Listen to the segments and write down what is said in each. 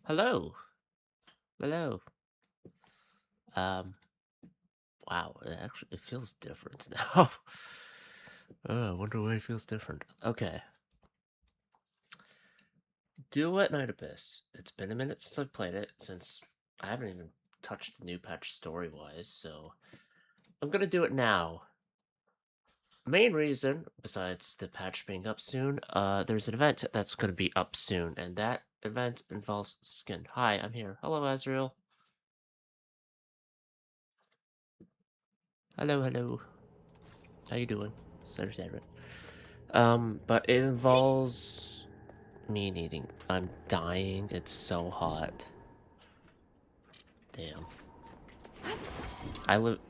Hello. Hello. Um, wow, it feels different now. I wonder why it feels different. Okay. Duet Night Abyss. It's been a minute since I've played it, since I haven't even touched the new patch story-wise, so I'm gonna do it now. Main reason, besides the patch being up soon, there's an event that's gonna be up soon, and that event involves skin. Hi, I'm here. Hello, Azrael. Hello, hello. How you doing? Center Sandra. But it involves me needing. I'm dying. It's so hot. Damn. I live.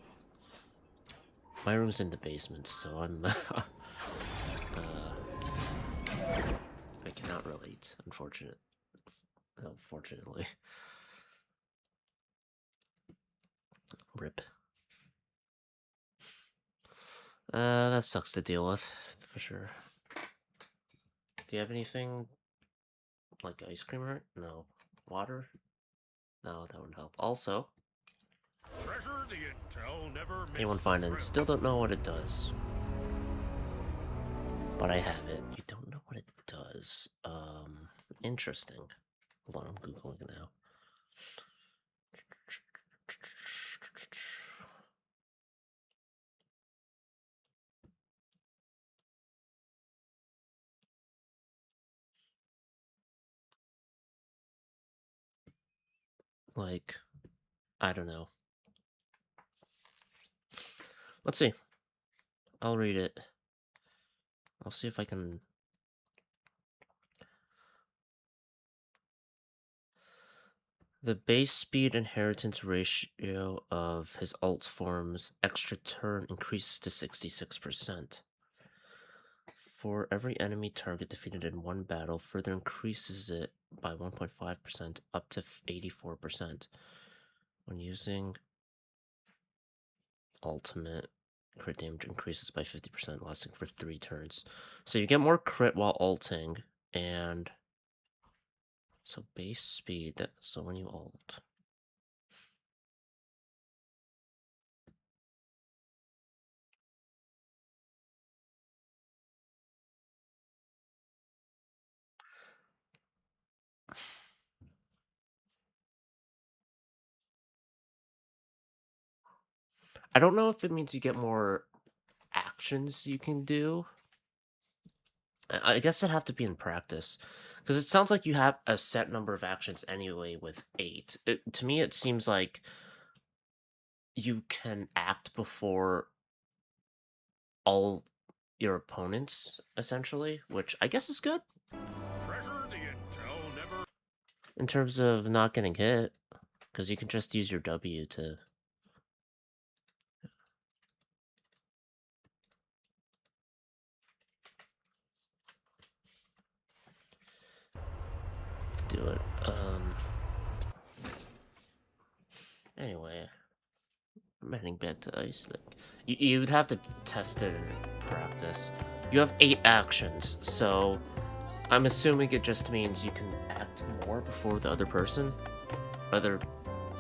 My room's in the basement, so I'm. I cannot relate. Unfortunately. Rip. That sucks to deal with, for sure. Do you have anything like ice cream or no? Water? No, that would help. Also, Treasure the intel, never miss anyone the find it? thrill. Still don't know what it does. But I have it. You don't know what it does. Interesting. Hold on, I'm Googling it now. Like, I don't know. Let's see. I'll read it. I'll see if I can. The base speed inheritance ratio of his alt form's extra turn increases to 66%. For every enemy target defeated in one battle, further increases it by 1.5% up to 84%. When using ultimate, crit damage increases by 50%, lasting for 3 turns. So you get more crit while ulting, and so base speed, so when you ult. I don't know if it means you get more actions you can do. I guess it'd have to be in practice. Because it sounds like you have a set number of actions anyway with 8. To me, it seems like you can act before all your opponents, essentially, which I guess is good Treasure the intel, never. in terms of not getting hit. Because you can just use your W to do it. Anyway, I'm heading back to Icelake. You would have to test it in practice. You have 8 actions, so I'm assuming it just means you can act more before the other person, other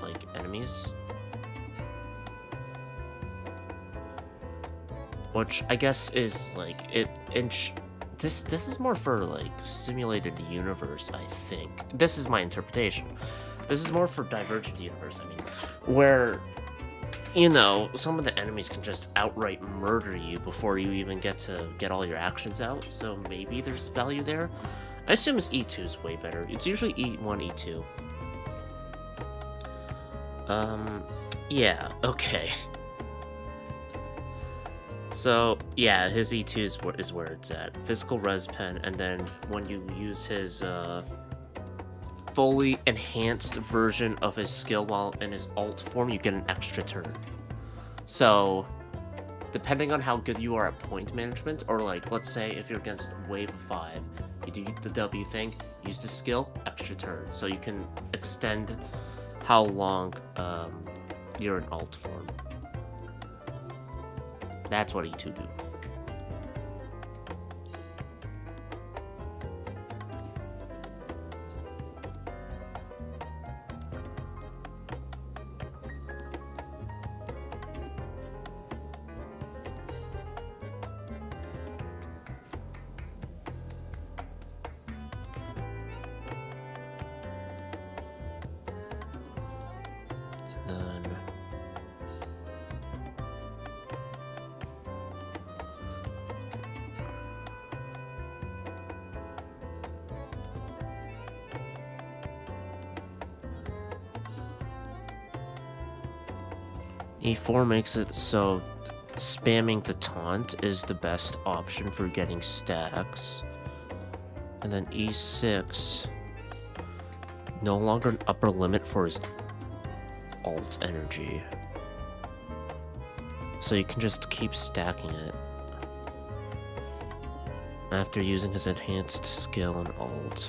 like enemies, which I guess is like it. This is more for like simulated universe. I think this is my interpretation. This is more for Divergent universe. I mean, where some of the enemies can just outright murder you before you even get to get all your actions out. So maybe there's value there. I assume his E2 is way better. It's usually E1, E2. Yeah, okay. So, yeah, his E2 is where it's at. Physical res pen, and then when you use his, fully enhanced version of his skill while in his alt form, you get an extra turn. So, depending on how good you are at point management, or like, let's say if you're against wave of 5, you do the W thing, use the skill, extra turn. So you can extend how long you're in alt form. That's what E2 do. E4 makes it so spamming the taunt is the best option for getting stacks. And then E6, no longer an upper limit for his alt energy. So you can just keep stacking it. After using his enhanced skill and alt.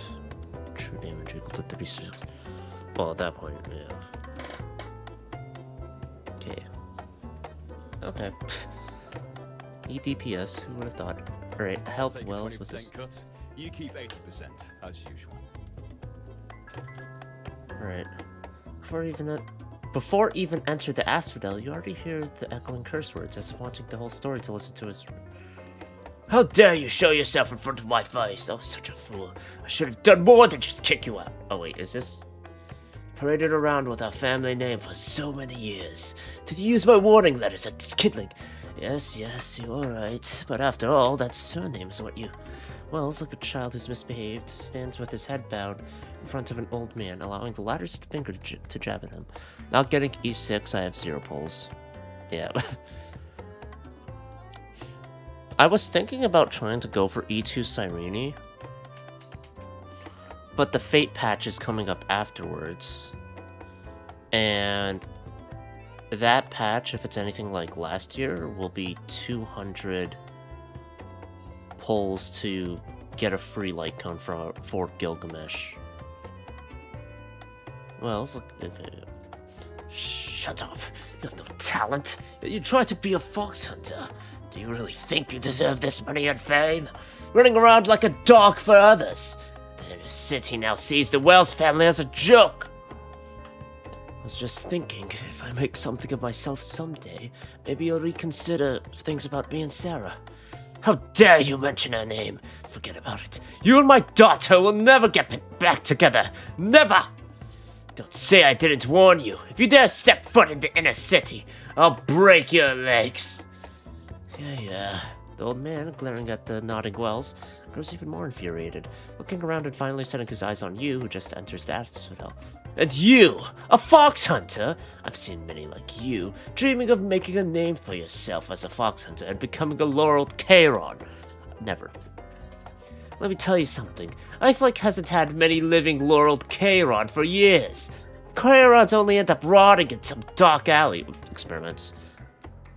True damage equal to 36. Well, at that point, yeah. Okay. Okay. EDPS, who would have thought? Alright, help Take a Wells with 20% this. cut. You keep 80%, as usual. Alright. Before even enter the asphodel, you already hear the echoing curse words, as if wanting the whole story to listen to his... How dare you show yourself in front of my face? I was such a fool. I should have done more than just kick you out. Oh wait, is this... Paraded around with our family name for so many years. Did you use my warning letters at this kindling? Yes, you are right. But after all, that surname is what you... Wells, like a child who's misbehaved, stands with his head bowed in front of an old man, allowing the latter's finger to jab at him. Not getting E6, I have 0 pulls. Yeah. I was thinking about trying to go for E2 Cyrene, but the Fate patch is coming up afterwards. And that patch, if it's anything like last year, will be 200 pulls to get a free light cone for Gilgamesh. Well, look. Okay. Shut up. You have no talent. You try to be a fox hunter. Do you really think you deserve this money and fame? Running around like a dog for others. The inner city now sees the Wells family as a joke. I was just thinking, if I make something of myself someday, maybe you'll reconsider things about me and Sarah. How dare you mention her name? Forget about it. You and my daughter will never get back together. Never! Don't say I didn't warn you. If you dare step foot in the inner city, I'll break your legs. Yeah. The old man, glaring at the nodding Wells, grows even more infuriated, looking around and finally setting his eyes on you, who just enters the asphodel. And you, a fox hunter? I've seen many like you, dreaming of making a name for yourself as a fox hunter and becoming a laureled Charon. Never. Let me tell you something. Icelake hasn't had many living laureled Charon for years. Charons only end up rotting in some dark alley experiments.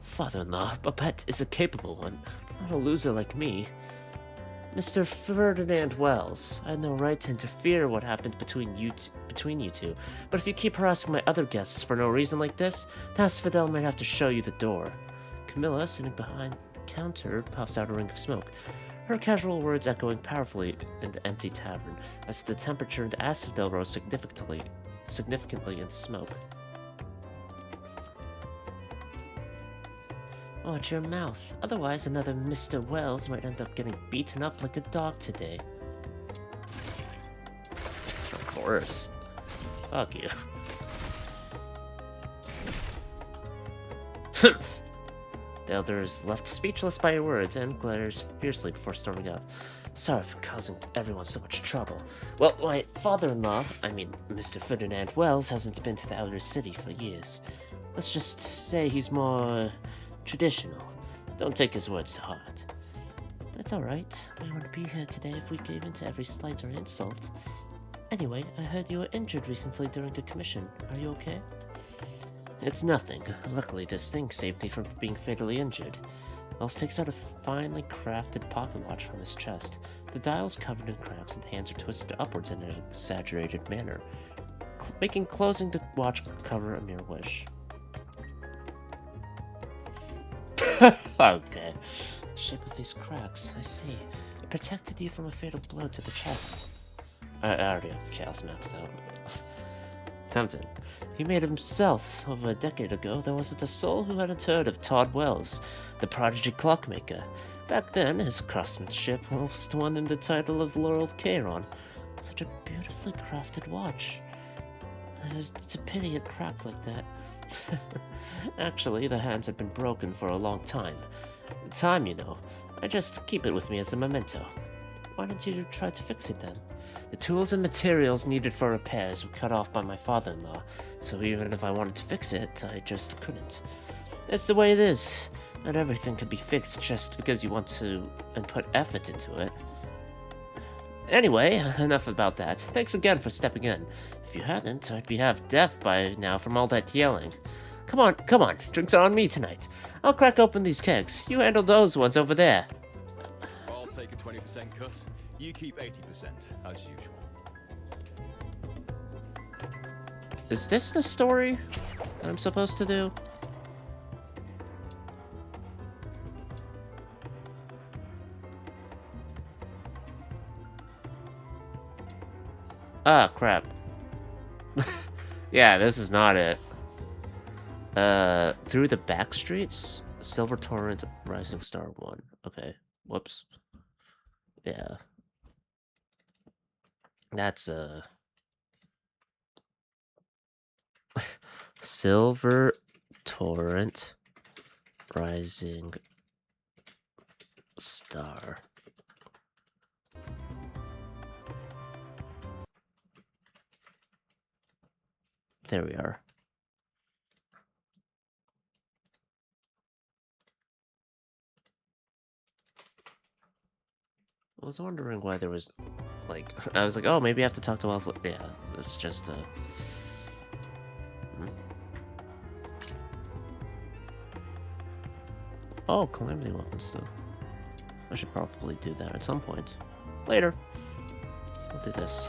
Father-in-law, Babette is a capable one, not a loser like me. Mr. Ferdinand Wells, I had no right to interfere what happened between you two, but if you keep harassing my other guests for no reason like this, the asphodel might have to show you the door. Camilla, sitting behind the counter, puffs out a ring of smoke, her casual words echoing powerfully in the empty tavern, as the temperature in the asphodel rose significantly into smoke. Watch your mouth. Otherwise, another Mr. Wells might end up getting beaten up like a dog today. Of course. Fuck you. Humph! The elder is left speechless by your words and glares fiercely before storming out. Sorry for causing everyone so much trouble. Well, my father-in-law, Mr. Ferdinand Wells, hasn't been to the outer city for years. Let's just say he's more traditional. Don't take his words to heart. That's alright. We wouldn't be here today if we gave in to every slight or insult. Anyway, I heard you were injured recently during a commission. Are you okay? It's nothing. Luckily, this thing saved me from being fatally injured. Wells takes out a finely crafted pocket watch from his chest. The dial's covered in cracks and the hands are twisted upwards in an exaggerated manner, making closing the watch cover a mere wish. Okay. The shape of these cracks, I see. It protected you from a fatal blow to the chest. I already have Chaos maxed out. Tempted. He made himself over a decade ago. There wasn't a soul who hadn't heard of Todd Wells, the prodigy clockmaker. Back then, his craftsmanship almost won him the title of Laureled Charon. Such a beautifully crafted watch. It's a pity it cracked like that. Actually, the hands had been broken for a long time. Time, you know. I just keep it with me as a memento. Why don't you try to fix it then? The tools and materials needed for repairs were cut off by my father-in-law, so even if I wanted to fix it, I just couldn't. It's the way it is. Not everything can be fixed just because you want to and put effort into it. Anyway, enough about that. Thanks again for stepping in. If you hadn't, I'd be half deaf by now from all that yelling. Come on, drinks are on me tonight. I'll crack open these kegs. You handle those ones over there. I'll take a 20% cut. You keep 80%, as usual. Is this the story that I'm supposed to do? Ah, crap. Yeah, this is not it. Through the back streets? Silver Torrent, Rising Star 1. Okay, whoops. Yeah. That's, Silver Torrent, Rising Star. There we are. I was wondering why there was, like, I was like, oh, maybe I have to talk to Icelake. Yeah, it's just, Oh, calamity weapons, too. I should probably do that at some point. Later. I'll do this.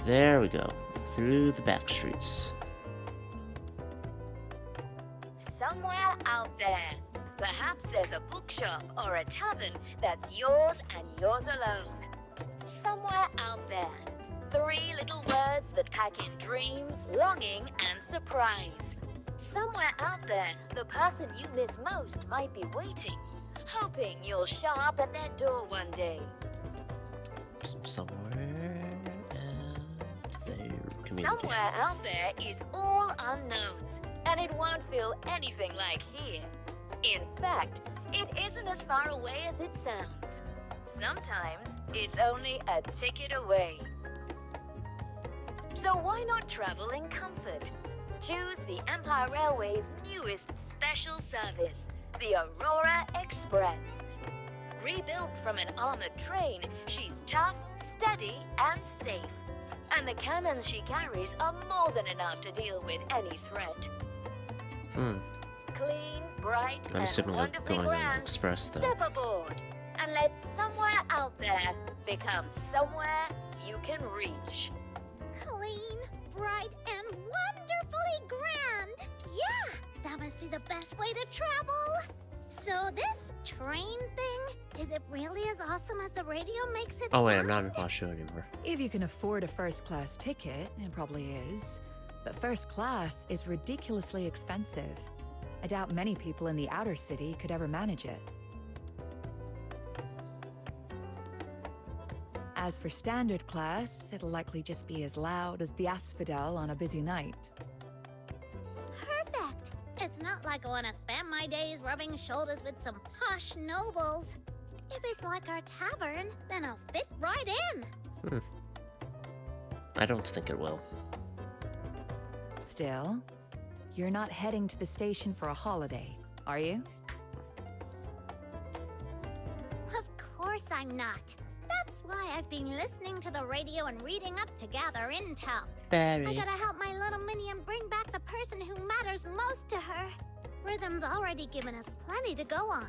There we go. Through the back streets. Somewhere out there, perhaps there's a bookshop or a tavern that's yours and yours alone. Somewhere out there, 3 little words that pack in dreams, longing, and surprise. Somewhere out there, the person you miss most might be waiting, hoping you'll show up at their door one day. Somewhere out there. Community. Somewhere out there is all unknowns, and it won't feel anything like here. In fact, it isn't as far away as it sounds. Sometimes it's only a ticket away. So why not travel in comfort? Choose the Empire Railway's newest special service, the Aurora Express. Rebuilt from an armored train, she's tough, steady, and safe. And the cannons she carries are more than enough to deal with any threat. Clean, bright, I'm and assuming I'm wonderfully going on the grand. express, though. Step aboard and let somewhere out there become somewhere you can reach. Clean, bright, and wonderfully grand. Yeah, that must be the best way to travel. So this train thing, is it really as awesome as the radio makes it Oh wait, I'm sound? not in Hoshu anymore. If you can afford a first-class ticket, it probably is. But first class is ridiculously expensive. I doubt many people in the outer city could ever manage it. As for standard class, it'll likely just be as loud as the asphodel on a busy night. Perfect. It's not like I want to spend my days rubbing shoulders with some posh nobles. If it's like our tavern, then I'll fit right in. I don't think it will. Still, you're not heading to the station for a holiday, are you? Of course I'm not. That's why I've been listening to the radio and reading up to gather intel. I Barry. gotta help my little minion bring back the person who matters most to her. Rhythm's already given us plenty to go on.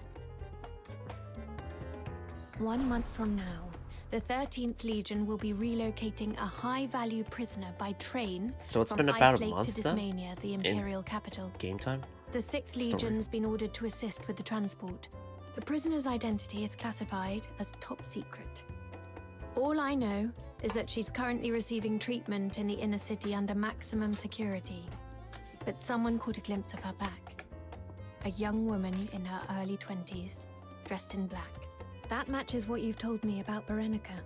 1 month from now, the 13th Legion will be relocating a high-value prisoner by train So it's from been about a Icelake month to then? Dismania, the Imperial capital. Game time? The 6th Legion's been ordered to assist with the transport. The prisoner's identity is classified as top secret. All I know is that she's currently receiving treatment in the inner city under maximum security. But someone caught a glimpse of her back. A young woman in her early 20s, dressed in black. That matches what you've told me about Berenica.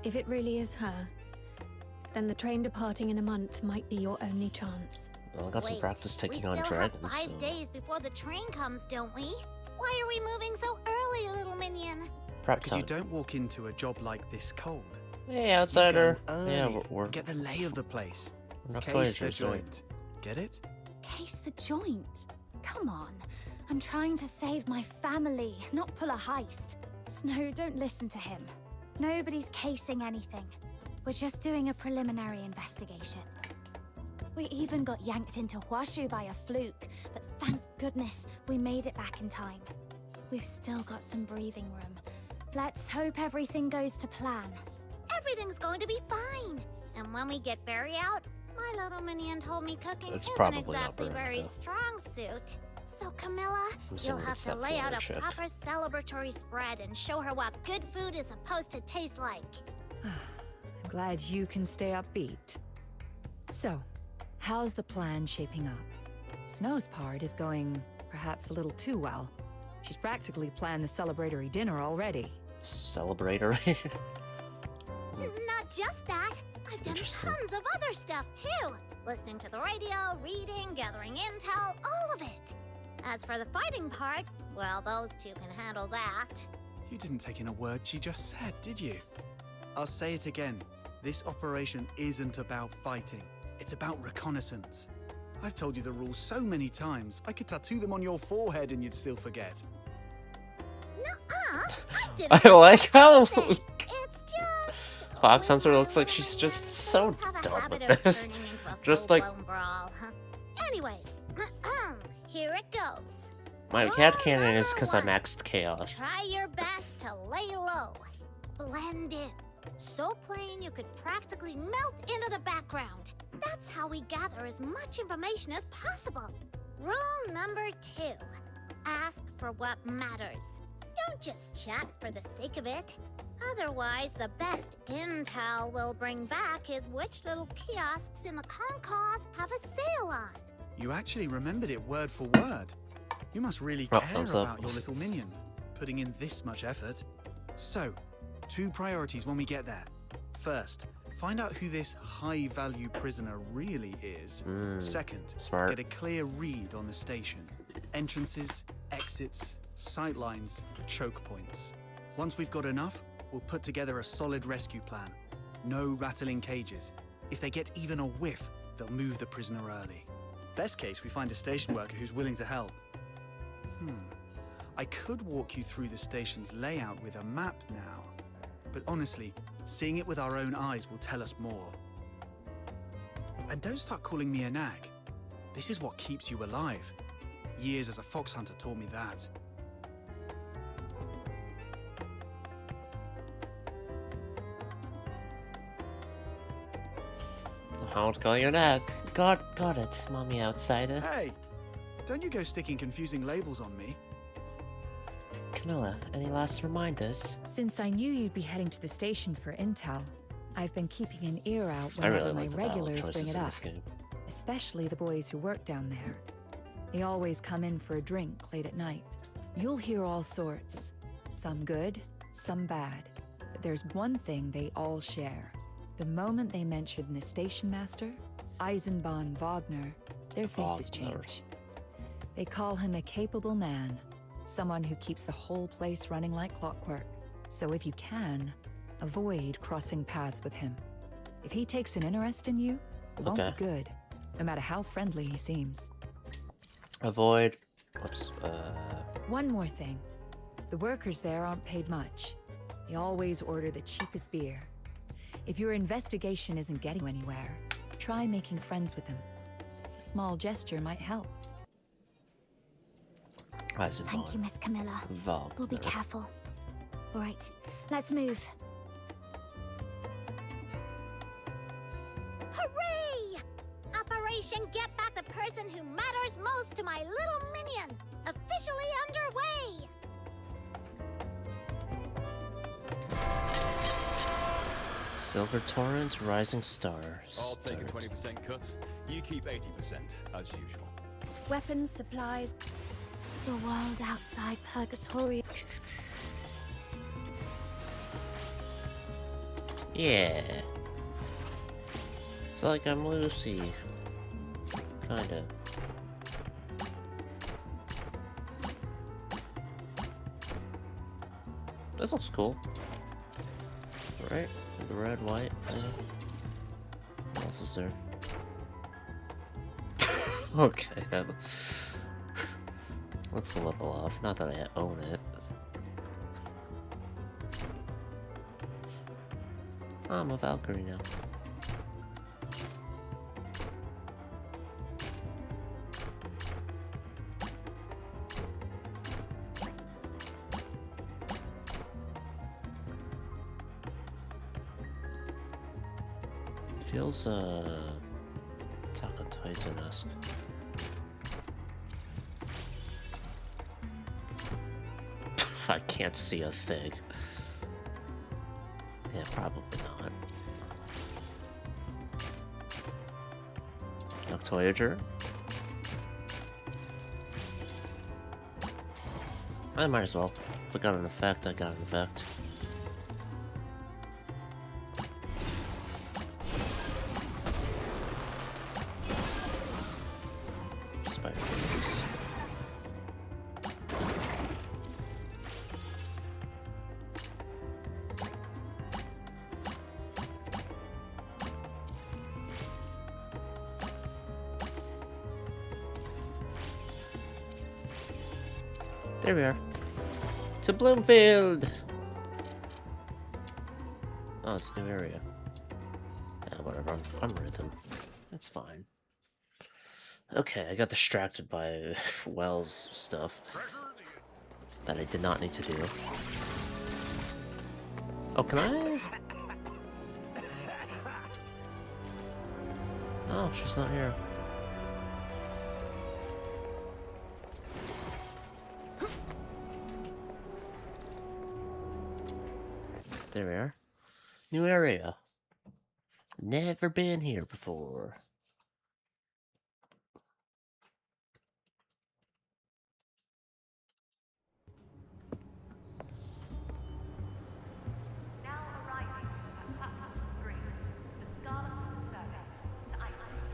If it really is her, then the train departing in a month might be your only chance. Well, I got some Wait, practice taking we on still dragons. have 5 so- days before the train comes, don't we? Why are we moving so early, little minion? Prep Because you time. don't walk into a job like this cold. Hey, You outsider. go Yeah, early, we're get the lay of the place. not Case the villagers, right? joint. Get it? Case the joint? Come on. I'm trying to save my family, not pull a heist. Snow, don't listen to him. Nobody's casing anything. We're just doing a preliminary investigation. We even got yanked into Huashu by a fluke, but thank goodness we made it back in time. We've still got some breathing room. Let's hope everything goes to plan. Everything's going to be fine. And when we get Barry out, my little minion told me cooking It's isn't probably not exactly Barry, very though. strong suit. So Camilla, I'm you'll assuming have it's to that lay out a chick. proper celebratory spread and show her what good food is supposed to taste like. I'm glad you can stay upbeat. So, how's the plan shaping up? Snow's part is going perhaps a little too well. She's practically planned the celebratory dinner already. Celebratory. Not just that. I've done Interesting. tons of other stuff too. Listening to the radio, reading, gathering intel, all of it. As for the fighting part, well, those two can handle that. You didn't take in a word she just said, did you? I'll say it again. This operation isn't about fighting. It's about reconnaissance. I've told you the rules so many times, I could tattoo them on your forehead and you'd still forget. Nuh-uh, I didn't I like how think. It's just... Fox Hunter my looks like little she's just minions so have a done habit with of this. turning into a Just like- full-blown brawl, huh? Anyway, here it goes. my Rule cat cannon is number because I one. maxed chaos. Try your best to lay low. Blend in. So plain you could practically melt into the background. That's how we gather as much information as possible. Rule number 2. Ask for what matters. Don't just chat for the sake of it. Otherwise, the best intel we'll bring back is which little kiosks in the concourse have a sale on. You actually remembered it word for word. You must really Oh, care thumbs up. about your little minion, putting in this much effort. So, 2 priorities when we get there. First, find out who this high-value prisoner really is. Second, Smart. get a clear read on the station. Entrances, exits, sightlines, choke points. Once we've got enough, we'll put together a solid rescue plan. No rattling cages. If they get even a whiff, they'll move the prisoner early. Best case, we find a station worker who's willing to help. I could walk you through the station's layout with a map now, but honestly, seeing it with our own eyes will tell us more. And don't start calling me a nag. This is what keeps you alive. Years as a fox hunter taught me that. I won't call you an egg. Got it, mommy outsider. Hey, don't you go sticking confusing labels on me. Camilla, any last reminders? Since I knew you'd be heading to the station for intel, I've been keeping an ear out I whenever really my like the dialogue regulars bring choices it in up, this game. especially the boys who work down there. They always come in for a drink late at night. You'll hear all sorts, some good, some bad, but there's one thing they all share. The moment they mention the station master, Eisenbahn Wagner, their faces Wagner. change. They call him a capable man, someone who keeps the whole place running like clockwork. So if you can, avoid crossing paths with him. If he takes an interest in you, it won't Okay. be good, no matter how friendly he seems. Avoid. Whoops. One more thing. The workers there aren't paid much. They always order the cheapest beer. If your investigation isn't getting anywhere, try making friends with them. A small gesture might help. Thank you, Miss Camilla. We'll be careful. All right, let's move. Hooray! Operation Get Back the Person Who Matters Most to My Little Minion, officially underway! Silver Torrent, Rising Star. I'll take a Start. 20% cut. You keep 80%, as usual. Weapons, supplies, the world outside purgatory. Yeah. It's like I'm Lucy. Kinda. This looks cool. Right? The red, white. What else is there? Okay, that looks a little off. Not that I own it. Oh, I'm a Valkyrie now. Feels, Attack on Titan-esque. I can't see a thing. Yeah, probably not. Voyager. I might as well. If I got an effect, I got an effect. Spider Wings. There we are. To Bloomfield! Oh, it's a new area. Yeah, whatever. I'm rhythm. That's fine. Okay, I got distracted by Wells stuff that I did not need to do. Oh, can I? Oh, she's not here. There we are. New area. Never been here before. Now arriving at platform 3, the Scarlet Service to Icelake.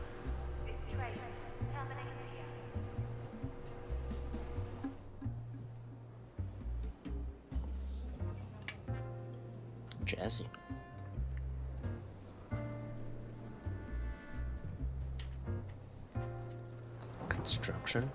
This train terminates here. Jazzy. Construction.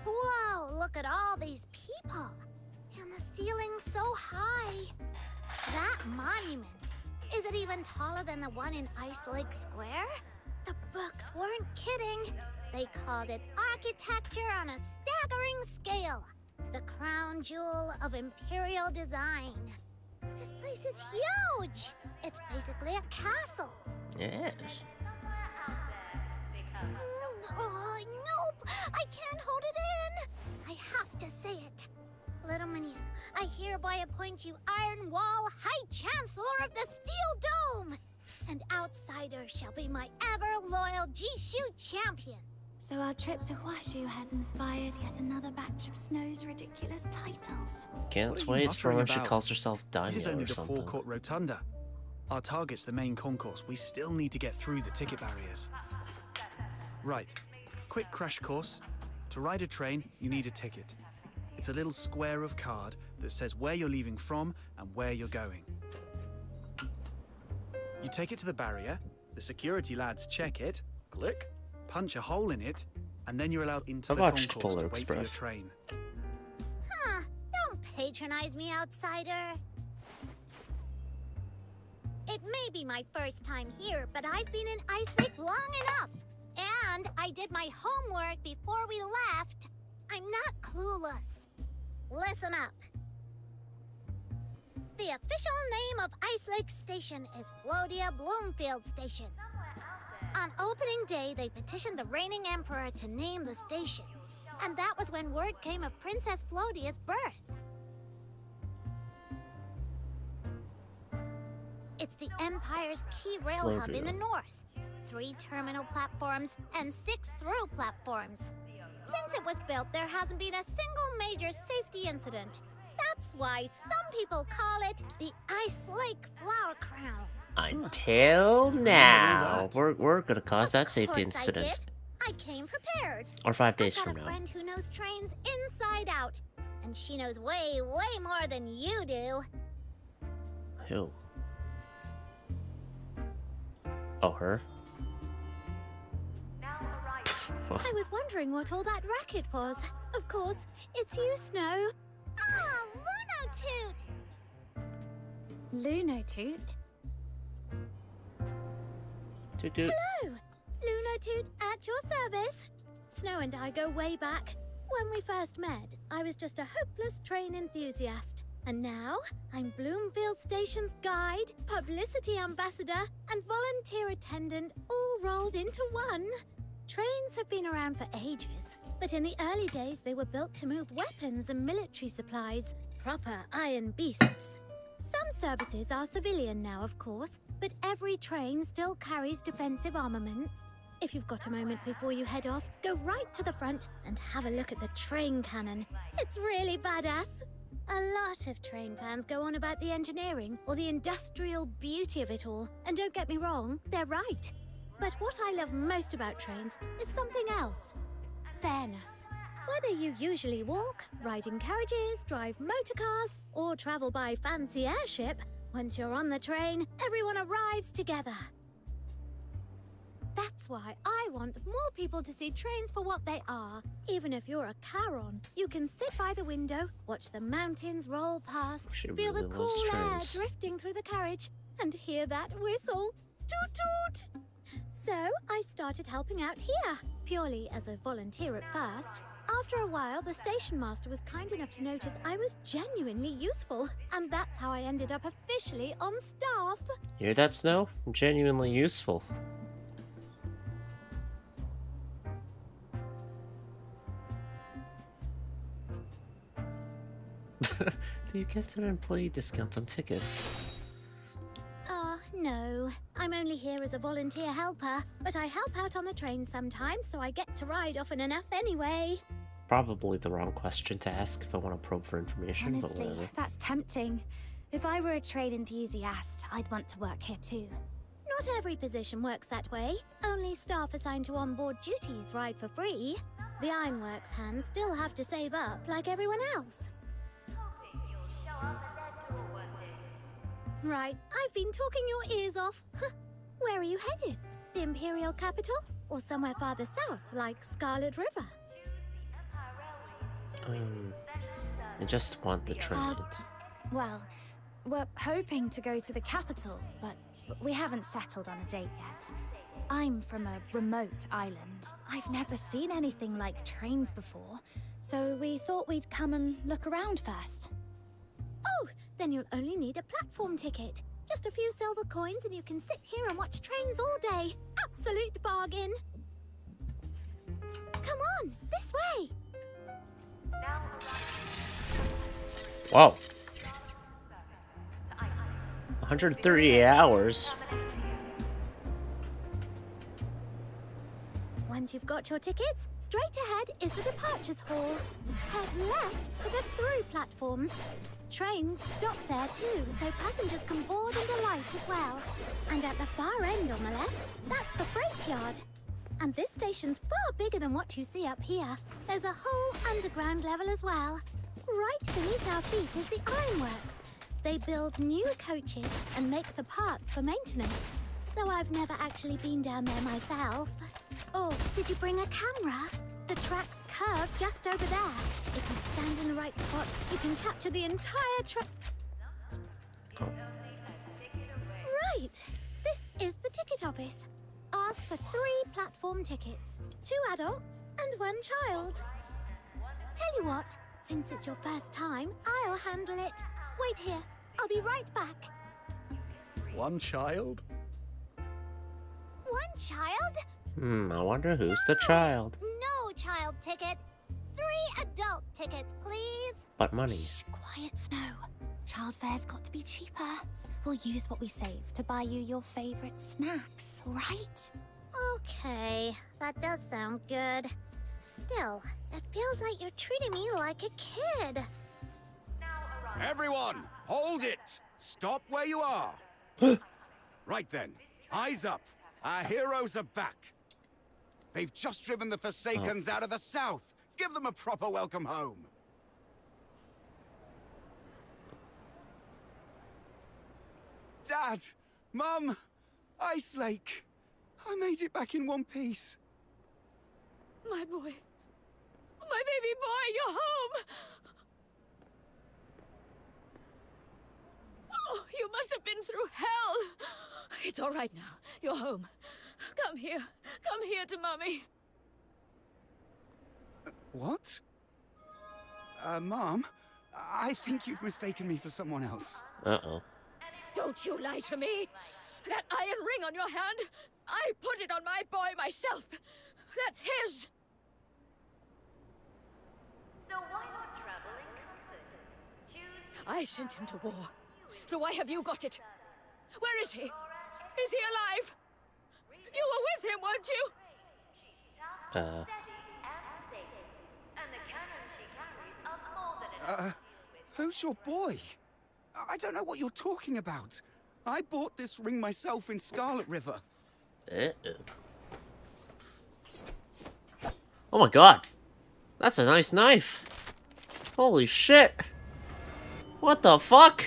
Whoa, look at all these people. And the ceiling's so high. That monument. Is it even taller than the one in Icelake Square? The books weren't kidding. They called it architecture on a staggering scale. The crown jewel of imperial design. This place is huge. It's basically a castle. Yes. Oh, nope. I can't hold it in. I have to say it. Little Minion, I hereby appoint you Iron Wall High Chancellor of the Steel Dome. And Outsider shall be my ever-loyal Jishu champion. So our trip to Huashu has inspired yet another batch of Snow's ridiculous titles. What are Can't you wait for muttering when she about? calls herself This is Daimyo only or the something. forecourt rotunda. Our target's the main concourse. We still need to get through the ticket barriers. Right. Quick crash course. To ride a train, you need a ticket. It's a little square of card that says where you're leaving from and where you're going. You take it to the barrier, the security lads check it, click, punch a hole in it, and then you're allowed into I've the watched concourse to Polar wait for your Express. train. Huh, don't patronize me, Outsider. It may be my first time here, but I've been in Icelake long enough. And I did my homework before we left. I'm not clueless. Listen up. The official name of Icelake Station is Flodia Bloomfield Station. On opening day, they petitioned the reigning emperor to name the station. And that was when word came of Princess Flodia's birth. It's the Empire's key rail hub in the north. 3 terminal platforms and 6 through platforms. Since it was built, there hasn't been a single major safety incident. That's why some people call it the Icelake flower crown. Until now, that. we're gonna cause that Of safety course I incident. did. I came prepared. Or 5 I've days got from a now. friend who knows trains inside out. And she knows way, way more than you do. Who? Oh, her? I was wondering what all that racket was. Of course, it's you, Snow. Ah, Lunotoot! Lunotoot? Toot toot. Hello! Lunotoot at your service. Snow and I go way back. When we first met, I was just a hopeless train enthusiast. And now, I'm Bloomfield Station's guide, publicity ambassador, and volunteer attendant all rolled into one. Trains have been around for ages, but in the early days they were built to move weapons and military supplies. Proper iron beasts. Some services are civilian now, of course, but every train still carries defensive armaments. If you've got a moment before you head off, go right to the front and have a look at the train cannon. It's really badass. A lot of train fans go on about the engineering or the industrial beauty of it all, and don't get me wrong, they're right. But what I love most about trains is something else. Fairness. Whether you usually walk, ride in carriages, drive motor cars, or travel by fancy airship, once you're on the train, everyone arrives together. That's why I want more people to see trains for what they are. Even if you're a Charon, you can sit by the window, watch the mountains roll past, She feel really the cool loves air trains. drifting through the carriage, and hear that whistle. Toot toot! So I started helping out here, purely as a volunteer at first. After a while, the station master was kind enough to notice I was genuinely useful, and that's how I ended up officially on staff. Hear that, Snow? Genuinely useful. Do you get an employee discount on tickets? No. I'm only here as a volunteer helper, but I help out on the train sometimes, so I get to ride often enough anyway. Probably the wrong question to ask if I want to probe for information, but Honestly, whatever. that's tempting. If I were a train enthusiast, I'd want to work here too. Not every position works that way. Only staff assigned to onboard duties ride for free. The Ironworks hands still have to save up like everyone else. Right, I've been talking your ears off. Where are you headed? The Imperial capital? Or somewhere farther south, like Scarlet River? I just want the train. Well, we're hoping to go to the capital, but we haven't settled on a date yet. I'm from a remote island. I've never seen anything like trains before, so we thought we'd come and look around first. Oh, then you'll only need a platform ticket. Just a few silver coins and you can sit here and watch trains all day. Absolute bargain. Come on, this way. Wow. 138 hours. Once you've got your tickets, straight ahead is the departures hall. Head left for the through platforms. Trains stop there too, so passengers can board and alight as well. And at the far end on the left, that's the freight yard. And this station's far bigger than what you see up here. There's a whole underground level as well. Right beneath our feet is the Ironworks. They build new coaches and make the parts for maintenance. Though I've never actually been down there myself. Oh, did you bring a camera? The tracks curve just over there. If you stand in the right spot, you can capture the entire track. Oh. Right. This is the ticket office. Ask for 3 platform tickets. 2 adults and 1 child. Tell you what, since it's your first time, I'll handle it. Wait here. I'll be right back. One child? 1 child? I wonder who's the child. No child ticket. 3 adult tickets, please. But money. Shh, quiet, Snow. Childfare's got to be cheaper. We'll use what we save to buy you your favorite snacks, all right? Okay, that does sound good. Still, it feels like you're treating me like a kid. Everyone, hold it! Stop where you are! Right then, eyes up. Our heroes are back. They've just driven the Forsakens out of the south. Give them a proper welcome home. Dad! Mum! Icelake! I made it back in one piece. My boy. My baby boy, you're home! Oh, you must have been through hell! It's all right now. You're home. Come here. Come here to Mummy. What? Mom? I think you've mistaken me for someone else. Uh-oh. Don't you lie to me! That iron ring on your hand, I put it on my boy myself. That's his. So why not travel in comfort? Choose I sent him to war. So why have you got it? Where is he? Is he alive? You were with him, weren't you? steady and safe. And the cannons she carries are more than enough. Who's your boy? I don't know what you're talking about. I bought this ring myself in Scarlet River. Uh-oh. Oh my god. That's a nice knife. Holy shit. What the fuck?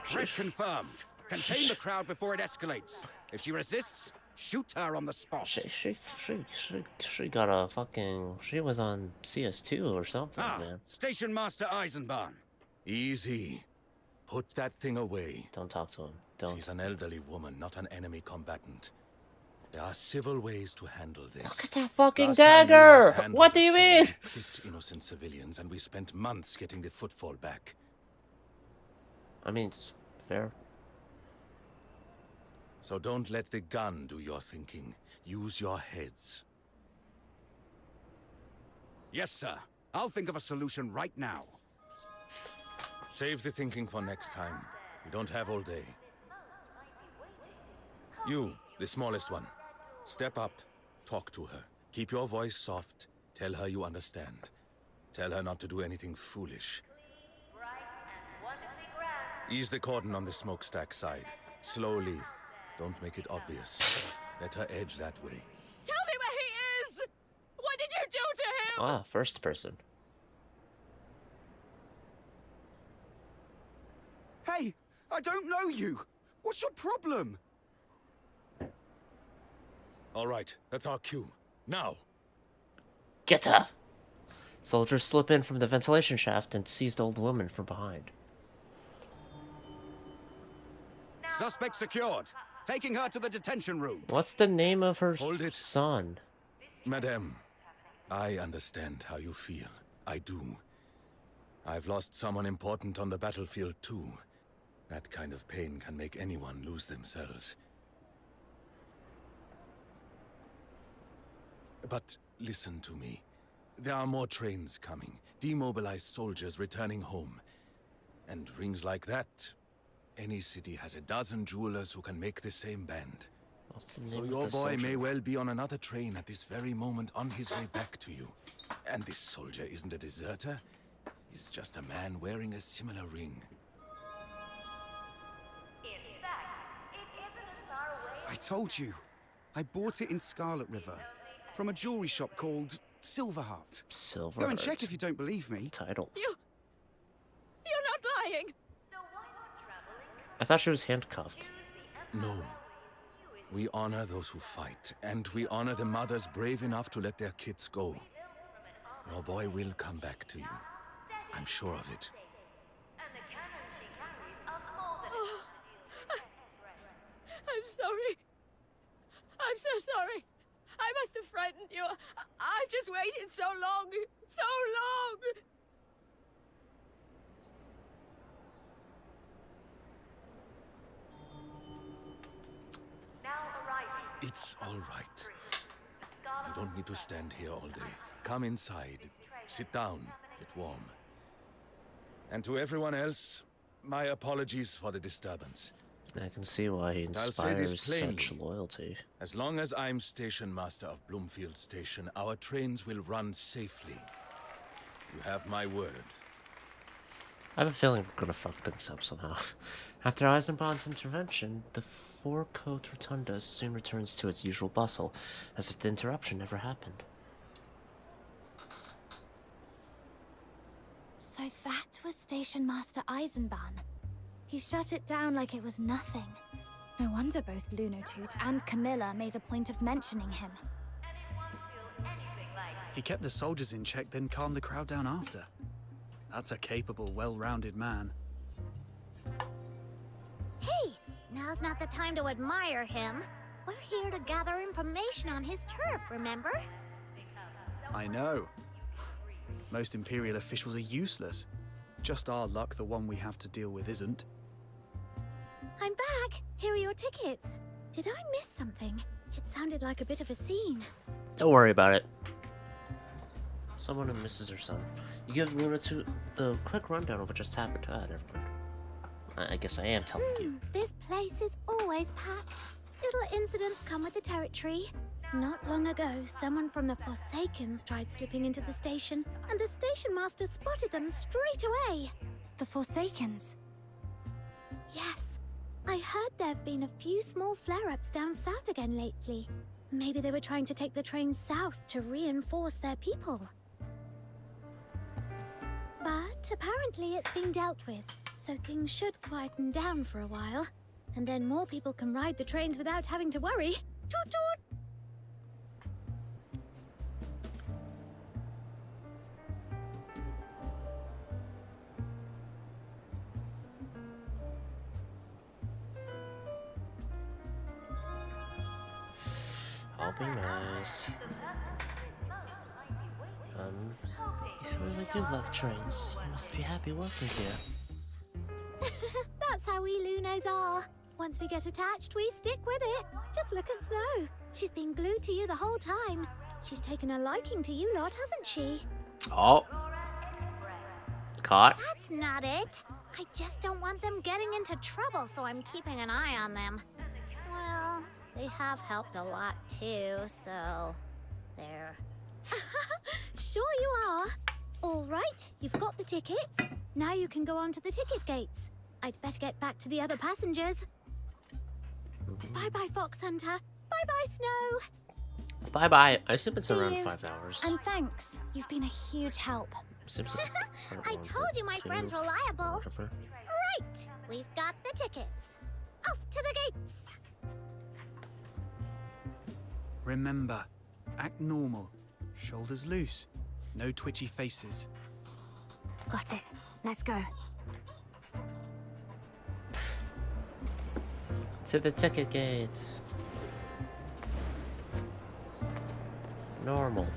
Threat confirmed. Contain the crowd before it escalates. If she resists, shoot her on the spot. She got a fucking... She was on CS2 or something, man. Station Master Eisenbahn. Easy. Put that thing away. Don't talk to him. Don't. She's an elderly woman, not an enemy combatant. There are civil ways to handle this. Look at that fucking Last time we dagger! handled What do the you scene, mean? Clipped innocent civilians, and we spent months getting the footfall back. I mean, it's fair. So don't let the gun do your thinking. Use your heads. Yes, sir. I'll think of a solution right now. Save the thinking for next time. We don't have all day. You, the smallest one. Step up, talk to her. Keep your voice soft. Tell her you understand. Tell her not to do anything foolish. Ease the cordon on the smokestack side. Slowly. Don't make it obvious. Let her edge that way. Tell me where he is! What did you do to him? Ah, first person. Hey, I don't know you. What's your problem? All right, that's our cue. Now! Get her! Soldiers slip in from the ventilation shaft and seize the old woman from behind. Suspect secured. Taking her to the detention room. What's the name of her Hold it. son? Madame, I understand how you feel. I do. I've lost someone important on the battlefield too. That kind of pain can make anyone lose themselves. But listen to me. There are more trains coming. Demobilized soldiers returning home. And rings like that, any city has a dozen jewelers who can make the same band. What's the So name of your the boy soldier? may well be on another train at this very moment on his way back to you. And this soldier isn't a deserter. He's just a man wearing a similar ring. In fact, it isn't as far away I told you. I bought it in Scarlet River. From a jewelry shop called Silverheart. Silver. Go and check if you don't believe me. Title. You're not lying! So why not travel in comfort? I thought she was handcuffed. No. We honor those who fight, and we honor the mothers brave enough to let their kids go. Your boy will come back to you. I'm sure of it. And the cannons she carries are more than enough to deal with any threat. I'm sorry. I'm so sorry. I must have frightened you. I've just waited so long. So long! Now arriving. It's all right. You don't need to stand here all day. Come inside. Sit down. Get warm. And to everyone else, my apologies for the disturbance. I can see why he I'll say this inspires such plainly. loyalty. As long as I'm station master of Bloomfield Station, our trains will run safely. You have my word. I have a feeling we're gonna fuck things up somehow. After Eisenbahn's intervention, the four-coat rotunda soon returns to its usual bustle, as if the interruption never happened. So that was Station Master Eisenbahn. He shut it down like it was nothing. No wonder both Lunotoot and Camilla made a point of mentioning him. He kept the soldiers in check, then calmed the crowd down after. That's a capable, well-rounded man. Hey, now's not the time to admire him. We're here to gather information on his turf, remember? I know. Most Imperial officials are useless. Just our luck the one we have to deal with isn't. I'm back. Here are your tickets. Did I miss something? It sounded like a bit of a scene. Don't worry about it. Someone who misses her son. You give Luna the quick rundown of what just happened. Ah, never mind. I guess I am telling you. This place is always packed. Little incidents come with the territory. Not long ago, someone from the Forsakens tried slipping into the station, and the station master spotted them straight away. The Forsakens? Yes. I heard there have been a few small flare-ups down south again lately. Maybe they were trying to take the train south to reinforce their people. But apparently it's been dealt with, so things should quieten down for a while. And then more people can ride the trains without having to worry. Toot toot! I'll be nice. If you really do love trains, you must be happy working here. That's how we Lunos are. Once we get attached, we stick with it. Just look at Snow. She's been glued to you the whole time. She's taken a liking to you lot, hasn't she? Oh. Caught. That's not it. I just don't want them getting into trouble, so I'm keeping an eye on them. Well, they have helped a lot too, so there. Sure you are. All right, you've got the tickets. Now you can go on to the ticket gates. I'd better get back to the other passengers. Bye-bye, Fox Hunter. Bye-bye, Snow. Bye-bye. I assume it's See around you. 5 hours. And thanks. You've been a huge help. Seems I told you my friend's reliable. Whatever. Right, we've got the tickets. Off to the gates. Remember, act normal. Shoulders loose. No twitchy faces. Got it. Let's go. To the ticket gate. Normal.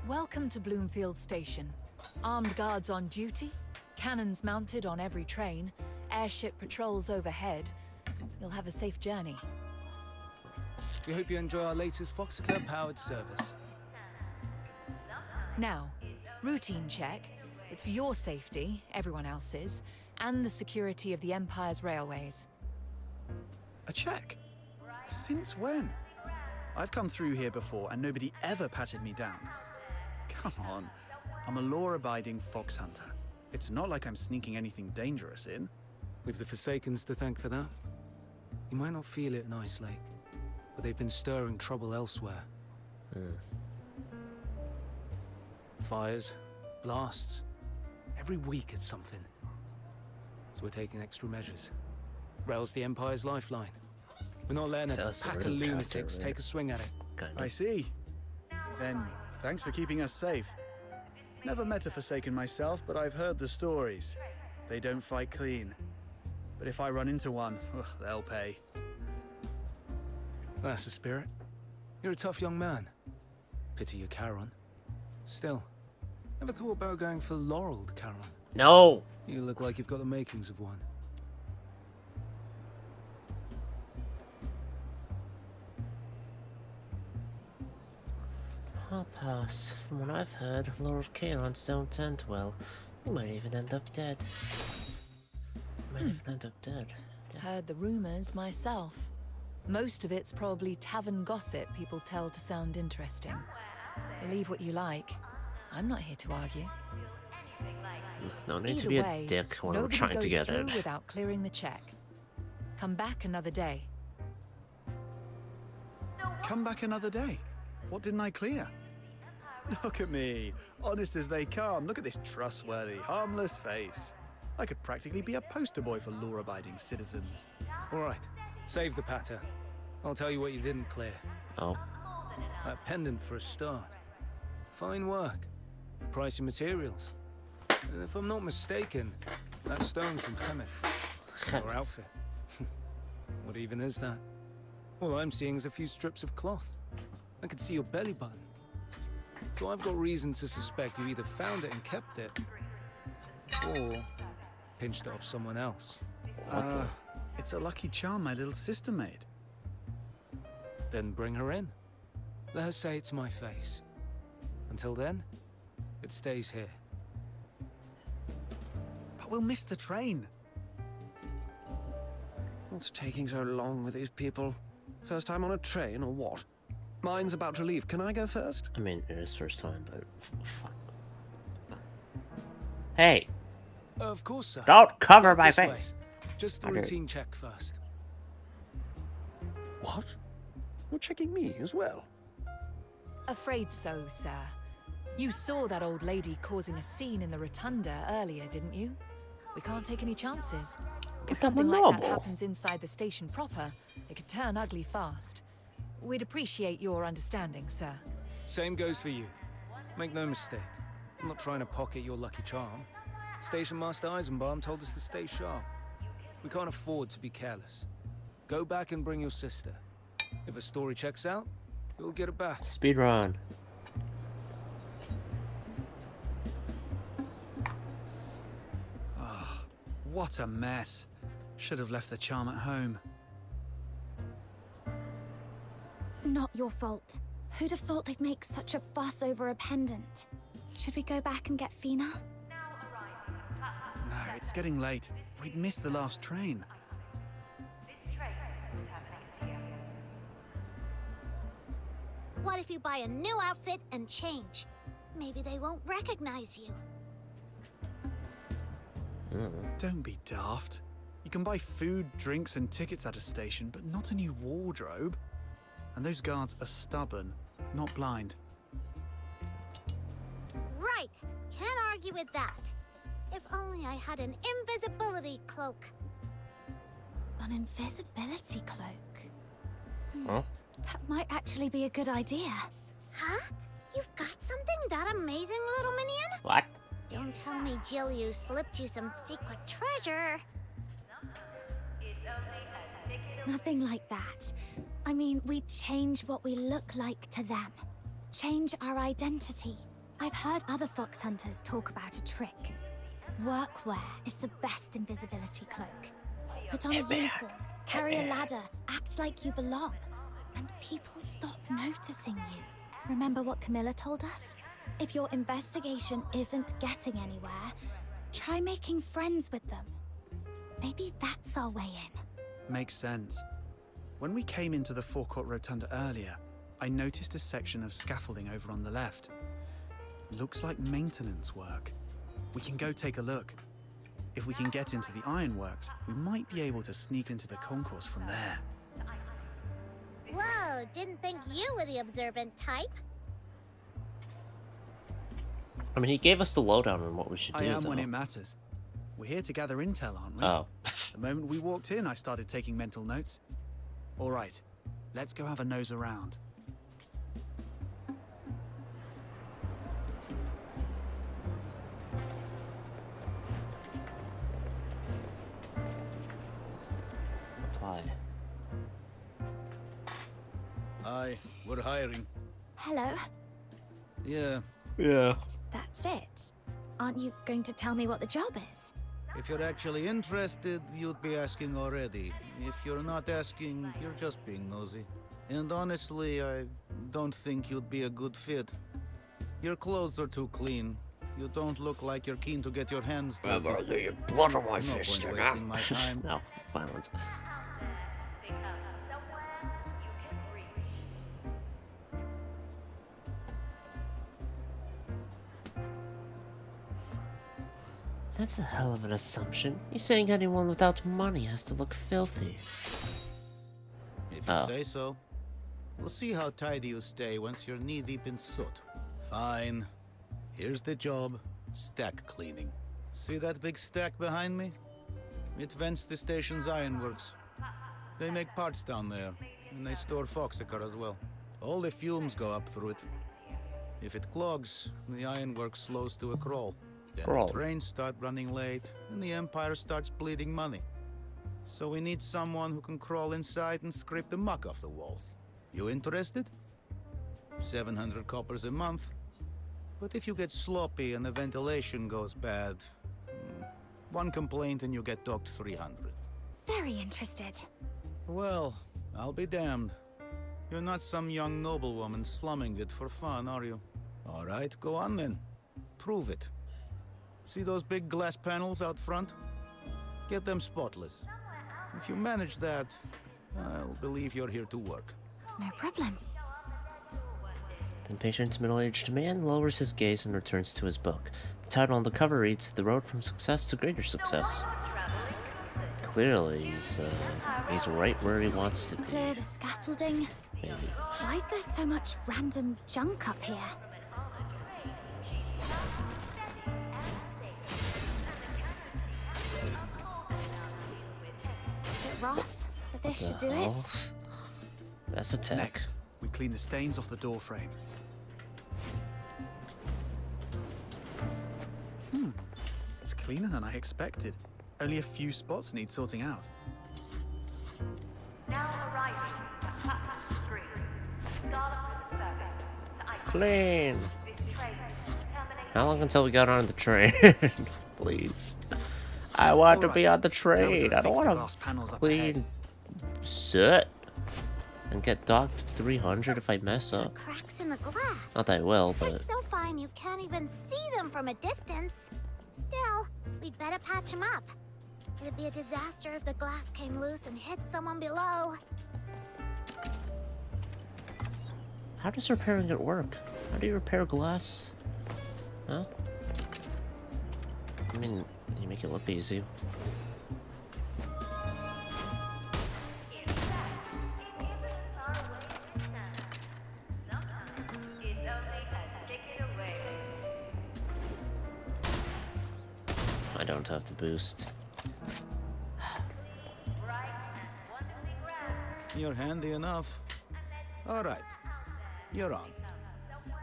Welcome to Bloomfield Station. Armed guards on duty, cannons mounted on every train, airship patrols overhead. You'll have a safe journey. We hope you enjoy our latest Foxcare-powered service. Now, routine check. It's for your safety, everyone else's, and the security of the Empire's railways. A check? Since when? I've come through here before and nobody ever patted me down. Come on, I'm a law-abiding fox hunter. It's not like I'm sneaking anything dangerous in. We've the Forsakens to thank for that. You might not feel it in Icelake, but they've been stirring trouble elsewhere. Fires, blasts, every week it's something. So we're taking extra measures. Rail's the Empire's lifeline. We're not letting a That's the pack of real chapter, lunatics right? take a swing at it. I see. Then, thanks for keeping us safe. Never met a Forsaken myself, but I've heard the stories. They don't fight clean. But if I run into one, ugh, they'll pay. That's the spirit. You're a tough young man. Pity you're Charon. Still, never thought about going for laureled Charon. No. You look like you've got the makings of one. I'll pass. From what I've heard, Lord of Chaos don't end well. You might even end up dead. Heard the rumors myself. Most of it's probably tavern gossip people tell to sound interesting. Believe what you like. I'm not here to argue. No need Either to be way, a dick when we're nobody trying goes to get through in. without clearing the check. Come back another day. Come back another day. What didn't I clear? Look at me, honest as they come. Look at this trustworthy, harmless face. I could practically be a poster boy for law-abiding citizens. All right, save the patter. I'll tell you what you didn't clear. Oh. That pendant for a start. Fine work. Pricey materials. And if I'm not mistaken, that stone from Clement. Your outfit. What even is that? All I'm seeing is a few strips of cloth. I can see your belly button. So I've got reason to suspect you either found it and kept it, or pinched it off someone else. It's a lucky charm my little sister made. Then bring her in. Let her say it's my face. Until then, it stays here. But we'll miss the train. What's taking so long with these people? First time on a train or what? Mine's about to leave. Can I go first? I mean, it is first time, but fuck. Hey, Of course, sir. don't cover my This way. face. Just the Okay. routine check first. What? You're checking me as well? Afraid so, sir. You saw that old lady causing a scene in the rotunda earlier, didn't you? We can't take any chances. If Is that something like that normal? happens inside the station proper, it could turn ugly fast. We'd appreciate your understanding, sir. Same goes for you. Make no mistake. I'm not trying to pocket your lucky charm. Station Master Eisenbaum told us to stay sharp. We can't afford to be careless. Go back and bring your sister. If a story checks out, you'll get it back. Speed run. What a mess. Should have left the charm at home. Not your fault. Who'd have thought they'd make such a fuss over a pendant? Should we go back and get Fina? No, it's getting late. We'd missed the last train. What if you buy a new outfit and change? Maybe they won't recognize you. Don't be daft. You can buy food, drinks, and tickets at a station, but not a new wardrobe. And those guards are stubborn, not blind. Right. Can't argue with that. If only I had an invisibility cloak. An invisibility cloak. Huh? That might actually be a good idea. Huh? You've got something that amazing, little minion? What? Don't tell me Jill slipped you some secret treasure. Nothing like that. I mean, we change what we look like to them. Change our identity. I've heard other fox hunters talk about a trick. Workwear is the best invisibility cloak. Put on a uniform, carry a ladder, act like you belong, and people stop noticing you. Remember what Camilla told us? If your investigation isn't getting anywhere, try making friends with them. Maybe that's our way in. Makes sense. When we came into the forecourt rotunda earlier, I noticed a section of scaffolding over on the left. Looks like maintenance work. We can go take a look. If we can get into the ironworks, we might be able to sneak into the concourse from there. Whoa, didn't think you were the observant type. I mean, he gave us the lowdown on what we should do, I am though. when it matters. We're here to gather intel, aren't we? Oh. The moment we walked in, I started taking mental notes. All right, let's go have a nose around. Apply. Hi, we're hiring. Hello? Yeah, Yeah. That's it. Aren't you going to tell me what the job is? if you're actually interested, you'd be asking already. If you're not asking, you're just being nosy. And honestly, I don't think you'd be a good fit. Your clothes are too clean. You don't look like you're keen to get your hands dirty. Blood on my No fist, point you wasting my time. No, violence. That's a hell of an assumption. You're saying anyone without money has to look filthy. If you say so. We'll see how tidy you stay once you're knee-deep in soot. Fine. Here's the job. Stack cleaning. See that big stack behind me? It vents the station's ironworks. They make parts down there, and they store Foxacar as well. All the fumes go up through it. If it clogs, the ironworks slows to a crawl. Then the trains start running late, and the Empire starts bleeding money. So we need someone who can crawl inside and scrape the muck off the walls. You interested? 700 coppers a month. But if you get sloppy and the ventilation goes bad, one complaint and you get docked 300. Very interested. Well, I'll be damned. You're not some young noblewoman slumming it for fun, are you? All right, go on then. Prove it. See those big glass panels out front? Get them spotless. If you manage that, I'll believe you're here to work. No problem. The impatient middle-aged man lowers his gaze and returns to his book. The title on the cover reads, "The Road from Success to Greater Success." Clearly, he's right where he wants to be. Clear the scaffolding. Maybe. Why is there so much random junk up here? Bit rough, but this should do it. That's a text. Next, we clean the stains off the door frame. It's cleaner than I expected. Only a few spots need sorting out. Now arriving at platform 3. Start of the service to Icelake. Clean. This train terminates. How long until we got on the train? Please. I want to be on the train. I don't want to clean soot and get docked 300 if I mess up. Cracks in the glass. Not that I will, They're but so fine you can't even see them from a distance. Still, we'd better patch them up. It'd be a disaster if the glass came loose and hit someone below. how does repairing it work? How do you repair glass? Huh? I mean, you make it look easy. I don't have to boost. You're handy enough. All right. You're on.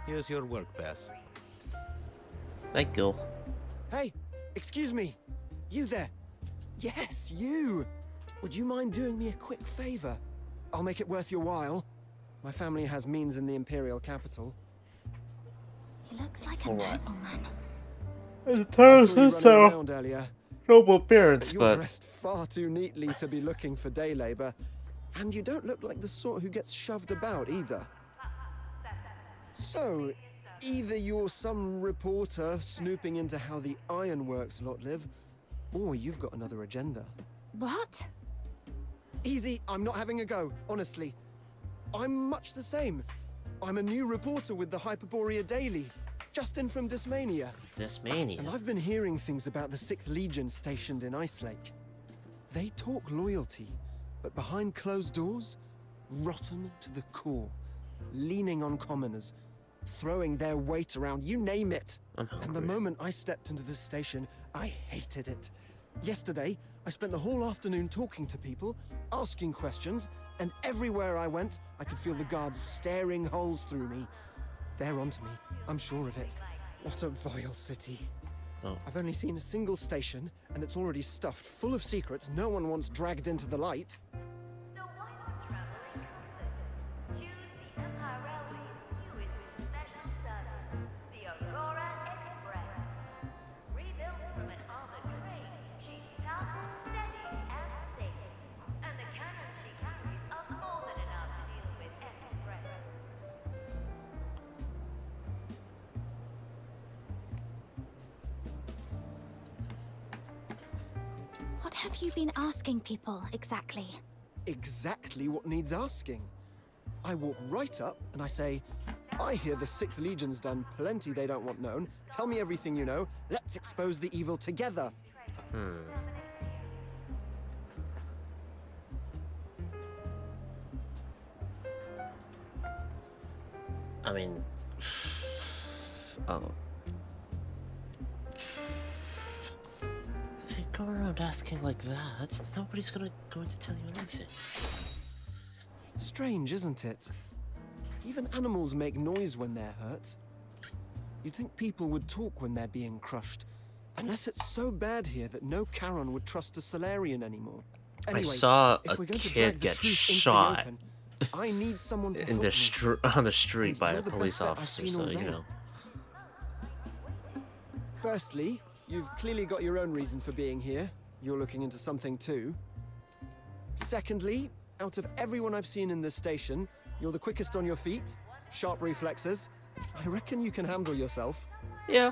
Here's your work pass. Thank you. Hey, excuse me. You there? Yes, you. Would you mind doing me a quick favor? I'll make it worth your while. My family has means in the Imperial capital. He looks like a nobleman. It I saw you running around earlier. Noble appearance, You're but dressed far too neatly to be looking for day labor. And you don't look like the sort who gets shoved about either. So, either you're some reporter snooping into how the ironworks lot live, or you've got another agenda. What? Easy, I'm not having a go, honestly. I'm much the same. I'm a new reporter with the Hyperborea Daily, just in from Dismania. Dismania? And I've been hearing things about the 6th Legion stationed in Icelake. They talk loyalty, but behind closed doors, rotten to the core, leaning on commoners, throwing their weight around, you name it. And the moment I stepped into this station, I hated it. Yesterday, I spent the whole afternoon talking to people, asking questions, and everywhere I went, I could feel the guards staring holes through me. They're onto me, I'm sure of it. What a vile city. Oh. I've only seen a single station, and it's already stuffed full of secrets no one wants dragged into the light. So why not travel in comfort? Choose the Empire Railway's newest special service, the Aurora Express. Rebuilt from an armored train, she's tough, steady, and safe. And the cannons she carries are more than enough to deal with any threat. What have you been asking people, exactly? Exactly what needs asking. I walk right up and I say, I hear the 6th Legion's done plenty they don't want known. Tell me everything you know. Let's expose the evil together. I mean, oh. If you go around asking like that, nobody's going to tell you anything. Strange, isn't it? Even animals make noise when they're hurt. You'd think people would talk when they're being crushed. Unless it's so bad here that no Charon would trust a Solarian anymore. Anyway, I saw if a we're going to kid drag the get truth into the shot open, I need someone to in help the me. on the street And by you're a the police best bet I've officer, seen so all you day. know. Firstly, you've clearly got your own reason for being here. You're looking into something too. Secondly, out of everyone I've seen in this station, you're the quickest on your feet, sharp reflexes. I reckon you can handle yourself. Yeah.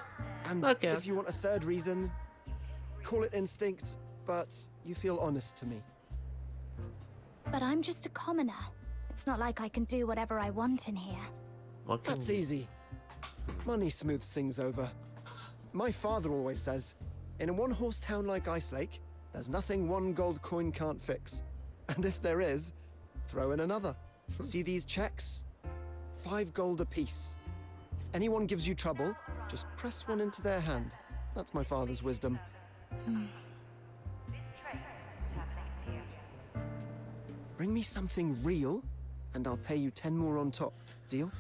And Okay. if you want a third reason, call it instinct, but you feel honest to me. But I'm just a commoner. It's not like I can do whatever I want in here. What can That's easy. Money smooths things over. My father always says, in a one-horse town like Icelake, there's nothing one gold coin can't fix. And if there is, throw in another. See these checks? 5 gold apiece. If anyone gives you trouble, just press one into their hand. That's my father's wisdom. Bring me something real, and I'll pay you 10 more on top. Deal?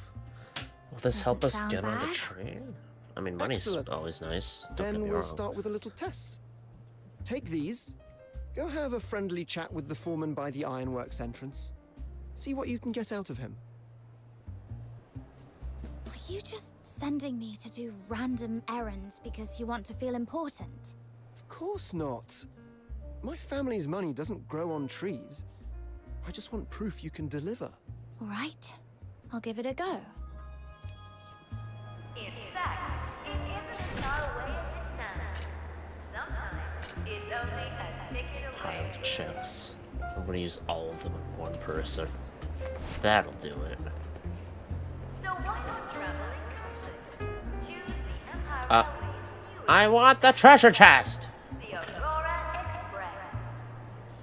Will this help us sound get on the bad. train? I mean, money's Excellent. always nice. Don't get Then me we'll wrong. start with a little test. Take these. Go have a friendly chat with the foreman by the ironworks entrance. See what you can get out of him. Are you just sending me to do random errands because you want to feel important? Of course not. My family's money doesn't grow on trees. I just want proof you can deliver. All right, I'll give it a go. In fact, it isn't as far away as it sounds. Sometimes it's only a ticket Pile away. of checks. I'm gonna use all of them in one person. That'll do it. So why not travel in comfort? Choose the Empire Uh, Railway's newest, I want the treasure chest! the Aurora Express.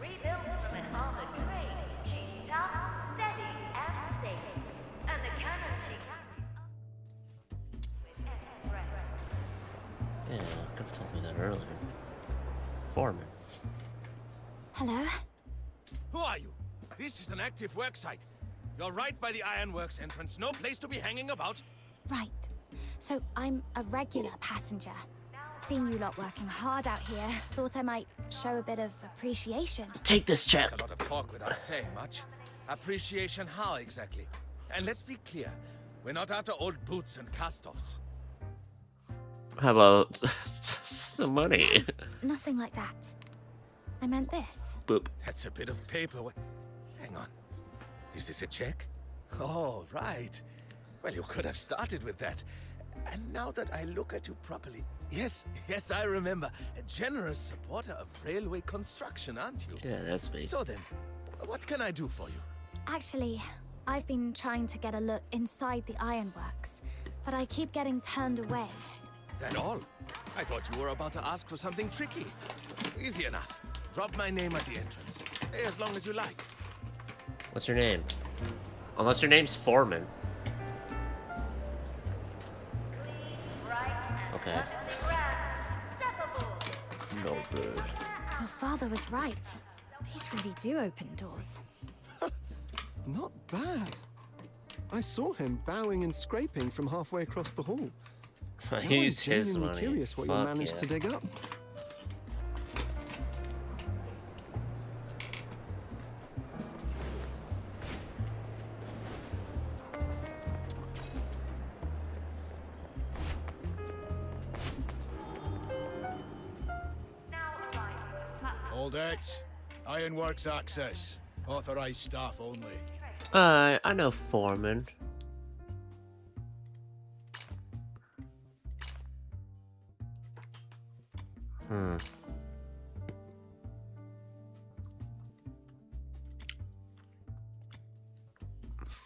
Rebuilt from an armored train, she's tough, steady, and safe. And the cannon she carries up with any threat. Yeah, could have told me that earlier. Foreman. Hello? Who are you? This is an active worksite. You're right by the ironworks entrance. No place to be hanging about. Right. So I'm a regular passenger. Seen you lot working hard out here. Thought I might show a bit of appreciation. Take this check! That's a lot of talk without saying much. Appreciation how exactly? And let's be clear, we're not after old boots and cast-offs. How about some money? Nothing like that. I meant this. Boop. That's a bit of paper. Hang on. Is this a check? Oh, right. Well, you could have started with that. And now that I look at you properly... Yes, I remember. A generous supporter of railway construction, aren't you? Yeah, that's me. So then, what can I do for you? Actually, I've been trying to get a look inside the ironworks, but I keep getting turned away. That all? I thought you were about to ask for something tricky. Easy enough. Drop my name at the entrance. Stay as long as you like. What's your name? Unless your name's Foreman. Okay. No bird. Your father was right. These really do open doors. Not bad. I saw him bowing and scraping from halfway across the hall. Now I'm Use his genuinely money. curious what you Fuck managed yeah. to dig up. Hold it. Ironworks access. Authorized staff only. I know Foreman.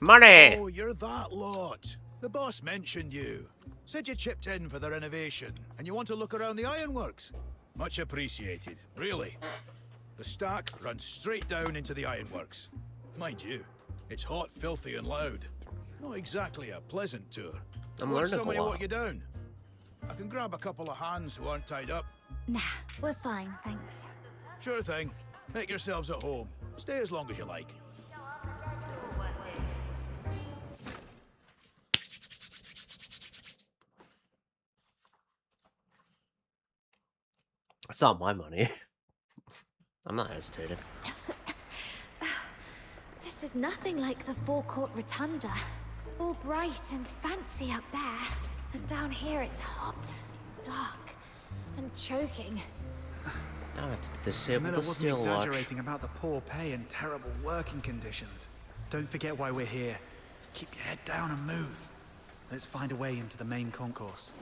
Money! Oh, you're that lot. The boss mentioned you. Said you chipped in for the renovation, and you want to look around the ironworks. Much appreciated, really. The stack runs straight down into the ironworks. Mind you, it's hot, filthy, and loud. Not exactly a pleasant tour. I'm Want learning a somebody to lot. walk you down? I can grab a couple of hands who aren't tied up. Nah, we're fine, thanks. Sure thing. Make yourselves at home. Stay as long as you like. It's not my money. I'm not hesitating. This is nothing like the forecourt rotunda. All bright and fancy up there. And down here it's hot, dark, and choking. Now I have to disable Miller the wasn't steel watch. exaggerating about the poor pay and terrible working conditions. Don't forget why we're here. Keep your head down and move. Let's find a way into the main concourse.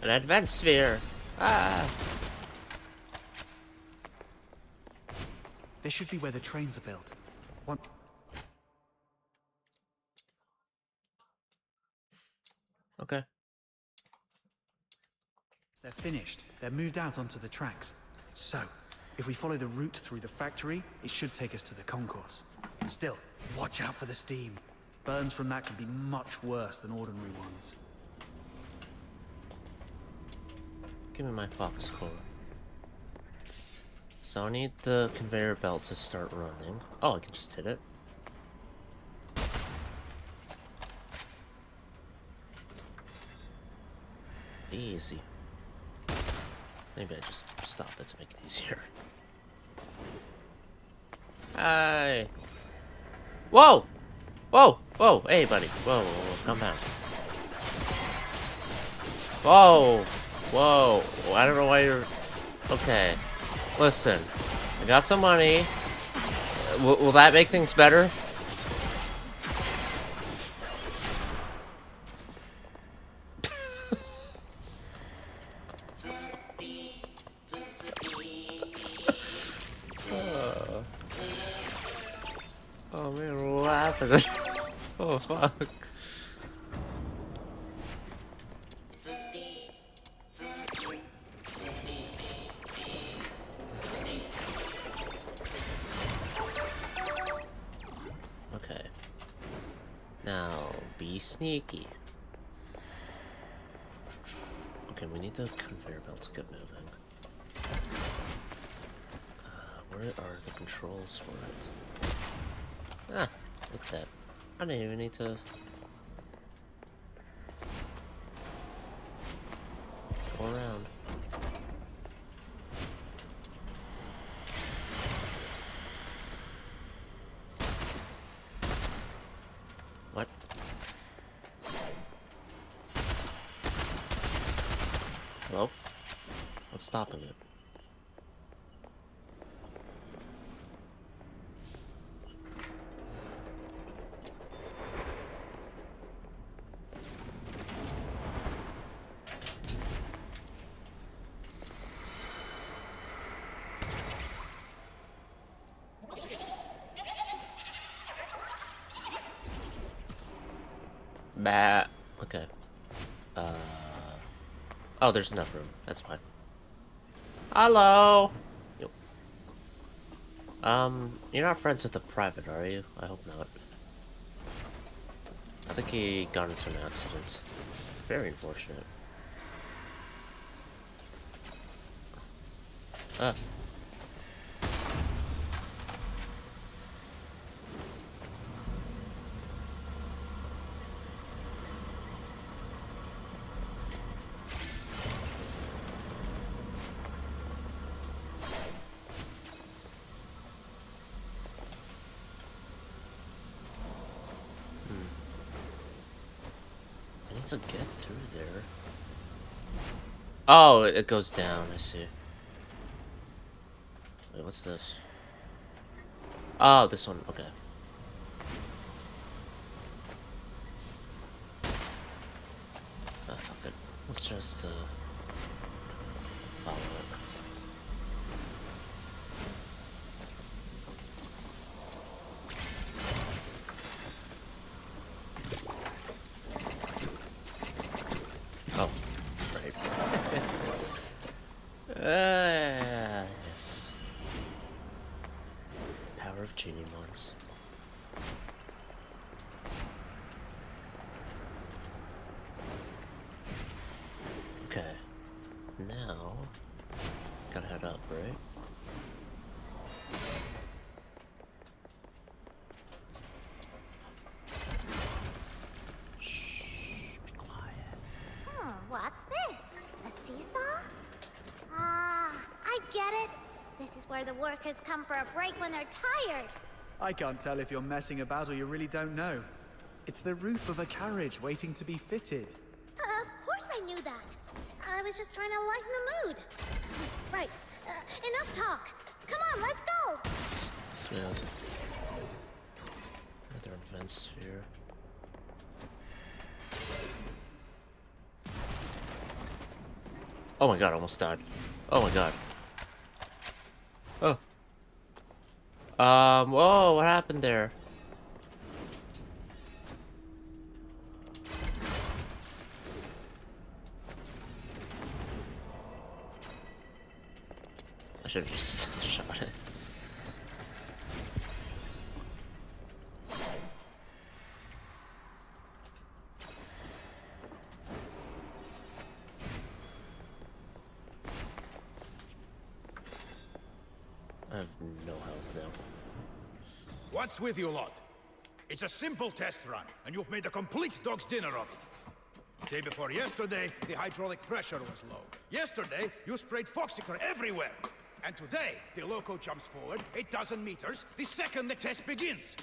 An advent sphere. Ah. This should be where the trains are built. Okay. They're finished. They're moved out onto the tracks. So, if we follow the route through the factory, it should take us to the concourse. Still, watch out for the steam. Burns from that can be much worse than ordinary ones. Give me my fox core. So I need the conveyor belt to start running. Oh, I can just hit it. Easy. Maybe I just stop it to make it easier. Hey! Whoa! Whoa! Whoa! Hey, buddy! Whoa! Whoa! Whoa. Calm down. Whoa! Whoa! I don't know why you're... Okay. Listen. I got some money. Will that make things better? Oh man, what happened? Oh fuck. Okay. Now, be sneaky. Okay, we need the conveyor belt to get moving. Where are the controls for it? Ah, look at that. I didn't even need to... go around. What? Hello? What's stopping it? Bah. Okay. Oh, there's enough room. That's fine. Hello. Yep. You're not friends with the private, are you? I hope not. I think he got into an accident. Very unfortunate. Ah. To get through there. Oh, it goes down, I see. Wait, what's this? Oh, this one, okay. Oh, fuck it. Let's just, follow it. now, gotta head up, right? Shh, be quiet. What's this? A seesaw? Ah, I get it. This is where the workers come for a break when they're tired. I can't tell if you're messing about or you really don't know. It's the roof of a carriage waiting to be fitted. Of course I knew that. I was just trying to lighten the mood. Right. Enough talk. Come on, let's go. So, there are vents here. Oh my god, I almost died. Oh my god. Oh. Whoa, what happened there? I should have just shot it. I have no health now. What's with you lot? It's a simple test run, and you've made a complete dog's dinner of it. Day before yesterday, the hydraulic pressure was low. Yesterday, you sprayed Foxicor everywhere. And today, the loco jumps forward 8,000 meters the second the test begins.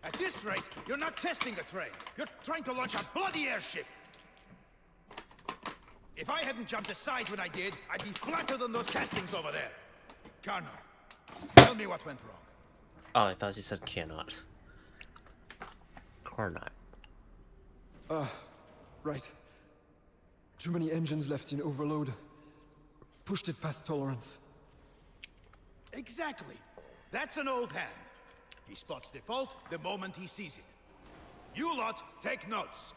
At this rate, you're not testing a train. You're trying to launch a bloody airship. If I hadn't jumped aside when I did, I'd be flatter than those castings over there. Karna, tell me what went wrong. Oh, I thought you said cannot. Carnot. Right. Too many engines left in overload. Pushed it past tolerance. Exactly. That's an old hand. He spots the fault the moment he sees it. You lot take notes.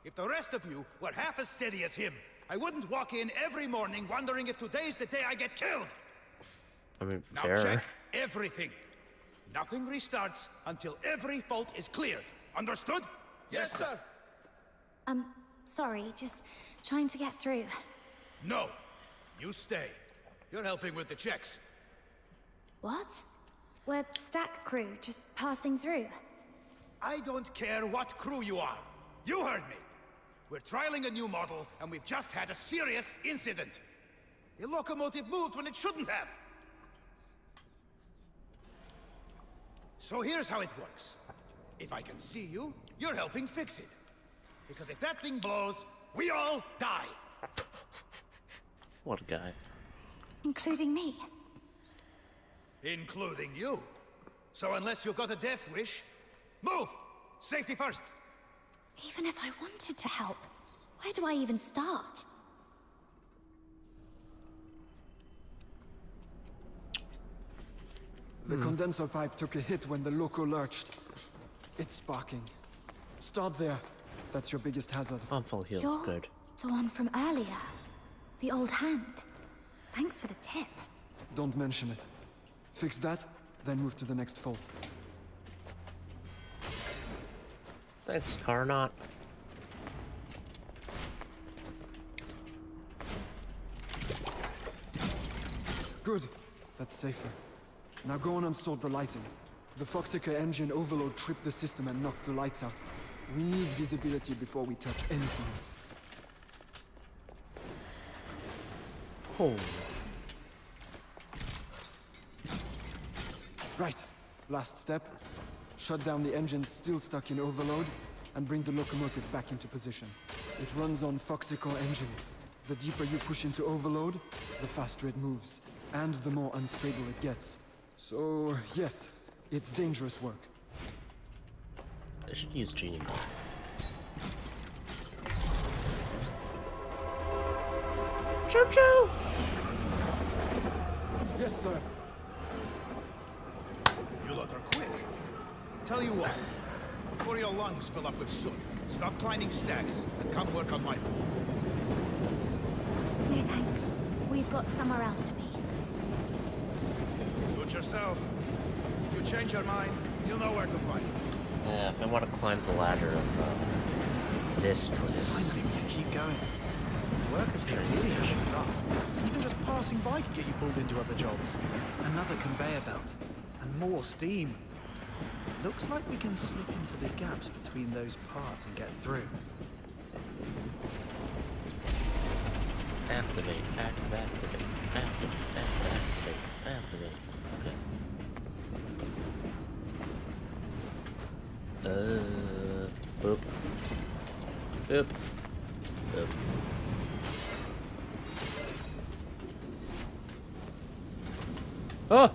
If the rest of you were half as steady as him, I wouldn't walk in every morning wondering if today's the day I get killed. I mean, Now fair. check everything. Nothing restarts until every fault is cleared. Understood? Yes, sir. Sorry, just trying to get through. No. You stay. You're helping with the checks. What? We're stack crew, just passing through. I don't care what crew you are. You heard me. We're trialing a new model, and we've just had a serious incident. The locomotive moved when it shouldn't have. So here's how it works. If I can see you, you're helping fix it. Because if that thing blows, we all die. What a guy. Including me. Including you. So unless you've got a death wish, move! Safety first! Even if I wanted to help, where do I even start? The condenser pipe took a hit when the loco lurched. It's sparking. Start there. That's your biggest hazard. I'm full healed. You're Good. the one from earlier. The old hand. Thanks for the tip. Don't mention it. Fix that, then move to the next fault. Thanks, Carnot. Good. That's safer. Now go on and sort the lighting. The Foxica engine overload tripped the system and knocked the lights out. We need visibility before we touch anything else. Oh. Right. Last step. Shut down the engines still stuck in overload and bring the locomotive back into position. It runs on Foxica engines. The deeper you push into overload, the faster it moves, and the more unstable it gets. So, yes, it's dangerous work. I should use Genie more. Choo-choo! Yes, sir. You lot are quick. Tell you what, before your lungs fill up with soot, stop climbing stacks and come work on my floor. No thanks. We've got somewhere else to be. Suit yourself. If you change your mind, you'll know where to find me. Yeah, if I want to climb the ladder of this place. Finally, we can keep going. The workers here really have it rough. passing by could get you pulled into other jobs. Another conveyor belt. And more steam. Looks like we can slip into the gaps between those parts and get through. Activate, activate, activate. Okay. Boop. Boop. Boop. Oh!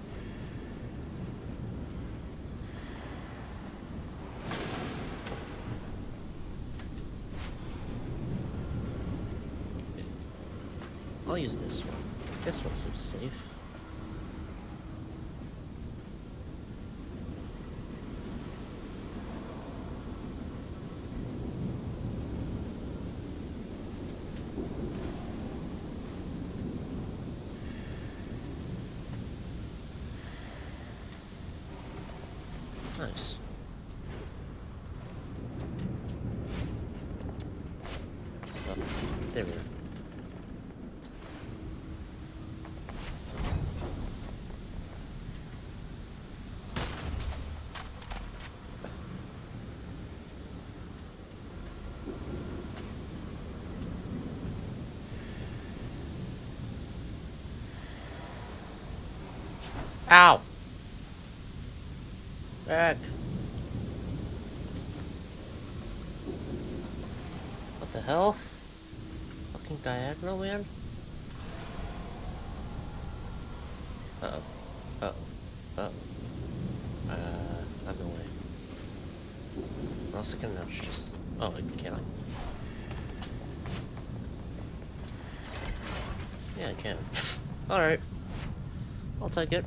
I'll use this one. This one seems safe. Nice. Oh, there we are. Ow! Back. What the hell? Fucking diagonal, man? Uh-oh. Uh-oh. Uh-oh. I'm away. Also can nudge just... Oh, can I? Yeah, I can. Alright. I'll take it.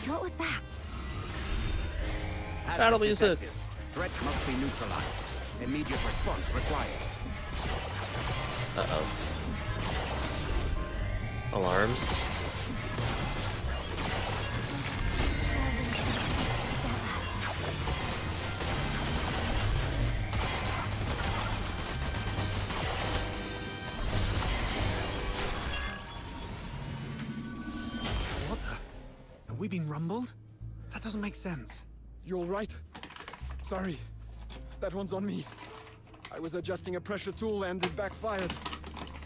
What was that? That'll be it. Threat must be neutralized. Immediate response required. Uh-oh. Alarms. What the? Have we been rumbled? That doesn't make sense. You all right? Sorry. That one's on me. I was adjusting a pressure tool and it backfired.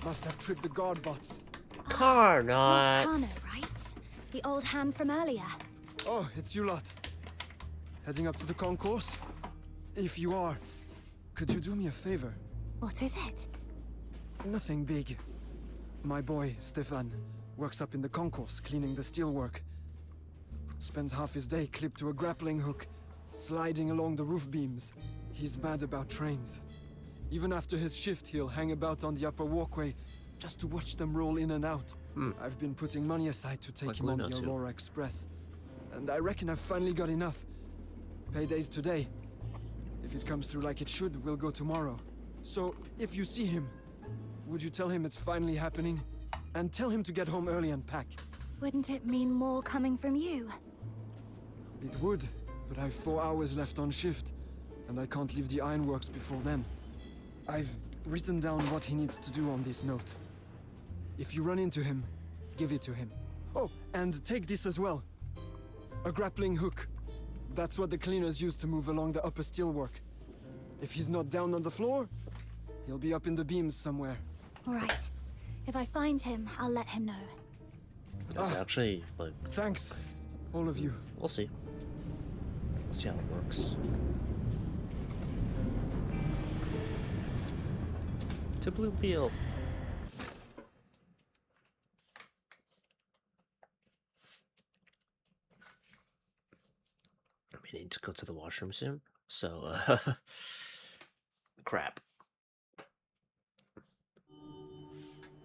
Must have tripped the guard bots. Carnot. Kano, right? The old hand from earlier. Oh, it's you lot. Heading up to the concourse? If you are, could you do me a favor? What is it? Nothing big. My boy, Stefan, works up in the concourse cleaning the steelwork. Spends half his day clipped to a grappling hook, sliding along the roof beams. He's mad about trains. Even after his shift, he'll hang about on the upper walkway just to watch them roll in and out. I've been putting money aside to take Like him on Luna the too. Aurora Express. And I reckon I've finally got enough. Payday's today. If it comes through like it should, we'll go tomorrow. So, if you see him, would you tell him it's finally happening? And tell him to get home early and pack. Wouldn't it mean more coming from you? It would, but I've 4 hours left on shift, and I can't leave the ironworks before then. I've written down what he needs to do on this note. If you run into him, give it to him. Oh, and take this as well. A grappling hook. That's what the cleaners use to move along the upper steelwork. If he's not down on the floor, he'll be up in the beams somewhere. All right. If I find him, I'll let him know. That's actually, like... Thanks, all of you. We'll see. We'll see how it works. To Blue Field. We need to go to the washroom soon, so, crap.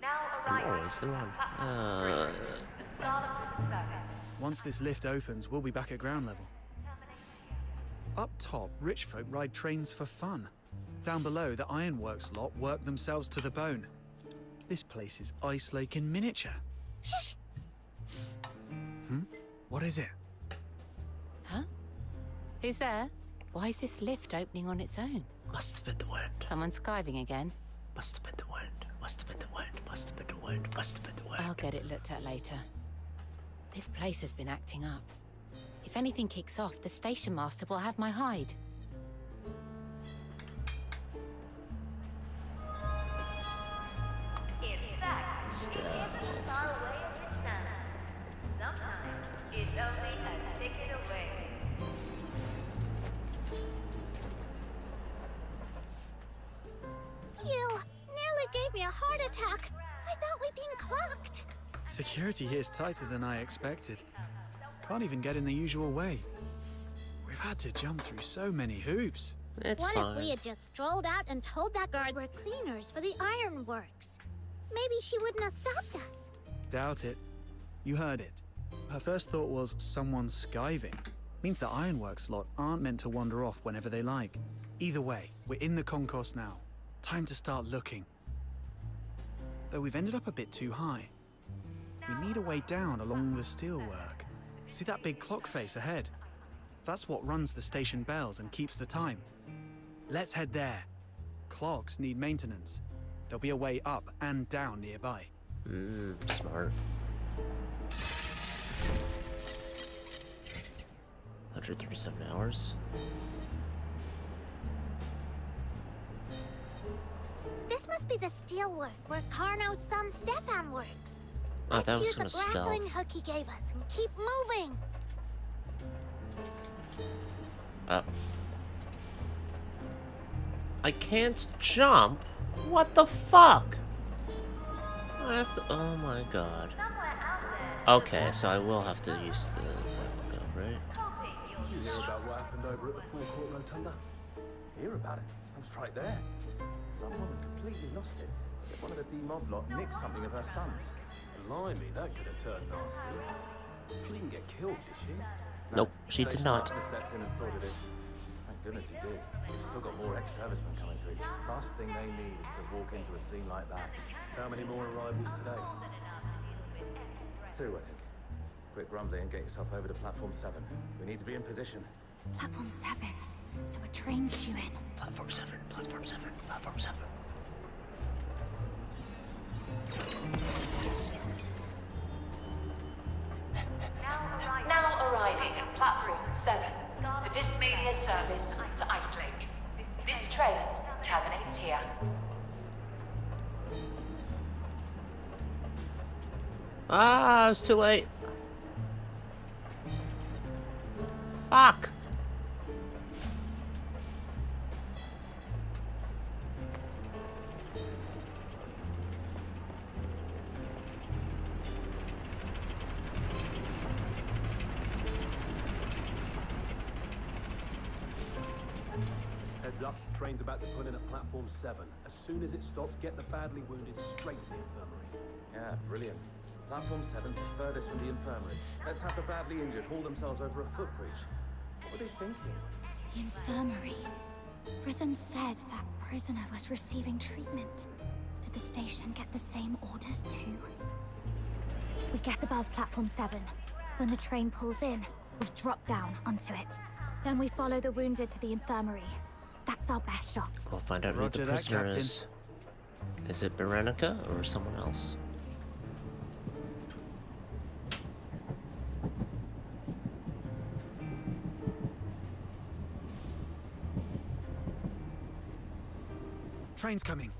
Oh, it's the one. Once this lift opens, we'll be back at ground level. Up top, rich folk ride trains for fun. Down below, the ironworks lot work themselves to the bone. This place is Icelake in miniature. Shh! What is it? Huh? Who's there? Why is this lift opening on its own? Must have been the wind. Someone skiving again? Must have been the wind. Must have been the wind. Must have been the wind. Must have been the wind. I'll get it looked at later. This place has been acting up. If anything kicks off, the station master will have my hide. In fact, Stuff. far away as it sounds. Sometimes it's only a ticket away. You nearly gave me a heart attack. I thought we'd been clocked. Security here's tighter than I expected. Can't even get in the usual way. We've had to jump through so many hoops. It's What fine. if we had just strolled out and told that guard we're cleaners for the ironworks? Maybe she wouldn't have stopped us. Doubt it. You heard it. Her first thought was someone skiving. Means the ironworks lot aren't meant to wander off whenever they like. Either way, we're in the concourse now. Time to start looking. Though we've ended up a bit too high. We need a way down along the steelwork. See that big clock face ahead? That's what runs the station bells and keeps the time. Let's head there. Clocks need maintenance. There'll be a way up and down nearby. Smart. 137 hours. This must be the steelwork where Carno's son Stefan works. Oh, that Let's was use the some grappling stealth. hook he gave us and keep moving. Oh. I can't jump? What the fuck? I have to. Oh my god. Okay, so I will have to use the go, right? Did you hear about what happened over at the forecourt rotunda? Hear about it? I was right there. Some woman completely lost it. Said one of the D-mob lot nicked something of her son's. Blimey, that could have turned nasty. She didn't get killed, did she? Nope, she did not. Station master stepped in and sorted it. Thank goodness he did. We've still got more ex-servicemen coming through. Last thing they need is to walk into a scene like that. How many more arrivals today? 2, I think. Quit grumbling and get yourself over to platform 7. We need to be in position. Platform 7. So a train's due in. Platform 7, platform 7, platform 7. Now arriving at platform 7, the Dismania service to Icelake. This train terminates here. Ah, I was too late. Fuck. Heads up, train's about to pull in at platform 7. As soon as it stops, get the badly wounded straight to the infirmary. Yeah, brilliant. Platform 7's the furthest from the infirmary. Let's have the badly injured haul themselves over a footbridge. What were they thinking? The infirmary. Rhythm said that prisoner was receiving treatment. Did the station get the same orders too? We get above platform 7. When the train pulls in, we drop down onto it. Then we follow the wounded to the infirmary. That's our best shot. We'll find out who Roger the that, prisoner Captain. is. Is it Berenica or someone else? Train's coming.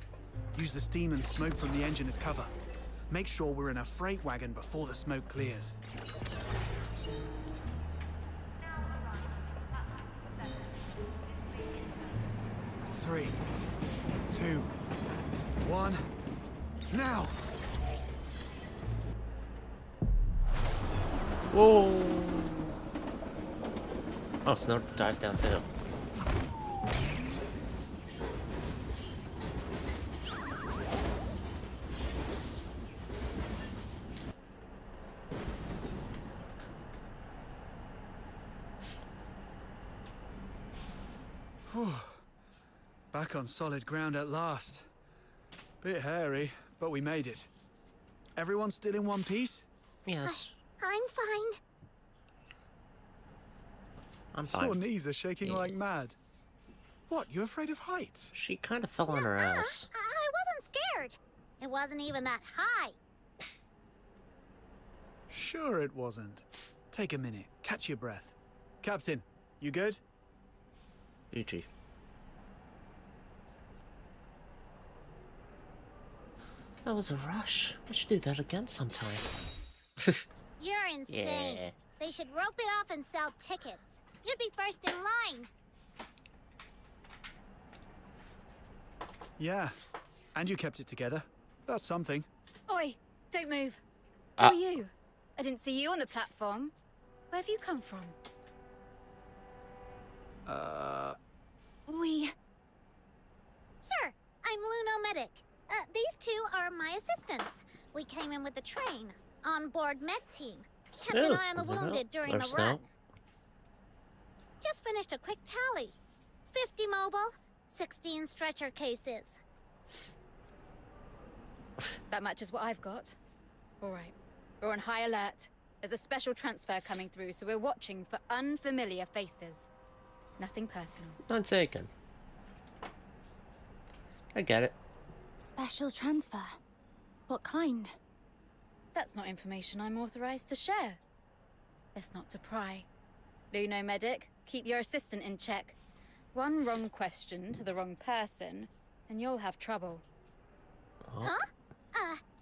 Use the steam and smoke from the engine as cover. Make sure we're in a freight wagon before the smoke clears. Three, 2, 1, now! Whoa! Oh, Snow dived down too. Whew. Back on solid ground at last. Bit hairy, but we made it. Everyone still in one piece? Yes, I'm fine. I'm fine. Your knees are shaking like mad. What, you afraid of heights? She kind of fell on her ass. I It wasn't even that high. Sure it wasn't. Take a minute. Catch your breath. Captain, you good? Uchi. That was a rush. We should do that again sometime. You're insane. Yeah. They should rope it off and sell tickets. You'd be first in line. Yeah. And you kept it together. That's something. Oi, don't move. Who are you? I didn't see you on the platform. Where have you come from? We... Sir, I'm Lunomedic. These two are my assistants. We came in with the train. On board med team. Kept an eye on the wounded during the run. Just finished a quick tally. 50 mobile, 16 stretcher cases. That matches what I've got. All right. We're on high alert. There's a special transfer coming through, so we're watching for unfamiliar faces. Nothing personal. Not taken. I get it. Special transfer? What kind? That's not information I'm authorized to share. Best not to pry. Lunomedic, keep your assistant in check. One wrong question to the wrong person, and you'll have trouble. Huh?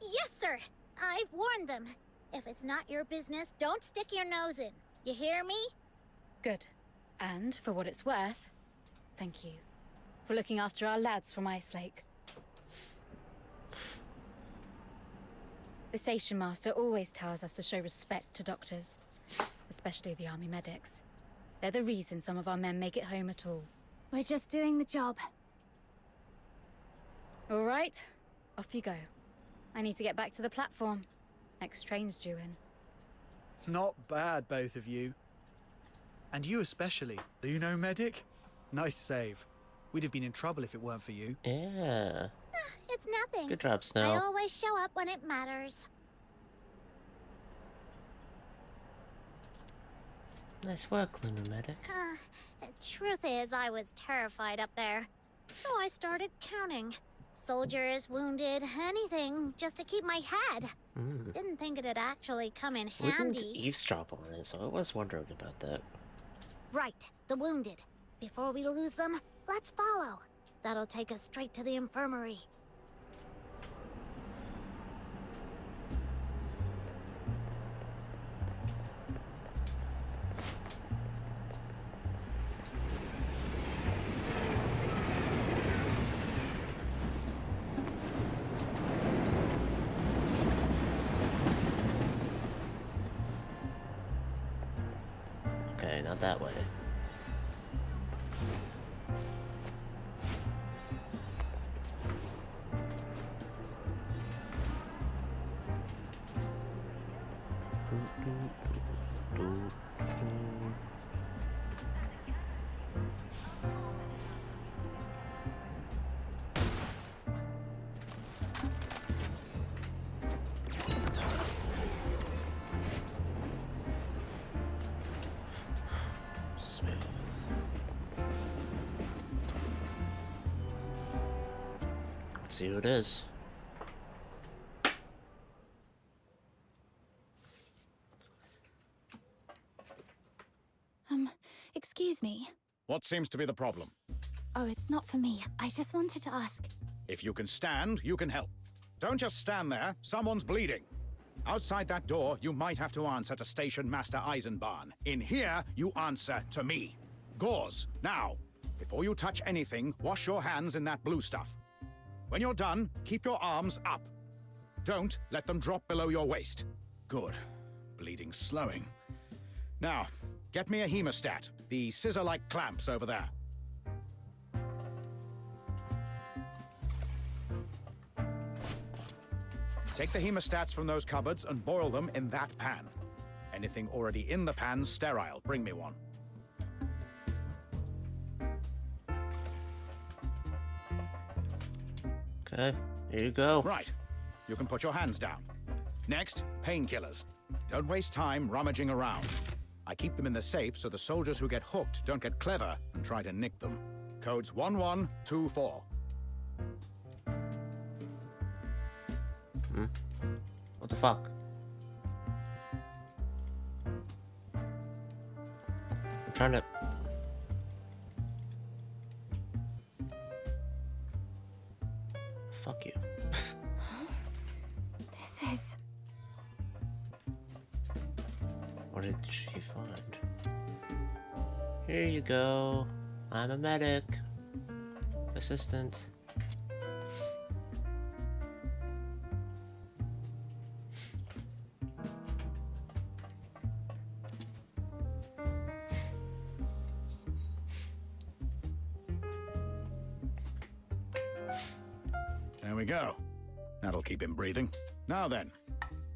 Yes, sir. I've warned them. If it's not your business, don't stick your nose in. You hear me? Good. And, for what it's worth, thank you for looking after our lads from Icelake. The station master always tells us to show respect to doctors, especially the army medics. They're the reason some of our men make it home at all. We're just doing the job. All right, off you go. I need to get back to the platform. Next train's due in. Not bad, both of you. And you especially, Lunomedic. Nice save. We'd have been in trouble if it weren't for you. Yeah. It's nothing. Good job, Snow. I always show up when it matters. Nice work, Lunomedic. Truth is, I was terrified up there. So I started counting. Soldiers, wounded, anything, just to keep my head. Didn't think it'd actually come in We didn't handy. eavesdrop on it, so I was wondering about that. Right, the wounded. Before we lose them, let's follow. That'll take us straight to the infirmary. Okay, not that way. Smooth. Let's see who it is. Excuse me. What seems to be the problem? Oh, it's not for me. I just wanted to ask. If you can stand, you can help. Don't just stand there. Someone's bleeding. Outside that door, you might have to answer to Station Master Eisenbahn. In here, you answer to me. Gauze, now. Before you touch anything, wash your hands in that blue stuff. When you're done, keep your arms up. Don't let them drop below your waist. Good. Bleeding's slowing. Now, get me a hemostat. The scissor-like clamps over there. Take the hemostats from those cupboards and boil them in that pan. Anything already in the pan's sterile. Bring me one. Okay, here you go. Right. You can put your hands down. Next, painkillers. Don't waste time rummaging around. I keep them in the safe so the soldiers who get hooked don't get clever and try to nick them. Codes 1124. What the fuck? I'm trying to... Fuck you. This is... What did she find? Here you go. I'm a medic. Assistant. There we go. That'll keep him breathing. Now then,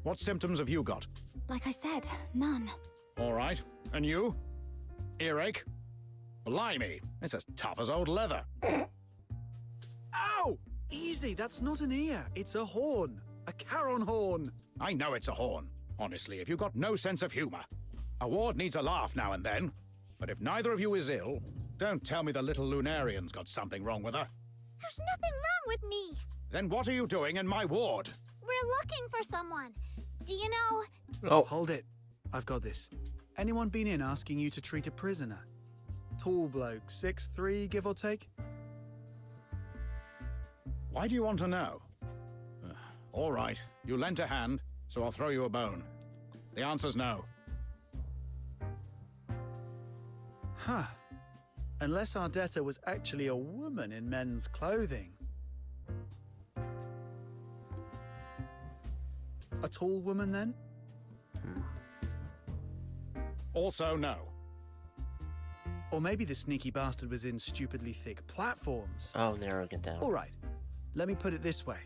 what symptoms have you got? Like I said, none. All right. And you? Earache? Blimey, it's as tough as old leather. Ow! Easy, that's not an ear. It's a horn. A Charon horn. I know it's a horn. Honestly, if you've got no sense of humor. A ward needs a laugh now and then. But if neither of you is ill, don't tell me the little Lunarian's got something wrong with her. There's nothing wrong with me. Then what are you doing in my ward? We're looking for someone. Do you know? Oh. Hold it. I've got this. Anyone been in asking you to treat a prisoner? Tall bloke, 6'3", give or take? Why do you want to know? All right, you lent a hand, so I'll throw you a bone. The answer's no. Huh. Unless our debtor was actually a woman in men's clothing. A tall woman, then? Also no. Or maybe the sneaky bastard was in stupidly thick platforms. Oh, narrowing it down. All right, let me put it this way.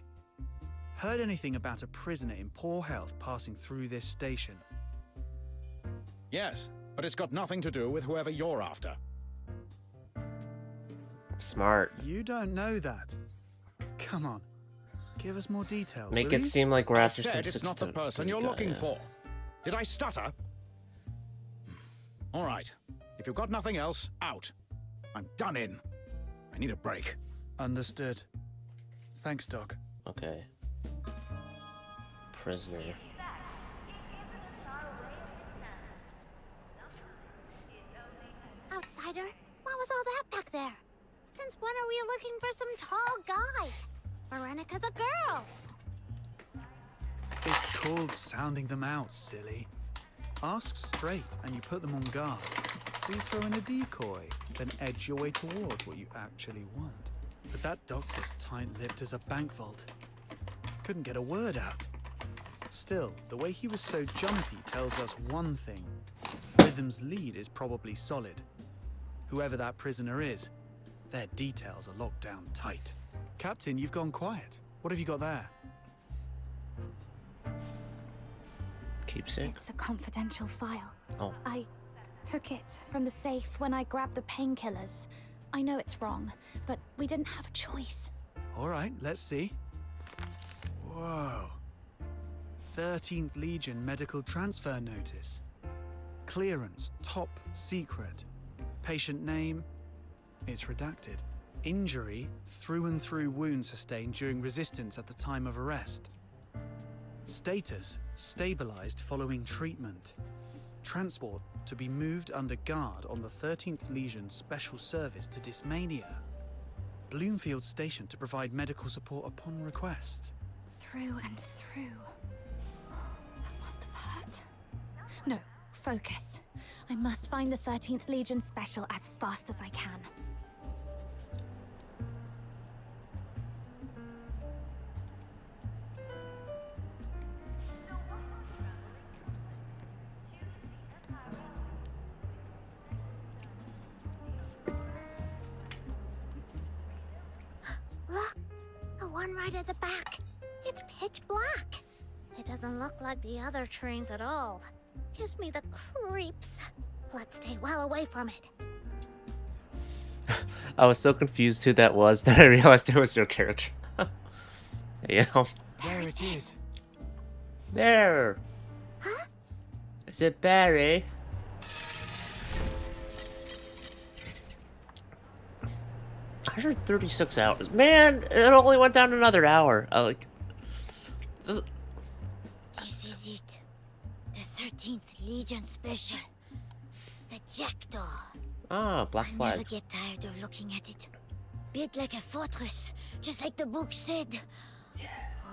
Heard anything about a prisoner in poor health passing through this station? Yes, but it's got nothing to do with whoever you're after. Smart. You don't know that. Come on, give us more details. Make will it you? seem like we're I after some said it's not the person you're looking for. Did I stutter? All right. If you've got nothing else, out. I'm done in. I need a break. Understood. Thanks, Doc. Okay. Prisoner. Outsider, what was all that back there? Since when are we looking for some tall guy? Veronica's a girl. It's called sounding them out, silly. Ask straight and you put them on guard. So you throw in a decoy, then edge your way toward what you actually want. But that doctor's tight-lipped as a bank vault. Couldn't get a word out. Still, the way he was so jumpy tells us one thing. Rhythm's lead is probably solid. Whoever that prisoner is, their details are locked down tight. Captain, you've gone quiet. What have you got there? Keepsake? It's a confidential file. Oh. I took it from the safe when I grabbed the painkillers. I know it's wrong, but we didn't have a choice. All right, let's see. Whoa. 13th Legion medical transfer notice. Clearance, top secret. Patient name, it's redacted. Injury, through and through wound sustained during resistance at the time of arrest. Status, stabilized following treatment. Transport to be moved under guard on the 13th Legion Special Service to Dismania. Bloomfield Station to provide medical support upon request. Through and through. That must have hurt. No, focus. I must find the 13th Legion Special as fast as I can. Look, the one right at the back. It's pitch black. It doesn't look like the other trains at all. Gives me the creeps. Let's stay well away from it. I was so confused who that was that I realized it was your character. You know? There it is. There! Huh? Is it Barry? I heard 36 hours. Man, it only went down another hour. I like... it. The 13th Legion Special. The Jackdaw. Ah, Black I Flag. never get tired of looking at it. Built like a fortress, just like the book said.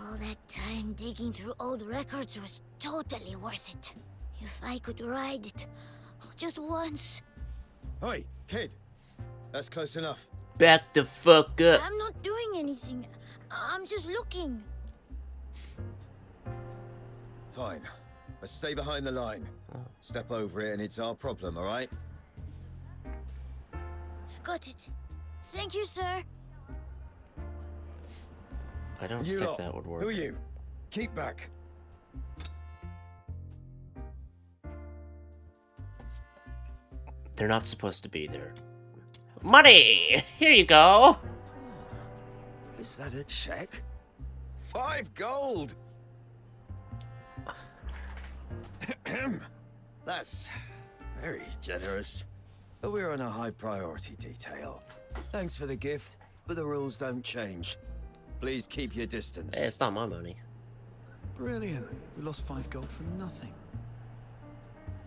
All that time digging through old records was totally worth it. If I could ride it, just once. Oi, kid. That's close enough. Back the fuck up. I'm not doing anything. I'm just looking. Fine. But stay behind the line. Step over it and it's our problem, alright? Got it. Thank you, sir. I don't You think lot, that would work. who are you? Keep back. They're not supposed to be there. Money! Here you go! Is that a check? 5 gold! That's very generous. But we're on a high priority detail. Thanks for the gift, but the rules don't change. Please keep your distance. Hey, it's not my money. Brilliant. We lost 5 gold for nothing.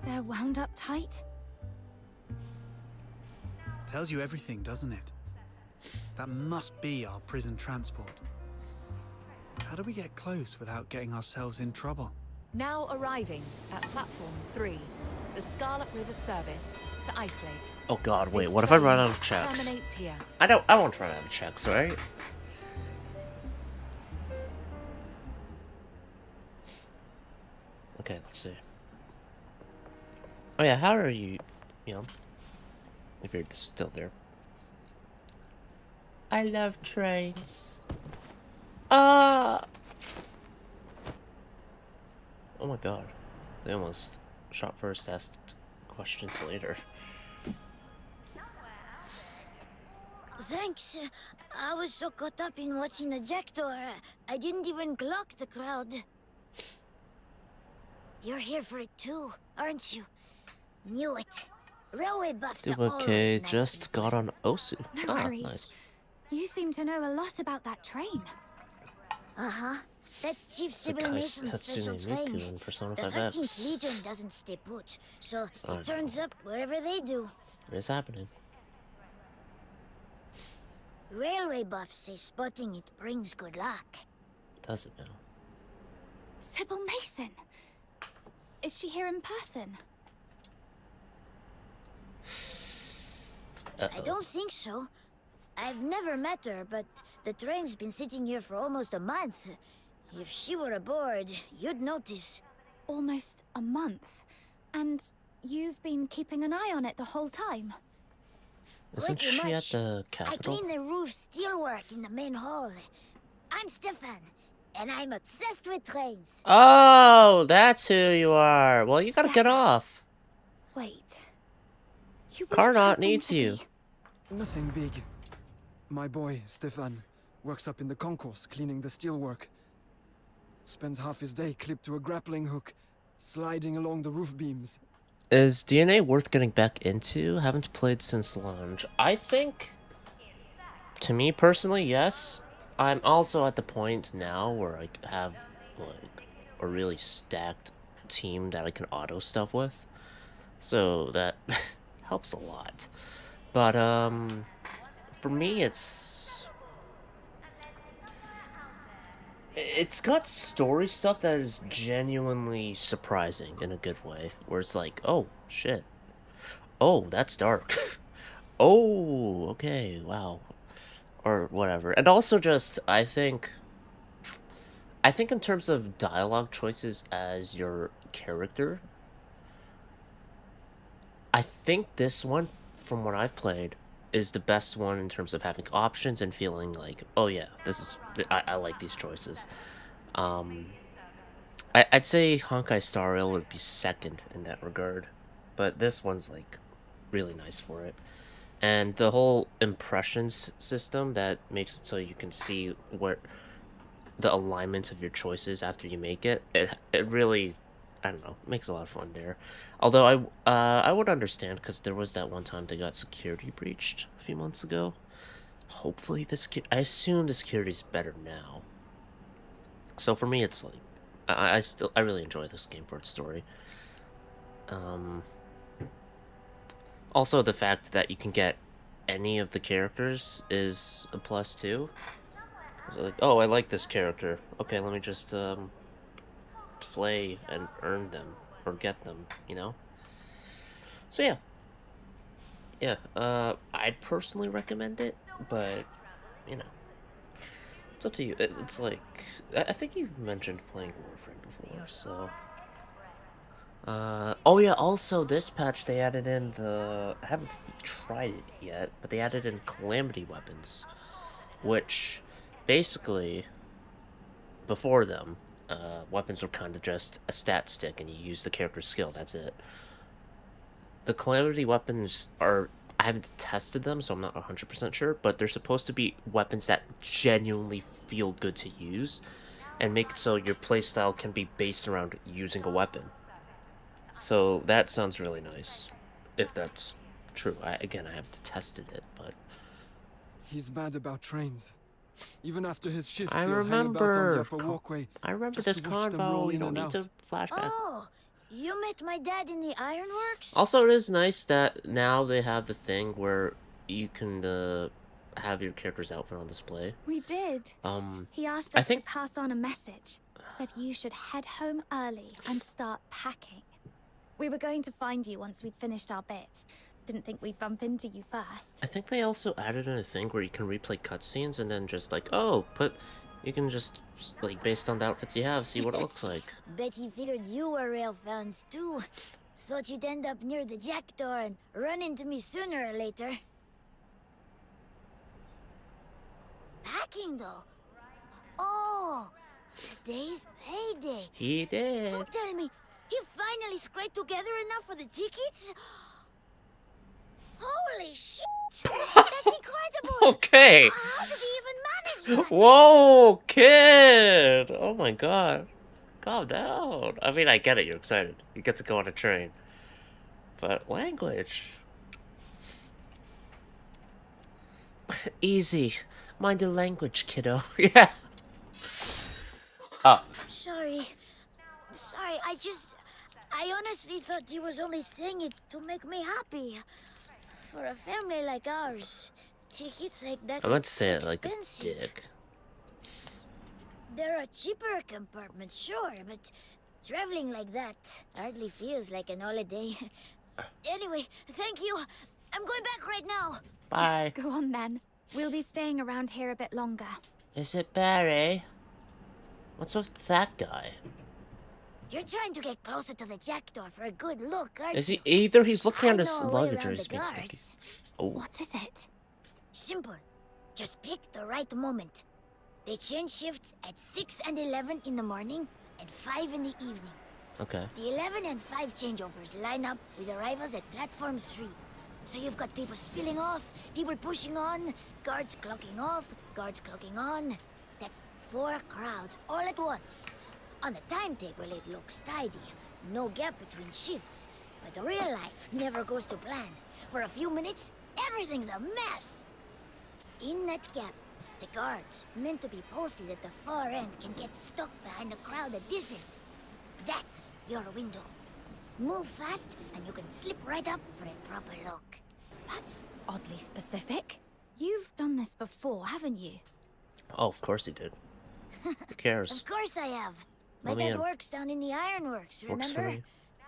They're wound up tight? Tells you everything, doesn't it? That must be our prison transport. How do we get close without getting ourselves in trouble? Now arriving at platform 3, the Scarlet River service to Icelake. Oh god, wait, This what if I train run out of checks? terminates here. I won't run out of checks, right? Okay, let's see. Oh yeah, how are you, if you're still there. I love trains. Oh my god. They almost shot first, asked questions later. Thanks. I was so caught up in watching the Jackdaw, I didn't even clock the crowd. You're here for it too, aren't you? Knew it. Railway buffs are always Okay, nice. just got on Osu. No Ah, worries. nice. You seem to know a lot about that train. Uh-huh. That's Chief Sybil Sakai Mason's special Hatsune train. Miku in Persona The 5X. 13th Legion doesn't stay put, so I it turns up wherever they do. It is happening. Railway buffs say spotting it brings good luck. Does it now? Sybil Mason. Is she here in person? I don't think so. I've never met her, but the train's been sitting here for almost a month. If she were aboard, you'd notice. Almost a month. And you've been keeping an eye on it the whole time? Isn't Pretty she at much. the I capital? clean the roof steelwork in the main hall. I'm Stefan, and I'm obsessed with trains. Oh, that's who you are. Well, you gotta get off. Wait. You Carnot needs you. Nothing big. My boy, Stefan, works up in the concourse cleaning the steelwork. Spends half his day clipped to a grappling hook, sliding along the roof beams. Is DNA worth getting back into? Haven't played since launch. I think, to me personally, yes. I'm also at the point now where I have like a really stacked team that I can auto stuff with, so that helps a lot. But for me, it's got story stuff that is genuinely surprising in a good way, where it's like, oh shit, oh that's dark, oh okay, wow, or whatever. And also just I think in terms of dialogue choices as your character, I think this one, from what I've played, is the best one in terms of having options and feeling like, oh yeah, this is, I like these choices. I'd say Honkai Star Rail would be second in that regard, but this one's like really nice for it. And the whole impressions system that makes it so you can see where the alignment of your choices after you make it, it really, I don't know, makes a lot of fun there. Although I would understand, because there was that one time they got security breached a few months ago. Hopefully I assume the security's better now. So for me, it's like, I really enjoy this game for its story. Also, the fact that you can get any of the characters is a plus too. It's like, oh, I like this character. Okay, let me just play and earn them or get them, you know? So yeah. Yeah, I'd personally recommend it, but you know, it's up to you. It's like I think you mentioned playing Warframe before, so oh yeah, also this patch they added in I haven't tried it yet, but they added in calamity weapons, which basically before them, weapons were kind of just a stat stick and you use the character's skill, that's it. The calamity weapons are, I haven't tested them, so I'm not 100% sure, but they're supposed to be weapons that genuinely feel good to use and make it so your playstyle can be based around using a weapon. So that sounds really nice, if that's true. Again, I haven't tested it, but... He's mad about trains. Even after his shift, I he'll hang about on the remember upper walkway. I remember just this to watch them roll convo, you in don't and need out. to flashback. Oh, you met my dad in the ironworks? Also, it is nice that now they have the thing where you can have your character's outfit on display. We did. He asked I us think to pass on a message. Said you should head home early and start packing. We were going to find you once we'd finished our bit. Didn't think we'd bump into you first. I think they also added in a thing where you can replay cutscenes and then just like, oh, you can just like based on the outfits you have, see what it looks like. Bet he figured you were rail fans too. Thought you'd end up near the jackdaw and run into me sooner or later. Packing though? Oh, today's payday. He did. Don't tell me, he finally scraped together enough for the tickets? Holy shit! That's incredible! Okay. How did he even manage that? Whoa, kid! Oh my god. Calm down. I mean, I get it, you're excited. You get to go on a train. But language. Easy. Mind the language, kiddo. Yeah. Oh. Sorry, I honestly thought he was only saying it to make me happy. For a family like ours, tickets like that I meant to say are it like a expensive. dick. There are cheaper compartments, sure, but traveling like that hardly feels like an holiday. Anyway, thank you. I'm going back right now. Bye. Go on then. We'll be staying around here a bit longer. Is it Barry? What's with that guy? You're trying to get closer to the jackdaw for a good look, aren't Is you? he either he's looking at his I know a way luggage or around he's the being sticky? guards. Oh. What is it? Simple. Just pick the right moment. They change shifts at 6 and 11 in the morning and 5 in the evening. Okay. The 11 and 5 changeovers line up with arrivals at platform 3. So you've got people spilling off, people pushing on, guards clocking off, guards clocking on. That's 4 crowds all at once. On the timetable it looks tidy, no gap between shifts. But real life never goes to plan. For a few minutes, everything's a mess. In that gap, the guards, meant to be posted at the far end, can get stuck behind a crowd at this end. That's your window. Move fast, and you can slip right up for a proper look. That's oddly specific. You've done this before, haven't you? Oh, of course he did. Who cares? Of course I have. My Let me dad in. works down in the ironworks, Works for remember? you?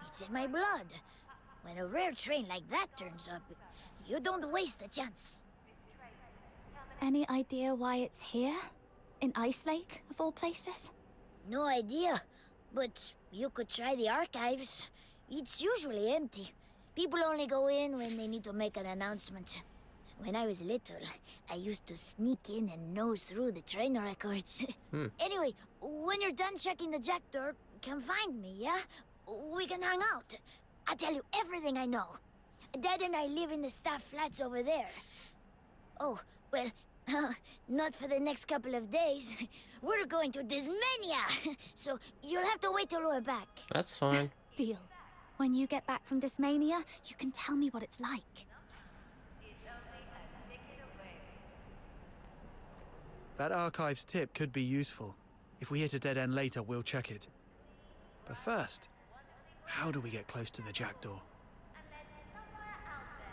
It's in my blood. When a rare train like that turns up, you don't waste a chance. Any idea why it's here? In Icelake, of all places? No idea, but you could try the archives. It's usually empty. People only go in when they need to make an announcement. When I was little, I used to sneak in and nose through the train records. Anyway, when you're done checking the jack door, come find me, yeah? We can hang out. I'll tell you everything I know. Dad and I live in the staff flats over there. Oh, well, not for the next couple of days. We're going to Dismania, so you'll have to wait till we're back. That's fine. Deal. When you get back from Dismania, you can tell me what it's like. That archives tip could be useful. If we hit a dead end later, we'll check it. But first, how do we get close to the jackdaw?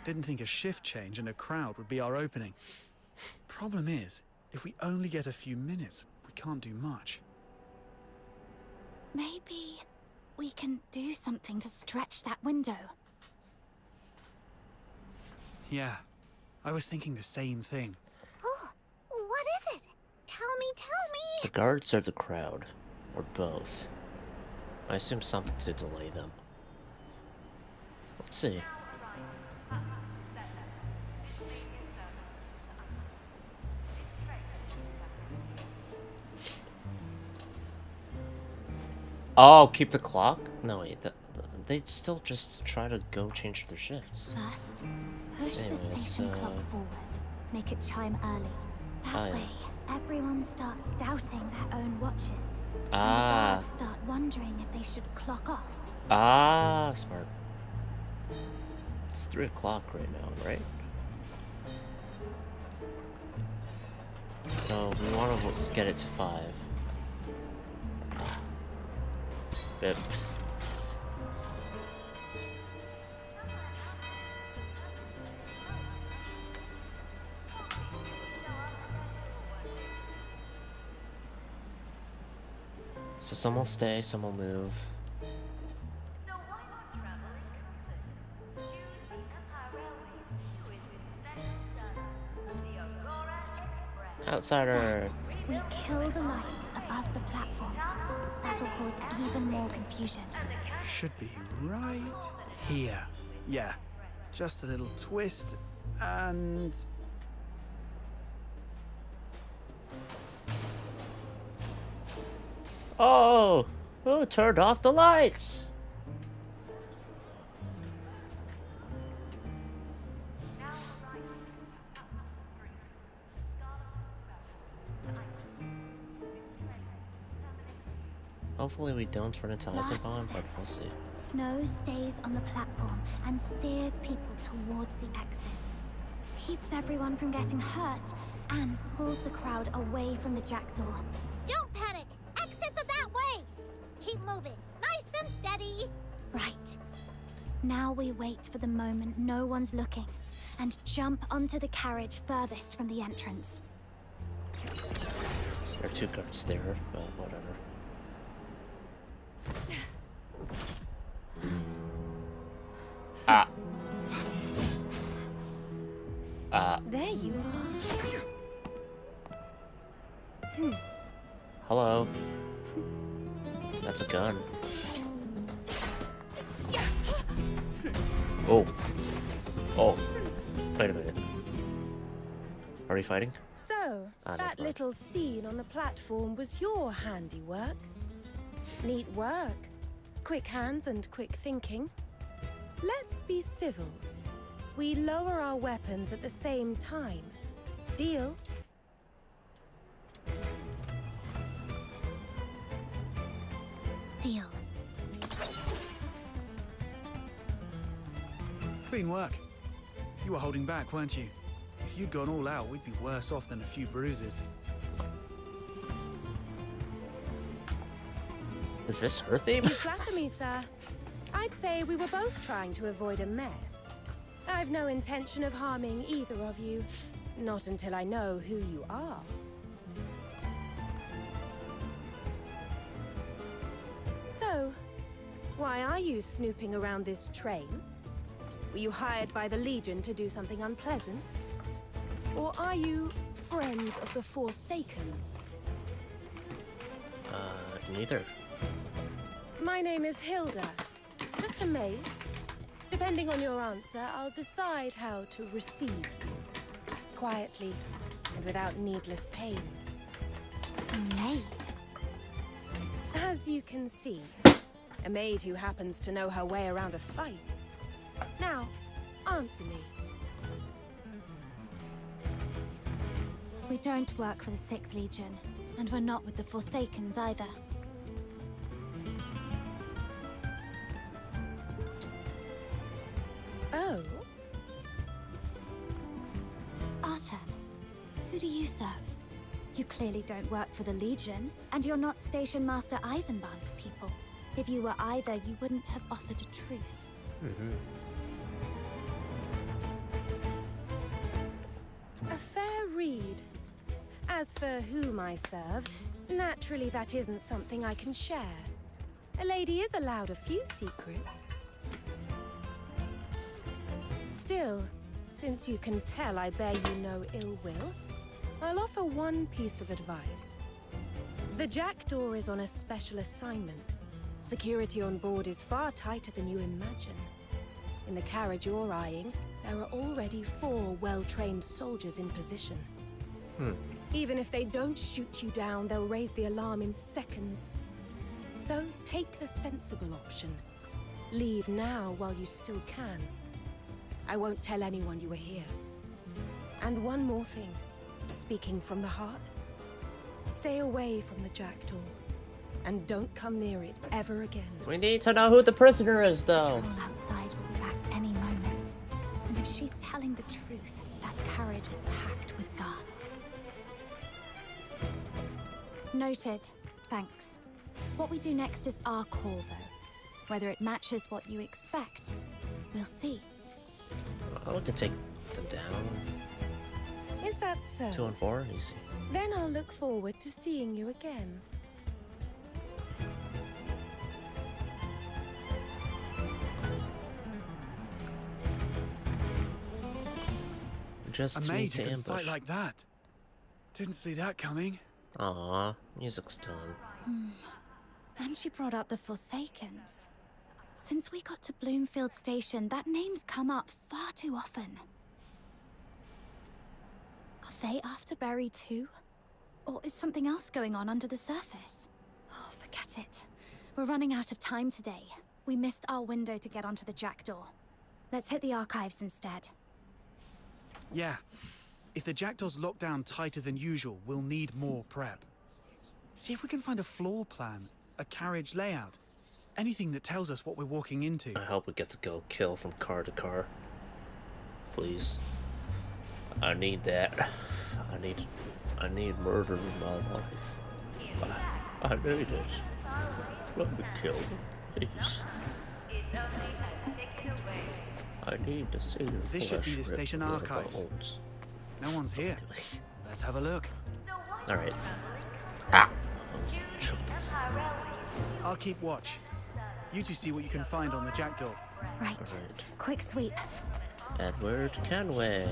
Didn't think a shift change and a crowd would be our opening. Problem is, if we only get a few minutes, we can't do much. Maybe we can do something to stretch that window. Yeah, I was thinking the same thing. Oh, what is it? Tell me, tell me! The guards or the crowd? Or both? I assume something to delay them. Let's see. Oh, keep the clock? No, wait. They'd still just try to go change their shifts. First, push Anyway, the station clock forward. Make it chime early. That way, everyone starts doubting their own watches. And the guards start wondering if they should clock off. Ah, smart. It's 3 o'clock right now, right? So we want to get it to 5. Bip. So some will stay, some will move. Outsider. We kill the lights above the platform. That'll cause even more confusion. Should be right here. Yeah, just a little twist and... Oh! Who turned off the lights? Hopefully we don't run into Icelake, but we'll see. Snow stays on the platform and steers people towards the exits. Keeps everyone from getting hurt and pulls the crowd away from the jackdaw. Don't panic! Exits are that way! Keep moving, nice and steady! Right. Now we wait for the moment no one's looking and jump onto the carriage furthest from the entrance. There are 2 guards there, but whatever. There you are. Hello. That's a gun. Oh. Oh. Wait a minute. Are we fighting? So, that little scene on the platform was your handiwork. Neat work. Quick hands and quick thinking. Let's be civil. We lower our weapons at the same time. Deal? Deal. Clean work. You were holding back, weren't you? If you'd gone all out, we'd be worse off than a few bruises. Is this her theme? You flatter me, sir. I'd say we were both trying to avoid a mess. I've no intention of harming either of you. Not until I know who you are. So, why are you snooping around this train? Were you hired by the Legion to do something unpleasant? Or are you friends of the Forsakens? Neither. My name is Hilda. Just a maid. Depending on your answer, I'll decide how to receive you. Quietly, and without needless pain. A maid? As you can see, a maid who happens to know her way around a fight. Now, answer me. We don't work for the 6th Legion, and we're not with the Forsakens either. Oh? Arton, who do you serve? You clearly don't work for the Legion, and you're not Station Master Eisenbahn's people. If you were either, you wouldn't have offered a truce. A fair read. As for whom I serve, naturally that isn't something I can share. A lady is allowed a few secrets. Still, since you can tell I bear you no ill will, I'll offer one piece of advice. The jackdaw is on a special assignment. Security on board is far tighter than you imagine. In the carriage you're eyeing, there are already 4 well-trained soldiers in position. Even if they don't shoot you down, they'll raise the alarm in seconds. So take the sensible option. Leave now while you still can. I won't tell anyone you were here. And one more thing, speaking from the heart, stay away from the jackdaw. And don't come near it ever again. We need to know who the prisoner is, though. Patrol outside will be back any moment. And if she's telling the truth, that carriage is packed with guards. Noted. Thanks. What we do next is our call, though. Whether it matches what you expect, we'll see. Well, we can take them down. Is that so? 2 and 4, easy. Then I'll look forward to seeing you again. Just Amazed to you can ambush. fight like that. Didn't see that coming. Aw, music's done. And she brought up the Forsakens. Since we got to Bloomfield Station, that name's come up far too often. Are they after Berry too? Or is something else going on under the surface? Oh, forget it. We're running out of time today. We missed our window to get onto the jackdaw. Let's hit the archives instead. Yeah. If the jackdaw's locked down tighter than usual, we'll need more prep. See if we can find a floor plan, a carriage layout. Anything that tells us what we're walking into. I hope we get to go kill from car to car. Please. I need that. I need murder in my life. I need it. Let me kill them, please. I need to see the This should be the flesh station rip from the archives. bones. No one's here. Let's have a look. Alright. Ah! Almost choked us. I'll keep watch. You two see what you can find on the jackdaw. Right. Alright. Quick sweep. Edward Canway.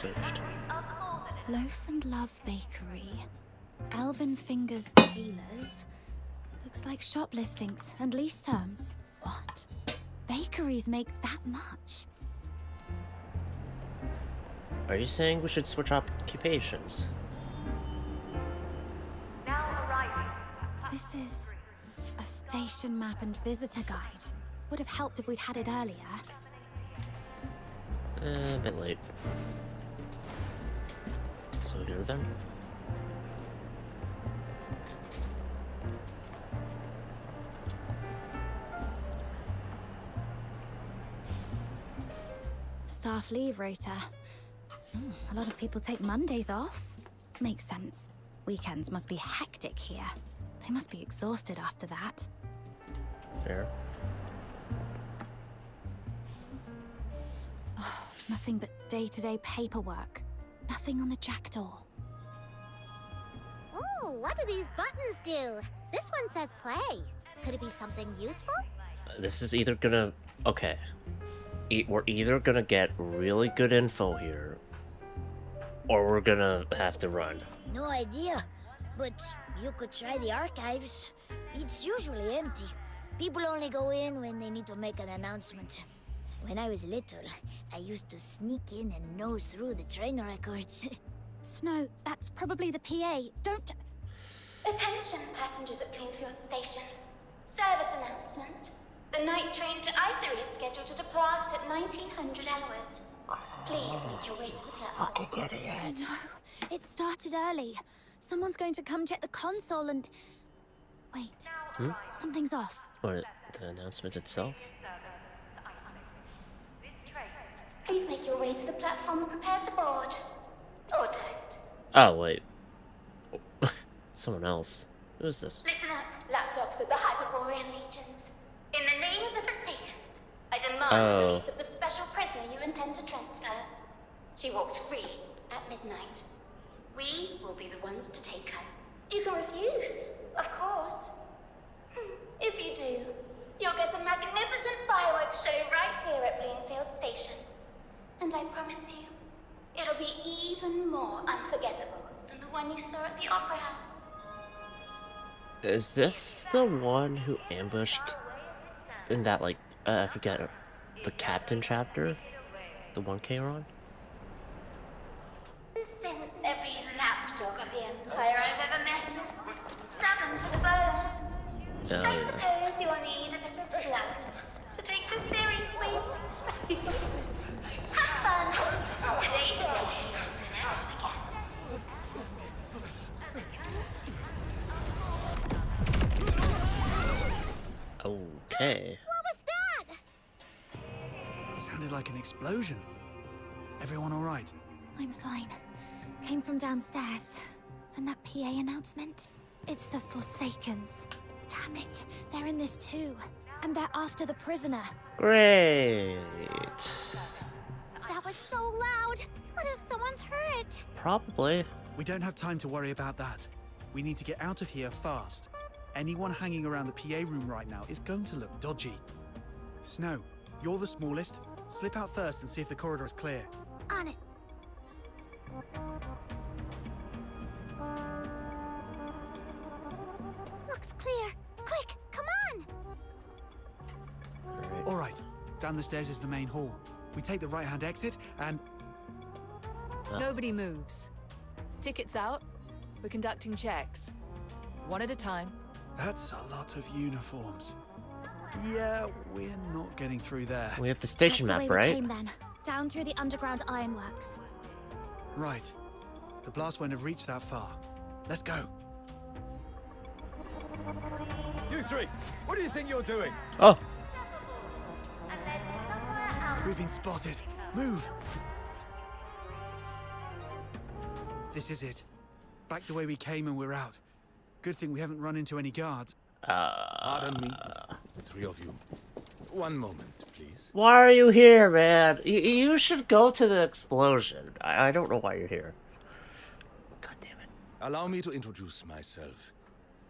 Searched. Loaf and Love Bakery. Elven Fingers Dealers. Looks like shop listings and lease terms. What? Bakeries make that much? Are you saying we should switch occupations? This is a station map and visitor guide. Would have helped if we'd had it earlier. A bit late. So here then. Staff leave rota. A lot of people take Mondays off. Makes sense. Weekends must be hectic here. They must be exhausted after that. Fair. Oh, nothing but day-to-day paperwork. Nothing on the jackdaw. Oh, what do these buttons do? This one says play. Could it be something useful? This is either gonna... Okay. We're either gonna get really good info here, or we're gonna have to run. No idea, but you could try the archives. It's usually empty. People only go in when they need to make an announcement. When I was little, I used to sneak in and nose through the train records. Snow, that's probably the PA. Don't... Attention, passengers at Bloomfield Station. Service announcement. The night train to Iceland is scheduled to depart at 1900 hours. Please make your way to the platform. Fucking idiot. No, it started early. Someone's going to come check the console and... Wait, something's off. What, the announcement itself? Please make your way to the platform and prepare to board. Or don't. Oh, wait. Someone else. Who's this? Listen up, lapdogs of the Hyperborean legions. In the name of the Forsakens, I demand the release of the special prisoner you intend to transfer. She walks free at midnight. We will be the ones to take her. You can refuse, of course. If you do, you'll get a magnificent fireworks show right here at Bloomfield Station. And I promise you, it'll be even more unforgettable than the one you saw at the Opera House. Is this the one who ambushed in that, like, I forget, the Captain chapter? The 1K run? Since every lapdog of the Empire I've ever met is stubborn to the bone, I suppose you'll need a bit of blood to take this seriously. Have fun. Today's the day. Okay. What was that? Sounded like an explosion. Everyone all right? I'm fine. Came from downstairs. And that PA announcement? It's the Forsakens. Damn it, they're in this too. And they're after the prisoner. Great. That was so loud. What if someone's hurt? Probably. We don't have time to worry about that. We need to get out of here fast. Anyone hanging around the PA room right now is going to look dodgy. Snow, you're the smallest. Slip out first and see if the corridor is clear. On it. Looks clear. Quick, come on! All right, down the stairs is the main hall. We take the right-hand exit and... Nobody moves. Tickets out. We're conducting checks. One at a time. That's a lot of uniforms. Yeah, we're not getting through there. We have the station That's the map, way right? we came then. Down through the underground ironworks. Right. The blast won't have reached that far. Let's go. You three, what do you think you're doing? Oh. We've been spotted. Move. This is it. Back the way we came and we're out. Good thing we haven't run into any guards. Pardon me, the three of you. One moment, please. Why are you here, man? You should go to the explosion. I don't know why you're here. God damn it. Allow me to introduce myself.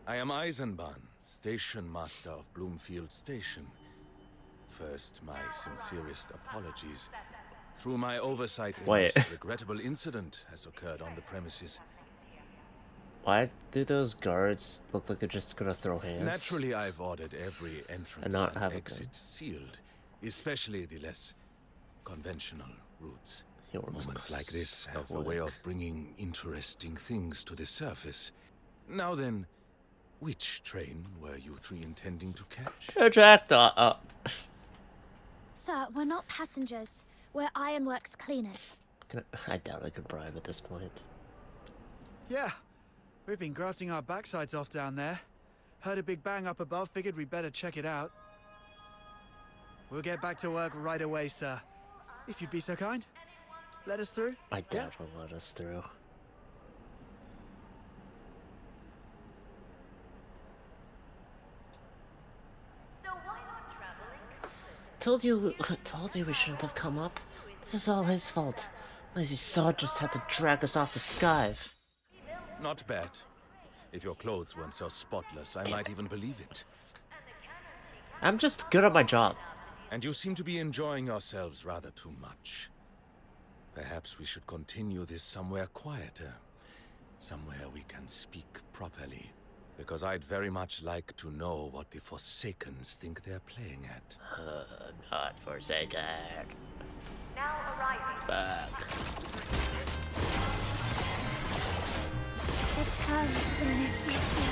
I am Eisenbahn, station master of Bloomfield Station. First, my sincerest apologies. Through my oversight, a Wait. most regrettable incident has occurred on the premises. Why do those guards look like they're just gonna throw hands? Naturally, I've ordered every entrance And not have and a exit sealed, especially the less conventional routes. Moments like this have a way of bringing interesting things to the surface. Now then, which train were you three intending to catch? Jacked Sir, we're not passengers. We're ironworks cleaners. I doubt I could bribe at this point. Yeah, we've been grafting our backsides off down there. Heard a big bang up above, figured we'd better check it out. We'll get back to work right away, sir. If you'd be so kind. Let us through? I doubt he'll let us through. Told you we shouldn't have come up. This is all his fault. Lazy Saw just had to drag us off the skive. Not bad. If your clothes weren't so spotless, I might even believe it. I'm just good at my job. And you seem to be enjoying yourselves rather too much. Perhaps we should continue this somewhere quieter. Somewhere we can speak properly. Because I'd very much like to know what the Forsakens think they're playing at. Not Forsaken. Now arriving. Fuck. Return to the misty sea.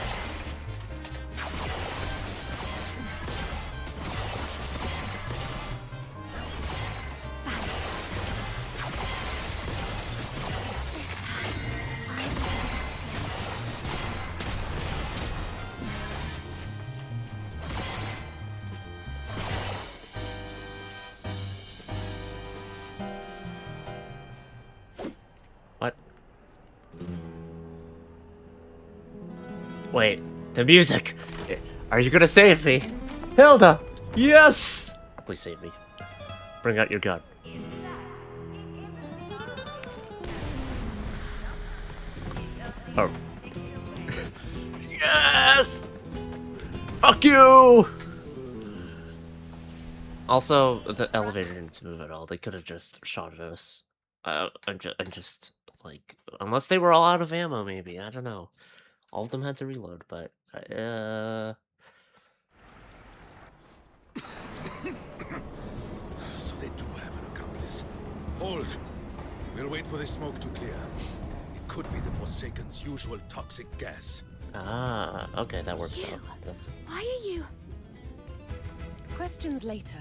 What? Wait, The music! Are you gonna save me? Hilda! Yes! Please save me. Bring out your gun. Oh. Yes! Fuck you! Also, the elevator didn't move at all. They could have just shot at us. And just, like, unless they were all out of ammo, maybe. I don't know. All of them had to reload, but, So they do have an accomplice. Hold. We'll wait for the smoke to clear. It could be the Forsaken's usual toxic gas. Ah, okay, that works out. That's... Why are you? Questions later.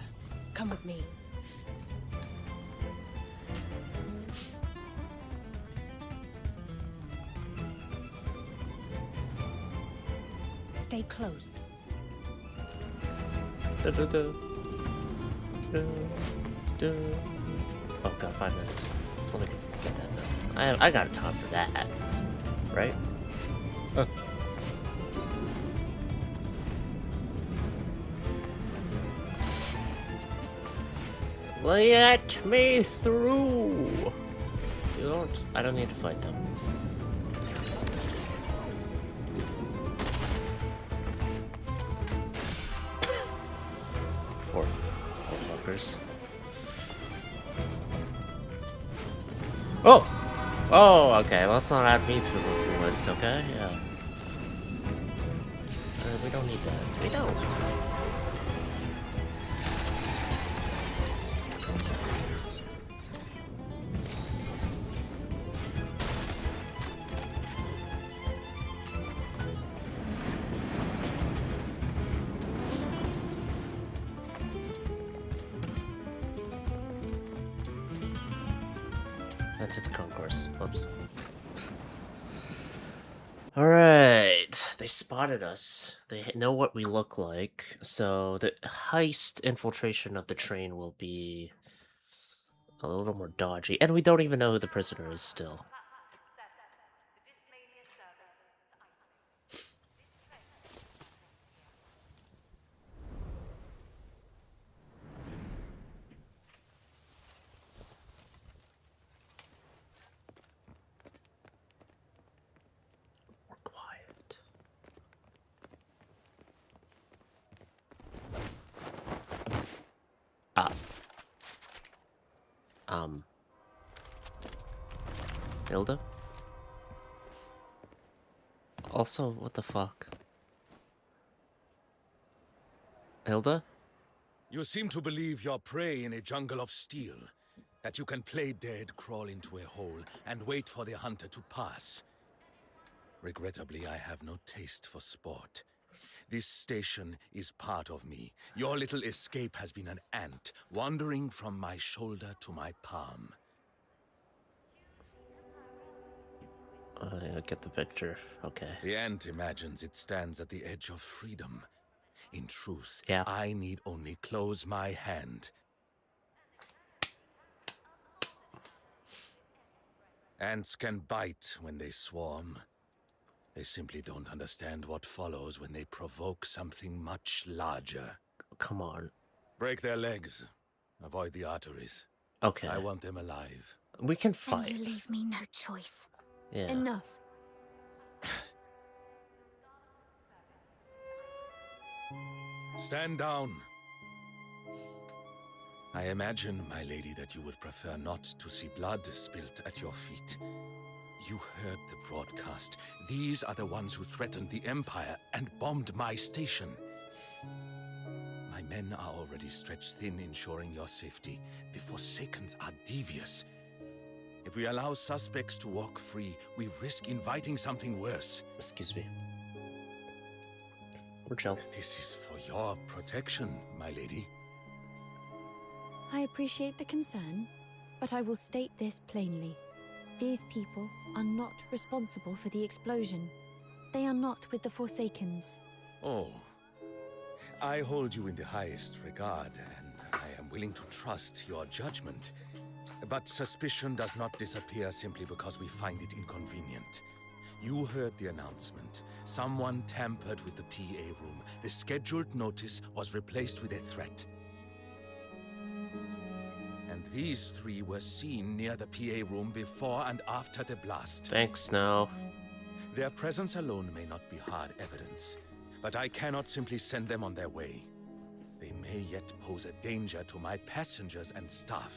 Come with me. Stay close. Oh god, 5 minutes. Let me get that though. I got time for that, right? Let me through. You don't. I don't need to fight them. Poor fuckers. Oh! Oh, okay. Let's not add me to the looking list, okay? Yeah. We don't need that. We don't. That's at the concourse. Whoops. Alright. They spotted us. They know what we look like. So the heist infiltration of the train will be a little more dodgy. And we don't even know who the prisoner is still. Hilda? Also, what the fuck? Hilda? You seem to believe you're prey in a jungle of steel. That you can play dead, crawl into a hole, and wait for the hunter to pass. Regrettably, I have no taste for sport. This station is part of me. Your little escape has been an ant, wandering from my shoulder to my palm. I get the picture. Okay. The ant imagines it stands at the edge of freedom. In truth, yeah. I need only close my hand. Ants can bite when they swarm. They simply don't understand what follows when they provoke something much larger. Come on. Break their legs. Avoid the arteries. Okay. I want them alive. We can fight. And you leave me no choice. Yeah. Enough. Stand down. I imagine, my lady, that you would prefer not to see blood spilt at your feet. You heard the broadcast. These are the ones who threatened the Empire and bombed my station. My men are already stretched thin, ensuring your safety. The Forsakens are devious. If we allow suspects to walk free, we risk inviting something worse. Excuse me. We're chill. This is for your protection, my lady. I appreciate the concern, but I will state this plainly. These people are not responsible for the explosion. They are not with the Forsakens. Oh. I hold you in the highest regard, and I am willing to trust your judgment. But suspicion does not disappear simply because we find it inconvenient. You heard the announcement. Someone tampered with the PA room. The scheduled notice was replaced with a threat. And these three were seen near the PA room before and after the blast. Thanks, Snow. Their presence alone may not be hard evidence, but I cannot simply send them on their way. They may yet pose a danger to my passengers and staff.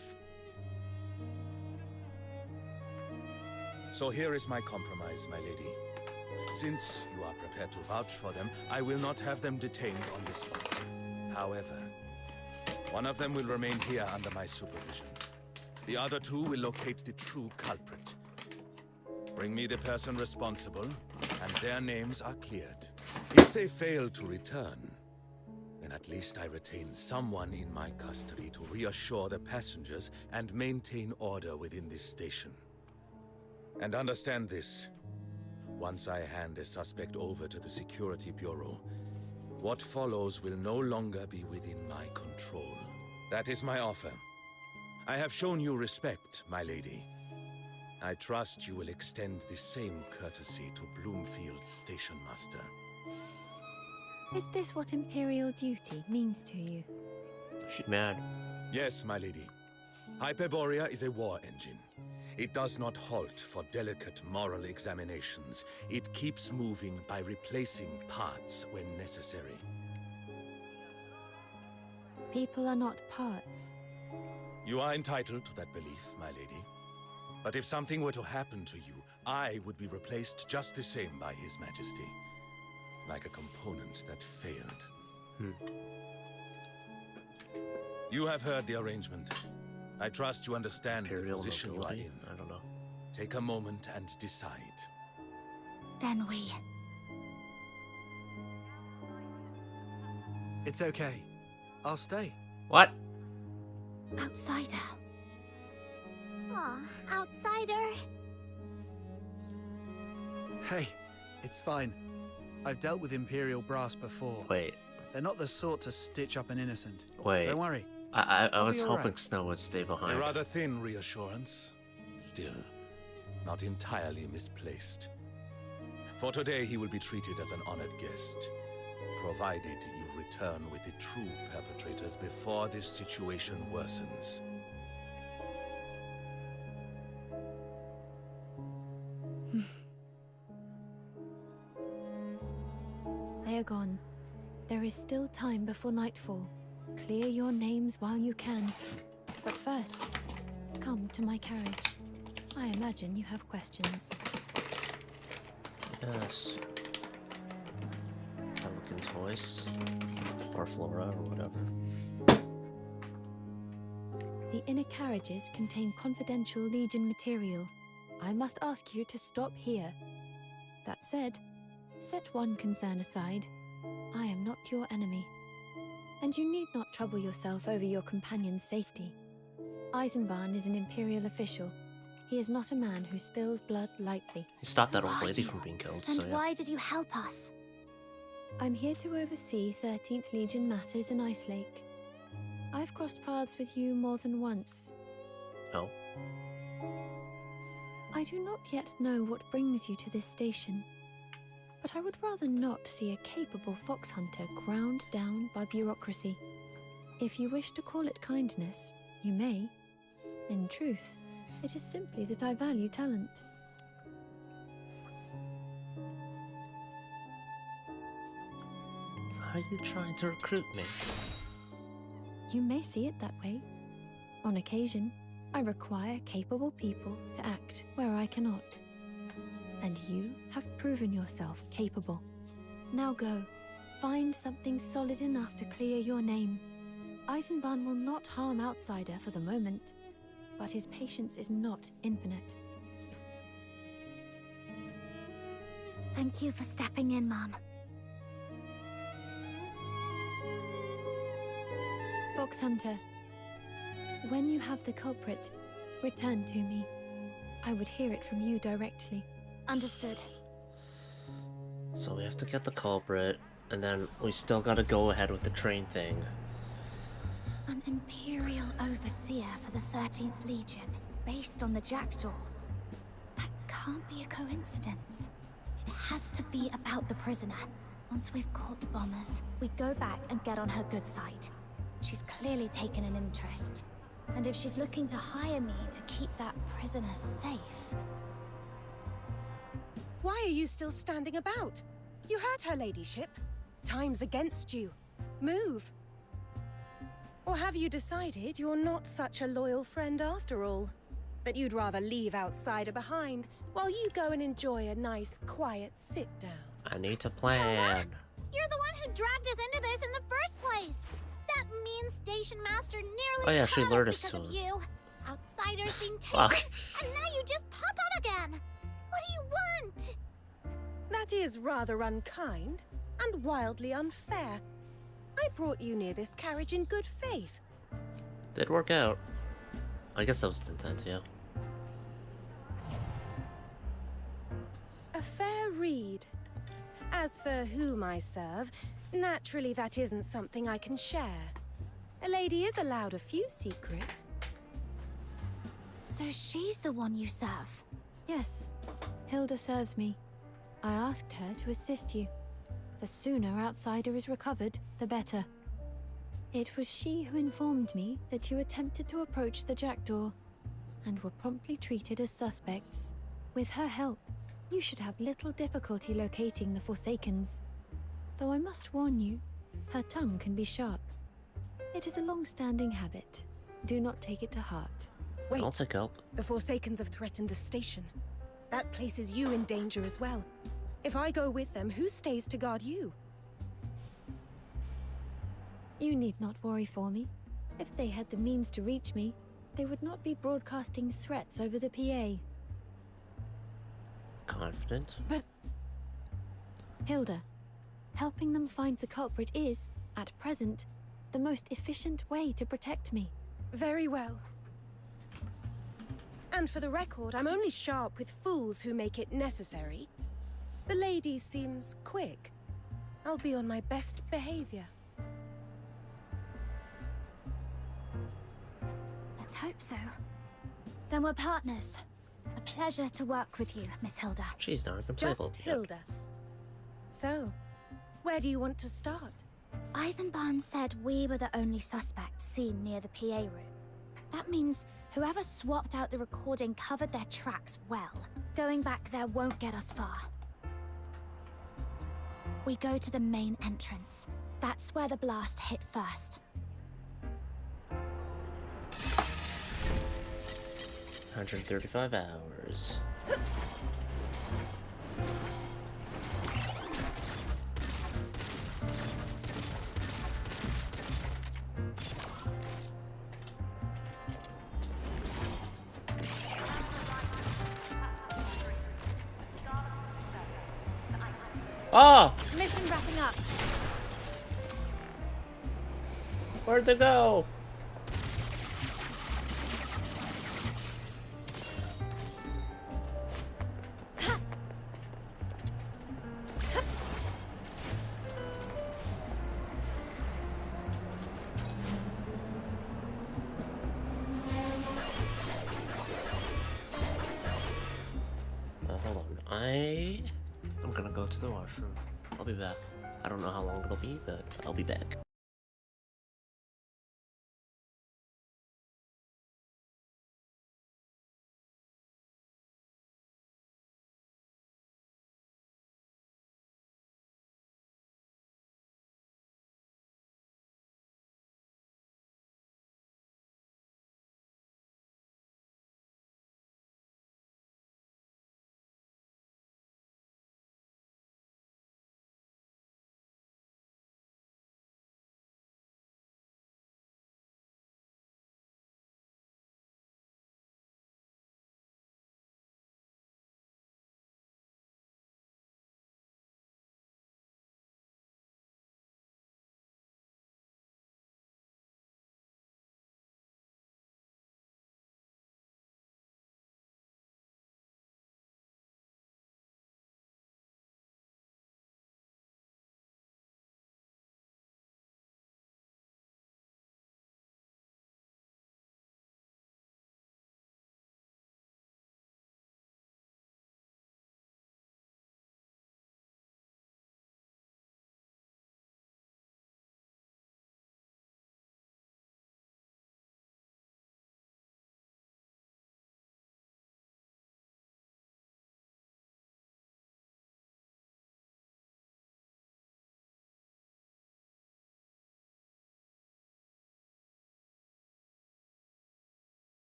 So here is my compromise, my lady. Since you are prepared to vouch for them, I will not have them detained on the spot. However, one of them will remain here under my supervision. The other two will locate the true culprit. Bring me the person responsible, and their names are cleared. If they fail to return, then at least I retain someone in my custody to reassure the passengers and maintain order within this station. And understand this. Once I hand a suspect over to the Security Bureau, what follows will no longer be within my control. That is my offer. I have shown you respect, my lady. I trust you will extend the same courtesy to Bloomfield's station master. Is this what Imperial duty means to you? She's mad. Yes, my lady. Hyperborea is a war engine. It does not halt for delicate moral examinations. It keeps moving by replacing parts when necessary. People are not parts. You are entitled to that belief, my lady. But if something were to happen to you, I would be replaced just the same by His Majesty. Like a component that failed. You have heard the arrangement. I trust you understand the position you are in. I don't know. Take a moment and decide. Then we... It's okay. I'll stay. What? Outsider. Aw, outsider. Hey, it's fine. I've dealt with Imperial brass before. Wait. They're not the sort to stitch up an innocent. Wait. Don't worry. I was hoping Snow would stay behind. A rather thin reassurance. Still, not entirely misplaced. For today, he will be treated as an honored guest, provided you return with the true perpetrators before this situation worsens. They are gone. There is still time before nightfall. Clear your names while you can. But first, come to my carriage. I imagine you have questions. Yes. Pelican's voice. Or Flora, or whatever. The inner carriages contain confidential Legion material. I must ask you to stop here. That said, set one concern aside. I am not your enemy. And you need not trouble yourself over your companion's safety. Eisenbahn is an Imperial official. He is not a man who spills blood lightly. He stopped that old lady from being killed, And so yeah. why did you help us? I'm here to oversee 13th Legion matters in Icelake. I've crossed paths with you more than once. Oh. I do not yet know what brings you to this station, but I would rather not see a capable fox hunter ground down by bureaucracy. If you wish to call it kindness, you may. In truth, it is simply that I value talent. Are you trying to recruit me? You may see it that way. On occasion, I require capable people to act where I cannot. And you have proven yourself capable. Now go. Find something solid enough to clear your name. Eisenbahn will not harm Outsider for the moment, but his patience is not infinite. Thank you for stepping in, Mom. Fox Hunter, when you have the culprit, return to me. I would hear it from you directly. Understood. So we have to get the culprit, and then we still gotta go ahead with the train thing. An Imperial Overseer for the 13th Legion, based on the Jackdaw. That can't be a coincidence. has to be about the prisoner. Once we've caught the bombers, we go back and get on her good side. She's clearly taken an interest. And if she's looking to hire me to keep that prisoner safe... Why are you still standing about? You heard her ladyship. Time's against you. Move. Or have you decided you're not such a loyal friend after all? That you'd rather leave outsider behind while you go and enjoy a nice, quiet sit-down? I need to plan. You're the one who dragged us into this in the first place. That mean station master nearly Oh yeah, she caught lured us us because to of it. you. Outsiders being taken, Fuck. and now you just pop out again. What do you want? That is rather unkind and wildly unfair. I brought you near this carriage in good faith. Did work out. I guess that was the intent, yeah. A fair read. As for whom I serve, naturally that isn't something I can share. A lady is allowed a few secrets. So she's the one you serve? Yes, Hilda serves me. I asked her to assist you. The sooner Outsider is recovered, the better. It was she who informed me that you attempted to approach the jackdaw, and were promptly treated as suspects. With her help, you should have little difficulty locating the Forsakens. Though I must warn you, her tongue can be sharp. It is a long-standing habit. Do not take it to heart. Wait, I'll take help. the Forsakens have threatened the station. That places you in danger as well. If I go with them, who stays to guard you? You need not worry for me. If they had the means to reach me, they would not be broadcasting threats over the PA. Confident. But... Hilda, helping them find the culprit is, at present, the most efficient way to protect me. Very well. And for the record, I'm only sharp with fools who make it necessary. The lady seems quick. I'll be on my best behavior. Let's hope so. Then we're partners. A pleasure to work with you, Miss Hilda. She's not even playable. Just Hilda. So, where do you want to start? Eisenbahn said we were the only suspects seen near the PA room. That means whoever swapped out the recording covered their tracks well. Going back there won't get us far. We go to the main entrance. That's where the blast hit first. 135 hours. Oh! Mission wrapping up. Where'd they go? Hold on. I'm gonna go to the washroom. I'll be back. I don't know how long it'll be, but I'll be back.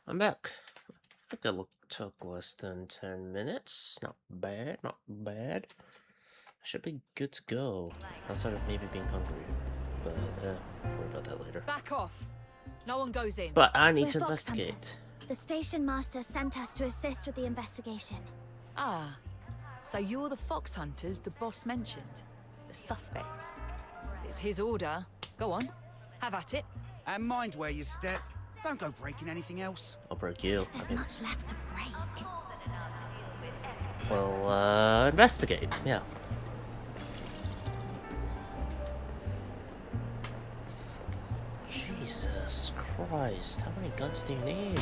I'm back. I think that took less than 10 minutes. Not bad, not bad. I should be good to go. Outside of maybe being hungry. But, worry about that later. Back off. No one goes in. But I need We're to fox investigate. hunters. The station master sent us to assist with the investigation. Ah, so you're the fox hunters the boss mentioned. The suspects. It's his order. Go on. Have at it. And mind where you step. Don't go breaking anything else. I'll break you. If there's much left to break. Well, investigate. Yeah. Jesus Christ, how many guns do you need?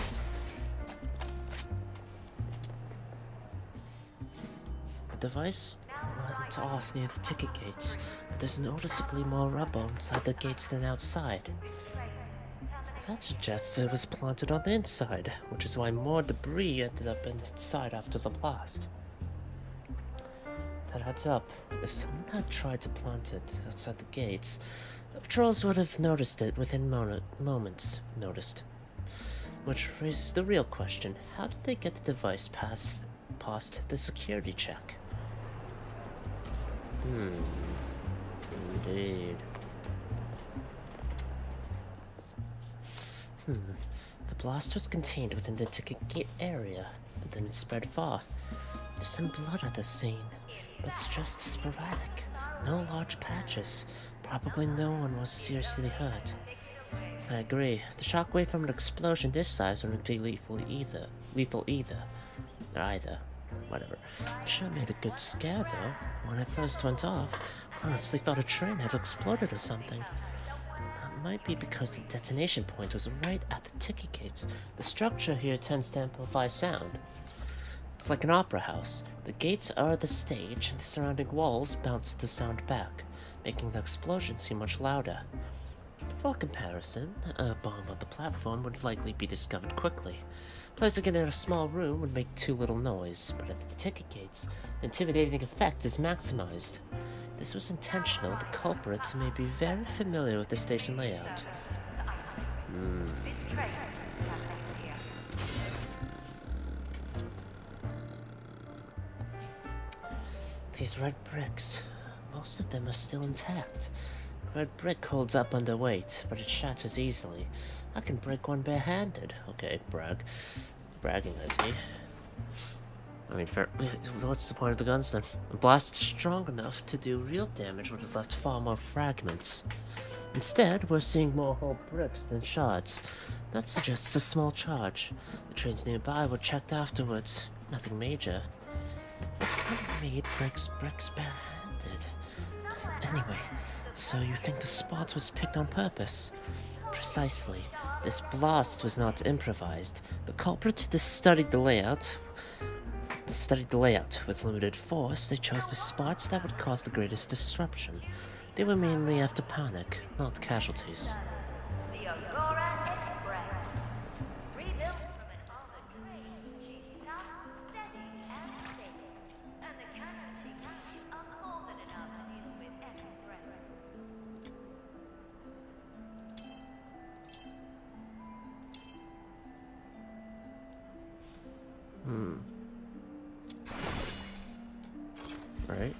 The device went off near the ticket gates, but there's noticeably more rubble inside the gates than outside. That suggests it was planted on the inside, which is why more debris ended up inside after the blast. That adds up. If someone had tried to plant it outside the gates, the patrols would have noticed it within moments. Which raises the real question: how did they get the device past the security check? Indeed. The blast was contained within the ticket gate area, and then it spread far. There's some blood at the scene, but it's just sporadic. No large patches. Probably no one was seriously hurt. I agree. The shockwave from an explosion this size wouldn't be lethal either. Whatever. It sure made a good scare, though. When it first went off, I honestly thought a train had exploded or something. That might be because the detonation point was right at the ticket gates. The structure here tends to amplify sound. It's like an opera house. The gates are the stage, and the surrounding walls bounce the sound back, making the explosion seem much louder. For comparison, a bomb on the platform would likely be discovered quickly. Placing it in a small room would make too little noise, but at the ticket gates, the intimidating effect is maximized. This was intentional. The culprit may be very familiar with the station layout. These red bricks, most of them are still intact. Red brick holds up under weight, but it shatters easily. I can break one barehanded. Okay, bragging, I see. I mean, what's the point of the guns then? A blast strong enough to do real damage would have left far more fragments. Instead, we're seeing more whole bricks than shards. That suggests a small charge. The trains nearby were checked afterwards. Nothing major. What made bricks barehanded? Anyway, so you think the spot was picked on purpose? Precisely. This blast was not improvised. The culprit studied the layout. With limited force, they chose the spot that would cause the greatest disruption. They were mainly after panic, not casualties. The Aurora Express. Rebuilt from an armored train, she's tough, steady, and safe. And the cannon she carries are more than enough to deal with any threat. Right.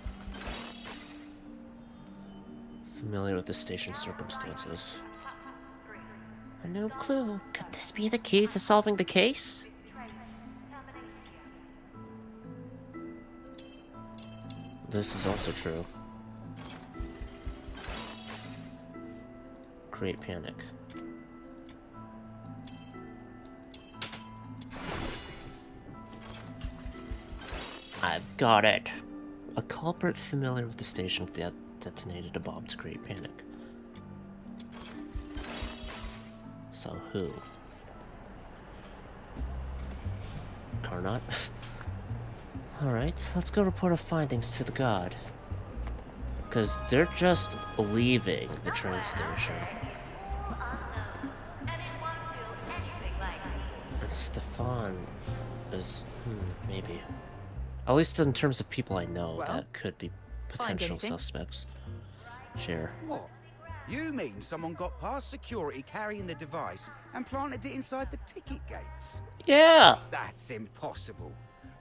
Familiar with the station's circumstances. No clue. Could this be the key to solving the case? This is also true. Create panic. I've got it. A culprit familiar with the station detonated a bomb to create panic. So who? Carnot? Alright, let's go report our findings to the guard. Because they're just leaving the train station. And Stefan is... maybe. At least in terms of people I know, that could be potential suspects. Sure. What? You mean someone got past security carrying the device and planted it inside the ticket gates? Yeah. That's impossible.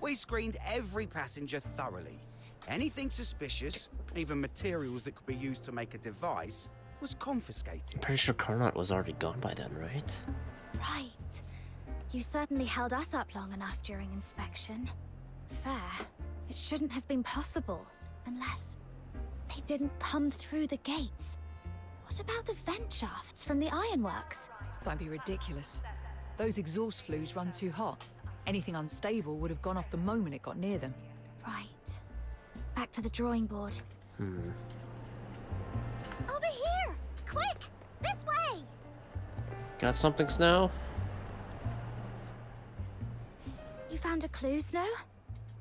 We screened every passenger thoroughly. Anything suspicious, even materials that could be used to make a device, was confiscated. Pretty sure Carnot was already gone by then, right? Right. You certainly held us up long enough during inspection. Fair. It shouldn't have been possible, unless they didn't come through the gates. What about the vent shafts from the ironworks? Don't be ridiculous. Those exhaust flues run too hot. Anything unstable would have gone off the moment it got near them. Right. Back to the drawing board. Hmm. Over here! Quick! This way! Got something, Snow? You found a clue, Snow?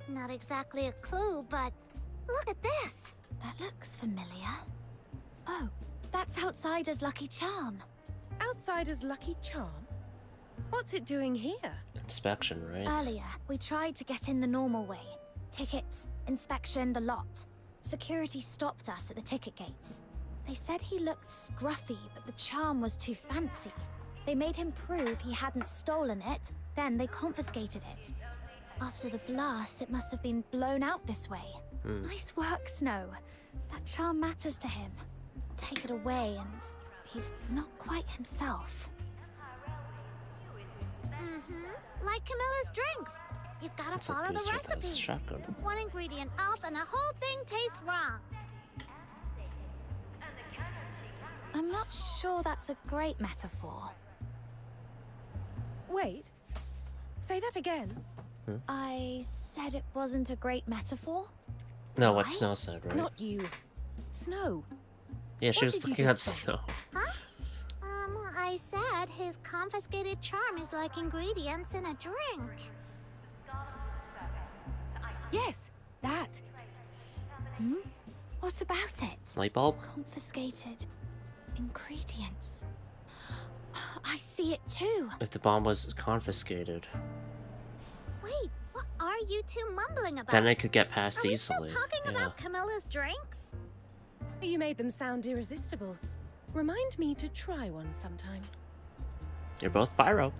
Not exactly a clue, but look at this! That looks familiar. Oh, that's Outsider's Lucky Charm. Outsider's Lucky Charm? What's it doing here? Inspection, right? Earlier, we tried to get in the normal way. Tickets, inspection, the lot. Security stopped us at the ticket gates. They said he looked scruffy, but the charm was too fancy. They made him prove he hadn't stolen it, then they confiscated it. After the blast, it must have been blown out this way. Nice work, Snow. That charm matters to him. Take it away and he's not quite himself. Like Camilla's drinks. You've got to follow the recipe. Shotgun. One ingredient off and the whole thing tastes wrong. I'm not sure that's a great metaphor. Wait. Say that again. I said it wasn't a great metaphor? No, what Snow said, right? Not you. Snow. Yeah, she was looking at Snow. Huh? I said his confiscated charm is like ingredients in a drink. Yes, that. What about it? Light bulb? Confiscated ingredients. I see it too. If the bomb was confiscated, Wait, what are you two mumbling about? then it could get past Are we easily. still talking Yeah. about Camilla's drinks? You made them sound irresistible. Remind me to try one sometime. You're both pyro.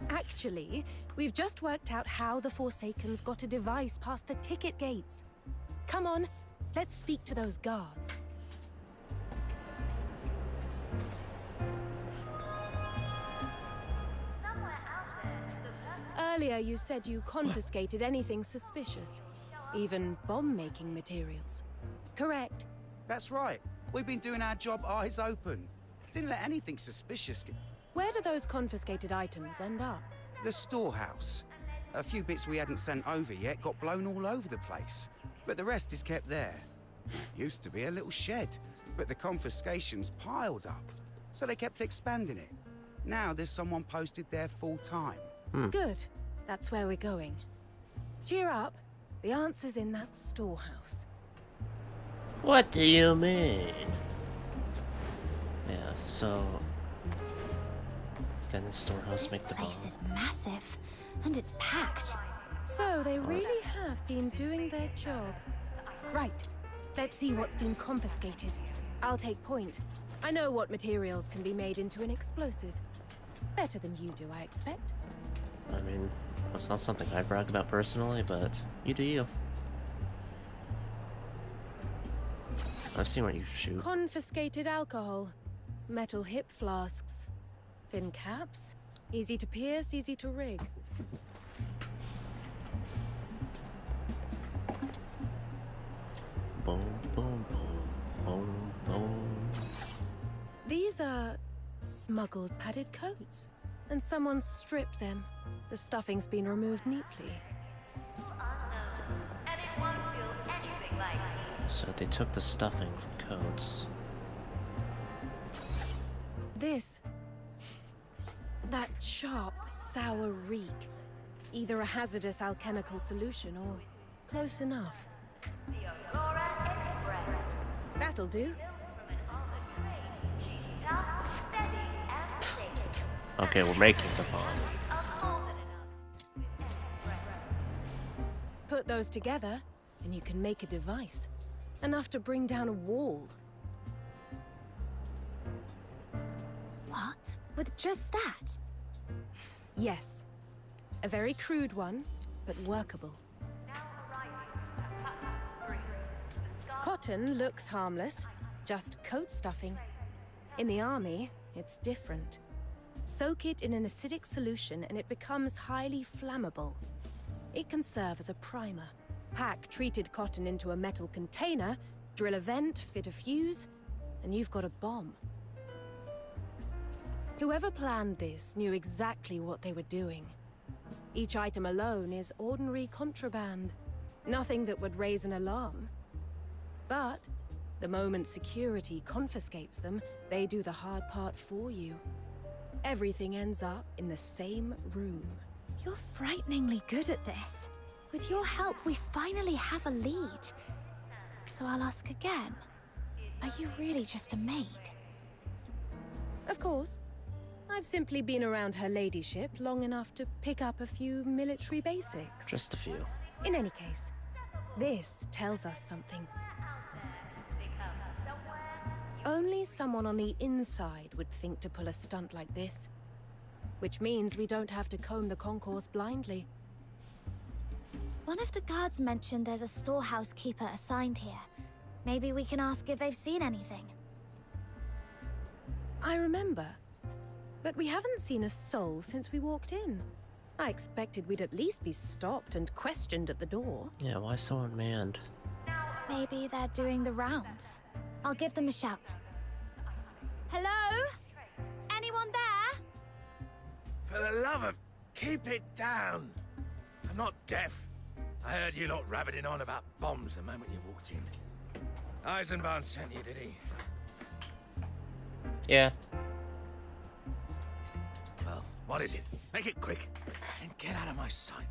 Actually, we've just worked out how the Forsakens got a device past the ticket gates. Come on, let's speak to those guards. Earlier you said you confiscated anything suspicious, even bomb-making materials. Correct? That's right. We've been doing our job eyes open. Didn't let anything suspicious get... Where do those confiscated items end up? The storehouse. A few bits we hadn't sent over yet got blown all over the place. But the rest is kept there. Used to be a little shed, but the confiscations piled up. So they kept expanding it. Now there's someone posted there full time. Good. That's where we're going. Cheer up. The answer's in that storehouse. What do you mean? Yeah, so... Can the storehouse make the bomb? This place is massive, and it's packed. So they really have been doing their job. Right. Let's see what's been confiscated. I'll take point. I know what materials can be made into an explosive. Better than you do, I expect. I mean, that's not something I brag about personally, but you do you. I've seen what you shoot. Confiscated alcohol. Metal hip flasks. Thin caps. Easy to pierce, easy to rig. Boom, boom, boom, boom, boom. These are smuggled padded coats. And someone stripped them. The stuffing's been removed neatly. So they took the stuffing from coats. This. That sharp, sour reek. Either a hazardous alchemical solution or close enough. That'll do. Okay, we're making the bomb. Put those together, and you can make a device. Enough to bring down a wall. With just that? Yes. A very crude one, but workable. Cotton looks harmless, just coat stuffing. In the army, it's different. Soak it in an acidic solution and it becomes highly flammable. It can serve as a primer. Pack treated cotton into a metal container, drill a vent, fit a fuse, and you've got a bomb. Whoever planned this knew exactly what they were doing. Each item alone is ordinary contraband. Nothing that would raise an alarm. But the moment security confiscates them, they do the hard part for you. Everything ends up in the same room. You're frighteningly good at this. With your help, we finally have a lead. So I'll ask again. Are you really just a maid? Of course. I've simply been around her ladyship long enough to pick up a few military basics. Just a few. In any case, this tells us something. Only someone on the inside would think to pull a stunt like this. Which means we don't have to comb the concourse blindly. One of the guards mentioned there's a storehouse keeper assigned here. Maybe we can ask if they've seen anything. I remember. But we haven't seen a soul since we walked in. I expected we'd at least be stopped and questioned at the door. Yeah, why so unmanned? Maybe they're doing the rounds. I'll give them a shout. Hello? Anyone there? For the love of... keep it down. I'm not deaf. I heard you lot rabbiting on about bombs the moment you walked in. Eisenbahn sent you, did he? Yeah. Well, what is it? Make it quick. And get out of my sight.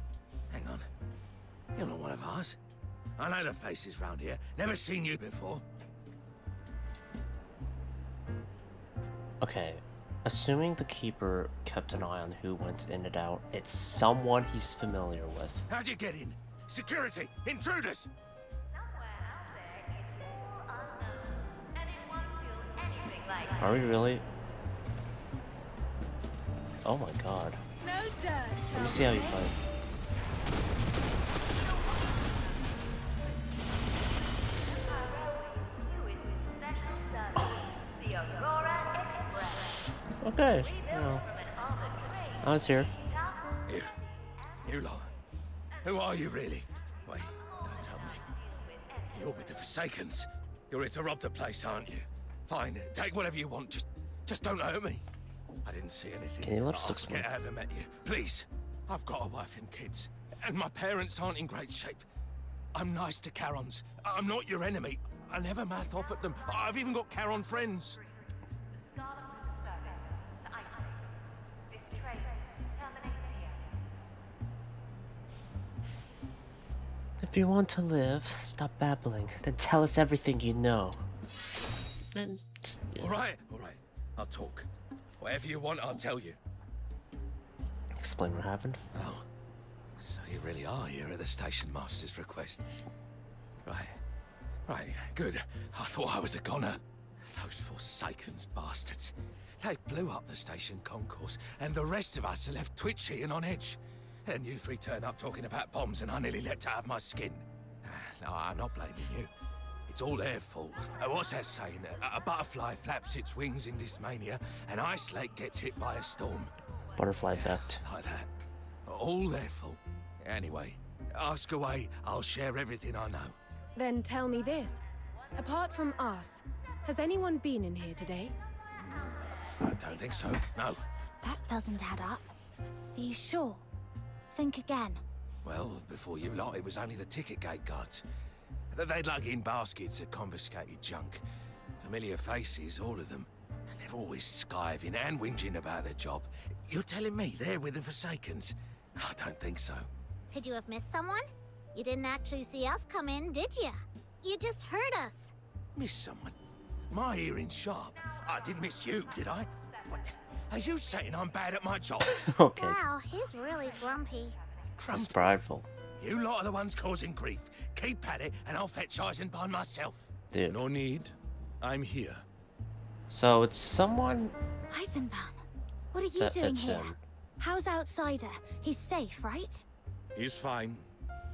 Hang on. You're not one of ours. I know the faces round here. Never seen you before. Okay. Assuming the Keeper kept an eye on who went in and out, it's someone he's familiar with. How'd you get in? Security! Intruders! Are we really? Oh my god. No dirt. Let me see how you fight. Okay. Well, I was here. You lot. Who are you really? Wait, don't tell me. You're with the Forsakens. You're here to rob the place, aren't you? Fine, take whatever you want. Just don't hurt me. I didn't see anything. Can you let us I'll explain? forget I ever met you. Please. I've got a wife and kids. And my parents aren't in great shape. I'm nice to Charons. I'm not your enemy. I never mouth off at them. I've even got Charon friends. If you want to live, stop babbling. Then tell us everything you know. All right. I'll talk. Whatever you want, I'll tell you. Explain what happened. Oh, so you really are here at the station master's request. Right, good. I thought I was a goner. Those Forsakens bastards. They blew up the station concourse, and the rest of us are left twitchy and on edge. And you three turn up talking about bombs, and I nearly let out of my skin. No, I'm not blaming you. It's all their fault. What's that saying? A butterfly flaps its wings in dismania, and Icelake gets hit by a storm. Butterfly effect. Like that. All their fault. Anyway, ask away. I'll share everything I know. Then tell me this. Apart from us, has anyone been in here today? I don't think so, no. That doesn't add up. Are you sure? Think again. Well, before you lot, it was only the ticket gate guards. They'd lug in baskets of confiscated junk. Familiar faces, all of them. And they're always skiving and whinging about their job. You're telling me they're with the Forsakens? I don't think so. Could you have missed someone? You didn't actually see us come in, did you? You just heard us. Miss someone? My hearing's sharp. I didn't miss you, did I? What? Are you saying I'm bad at my job? Okay. Wow, he's really grumpy. It's prideful. You lot are the ones causing grief. Keep at it, and I'll fetch Eisenbahn myself. Dude. No need. I'm here. So it's someone... Eisenbahn. What are you that doing fits here? in. How's Outsider? He's safe, right? He's fine.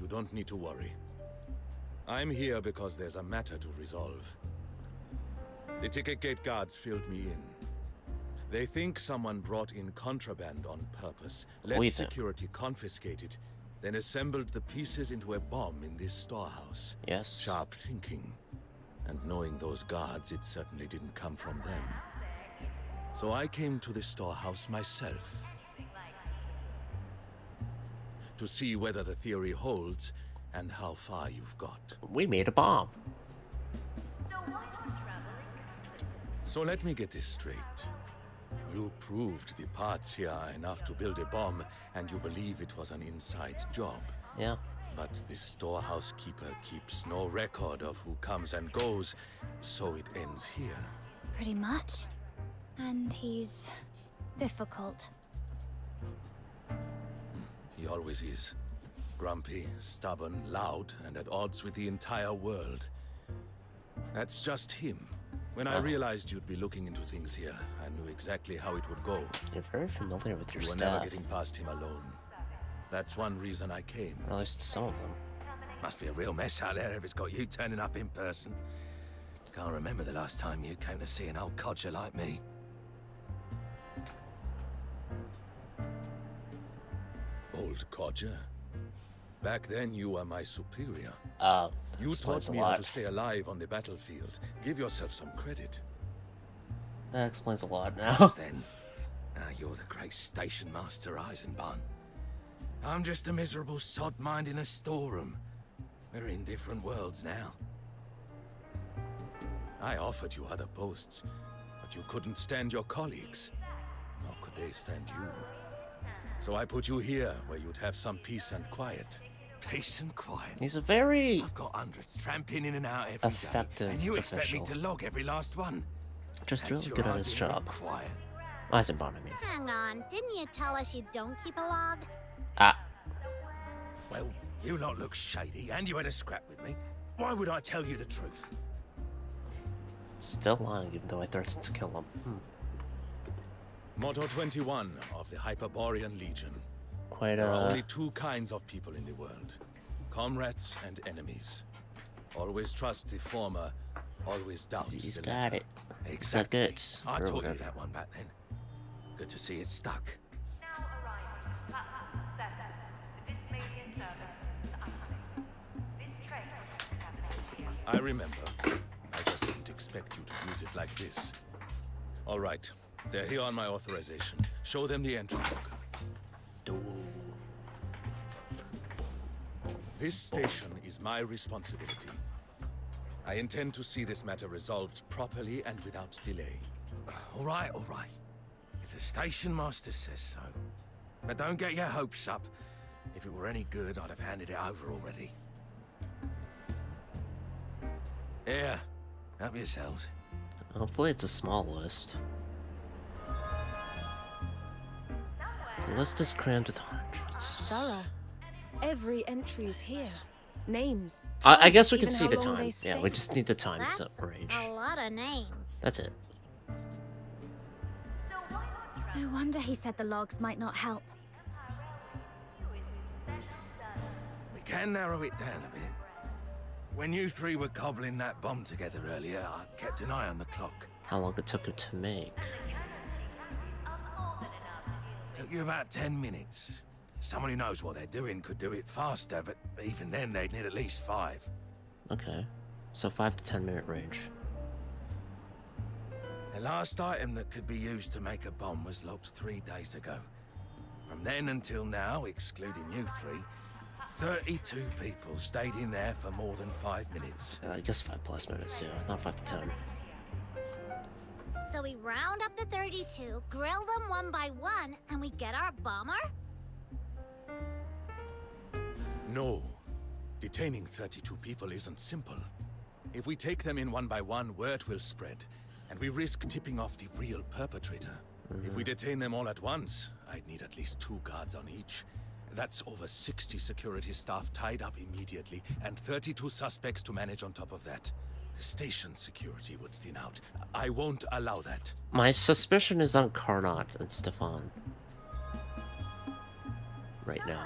You don't need to worry. I'm here because there's a matter to resolve. The ticket gate guards filled me in. They think someone brought in contraband on purpose, let We think. security confiscate it, then assembled the pieces into a bomb in this storehouse. Yes. Sharp thinking. And knowing those guards, it certainly didn't come from them. So I came to the storehouse myself. To see whether the theory holds and how far you've got. We made a bomb. So let me get this straight. You proved the parts here are enough to build a bomb, and you believe it was an inside job. Yeah. But the storehouse keeper keeps no record of who comes and goes, so it ends here. Pretty much. And he's difficult. He always is. Grumpy, stubborn, loud, and at odds with the entire world. That's just him. When I realized you'd be looking into things here, I knew exactly how it would go. You're very familiar with your You were staff. never getting past him alone. That's one reason I came. Or at least some of them. Must be a real mess out there if it's got you turning up in person. Can't remember the last time you came to see an old codger like me. Old codger? Back then you were my superior. You taught me how to stay alive on the battlefield. Give yourself some credit. That explains a lot That now. was then. Now you're the great station master, Eisenbahn. I'm just a miserable sod minding a storeroom. We're in different worlds now. I offered you other posts, but you couldn't stand your colleagues. Nor could they stand you. So I put you here, where you'd have some peace and quiet. Peace and quiet. He's a very I've got hundreds tramping in and out every effective day, and you expect me official. to log every last one. Just That's really your good at his idea of job. quiet. Eisenbahn, I mean. Hang on, didn't you tell us you don't keep a log? Well, you lot look shady, and you had a scrap with me. Why would I tell you the truth? Still lying, even though I threatened to kill him. Motto 21 of the Hyperborean Legion. Quite There are only two kinds of people in the world. Comrades and enemies. Always trust the former, always doubt He's the got latter. it. Exactly. It's I or taught you whatever. that one back then. Good to see it stuck. I remember. I just didn't expect you to use it like this. All right. They're here on my authorization. Show them the entry log. This station is my responsibility. I intend to see this matter resolved properly and without delay. All right, all right. If the station master says so. But don't get your hopes up. If it were any good, I'd have handed it over already. Here, help yourselves. Hopefully it's a small list. The list is crammed with hundreds. Sarah, every entry's here. Names. I guess we even can see how the long time. they Yeah, we stay. just need the time That's range. a lot of names. That's it. No wonder he said the logs might not help. We can narrow it down a bit. When you three were cobbling that bomb together earlier, I kept an eye on the clock. How long it took it to make. Took you about 10 minutes. Someone who knows what they're doing could do it faster, but even then they'd need at least 5. Okay. So 5 to 10 minute range. The last item that could be used to make a bomb was logged 3 days ago. From then until now, excluding you three, 32 people stayed in there for more than 5 minutes. I guess 5+ minutes, yeah. Not 5 to 10. So we round up the 32, grill them one by one, and we get our bomber? No. Detaining 32 people isn't simple. If we take them in one by one, word will spread, and we risk tipping off the real perpetrator. If we detain them all at once, I'd need at least 2 guards on each. That's over 60 security staff tied up immediately, and 32 suspects to manage on top of that. The station security would thin out. I won't allow that. My suspicion is on Carnot and Stefan. Right now.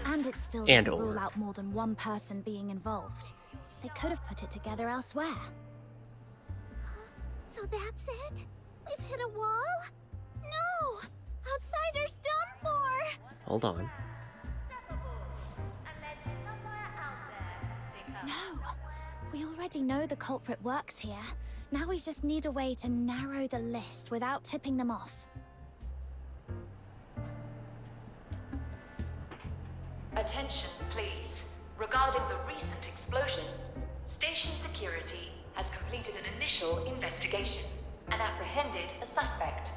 And it still And doesn't over. rule out more than one person being involved. They could have put it together elsewhere. So that's it? We've hit a wall? No! Outsiders done for! Hold on. No! We already know the culprit works here. Now we just need a way to narrow the list without tipping them off. Attention, please. Regarding the recent explosion, station security has completed an initial investigation and apprehended a suspect.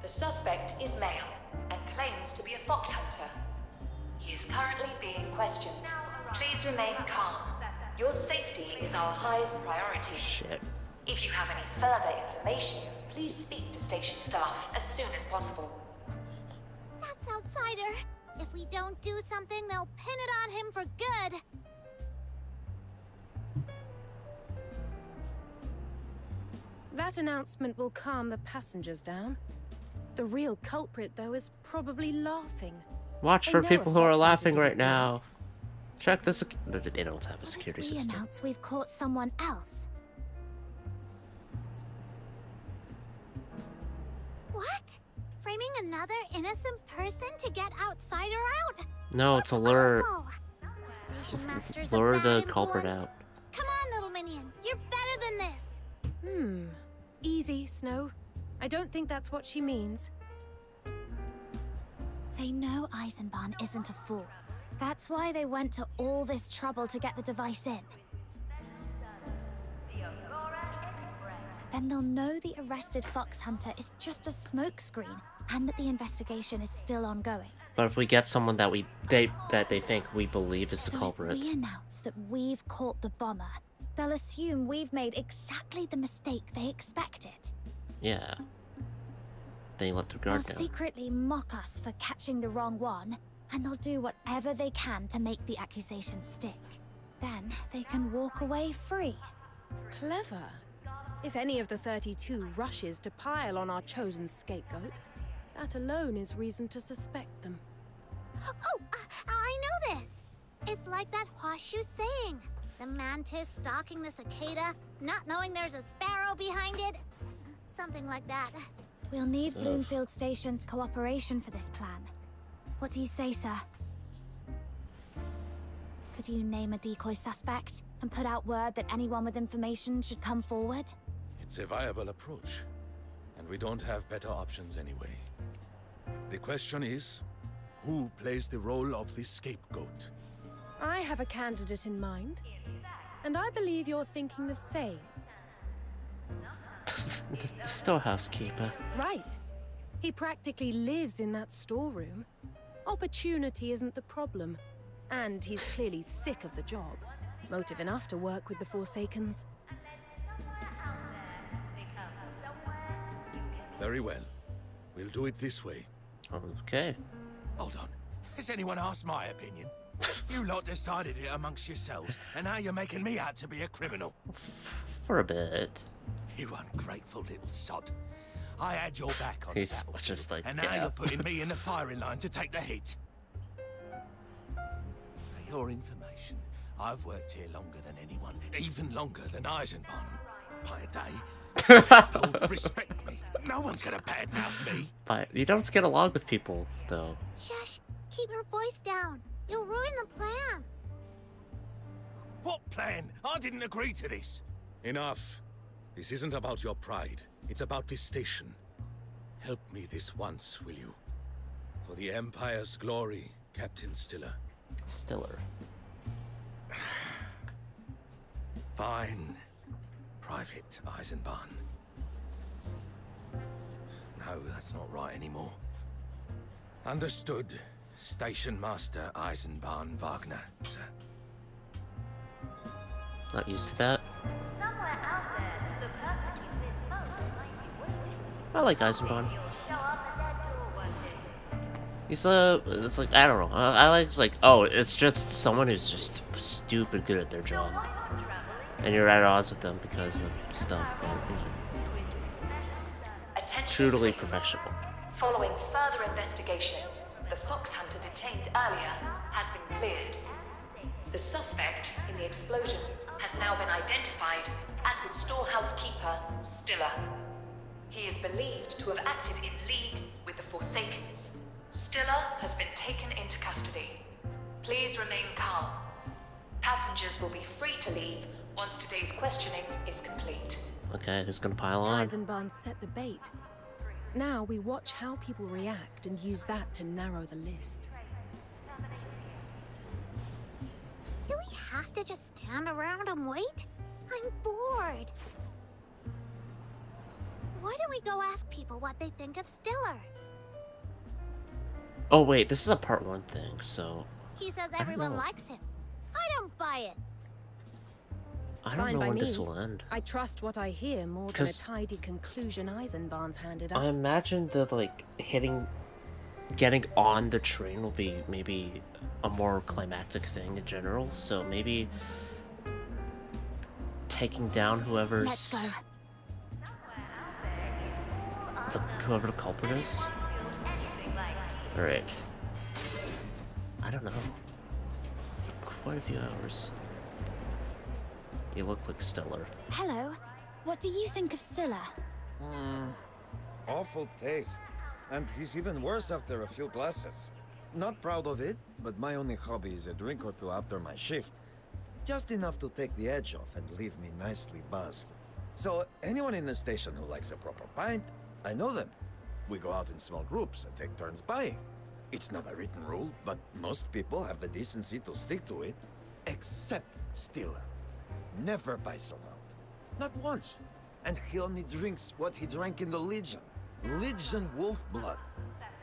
The suspect is male and claims to be a fox hunter. He is currently being questioned. Please remain calm. Your safety is our highest priority. Shit. If you have any further information, please speak to station staff as soon as possible. That's Outsider. If we don't do something, they'll pin it on him for good. That announcement will calm the passengers down. The real culprit, though, is probably laughing. Watch They for know people a who are fox hunter laughing didn't right do now. it. Check the no, they don't have a security We system. announce we've caught someone else. What? Framing another innocent person to get Outsider out? No, it's alert. Awful. The station master's a Lure bad the culprit influence. out. Come on, little minion. You're better than this. Easy, Snow. I don't think that's what she means. They know Eisenbahn isn't a fool. That's why they went to all this trouble to get the device in. Then they'll know the arrested fox hunter is just a smokescreen, and that the investigation is still ongoing. But if we get someone that they think we believe is the So culprit, if we announce that we've caught the bomber, they'll assume we've made exactly the mistake they expected. yeah, they let their They'll guard down. secretly mock us for catching the wrong one, and they'll do whatever they can to make the accusation stick. Then they can walk away free. Clever. If any of the 32 rushes to pile on our chosen scapegoat, that alone is reason to suspect them. Oh, I know this. It's like that horseshoe saying. The mantis stalking the cicada, not knowing there's a sparrow behind it. Something like that. We'll need Bloomfield Station's cooperation for this plan. What do you say, sir? Could you name a decoy suspect and put out word that anyone with information should come forward? It's a viable approach, and we don't have better options anyway. The question is, who plays the role of the scapegoat? I have a candidate in mind, and I believe you're thinking the same. The storehouse keeper. Right. He practically lives in that storeroom. Opportunity isn't the problem. And he's clearly sick of the job. Motive enough to work with the Forsakens. Very well. We'll do it this way. Okay. Hold on. Has anyone asked my opinion? You lot decided it amongst yourselves, and now you're making me out to be a criminal. For a bit. You ungrateful little sod. I had your back on He's the battlefield, just like, and now yeah. you're putting me in the firing line to take the hit. For your information, I've worked here longer than anyone, even longer than Eisenbahn. By a day. People respect me. No one's gonna badmouth me. But you don't get along with people, though. Shush! Keep your voice down. You'll ruin the plan. What plan? I didn't agree to this. Enough. This isn't about your pride. It's about this station. Help me this once, will you? For the Empire's glory, Captain Stiller. Stiller. Fine. Private Eisenbahn. No, that's not right anymore. Understood. Station Master Eisenbahn Wagner, sir. Not used to that. Somewhere out there, the person you miss most might be waiting. I like Eisenbahn. He'll show up at that door one day. He's it's like, I don't know. I like, it's like, oh, it's just someone who's just stupid good at their job. and you're at odds with them because of stuff, but you know, truly professional. Following further investigation, the fox hunter detained earlier has been cleared. The suspect in the explosion has now been identified as the storehouse keeper, Stiller. He is believed to have acted in league with the Forsakens. Stiller has been taken into custody. Please remain calm. Passengers will be free to leave once today's questioning is complete. Okay, who's gonna pile on? Eisenbahn set the bait. Now we watch how people react and use that to narrow the list. Do we have to just stand around and wait? I'm bored. Why don't we go ask people what they think of Stiller? Oh wait, this is a part 1 thing, so He says I don't everyone know. likes him. I don't buy it. I don't Fine know by when me. this will end. I trust what I hear more than a 'Cause tidy conclusion Eisenbahn's handed us. I imagine the like getting on the train will be maybe a more climactic thing in general. So maybe taking down whoever's Let's go. whoever the culprit is. All right. I don't know. Quite a few hours. You look like Stellar. Hello. What do you think of Stiller? Awful taste. And he's even worse after a few glasses. Not proud of it, but my only hobby is a drink or two after my shift. Just enough to take the edge off and leave me nicely buzzed. So, anyone in the station who likes a proper pint, I know them. We go out in small groups and take turns buying. It's not a written rule, but most people have the decency to stick to it. Except Stiller. Never buys around. Not once. And he only drinks what he drank in the Legion. Legion wolf blood.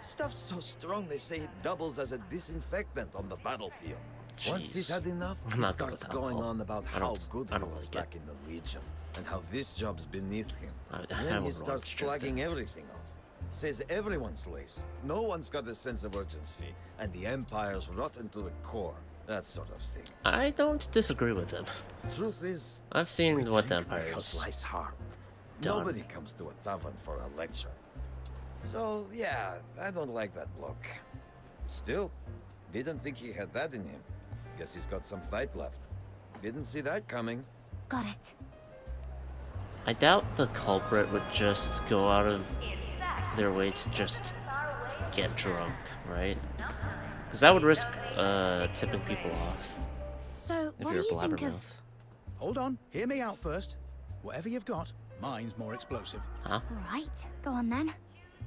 Stuff so strong they say it doubles as a disinfectant on the battlefield. Once he's had enough, I'm he not good starts with going alcohol. on about I don't- how good I he don't was like back in the Legion, and how this job's beneath him. I Then would he want starts to drink slagging that. everything off. Says everyone's lace. No one's got a sense of urgency, and the Empire's rotten to the core. That sort of thing. I don't disagree with him. Truth is, I've seen we what the drink Empire because is life's hard. done. Nobody comes to a tavern for a lecture. So, yeah, I don't like that bloke. Still, didn't think he had that in him. Guess he's got some fight left. Didn't see that coming. Got it. I doubt the culprit would just go out of their way to just get drunk, right? Because that would risk tipping people off. So, If what you're do a you think blabbermouth. of... Hold on, hear me out first. Whatever you've got, mine's more explosive. Huh? Right, go on then.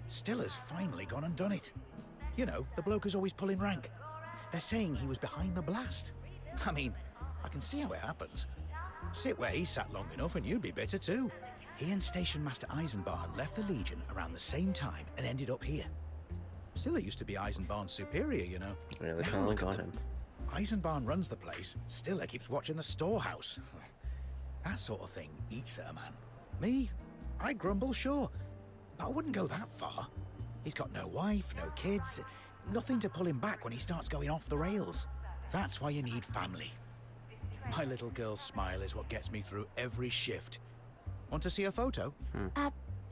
Stiller's finally gone and done it. You know, the bloke who's always pulling rank. They're saying he was behind the blast. I mean, I can see how it happens. Sit where he sat long enough and you'd be bitter too. He and Station Master Eisenbahn left the Legion around the same time and ended up here. Stiller used to be Eisenbahn's superior, you know. Yeah, they Now finally look at got them. him. Eisenbahn runs the place. Stiller keeps watching the storehouse. That sort of thing eats at a man. Me? I grumble, sure. But I wouldn't go that far. He's got no wife, no kids. Nothing to pull him back when he starts going off the rails. That's why you need family. My little girl's smile is what gets me through every shift. Want to see a photo?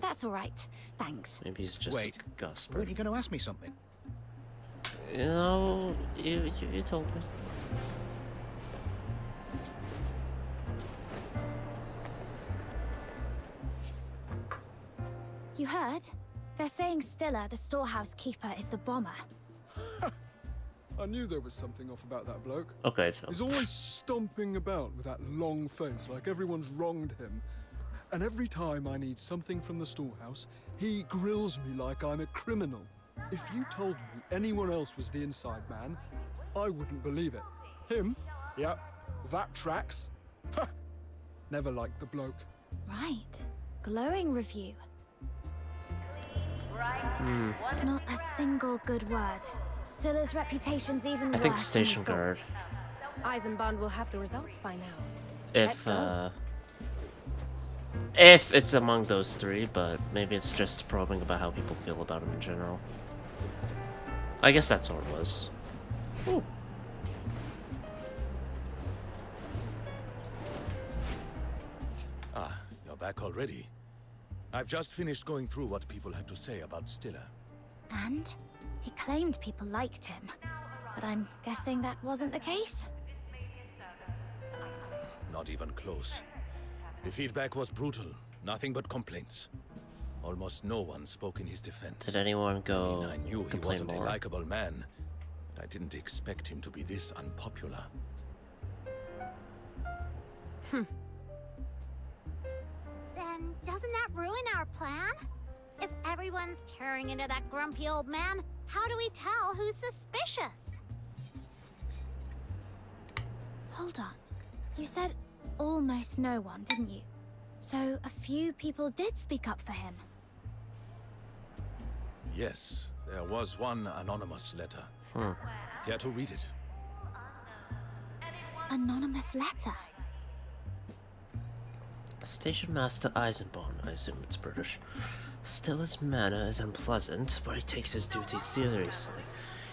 That's all right. Thanks. Maybe he's just Wait, a gusper. weren't you going to ask me something? You know, you told me. You heard? They're saying Stiller, the storehouse keeper, is the bomber. I knew there was something off about that bloke. Okay, so He's always stomping about with that long face, like everyone's wronged him. And every time I need something from the storehouse, he grills me like I'm a criminal. If you told me anyone else was the inside man, I wouldn't believe it. Him? Yep, that tracks. Ha! Never liked the bloke. Right. Glowing review. Not a single good word. Stiller's reputation's even I think worse station than we guard. thought. Eisenbahn will have the results by now. If it's among those three, but maybe it's just probing about how people feel about him in general. I guess that's all it was. Ooh. back already. I've just finished going through what people had to say about Stiller. And? He claimed people liked him. But I'm guessing that wasn't the case? Not even close. The feedback was brutal. Nothing but complaints. Almost no one spoke in his defense. Did anyone go I knew he complain wasn't more? a likable man, but I didn't expect him to be this unpopular. Then doesn't that ruin our plan? If everyone's tearing into that grumpy old man, how do we tell who's suspicious? Hold on. You said almost no one, didn't you? So a few people did speak up for him. Yes, there was one anonymous letter. Care to read it? Anonymous letter? Station Master Eisenborn, I assume it's British. Still, his manner is unpleasant, but he takes his duties seriously.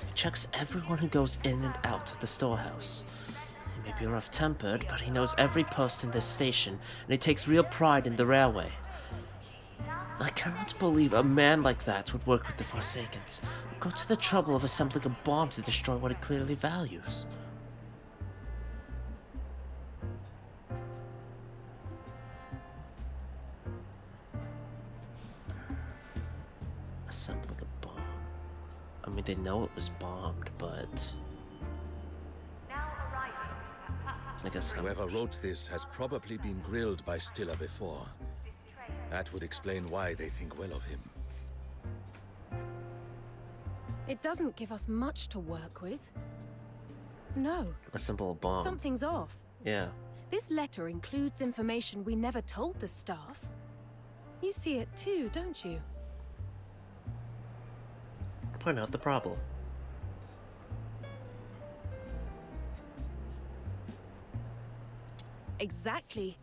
He checks everyone who goes in and out of the storehouse. He may be rough-tempered, but he knows every post in this station, and he takes real pride in the railway. I cannot believe a man like that would work with the Forsakens, would go to the trouble of assembling a bomb to destroy what he clearly values. Assembling a bomb. I mean, they know it was bombed, but I guess whoever wrote this has probably been grilled by Stiller before. That would explain why they think well of him. It doesn't give us much to work with. No. assemble a bomb. Something's off. Yeah. This letter includes information we never told the staff. You see it too, don't you? Point out the problem. Exactly.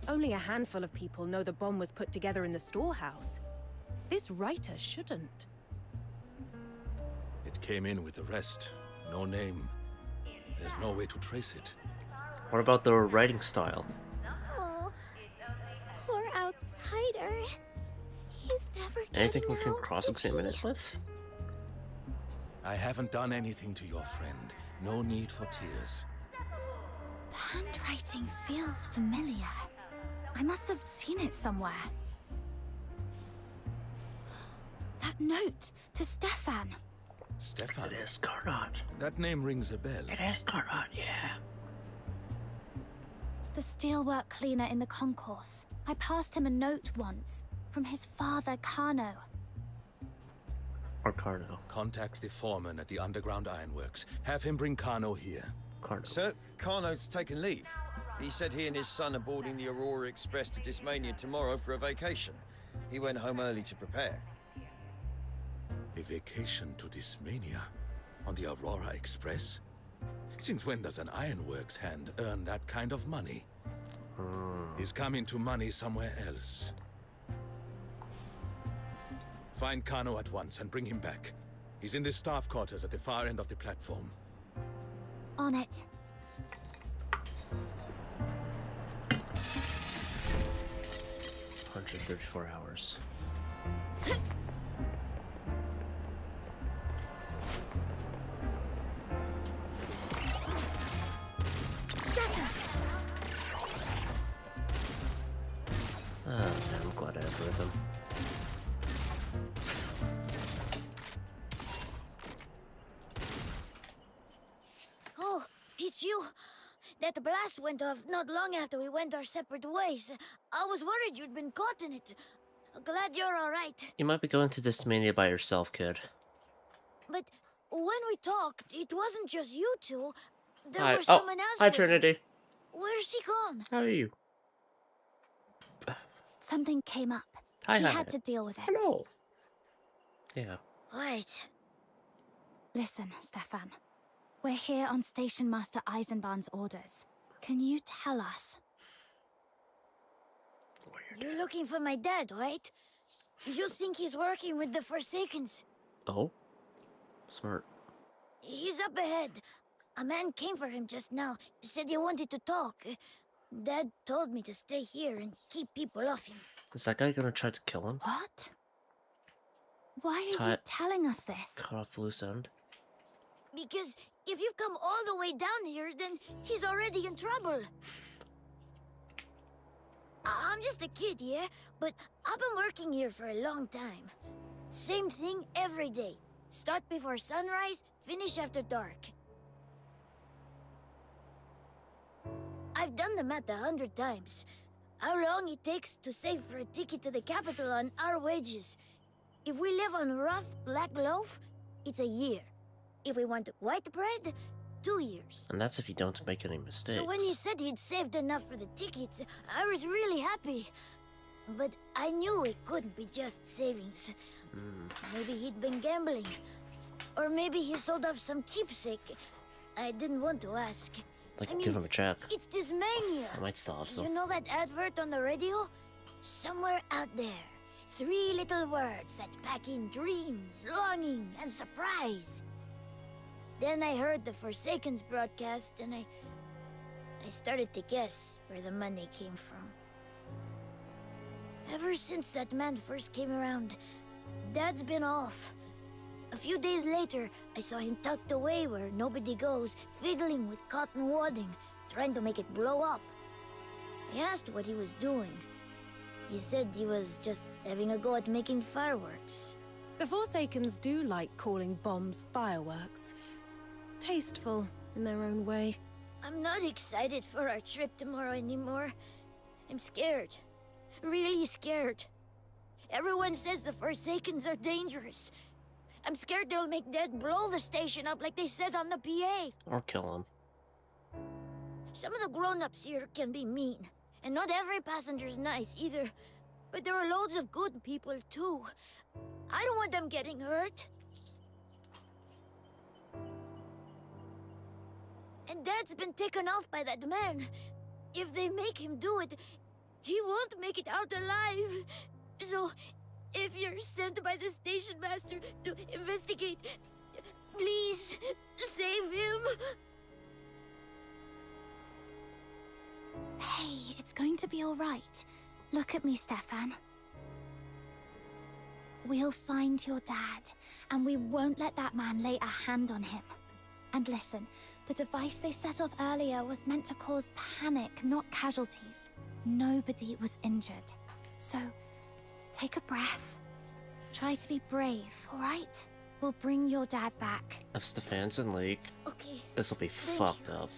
Only a handful of people know the bomb was put together in the storehouse. This writer shouldn't. It came in with the rest. No name. There's no way to trace it. What about the writing style? Oh, poor outsider. He's never Anything getting we can out, cross-examine is it he? with? I haven't done anything to your friend. No need for tears. The handwriting feels familiar. I must have seen it somewhere. That note to Stefan. Stefan? It is Carnot. That name rings a bell. It is Carnot, yeah. The steelwork cleaner in the concourse. I passed him a note once from his father, Kano. Or Carno. Contact the foreman at the underground ironworks. Have him bring Kano here. Carno. Sir, Carno's taken leave. He said he and his son are boarding the Aurora Express to Dismania tomorrow for a vacation. He went home early to prepare. A vacation to Dismania? On the Aurora Express? Since when does an ironworks hand earn that kind of money? He's come into money somewhere else. Find Kano at once and bring him back. He's in the staff quarters at the far end of the platform. On it. $134. I'm glad I have rhythm. Oh, it's you. That blast went off not long after we went our separate ways. I was worried you'd been caught in it. Glad you're all right. You might be going to Dismania by yourself, kid. But when we talked, it wasn't just you two. There Hi. was someone else. Hi, with you. Trinity. Where's he gone? How are you? Something came up. Hi, he hi. had to deal with it. Hello. Yeah. Wait. Listen, Stefan. We're here on Station Master Eisenbahn's orders. Can you tell us? You're looking for my dad, right? You think he's working with the Forsakens? Oh? Smart. He's up ahead. A man came for him just now. Said he wanted to talk. Dad told me to stay here and keep people off him. Is that guy gonna try to kill him? What? Why are you telling us this? Cut off loose end. Because if you've come all the way down here, then he's already in trouble. I'm just a kid, yeah? But I've been working here for a long time. Same thing every day. Start before sunrise, finish after dark. I've done the math 100 times. How long it takes to save for a ticket to the capital on our wages. If we live on rough black loaf, it's a year. If we want white bread, 2 years. And that's if you don't make any mistakes. So when he said he'd saved enough for the tickets, I was really happy. But I knew it couldn't be just savings. Maybe he'd been gambling. Or maybe he sold off some keepsake. I didn't want to ask. Like, give him a check. It's this mania. I might still have some. You know that advert on the radio? Somewhere out there, 3 little words that pack in dreams, longing, and surprise. Then I heard the Forsaken's broadcast, and I started to guess where the money came from. Ever since that man first came around, Dad's been off. A few days later, I saw him tucked away where nobody goes, fiddling with cotton wadding, trying to make it blow up. I asked what he was doing. He said he was just having a go at making fireworks. The Forsakens do like calling bombs fireworks. Tasteful in their own way. I'm not excited for our trip tomorrow anymore. I'm scared. Really scared. Everyone says the Forsakens are dangerous. I'm scared they'll make Dad blow the station up like they said on the PA. Or kill him. Some of the grown-ups here can be mean. And not every passenger's nice either. But there are loads of good people too. I don't want them getting hurt. And Dad's been taken off by that man. If they make him do it, he won't make it out alive. So, if you're sent by the station master to investigate, please save him. Hey, it's going to be all right. Look at me, Stefan. We'll find your dad, and we won't let that man lay a hand on him. And listen, the device they set off earlier was meant to cause panic, not casualties. Nobody was injured. So, take a breath. Try to be brave, all right? We'll bring your dad back. If Stefan's in Lake, Okay. this'll be fucked up.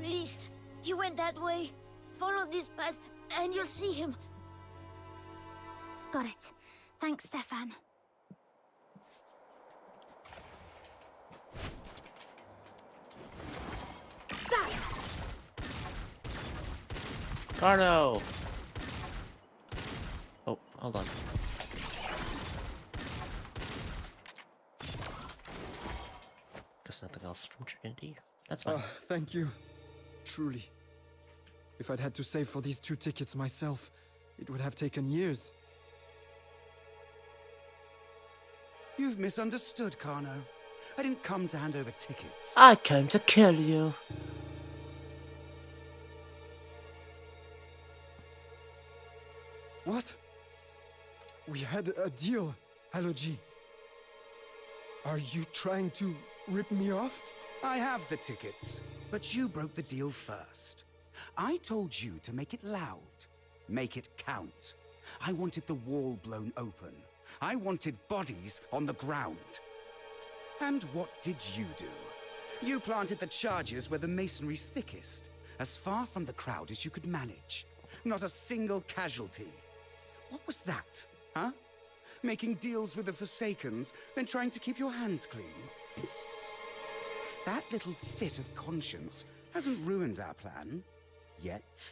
Please, he went that way. Follow this path, and you'll see him. Got it. Thanks, Stefan. Carno! Oh, hold on. Guess nothing else from Trinity. That's fine. Thank you. Truly. If I'd had to save for these 2 tickets myself, it would have taken years. You've misunderstood, Carno. I didn't come to hand over tickets. I came to kill you. What? We had a deal, Aloji. Are you trying to rip me off? I have the tickets, but you broke the deal first. I told you to make it loud, make it count. I wanted the wall blown open. I wanted bodies on the ground. And what did you do? You planted the charges where the masonry's thickest, as far from the crowd as you could manage. Not a single casualty. What was that, huh? Making deals with the Forsakens, then trying to keep your hands clean? That little fit of conscience hasn't ruined our plan. Yet.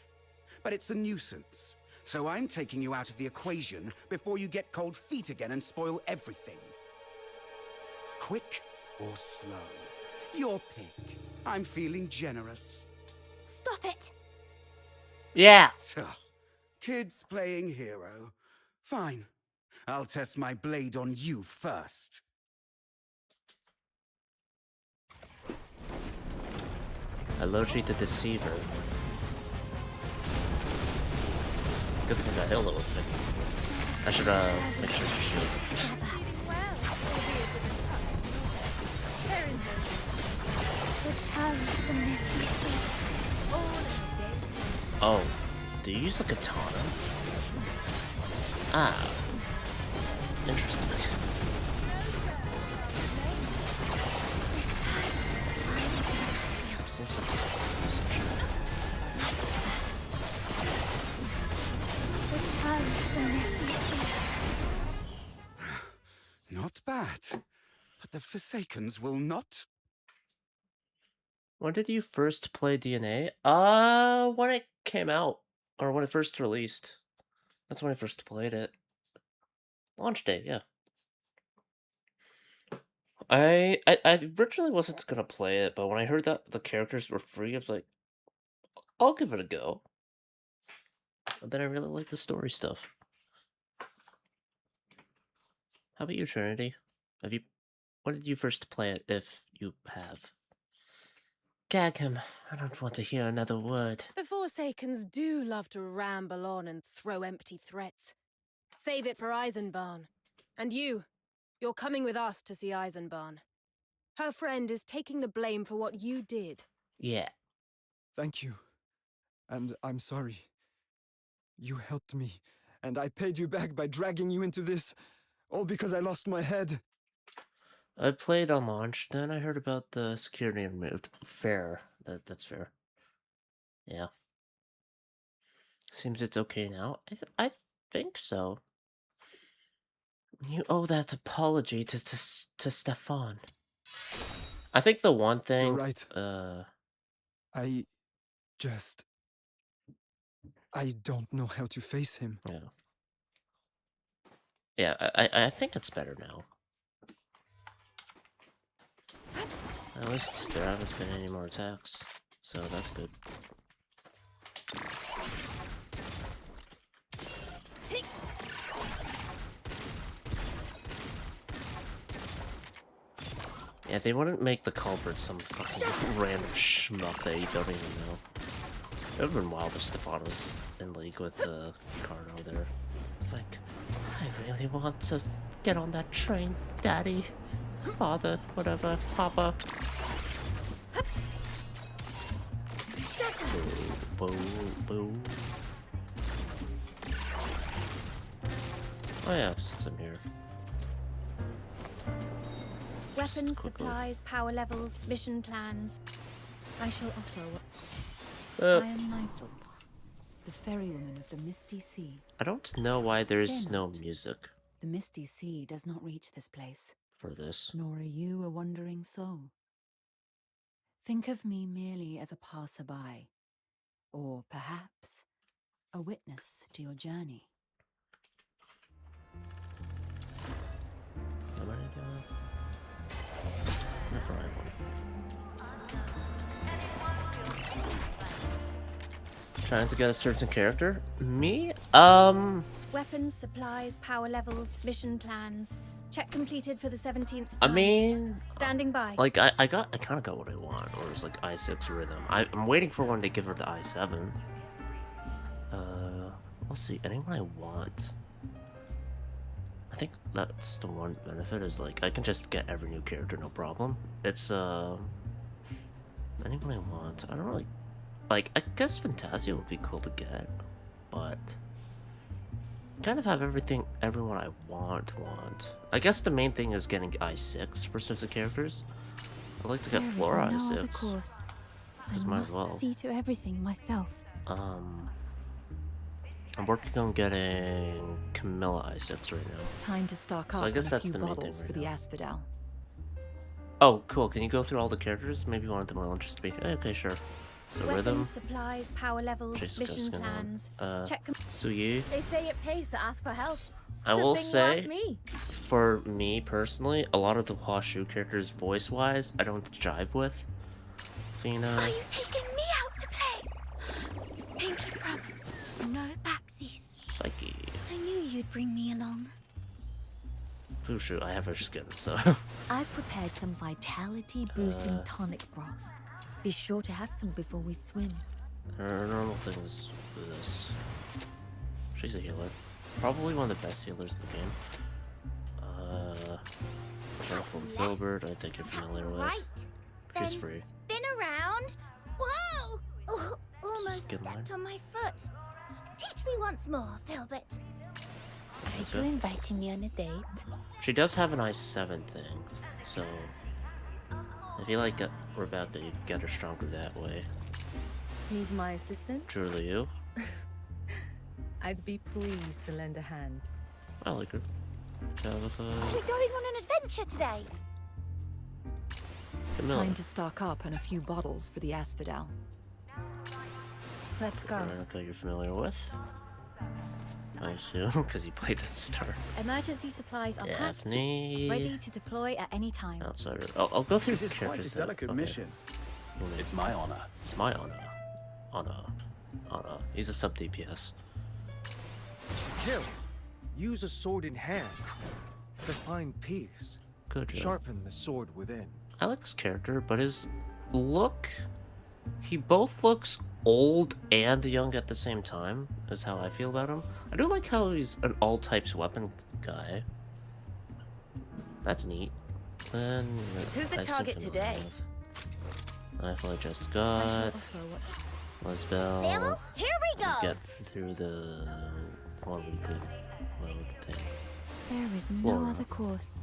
But it's a nuisance. So I'm taking you out of the equation before you get cold feet again and spoil everything. Quick or slow? Your pick. I'm feeling generous. Stop it! Yeah! Kids playing hero. Fine. I'll test my blade on you first. Aloji the Deceiver. Good thing that Hilda was picking. I should make sure she shields. Oh, do you use a katana? Ah, interesting. Seems like Not bad. But the Forsakens will not. When did you first play DNA? When it came out, or when it first released. That's when I first played it. Launch day, yeah. I originally wasn't gonna play it, but when I heard that the characters were free, I was like, I'll give it a go. But then I really like the story stuff. How about you, Trinity? When did you first play it, if you have? Gag him. I don't want to hear another word. The Forsakens do love to ramble on and throw empty threats. Save it for Eisenbarn. And you're coming with us to see Eisenbarn. Her friend is taking the blame for what you did. Yeah. Thank you. And I'm sorry. You helped me, and I paid you back by dragging you into this, all because I lost my head. I played on launch, then I heard about the security removed. Fair. That's fair. Yeah. Seems it's okay now. I think so. You owe that apology to Stefan. I think the one thing... You're right. I don't know how to face him. Yeah. Yeah, I think it's better now. At least there haven't been any more attacks, so that's good. Yeah, they wouldn't make the culprit some fucking random schmuck that you don't even know. It would've been wild if Stefan was in league with Ricardo there. It's like, I really want to get on that train, Daddy, Father, whatever, Papa. Boo, boo, boo. Oh yeah, since I'm here. Weapons, supplies, power levels, mission plans. I shall offer what... I am Nightfall, the ferrywoman of the Misty Sea. I don't know why there's no music. The Misty Sea does not reach this place. For this. Nor are you a wandering soul. Think of me merely as a passerby, or perhaps a witness to your journey. Am I gonna... Never mind. Trying to get a certain character? Me? Weapons, supplies, power levels, mission plans. Check completed for the 17th time. I mean... Standing by. Like, I kind of got what I want, or it's like I6 rhythm. I'm waiting for one to give her the I7. We'll see. Anyone I want? I think that's the one benefit, is like, I can just get every new character, no problem. It's, anyone I want? I don't really... Like, I guess Fantasia would be cool to get, but... kind of have everyone I want. I guess the main thing is getting I6 for certain characters. I'd like to get Flora I6. Of course. Just might as well. See to everything myself. I'm working on getting Camilla I6 right now. Time to stock up So I guess on a that's few the main thing bottles for right the now. Asphodel. Oh, cool. Can you go through all the characters? Maybe one of them will interest me. Okay, sure. So Weapons, Rhythm, supplies, power levels, Jessica's mission gonna plans. Check Suyi. They say it pays to ask for help. I will Good thing you say, asked me. for me personally, a lot of the Huashu characters, voice-wise, I don't jive with. Fina. Are you taking me out to play? Pinky promise. No backsies. Psyche. I knew you'd bring me along. Fushu, I have her skin, so. I've prepared some vitality-boosting tonic broth. Be sure to have some before we swim. Her normal thing is this. She's a healer. Probably one of the best healers in the game. Careful Filbert, I think you're familiar with. Right. She's Then free. spin around. Whoa! Oh, almost Skid line. stepped on my foot. Teach me once more, Filbert. That's Are you it. inviting me on a date? She does have an I7 thing, so I feel like we're about to get her stronger that way. Need my assistance? Truly you. I'd be pleased to lend a hand. I like her. We're going on an adventure today. Time to stock up on a few bottles for the asphodel. Let's go. Okay, you're familiar with? I assume, because you played at the start. Emergency supplies are packed, Daphne. ready to deploy at any time. Outsider. I'll go through This the is quite characters. a delicate mission. It's my honor. It's my honor. Honor. He's a sub DPS. To kill, use a sword in hand. To find peace, Good job. sharpen the sword within. I like his character, but his look, he both looks old and young at the same time, is how I feel about him. I do like how he's an all types weapon guy. That's neat. Then Who's the target today? I feel like just I shall got offer what Lisbel. Samuel, here we go. Get through the one weekly mode thing. There is Flora. no other course.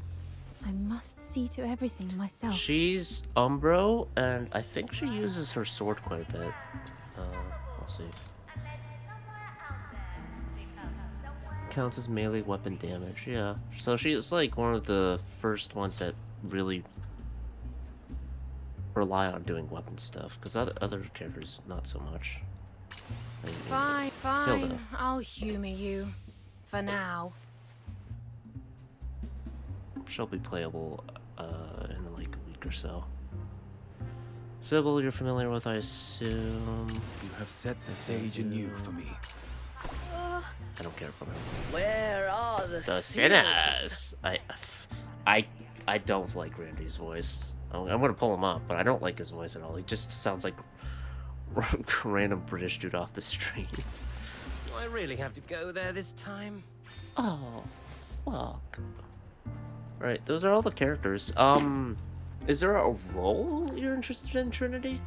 I must see to everything myself. She's Umbro, and I think she uses her sword quite a bit. Let's see. Counts as melee weapon damage, yeah. So she's like one of the first ones that really rely on doing weapon stuff, because other characters not so much. Fine, fine. Hilda. I'll humor you. For now. She'll be playable in like a week or so. Sybil, you're familiar with, I assume. You have set the stage anew for me. I don't care about her. Where are The sinners. I don't like Randy's voice. I'm gonna pull him up, but I don't like his voice at all. He just sounds like random British dude off the street. Do I really have to go there this time? Oh, fuck. Right, those are all the characters. Is there a role you're interested in, Trinity?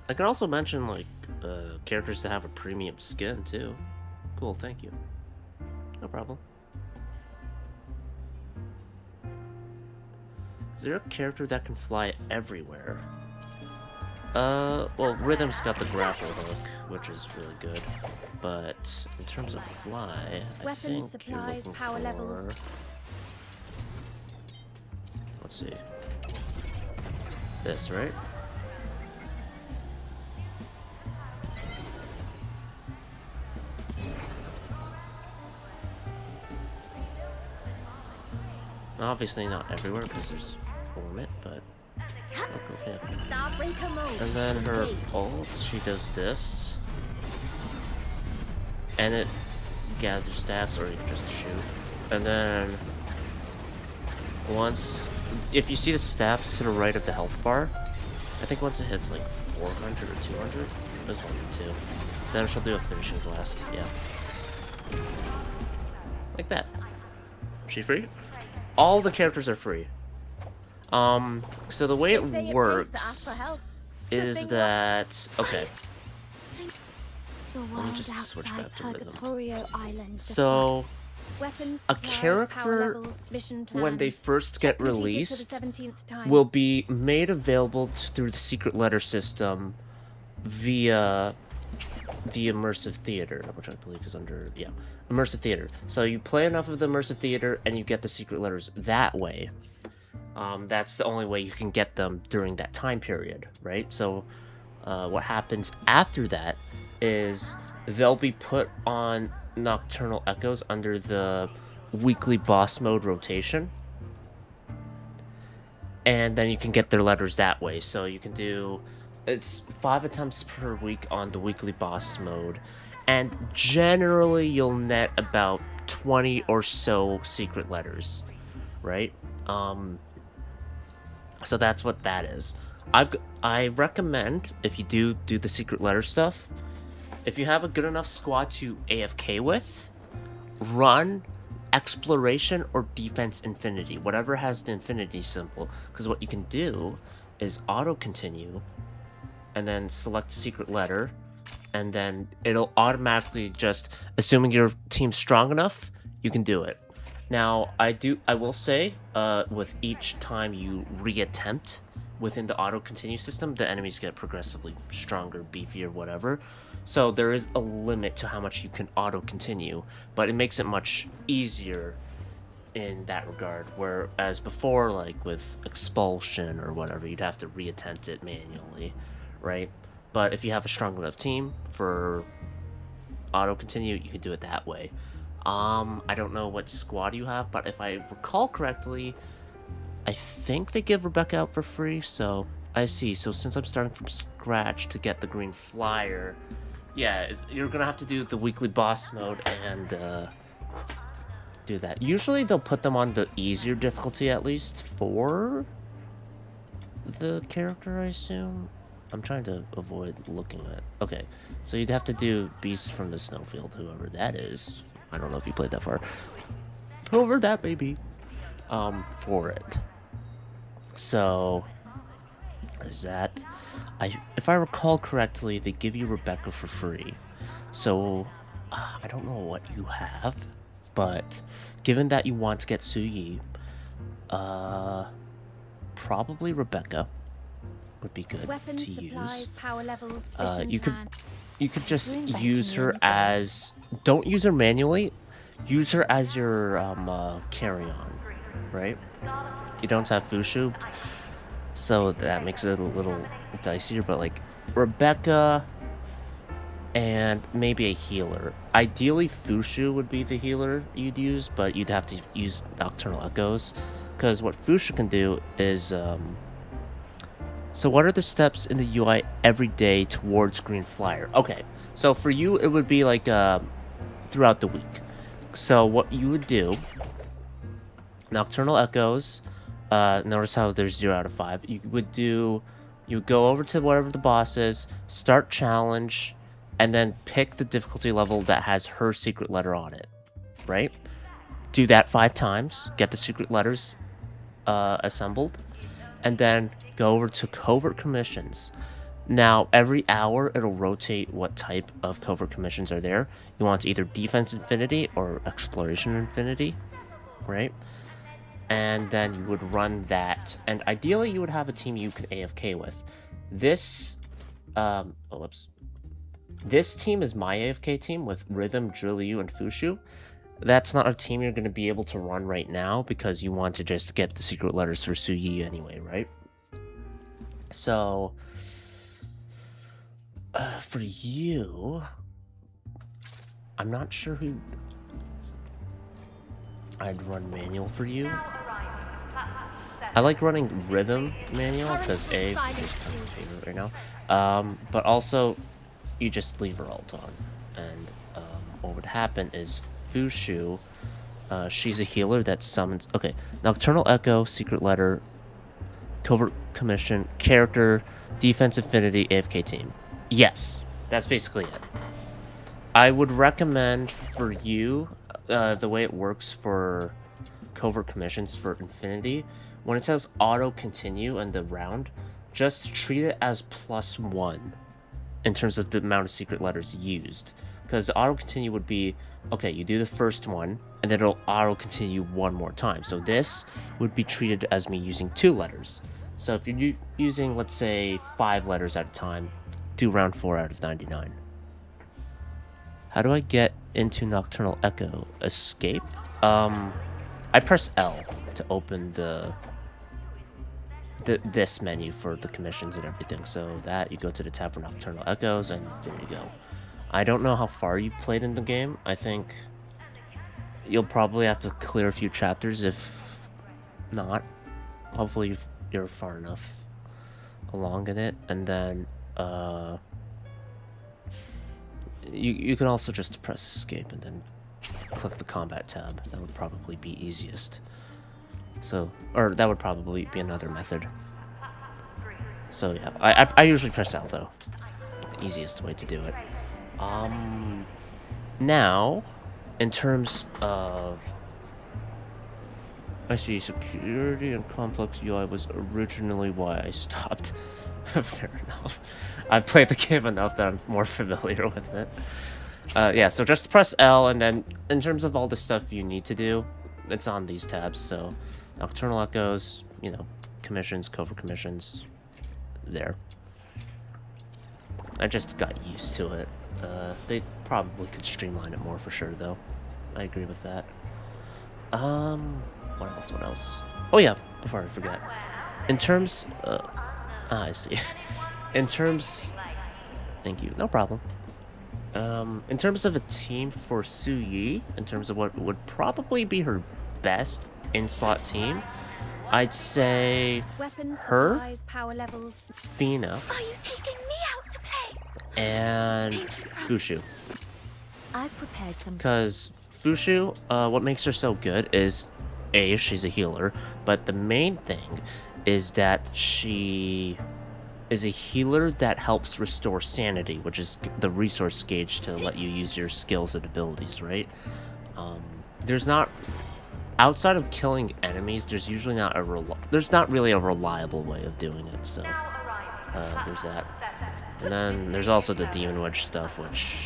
I can also mention, like, characters that have a premium skin, too. Cool, thank you. No problem. Is there a character that can fly everywhere? Well, Rhythm's got the grapple hook, which is really good. But in terms of fly, I Weapons, think supplies, you're looking power for... levels. Let's see. This, right? Obviously not everywhere because there's a limit, but yeah. Starbreaker mode. And then her ult, she does this, and it gathers stats, or you can just shoot. And then once, if you see the stats to the right of the health bar, I think once it hits like 400 or 200, there's one or two. Then she'll do a finishing blast. Yeah, like that. She's free. All the characters are free. So the way it works is that, okay. The Let me world just switch outside back to rhythm. Purgatorio Island. So, Weapons, a supplies, power character, levels, mission when they plans. first get Completed to the released, 17th time. will be made available through the secret letter system via the immersive theater, which I believe is under, yeah, immersive theater. So you play enough of the immersive theater and you get the secret letters that way. That's the only way you can get them during that time period, right? So what happens after that is they'll be put on Nocturnal Echoes under the weekly boss mode rotation. And then you can get their letters that way. So you can do, it's 5 attempts per week on the weekly boss mode. And generally you'll net about 20 or so secret letters, right? So that's what that is. I recommend, if you do the secret letter stuff, if you have a good enough squad to AFK with, run exploration or defense infinity, whatever has the infinity symbol, because what you can do is auto continue and then select a secret letter, and then it'll automatically just, assuming your team's strong enough, you can do it. Now I will say, with each time you reattempt within the auto continue system, the enemies get progressively stronger, beefier, whatever. So there is a limit to how much you can auto continue, but it makes it much easier in that regard. Whereas before, like with expulsion or whatever, you'd have to reattempt it manually, right? But if you have a strong enough team for auto continue, you can do it that way. I don't know what squad you have, but if I recall correctly, I think they give Rebecca out for free, so I see. So since I'm starting from scratch to get the green flyer, yeah, you're gonna have to do the weekly boss mode and do that. Usually they'll put them on the easier difficulty, at least for the character, I assume. I'm trying to avoid looking at... Okay, so you'd have to do Beast from the Snowfield, whoever that is. I don't know if you played that far. Over that, baby. For it. So, is that... if I recall correctly, they give you Rebecca for free. So, I don't know what you have, but given that you want to get Suyi, probably Rebecca would be good Weapons, to supplies, use. power levels, You could just use her as... Don't use her manually. Use her as your carry-on, right? You don't have Fushu, so that makes it a little dicier, but like Rebecca and maybe a healer. Ideally, Fushu would be the healer you'd use, but you'd have to use Nocturnal Echoes, because what Fushu can do is... So what are the steps in the UI every day towards Green Flyer? Okay, so for you, it would be like throughout the week. So what you would do, Nocturnal Echoes, notice how there's 0 out of 5. You would go over to whatever the boss is, start challenge, and then pick the difficulty level that has her secret letter on it, right? Do that 5 times, get the secret letters assembled, and then go over to Covert Commissions. Now, every hour, it'll rotate what type of Covert Commissions are there. You want either Defense Infinity or Exploration Infinity, right? And then you would run that. And ideally, you would have a team you can AFK with. This... This team is my AFK team with Rhythm, Drilliu, and Fushu. That's not a team you're going to be able to run right now because you want to just get the secret letters for Suyi anyway, right? So, for you, I'm not sure who I'd run manual for you. I like running Rhythm manual because A is kind of my favorite right now. But also, you just leave her ult on, and what would happen is Fushu, she's a healer that summons... Okay, Nocturnal Echo, Secret Letter, Covert Commission, Character, Defense Affinity, AFK Team. Yes, that's basically it. I would recommend for you, the way it works for Covert Commissions for Infinity, when it says Auto Continue in the round, just treat it as +1 in terms of the amount of secret letters used. Because the auto continue would be, okay, you do the first one, and then it'll auto continue one more time. So this would be treated as me using 2 letters. So if you're using, let's say, 5 letters at a time, do round 4 out of 99. How do I get into Nocturnal Echo? Escape? I press L to open this menu for the commissions and everything. So that, you go to the tab for Nocturnal Echoes, and there you go. I don't know how far you played in the game. I think you'll probably have to clear a few chapters. If not, hopefully you're far enough along in it. And then you can also just press escape and then click the combat tab. That would probably be easiest. So, or that would probably be another method. So yeah, I usually press L though. Easiest way to do it. Now, in terms of... I see security and complex UI was originally why I stopped. Fair enough. I've played the game enough that I'm more familiar with it. Yeah, so just press L, and then in terms of all the stuff you need to do, it's on these tabs. So Nocturnal Echoes, you know, commissions, covert commissions, there. I just got used to it. They probably could streamline it more for sure, though. I agree with that. What else? What else? Oh yeah, before I forget. In terms, I see. In terms, thank you. No problem. In terms of a team for Su Yi, in terms of what would probably be her best in-slot team, I'd say Weapons, her, supplies, power levels. Fina, Are you taking me out to play? and Fushu. I've prepared some. Because Fushu, what makes her so good is, A, she's a healer, but the main thing is that she is a healer that helps restore sanity, which is the resource gauge to let you use your skills and abilities, right? There's not... Outside of killing enemies, there's usually not there's not really a reliable way of doing it, so... there's that. And then there's also the Demon Witch stuff, which...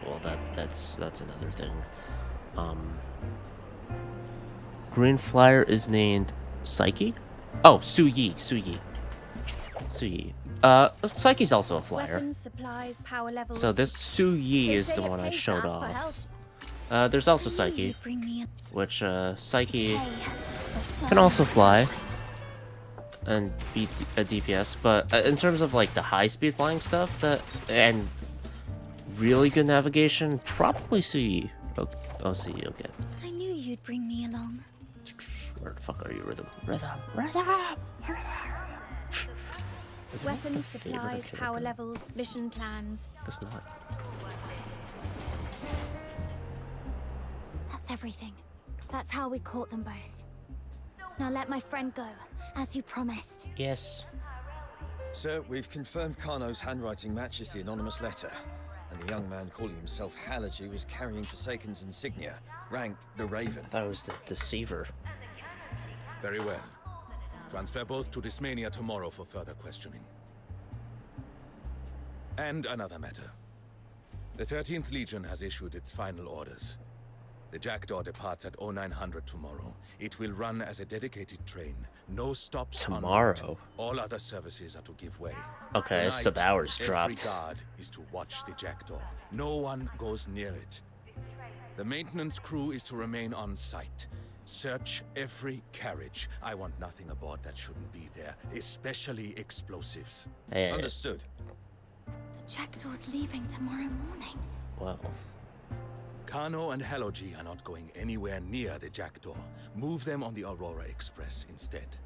Well, that's another thing. Green Flyer is named Psyche? Oh, Su Yi. Psyche's also a flyer. Weapons, supplies, power levels. So this Su Yi is the one I showed off. There's also Psyche, which Psyche can also fly and be a DPS, but in terms of like the high-speed flying stuff and really good navigation, probably Su Yi. Oh, Su Yi, okay. I knew you'd bring me along. Where the fuck are you, Rhythm? Weapons, supplies, power levels, mission plans. That's not. That's everything. That's how we caught them both. Now let my friend go, as you promised. Yes. Sir, we've confirmed Kano's handwriting matches the anonymous letter, and the young man calling himself Halaji was carrying Forsaken's insignia, ranked the Raven. That was the Deceiver. Very well. Transfer both to Dismania tomorrow for further questioning. And another matter. The 13th Legion has issued its final orders. The Jackdaw departs at 0900 tomorrow. It will run as a dedicated train. No stops tomorrow. On route. All other services are to give way. Okay, Tonight, so the hour's every dropped. guard is to watch the Jackdaw. No one goes near it. The maintenance crew is to remain on site. Search every carriage. I want nothing aboard that shouldn't be there, especially explosives. Hey. Understood. The Jackdaw's leaving tomorrow morning. Well. Kano and Haloji are not going anywhere near the Jackdaw. Move them on the Aurora Express instead.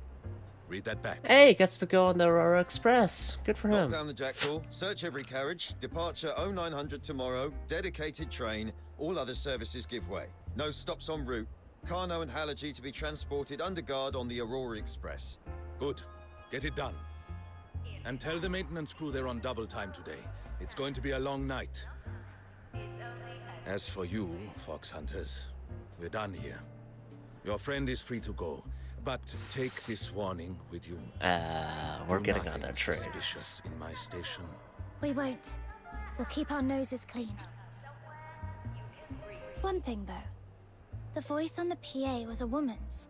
Read that back. Hey, gets to go on the Aurora Express. Good for him. Knock down the Jackdaw, search every carriage, departure 0900 tomorrow, dedicated train, all other services give way. No stops en route. Kano and Halaji to be transported under guard on the Aurora Express. Good. Get it done. And tell the maintenance crew they're on double time today. It's going to be a long night. As for you, Fox Hunters, we're done here. Your friend is free to go, but take this warning with you. We're getting on that train. Suspicious in my station. We won't. We'll keep our noses clean. One thing, though. The voice on the PA was a woman's.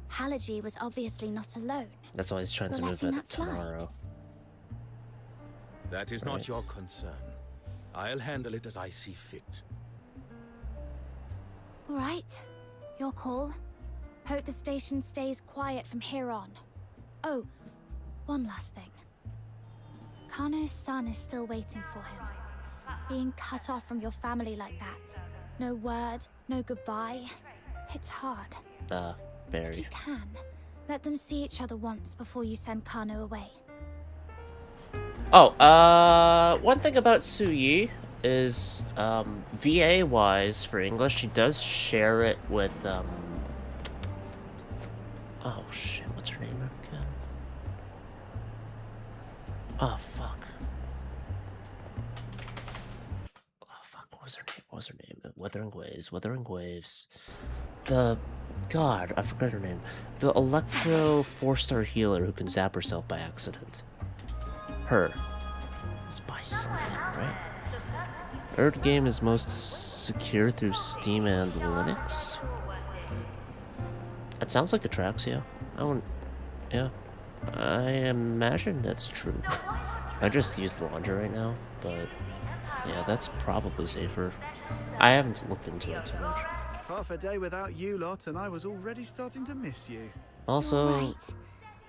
Halaji was obviously not alone. That's why he's trying to move it tomorrow. That is not your concern. I'll handle it as I see fit. All right. Your call. Hope the station stays quiet from here on. Oh, one last thing. Kano's son is still waiting for him. Being cut off from your family like that. No word, no goodbye. It's hard. Very. If you can, let them see each other once before you send Kano away. Oh, one thing about Su Yi is, VA-wise for English, she does share it with, oh shit, what's her name again? Oh, fuck. what's her name? Wuthering Waves. Wuthering Waves. The God, I forgot her name. The Electro 4-star healer who can zap herself by accident. Her. Let's buy something, right? Earth game is most secure through Steam and Linux. It sounds like Atraxia. I wouldn't. Yeah. I imagine that's true. I just used the laundry right now, but yeah, that's probably safer. I haven't looked into it too much. Half a day without you lot, and I was already starting to miss you. Also, Right.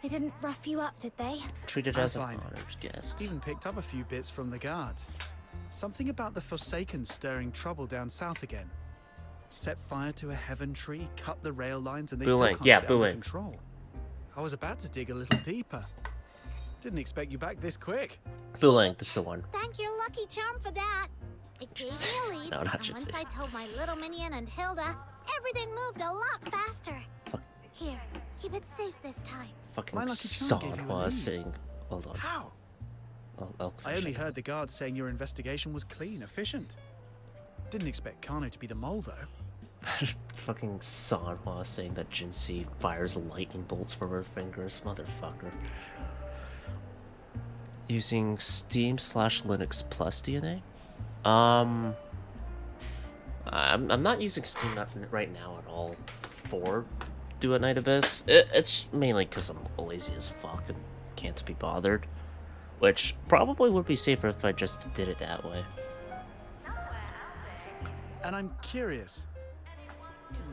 They didn't rough you up, did they? treated I'm as an fine. honored guest. Even picked up a few bits from the guards. Something about the Forsaken stirring trouble down south again. Set fire to a heaven tree, cut the rail lines, and they still Booling. can't Yeah, get under booling. control. I was about to dig a little deeper. Didn't expect you back this quick. Booling, this is the one. Thank your lucky charm for that. It gave me a lead, No, not and once Jitsi. I told my little minion and Hilda, everything moved a lot faster. Fuck. Here, keep it safe this time. Fucking My lucky charm gave you a Sanhua lead. saying, hold on. How? I'll I only heard the guards saying your investigation was clean, efficient. Didn't expect Kano to be the mole, though. Fucking Sanhua saying that Jinxie fires lightning bolts from her fingers, motherfucker. Using Steam/Linux plus DNA? I'm not using Steam right now at all for Do at Night Abyss. It's mainly because I'm lazy as fuck and can't be bothered. Which probably would be safer if I just did it that way. And I'm curious,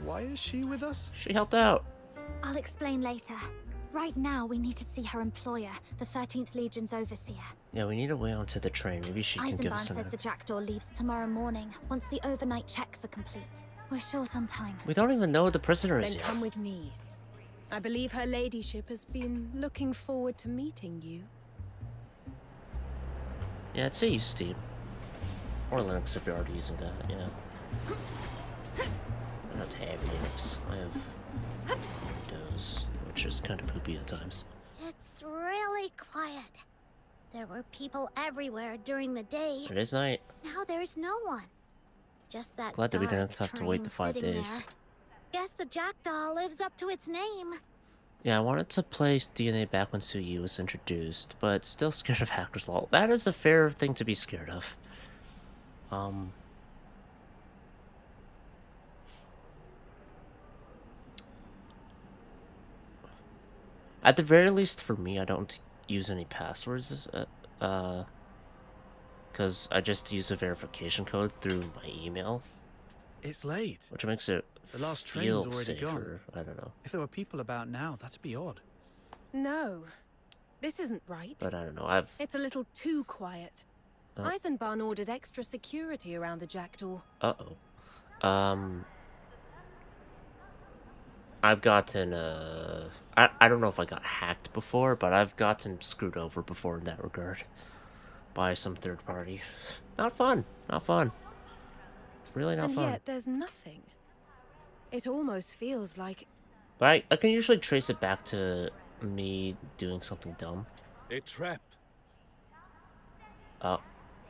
why is she with us? She helped out. I'll explain later. Right now, we need to see her employer, the 13th Legion's overseer. Yeah, we need a way onto the train. Maybe she can give Eisenbahn us says an... the Jackdaw leaves tomorrow morning, once the overnight checks are complete. We're short on time. We don't even know who the prisoner is Then yet. come with me. I believe her ladyship has been looking forward to meeting you. Yeah, I'd say use Steam. Or Linux if you're already using that, yeah. I don't have Linux. I have Windows, which is kind of poopy at times. It's really quiet. There were people everywhere during the day. It is night. Now there's no one. Just that Glad that we didn't dark have to wait the train 5 sitting days. there. Guess the Jackdaw lives up to its name. Yeah, I wanted to play DNA back when Suyi was introduced, but still scared of Hackers Law. That is a fair thing to be scared of. At the very least, for me, I don't use any passwords, because I just use a verification code through my email. It's late. Which makes it The last train's feel already safer. gone. I don't know. If there were people about now, that'd be odd. No, this isn't right. But I don't know. It's a little too quiet. Oh. Eisenbahn ordered extra security around the Jackdaw. Uh-oh. I've gotten, I don't know if I got hacked before, but I've gotten screwed over before in that regard. By some third party. Not fun. Not fun. Really not And fun. yet there's nothing. It almost feels like... But I can usually trace it back to me doing something dumb. A trap. Oh.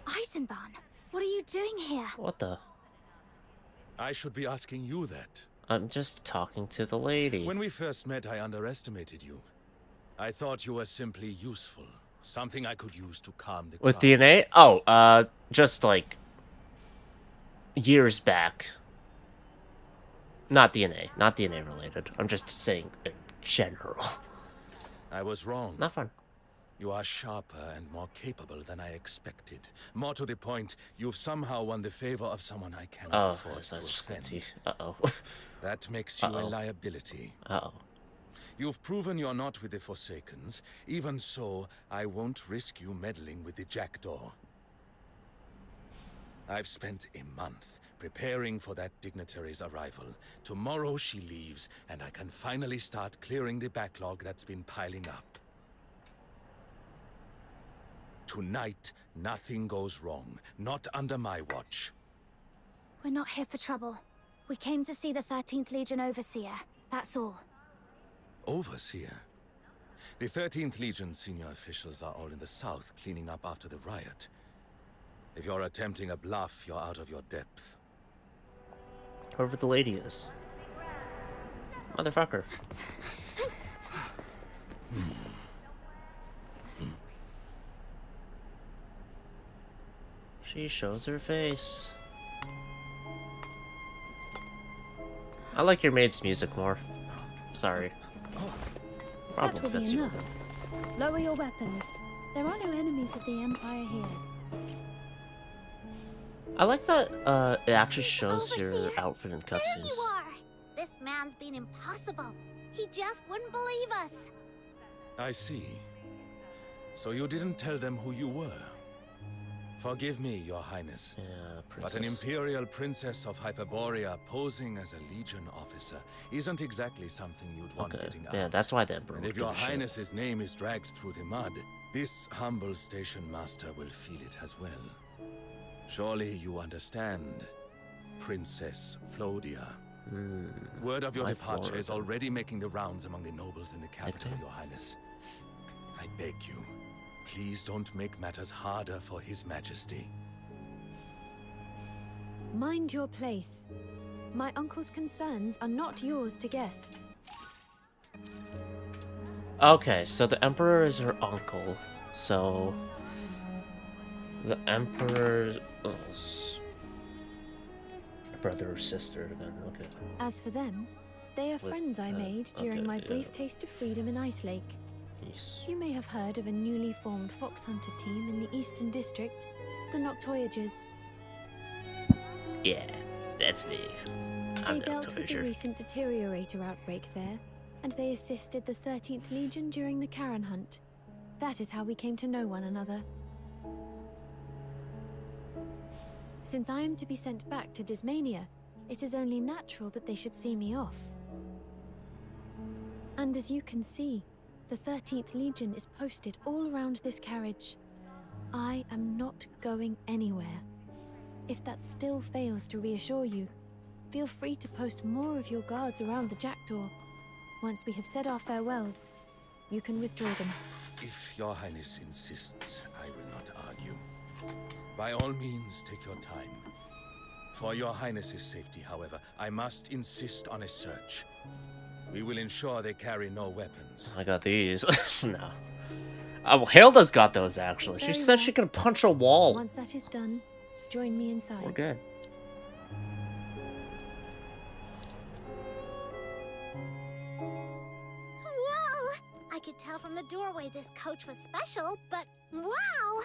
Eisenbahn, what are you doing here? What the? I should be asking you that. I'm just talking to the lady. When we first met, I underestimated you. I thought you were simply useful. Something I could use to calm the With crowd. DNA? Oh, just like... years back. Not DNA. Not DNA related. I'm just saying in general. I was wrong. Not fun. You are sharper and more capable than I expected. More to the point, you've somehow won the favor of someone I cannot afford to offend. Uh-oh. That makes you a Uh-oh. liability. Uh-oh. You've proven you're not with the Forsakens. Even so, I won't risk you meddling with the Jackdaw. I've spent a month preparing for that dignitary's arrival. Tomorrow she leaves, and I can finally start clearing the backlog that's been piling up. Tonight, nothing goes wrong. Not under my watch. We're not here for trouble. We came to see the 13th Legion overseer. That's all. Overseer? The 13th Legion senior officials are all in the south cleaning up after the riot. If you're attempting a bluff, you're out of your depth. Whoever the lady is. Motherfucker. She shows her face. I like your maid's music more. Sorry. That Probably will be fits you. enough. Lower your weapons. There are no enemies of the Empire here. I like that it actually shows your outfit in There cutscenes. you are! This man's been impossible. He just wouldn't believe us. I see. So you didn't tell them who you were. Forgive me, Your Highness. Yeah, but an imperial princess of Hyperborea posing as a Legion officer isn't exactly something you'd want getting out. Yeah, that's why the Emperor And would if give Your a shit. Highness's name is dragged through the mud, this humble station master will feel it as well. Surely you understand, Princess Flodia. Word of your my departure is Florida. already making the rounds among the nobles in the capital, Your Highness. I beg you, please don't make matters harder for His Majesty. Mind your place. My uncle's concerns are not yours to guess. Okay, so the Emperor is her uncle. So the Emperor's brother or sister, then okay. As for them, they are friends I made during my brief taste of freedom in Icelake. Yes. You may have heard of a newly formed fox hunter team in the Eastern District, the Noctoyagers. Yeah, that's me. I'm They the dealt with the Noctoyager. recent deteriorator outbreak there, and they assisted the 13th Legion during the Karen hunt. That is how we came to know one another. Since I am to be sent back to Dismania, it is only natural that they should see me off. And as you can see, the 13th Legion is posted all around this carriage. I am not going anywhere. If that still fails to reassure you, feel free to post more of your guards around the jackdaw. Once we have said our farewells, you can withdraw them. If Your Highness insists, I will not argue. By all means, take your time. For Your Highness's safety, however, I must insist on a search. We will ensure they carry no weapons. I got these. No. Well, Hilda's got those, actually. She Very said well. she could punch a wall. Once that is done, join me inside. We're good. Whoa! I could tell from the doorway this coach was special, but wow!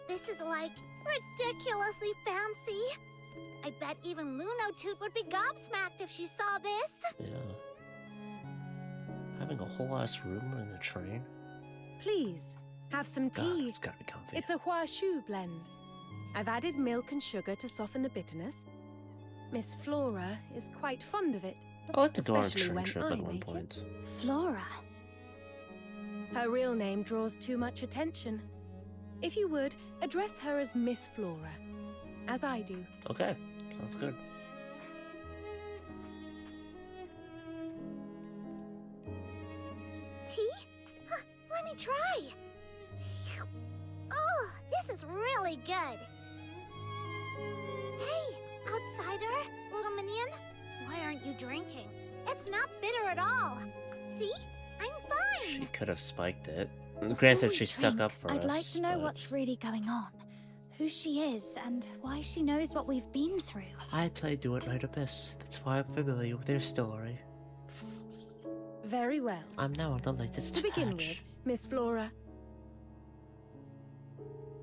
This is like ridiculously fancy. I bet even Lunotoot would be gobsmacked if she saw this. Yeah. Having a whole ass room in the train. Please, have some tea. It's gotta be comfy. It's a Hua Shu blend. I've added milk and sugar to soften the bitterness. Miss Flora is quite fond of it. I like to go on a especially train when trip I at one make point. Flora. Her real name draws too much attention. If you would, address her as Miss Flora, as I do. Okay, sounds good. Tea? Huh, let me try. Oh, this is really good. Hey, outsider, little minion. Why aren't you drinking? It's not bitter at all. See? I'm She fine. could have spiked it. Granted, we she stuck drink, up for I'd us. like to know but what's really going on. Who she is, and why she knows what we've been through. I play Do It Right Abyss. That's why I'm familiar with their story. Very well. I'm now on the latest To begin patch. with, Miss Flora,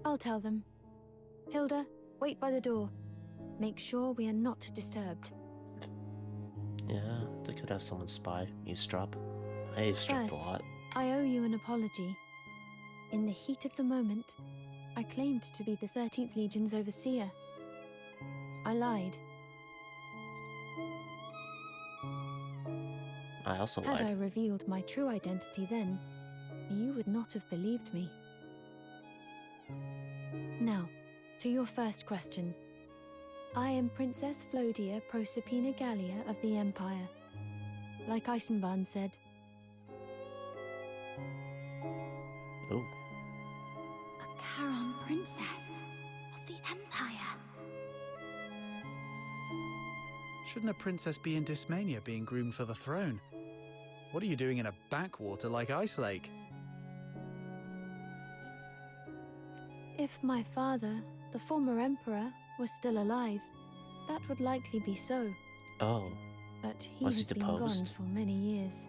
I'll tell them. Hilda, wait by the door. Make sure we are not disturbed. Yeah, they could have someone spy, eavesdrop. I eavesdropped a First, lot. I owe you an apology. In the heat of the moment, I claimed to be the 13th Legion's overseer. I lied. I also Had I lied. revealed my true identity then, you would not have believed me. Now, to your first question. I am Princess Flodia Proserpina Gallia of the Empire. Like Eisenbahn said. Oh. A Charon princess of the Empire. shouldn't a princess be in Dismania being groomed for the throne? What are you doing in a backwater like Icelake? If my father, the former emperor, was still alive, that would likely be so. Oh. But he Was he has been gone deposed? for many years.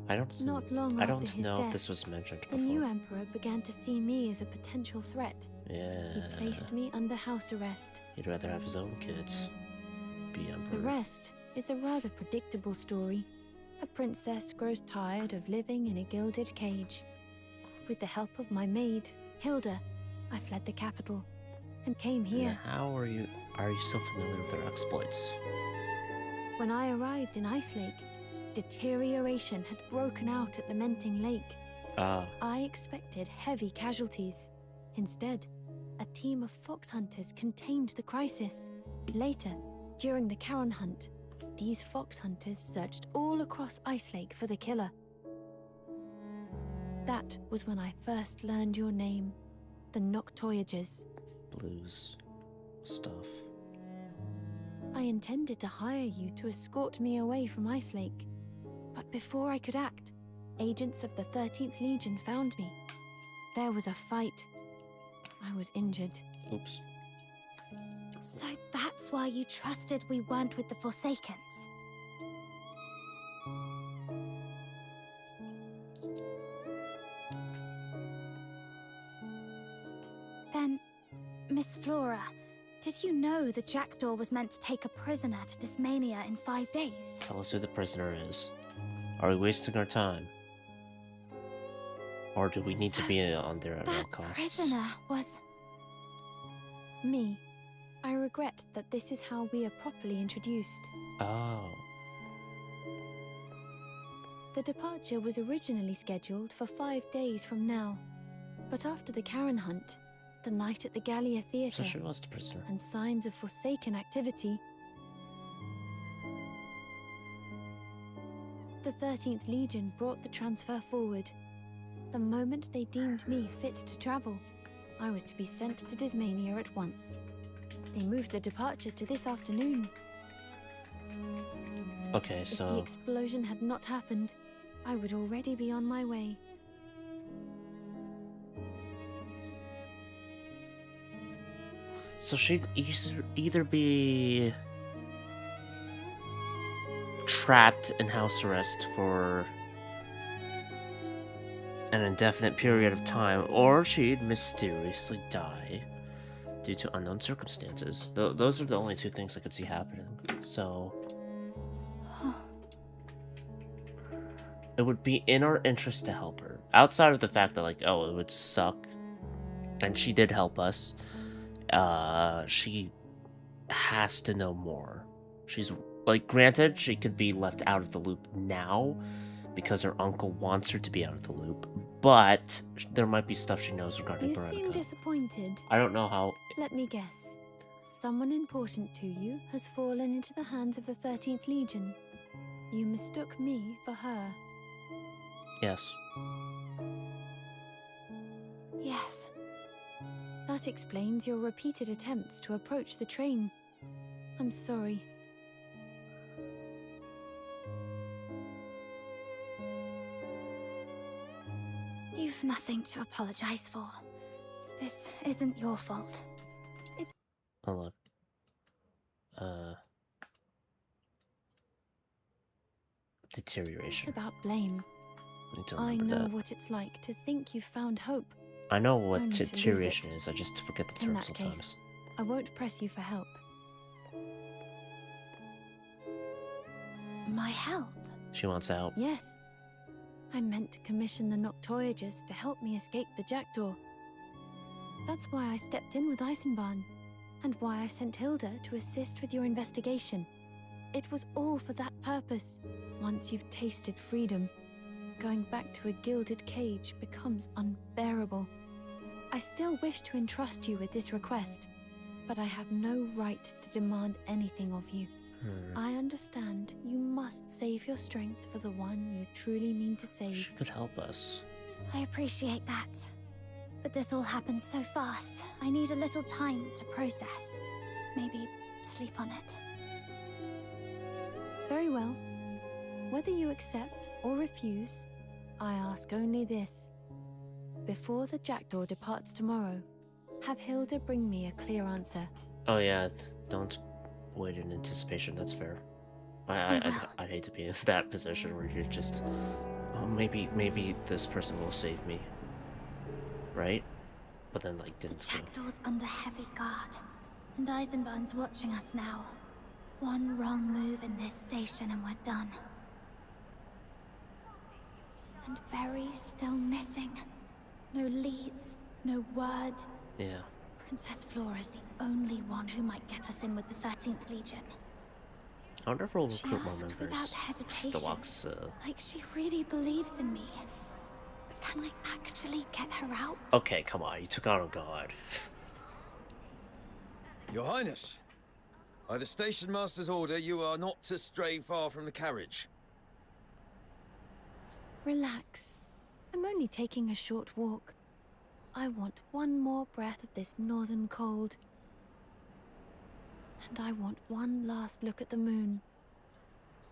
I don't Not long I after don't his know death, if this was mentioned the before. new emperor began to see me as a potential threat. Yeah. He placed me under house arrest. He'd rather have his own kids be The emperor. rest is a rather predictable story. A princess grows tired of living in a gilded cage. With the help of my maid, Hilda, I fled the capital and came And here. how are you so familiar with their exploits? When I arrived in Icelake, deterioration had broken out at Lamenting Lake. Ah. I expected heavy casualties. Instead, a team of fox hunters contained the crisis. Later, during the Charon hunt, these fox hunters searched all across Icelake for the killer. That was when I first learned your name, the Noctoyagers. Blues stuff. I intended to hire you to escort me away from Icelake. But before I could act, agents of the 13th Legion found me. There was a fight. I was injured. Oops. So that's why you trusted we weren't with the Forsakens? Then, Miss Flora, did you know the Jackdaw was meant to take a prisoner to Dismania in 5 days? Tell us who the prisoner is. Are we wasting our time? Or do we need to be on there at all That costs? prisoner was... Me. I regret that this is how we are properly introduced. Oh. The departure was originally scheduled for 5 days from now. But after the Charon hunt, the night at the Gallia Theatre, So she was the prisoner. and signs of Forsaken activity, the 13th Legion brought the transfer forward. The moment they deemed me fit to travel, I was to be sent to Dismania at once. They moved the departure to this afternoon. Okay, If the so explosion had not happened, I would already be on my way. she'd either be trapped in house arrest for an indefinite period of time, or she'd mysteriously die due to unknown circumstances. Those are the only two things I could see happening. So it would be in our interest to help her. Outside of the fact that, like, oh, it would suck, and she did help us. She has to know more. She's, like, granted, she could be left out of the loop now because her uncle wants her to be out of the loop, but there might be stuff she knows regarding You Veronica. seem disappointed. I don't know how... Let me guess. Someone important to you has fallen into the hands of the 13th Legion. You mistook me for her. Yes. Yes. That explains your repeated attempts to approach the train. I'm sorry. You've nothing to apologize for. This isn't your fault. Hold on. Deterioration. It's about blame. Need to I remember know that. what it's like to think you've found hope. I know what only to lose deterioration it. is, I just forget the In term that sometimes. case, I won't press you for help. My help? She wants out. Yes. I meant to commission the Noctoyagers to help me escape the Jackdaw. That's why I stepped in with Eisenbahn, and why I sent Hilda to assist with your investigation. It was all for that purpose. Once you've tasted freedom, going back to a gilded cage becomes unbearable. I still wish to entrust you with this request, but I have no right to demand anything of you. I understand you must save your strength for the one you truly mean to save. She could help us. I appreciate that. But this all happened so fast. I need a little time to process. Maybe sleep on it. Very well. Whether you accept or refuse, I ask only this. Before the jackdaw departs tomorrow, have Hilda bring me a clear answer. Oh yeah, don't wait in anticipation. That's fair. I'd hate to be in that position where you're just, oh, maybe this person will save me, right? But then like didn't. The jackdaw's under heavy guard, and Eisenbahn's watching us now. One wrong move in this station and we're done. And Berry's still missing. No leads, no word. Yeah. Princess Flora's the only one who might get us in with the 13th Legion. I wonder if we'll She recruit more asked members. without hesitation, Deluxe. like she really believes in me. But can I actually get her out? Okay, come on, you took out a god. Your Highness, by the station master's order, you are not to stray far from the carriage. Relax. I'm only taking a short walk. I want one more breath of this northern cold. And I want one last look at the moon.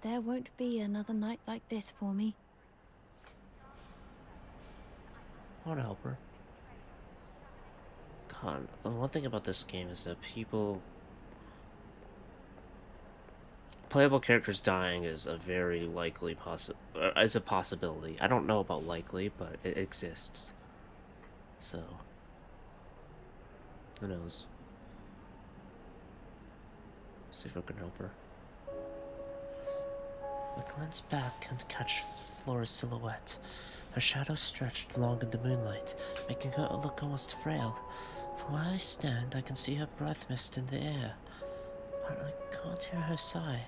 There won't be another night like this for me. I want to help her. God, one thing about this game is that playable characters dying is a very likely possibility. I don't know about likely, but it exists. So, who knows? See if I can help her. I glance back and catch Flora's silhouette. Her shadow stretched along in the moonlight, making her look almost frail. From where I stand, I can see her breath mist in the air, but I can't hear her sigh.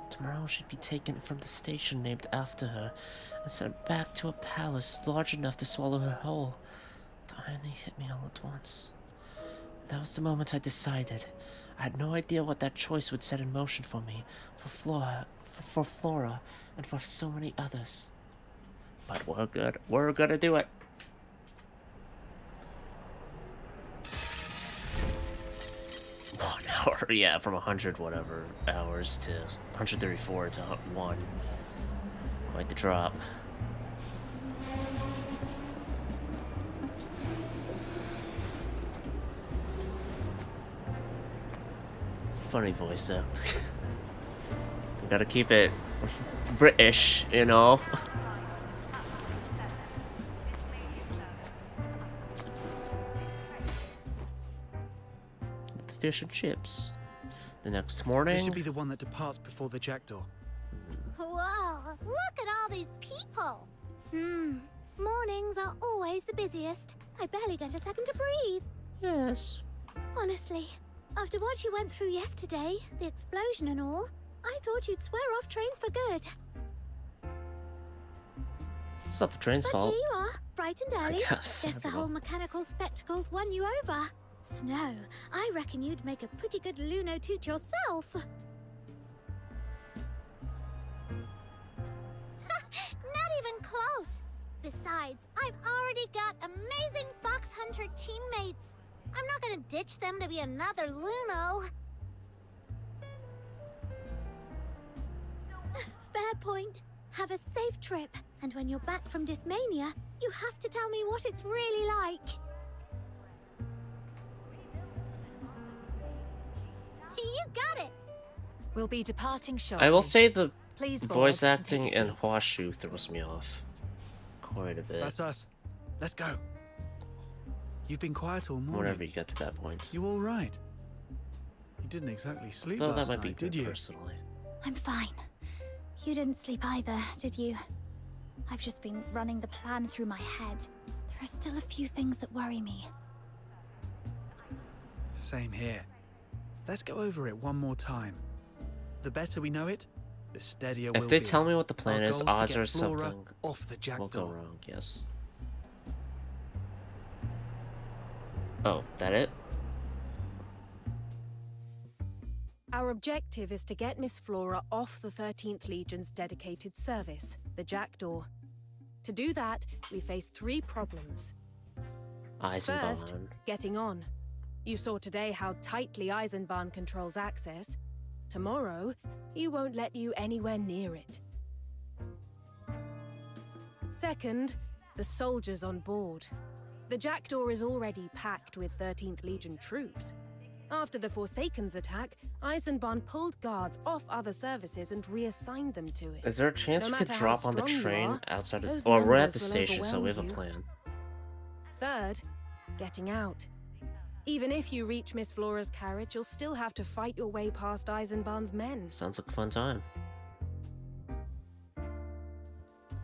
Tomorrow she'd be taken from the station named after her and sent back to a palace large enough to swallow her whole. The irony hit me all at once. That was the moment I decided. I had no idea what that choice would set in motion for me, for Flora, and for so many others. But we're good. We're gonna do it. One hour, yeah, from 100 whatever hours to 134 to 1. Quite the drop. Funny voice though. We gotta keep it British, you know. The fish and chips. The next morning. This should be the one that departs before the jackdaw. Whoa, look at all these people. Mornings are always the busiest. I barely get a second to breathe. Yes. Honestly, after what you went through yesterday, the explosion and all, I thought you'd swear off trains for good. It's not the train's But fault. here you are, bright and early. guess. Guess the whole mechanical spectacles won you over. Snow, I reckon you'd make a pretty good lunotoot yourself. Not even close. Besides, I've already got amazing fox hunter teammates. I'm not gonna ditch them to be another Luno. Fair point. Have a safe trip, and when you're back from Dismania, you have to tell me what it's really like. You got it! We'll be departing shortly. I will say the Please board voice and acting take in seats. Hwashu throws me off quite a bit. That's us. Let's go. You've been quiet all morning. Whenever you get to that point. You all right? You didn't exactly sleep Though last that might night, be did me you? personally. I'm fine. You didn't sleep either, did you? I've just been running the plan through my head. There are still a few things that worry me. Same here. Let's go over it one more time. The better we know it, the steadier we'll If they be. tell me what the plan Our is, goal's to odds get are Flora something off the will go jackdaw. wrong, yes. Oh, that it? Our objective is to get Miss Flora off the 13th Legion's dedicated service, the Jackdaw. To do that, we face 3 problems. Eisenbahn. First, getting on. You saw today how tightly Eisenbahn controls access. Tomorrow, he won't let you anywhere near it. Second, the soldiers on board. The Jackdaw is already packed with 13th Legion troops. After the Forsaken's attack, Eisenbahn pulled guards off other services and reassigned them to it. Is there a chance No we could matter drop how on the strong you train are, outside of... those Well, we're at numbers the will station, so we have a overwhelm you. plan. Third, getting out. Even if you reach Miss Flora's carriage, you'll still have to fight your way past Eisenbahn's men. Sounds like a fun time.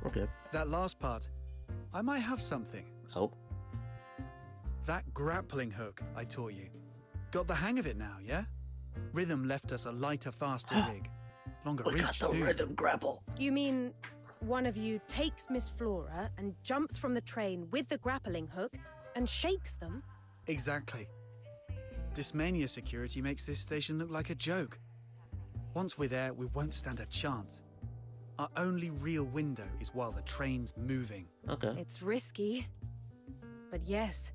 We're good. That last part, I might have something. Oh. That grappling hook I taught you. Got the hang of it now, yeah? Rhythm left us a lighter, faster rig. Longer reach, too. Rhythm grapple. You mean one of you takes Miss Flora and jumps from the train with the grappling hook and shakes them? Exactly. Dismania security makes this station look like a joke. Once we're there, we won't stand a chance. Our only real window is while the train's moving. Okay. It's risky. But yes,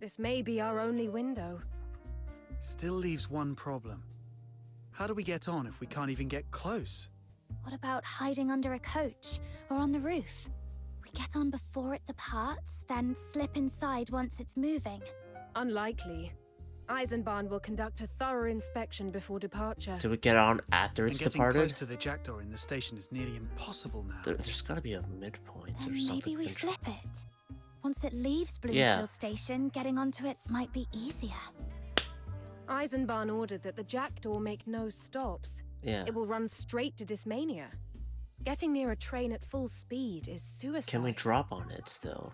this may be our only window. Still leaves one problem. How do we get on if we can't even get close? What about hiding under a coach or on the roof? We get on before it departs, then slip inside once it's moving. Unlikely. Eisenbahn will conduct a thorough inspection before departure. Do we get on after it's and getting departed? close to the Jackdaw in the station is nearly impossible now. There's gotta be a midpoint Then or something. maybe we flip it. Once it leaves Bloomfield Yeah. Station, getting onto it might be easier. Eisenbahn ordered that the Jackdaw make no stops. Yeah. It will run straight to Dismania. Getting near a train at full speed is suicide. Can we drop on it, though?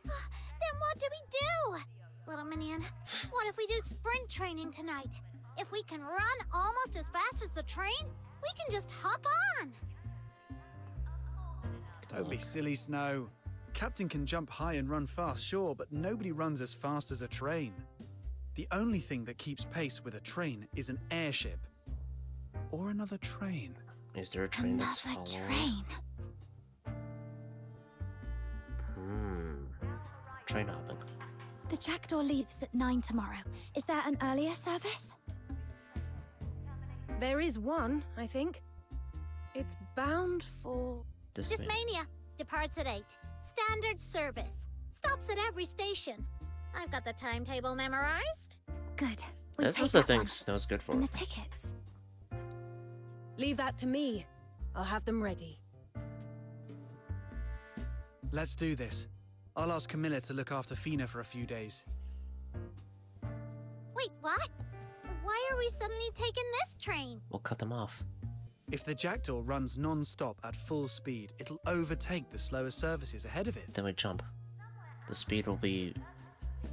Then what do we do? Little Minion, what if we do sprint training tonight? If we can run almost as fast as the train, we can just hop on. Don't be silly, Snow. Captain can jump high and run fast, sure, but nobody runs as fast as a train. The only thing that keeps pace with a train is an airship. Or another train. Is there a train that's Another following? train. Train hopping. The Jackdaw leaves at 9 tomorrow. Is there an earlier service? There is one, I think. It's bound for... Dismania departs at 8. Standard service. Stops at every station. I've got the timetable memorized. Good. This is the thing Snow's good for. And the tickets. Leave that to me. I'll have them ready. Let's do this. I'll ask Camilla to look after Fina for a few days. Wait, what? Why are we suddenly taking this train? We'll cut them off. If the Jackdaw runs non-stop at full speed, it'll overtake the slower services ahead of it. Then we jump. The speed will be...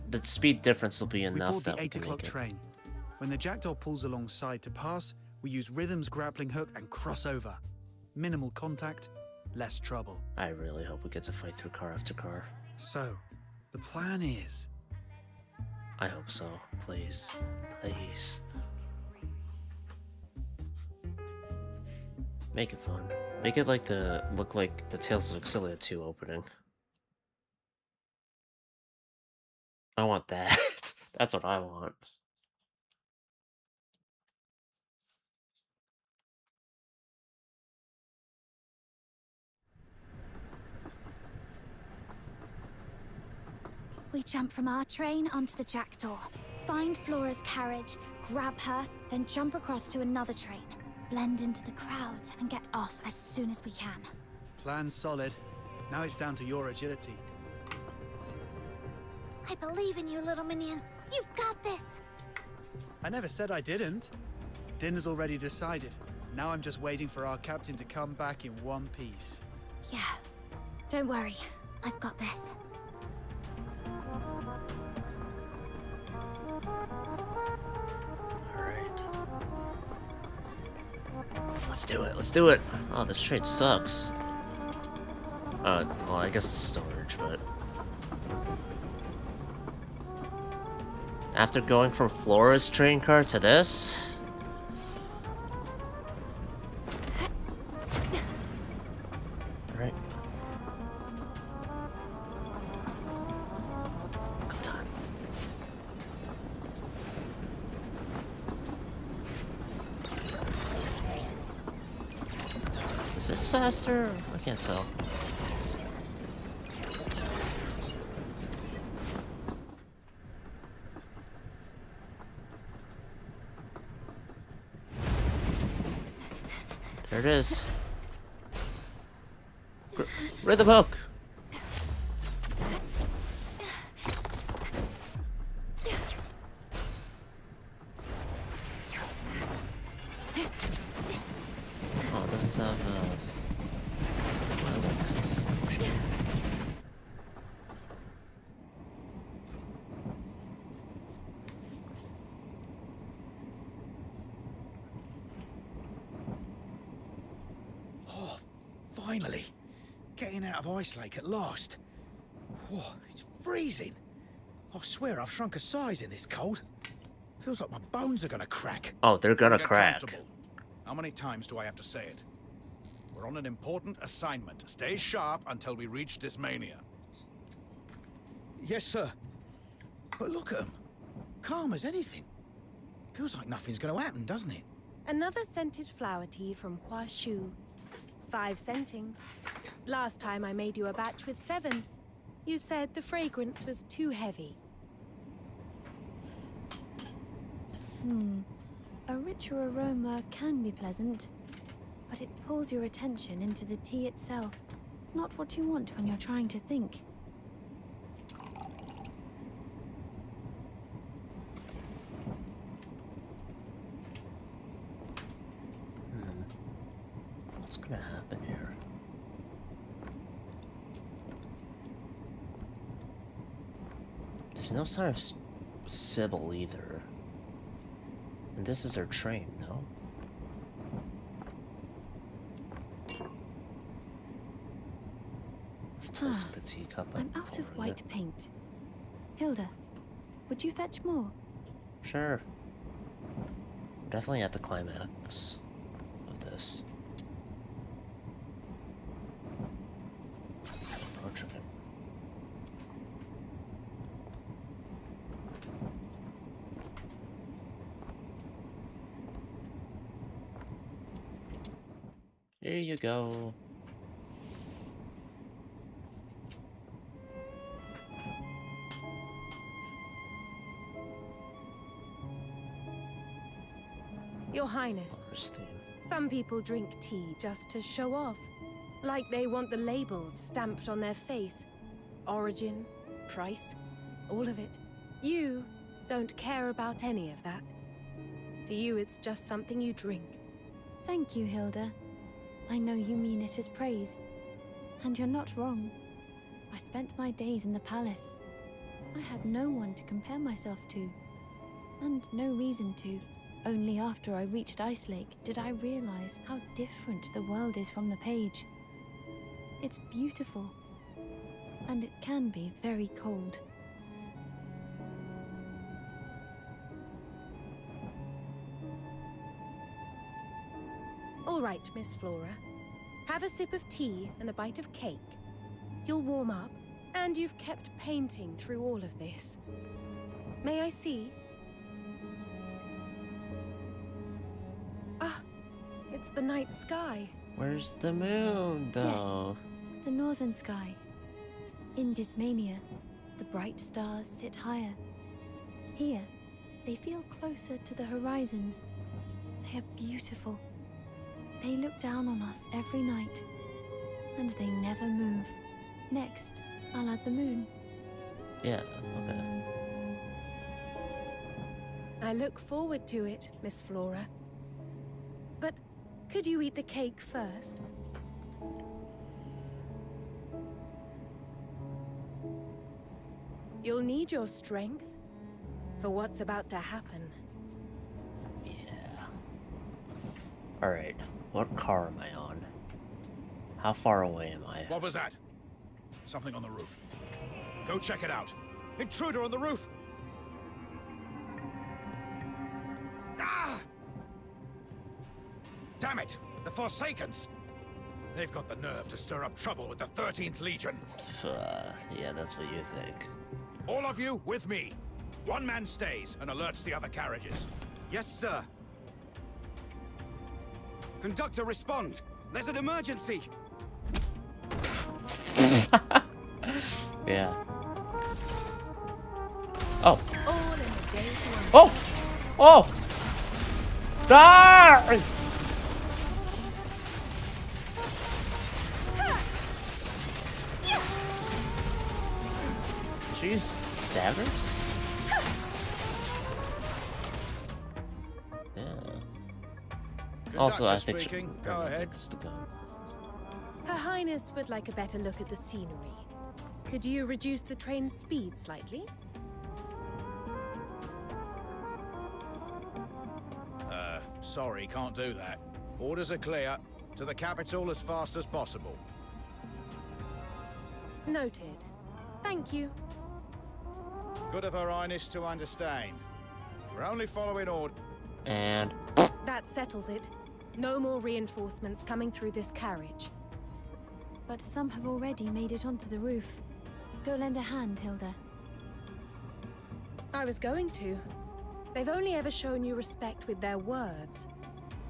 The speed difference will be We enough board that the we 8 can o'clock make it. train. When the Jackdaw pulls alongside to pass, we use Rhythm's grappling hook and cross over. Minimal contact, less trouble. I really hope we get to fight through car after car. So, the plan is... I hope so. Please. Please. Make it fun. Make it like look like the Tales of Exilia 2 opening. I want that. That's what I want. We jump from our train onto the Jackdaw, find Flora's carriage, grab her, then jump across to another train, blend into the crowd, and get off as soon as we can. Plan solid. Now it's down to your agility. I believe in you, Little Minion. You've got this. I never said I didn't. Dinner's already decided. Now I'm just waiting for our captain to come back in one piece. Yeah. Don't worry. I've got this. Alright. Let's do it. Let's do it. Oh, this train sucks. Well, I guess it's storage, but... After going from Flora's train car to this... Alright. faster? I can't tell. There it is. Read the book. Oh, does it have Oh, finally! Getting out of Icelake at last. Whoa, it's freezing. I swear I've shrunk a size in this cold. Feels like my bones are gonna crack. Oh, they're gonna Get crack. comfortable. How many times do I have to say it? We're on an important assignment. Stay sharp until we reach Dismania. Yes, sir. But look at them. Calm as anything. Feels like nothing's gonna happen, doesn't it? Another scented flower tea from Hua Shu. 5 scentings. Last time I made you a batch with 7. You said the fragrance was too heavy. A richer aroma can be pleasant, but it pulls your attention into the tea itself, not what you want when you're trying to think. What's gonna happen here? There's no sign of Sybil either. And this is her train, no? Plus the teacup. I'm out of white paint. Hilda, would you fetch more? Sure. Definitely at the climax of this. Approaching it. Here you go. Your Highness, some people drink tea just to show off. Like they want the labels stamped on their face. Origin, price, all of it. You don't care about any of that. To you, it's just something you drink. Thank you, Hilda. I know you mean it as praise. And you're not wrong. I spent my days in the palace. I had no one to compare myself to. And no reason to. Only after I reached Icelake did I realize how different the world is from the page. It's beautiful. And it can be very cold. All right, Miss Flora. Have a sip of tea and a bite of cake. You'll warm up, and you've kept painting through all of this. May I see? Ah, it's the night sky. Where's the moon, though? Yes, the northern sky. In Dismania, the bright stars sit higher. Here, they feel closer to the horizon. They are beautiful. They look down on us every night, and they never move. Next, I'll add the moon. Yeah, okay. I look forward to it, Miss Flora. But could you eat the cake first? You'll need your strength for what's about to happen. Alright, what car am I on? How far away am I? What was that? Something on the roof. Go check it out. Intruder on the roof! Ah! Damn it! The Forsakens! They've got the nerve to stir up trouble with the 13th Legion. Yeah, that's what you think. All of you, with me. One man stays and alerts the other carriages. Yes, sir. Conductor, respond. There's an emergency! Yeah. Oh. Oh! Oh! Die! Did she use daggers? Yeah. Also, I think she Go ahead. to go. Her Highness would like a better look at the scenery. Could you reduce the train's speed slightly? Sorry, can't do that. Orders are clear. To the capital as fast as possible. Noted. Thank you. Good of Her Highness to understand. We're only following orders. And That settles it. No more reinforcements coming through this carriage. But some have already made it onto the roof. Go lend a hand, Hilda. I was going to. They've only ever shown you respect with their words.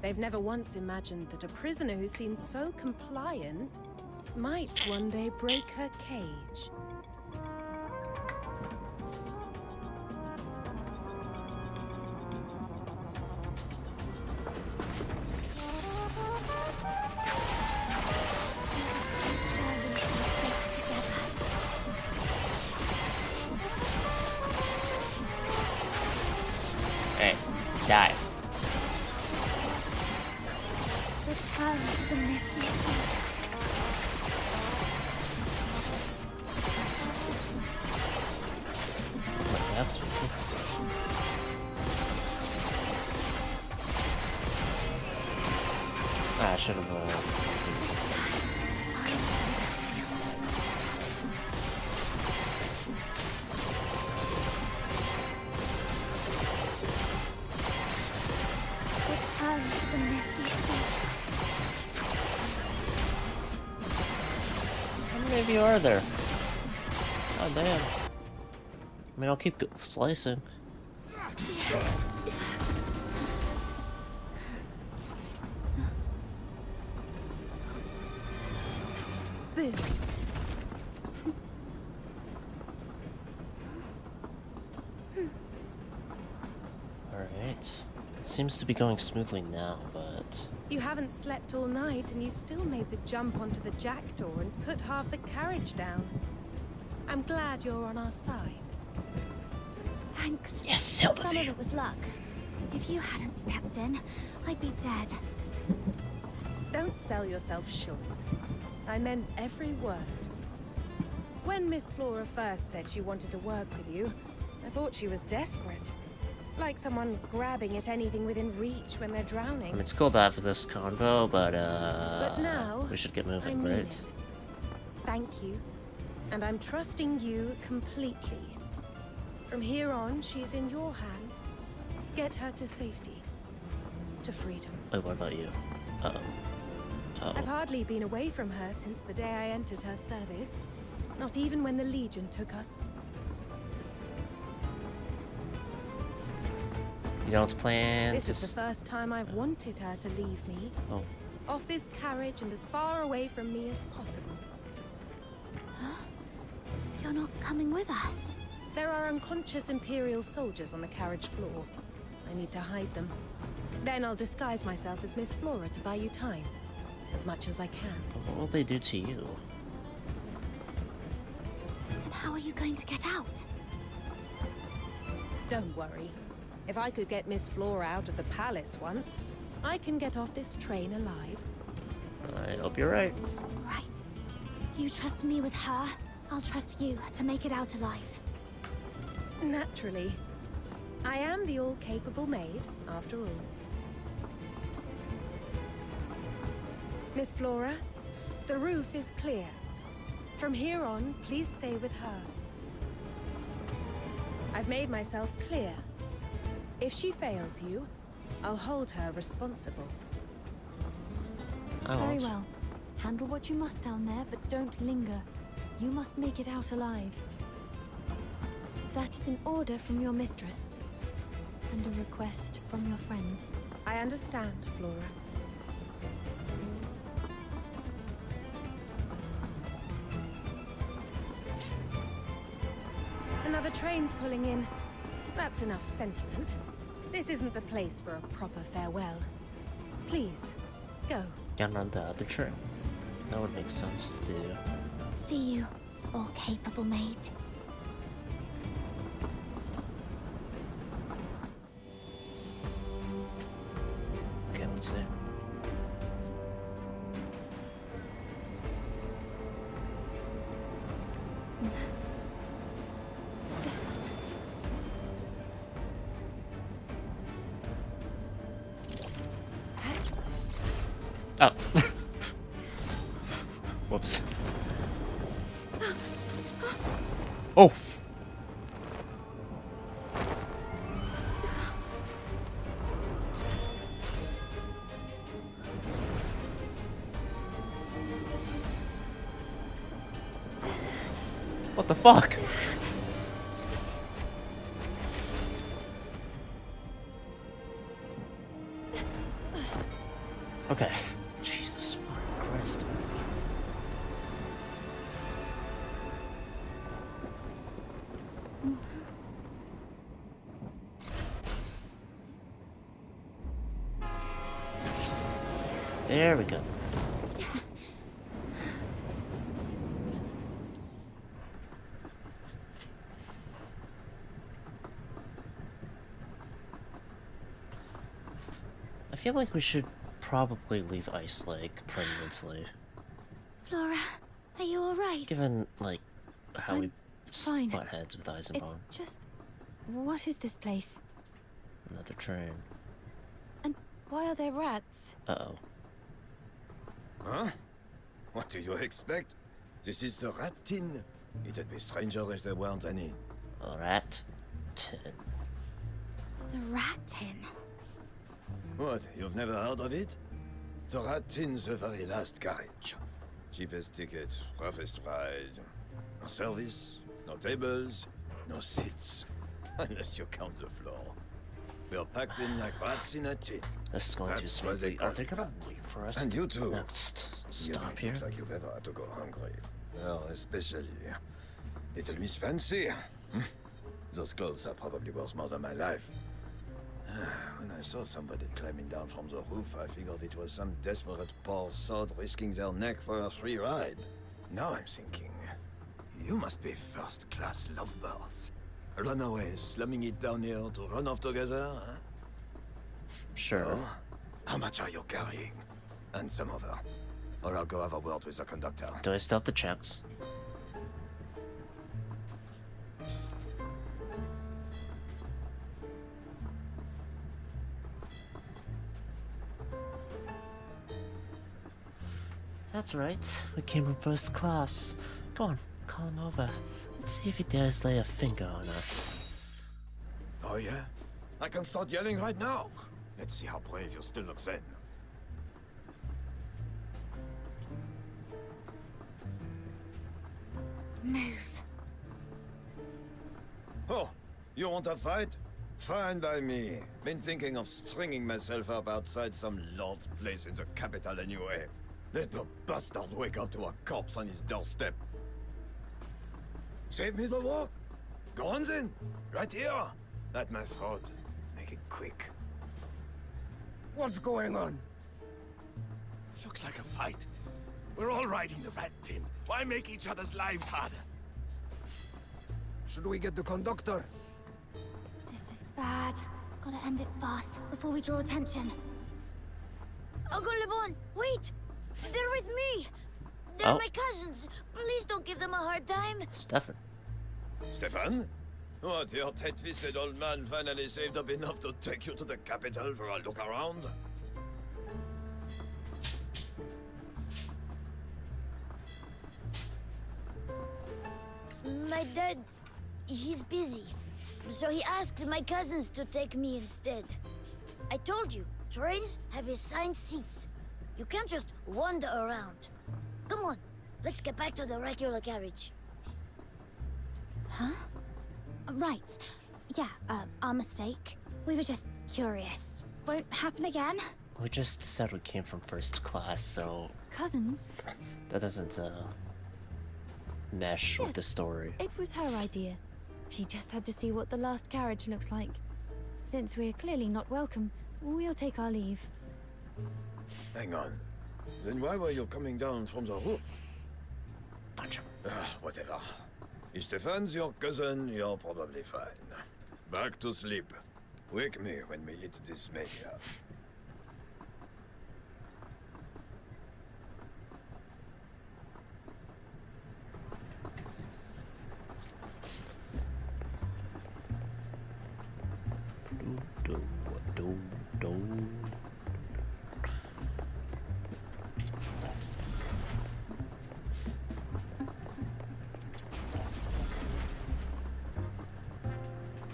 They've never once imagined that a prisoner who seemed so compliant might one day break her cage. hey, die. Return to the misty sea. That's I should have. Return to the misty sea. How many of you are there? God damn. I mean, I'll keep slicing. Boom. Alright. It seems to be going smoothly now, but... You haven't slept all night and you still made the jump onto the jackdaw and put half the carriage down. I'm glad you're on our side. Thanks. Yes, Some of Sylvie. it was luck. If you hadn't stepped in, I'd be dead. Don't sell yourself short. I meant every word. When Miss Flora first said she wanted to work with you, I thought she was desperate. Like someone grabbing at anything within reach when they're I drowning. mean, it's cool to have this convo, but now, we should get I moving, mean right? it. Thank you. And I'm trusting you completely. From here on, she's in your hands. Get her to safety. To freedom. Wait, what about you? Uh-oh. I've hardly been away from her since the day I entered her service. Not even when the Legion took us. You don't plan This to... is the first time I've wanted her to leave me. Oh. Off this carriage and as far away from me as possible. You're not coming with us. There are unconscious Imperial soldiers on the carriage floor. I need to hide them. Then I'll disguise myself as Miss Flora to buy you time. As much as I can. What will they do to you? And how are you going to get out? Don't worry. If I could get Miss Flora out of the palace once, I can get off this train alive. I hope you're right. Right. You trust me with her, I'll trust you to make it out alive. Naturally. I am the all-capable maid, after all. Miss Flora, the roof is clear. From here on, please stay with her. I've made myself clear. If she fails you, I'll hold her responsible. Very well. Handle what you must down there, but don't linger. You must make it out alive. That is an order from your mistress. And a request from your friend. I understand, Flora. train's pulling in. That's enough sentiment. This isn't the place for a proper farewell. Please, go. Get on the other train. That would make sense to do. See you, all capable mate. Okay, let's see. Oh. Whoops. Oh. What the fuck? Okay. Jesus fucking Christ. There we go. I feel like we should probably leave Icelake permanently. Flora, are you alright? Given, like, how we fine. butt heads with Eisenbahn. It's just... What is this place? Another train. And why are there rats? Uh-oh. Huh? What do you expect? This is the rat tin. It'd be stranger if there weren't any. Rat tin. The rat tin. What, you've never heard of it? The rat tin's the very last carriage. Cheapest ticket, roughest ride. No service, no tables, no seats. Unless you count the floor. We're packed in like rats in a tin. This is going too smoothly. Are they gonna wait for us? And you too. Next You stop don't here. look like you've ever had to go hungry. Well, especially Little Miss Fancy. Those clothes are probably worth more than my life. When I saw somebody climbing down from the roof, I figured it was some desperate poor sod risking their neck for a free ride. Now I'm thinking, you must be first-class lovebirds. Runaways, slamming it down here to run off together, huh? Sure. So, how much are you carrying? And some over. Or I'll go have a word with the conductor. Do I still have the checks? That's right. We came from first class. Go on, call him over. Let's see if he dares lay a finger on us. Oh yeah? I can start yelling right now. Let's see how brave you still look then. Move. Oh, you want a fight? Fine by me. Been thinking of stringing myself up outside some lord's place in the capital anyway. Let the bastard wake up to a corpse on his doorstep. Save me the walk. Go on then. Right here. At my throat. Make it quick. What's going on? Looks like a fight. We're all riding the rat tin. Why make each other's lives harder? Should we get the conductor? This is bad. Gotta end it fast before we draw attention. Uncle Le Bon, wait! They're with me! They're my cousins. Please don't give them a hard time. Stefan. Stefan? What, your tight-fisted old man finally saved up enough to take you to the capital for a look around? My dad, he's busy. So he asked my cousins to take me instead. I told you, trains have assigned seats. You can't just wander around. Come on, let's get back to the regular carriage. Huh? Right. Yeah, our mistake. We were just curious. Won't happen again? We just said we came from first class, so Cousins? that doesn't mesh with the Yes. story. It was her idea. She just had to see what the last carriage looks like. Since we're clearly not welcome, we'll take our leave. Hang on. Then why were you coming down from the roof? Whatever. If Stefan's your cousin, you're probably fine. Back to sleep. Wake me when we eat this mania.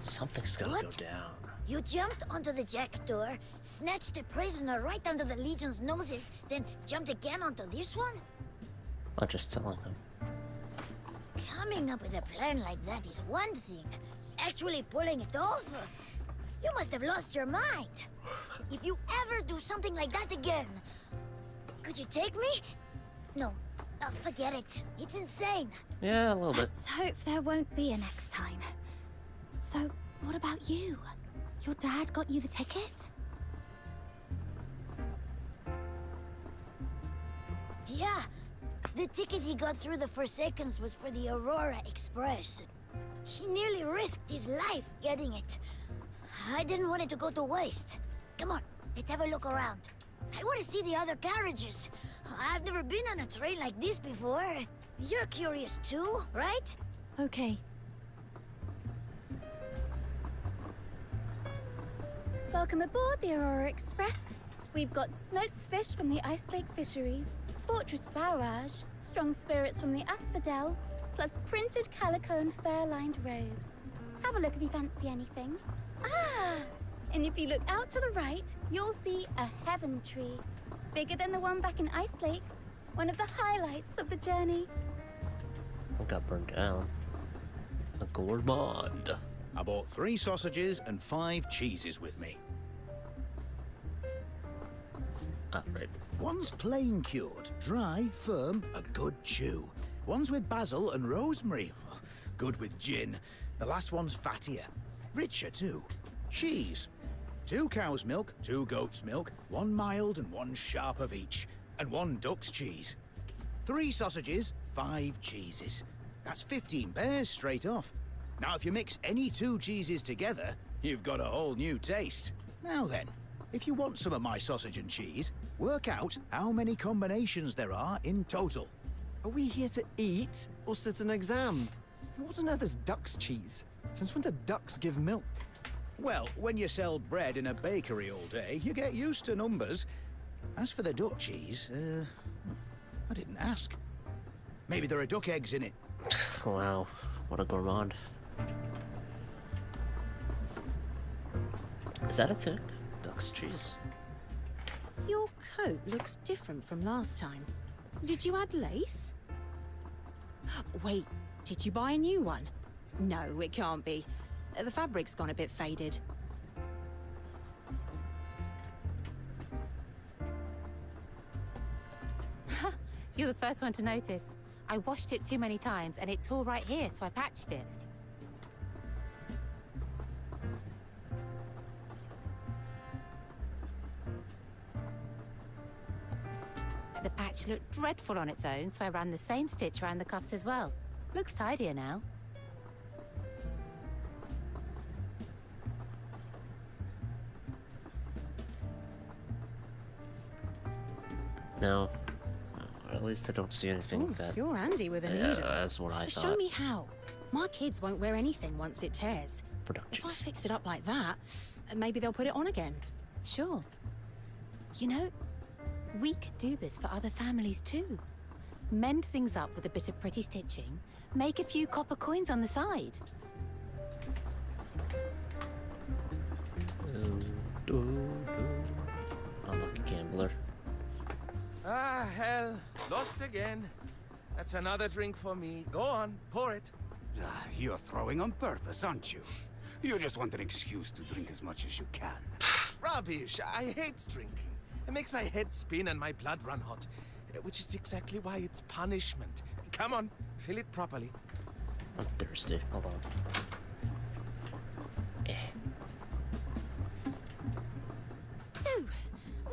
Something's gonna go down. You jumped onto the jack door, snatched the prisoner right under the Legion's noses, then jumped again onto this one? I'm just telling them. Coming up with a plan like that is one thing. Actually pulling it off? You must have lost your mind. If you ever do something like that again, could you take me? No, forget it. It's insane. Yeah, a little bit. Let's hope there won't be a next time. So, what about you? Your dad got you the ticket? Yeah, the ticket he got through the Forsakens was for the Aurora Express. He nearly risked his life getting it. I didn't want it to go to waste. Come on, let's have a look around. I want to see the other carriages. I've never been on a train like this before. You're curious too, right? Okay. Welcome aboard the Aurora Express. We've got smoked fish from the Icelake fisheries, fortress barrage, strong spirits from the Asphodel, plus printed calico and fair-lined robes. Have a look if you fancy anything. Ah! And if you look out to the right, you'll see a heaven tree. Bigger than the one back in Icelake. One of the highlights of the journey. It got burned down. A gourmand. I bought 3 sausages and 5 cheeses with me. Ah, right. One's plain cured, dry, firm, a good chew. One's with basil and rosemary, good with gin. The last one's fattier, richer too. Cheese. 2 cow's milk, 2 goat's milk, 1 mild and 1 sharp of each, and 1 duck's cheese. 3 sausages, 5 cheeses. That's 15 bears straight off. Now, if you mix any 2 cheeses together, you've got a whole new taste. Now then, if you want some of my sausage and cheese, work out how many combinations there are in total. Are we here to eat or sit an exam? What on earth is duck's cheese? Since when do ducks give milk? Well, when you sell bread in a bakery all day, you get used to numbers. As for the duck cheese, I didn't ask. Maybe there are duck eggs in it. Wow, what a gourmand. Is that a thing? Duck's cheese? Your coat looks different from last time. Did you add lace? Wait, did you buy a new one? No, it can't be. The fabric's gone a bit faded. You're the first one to notice. I washed it too many times and it tore right here, so I patched it. The patch looked dreadful on its own, so I ran the same stitch around the cuffs as well. Looks tidier now. No. At least I don't see anything Ooh, that... you're handy with a Yeah, needle. that's what I thought. Show me how. My kids won't wear anything once it tears. If I fix it up like that, maybe they'll put it on again. Sure. You know, we could do this for other families too. Mend things up with a bit of pretty stitching, make a few copper coins on the side. Unlucky gambler. Ah, hell. Lost again. That's another drink for me. Go on, pour it. You're throwing on purpose, aren't you? You just want an excuse to drink as much as you can. Rubbish. I hate drinking. It makes my head spin and my blood run hot. Which is exactly why it's punishment. Come on, fill it properly. I'm thirsty. Hold on.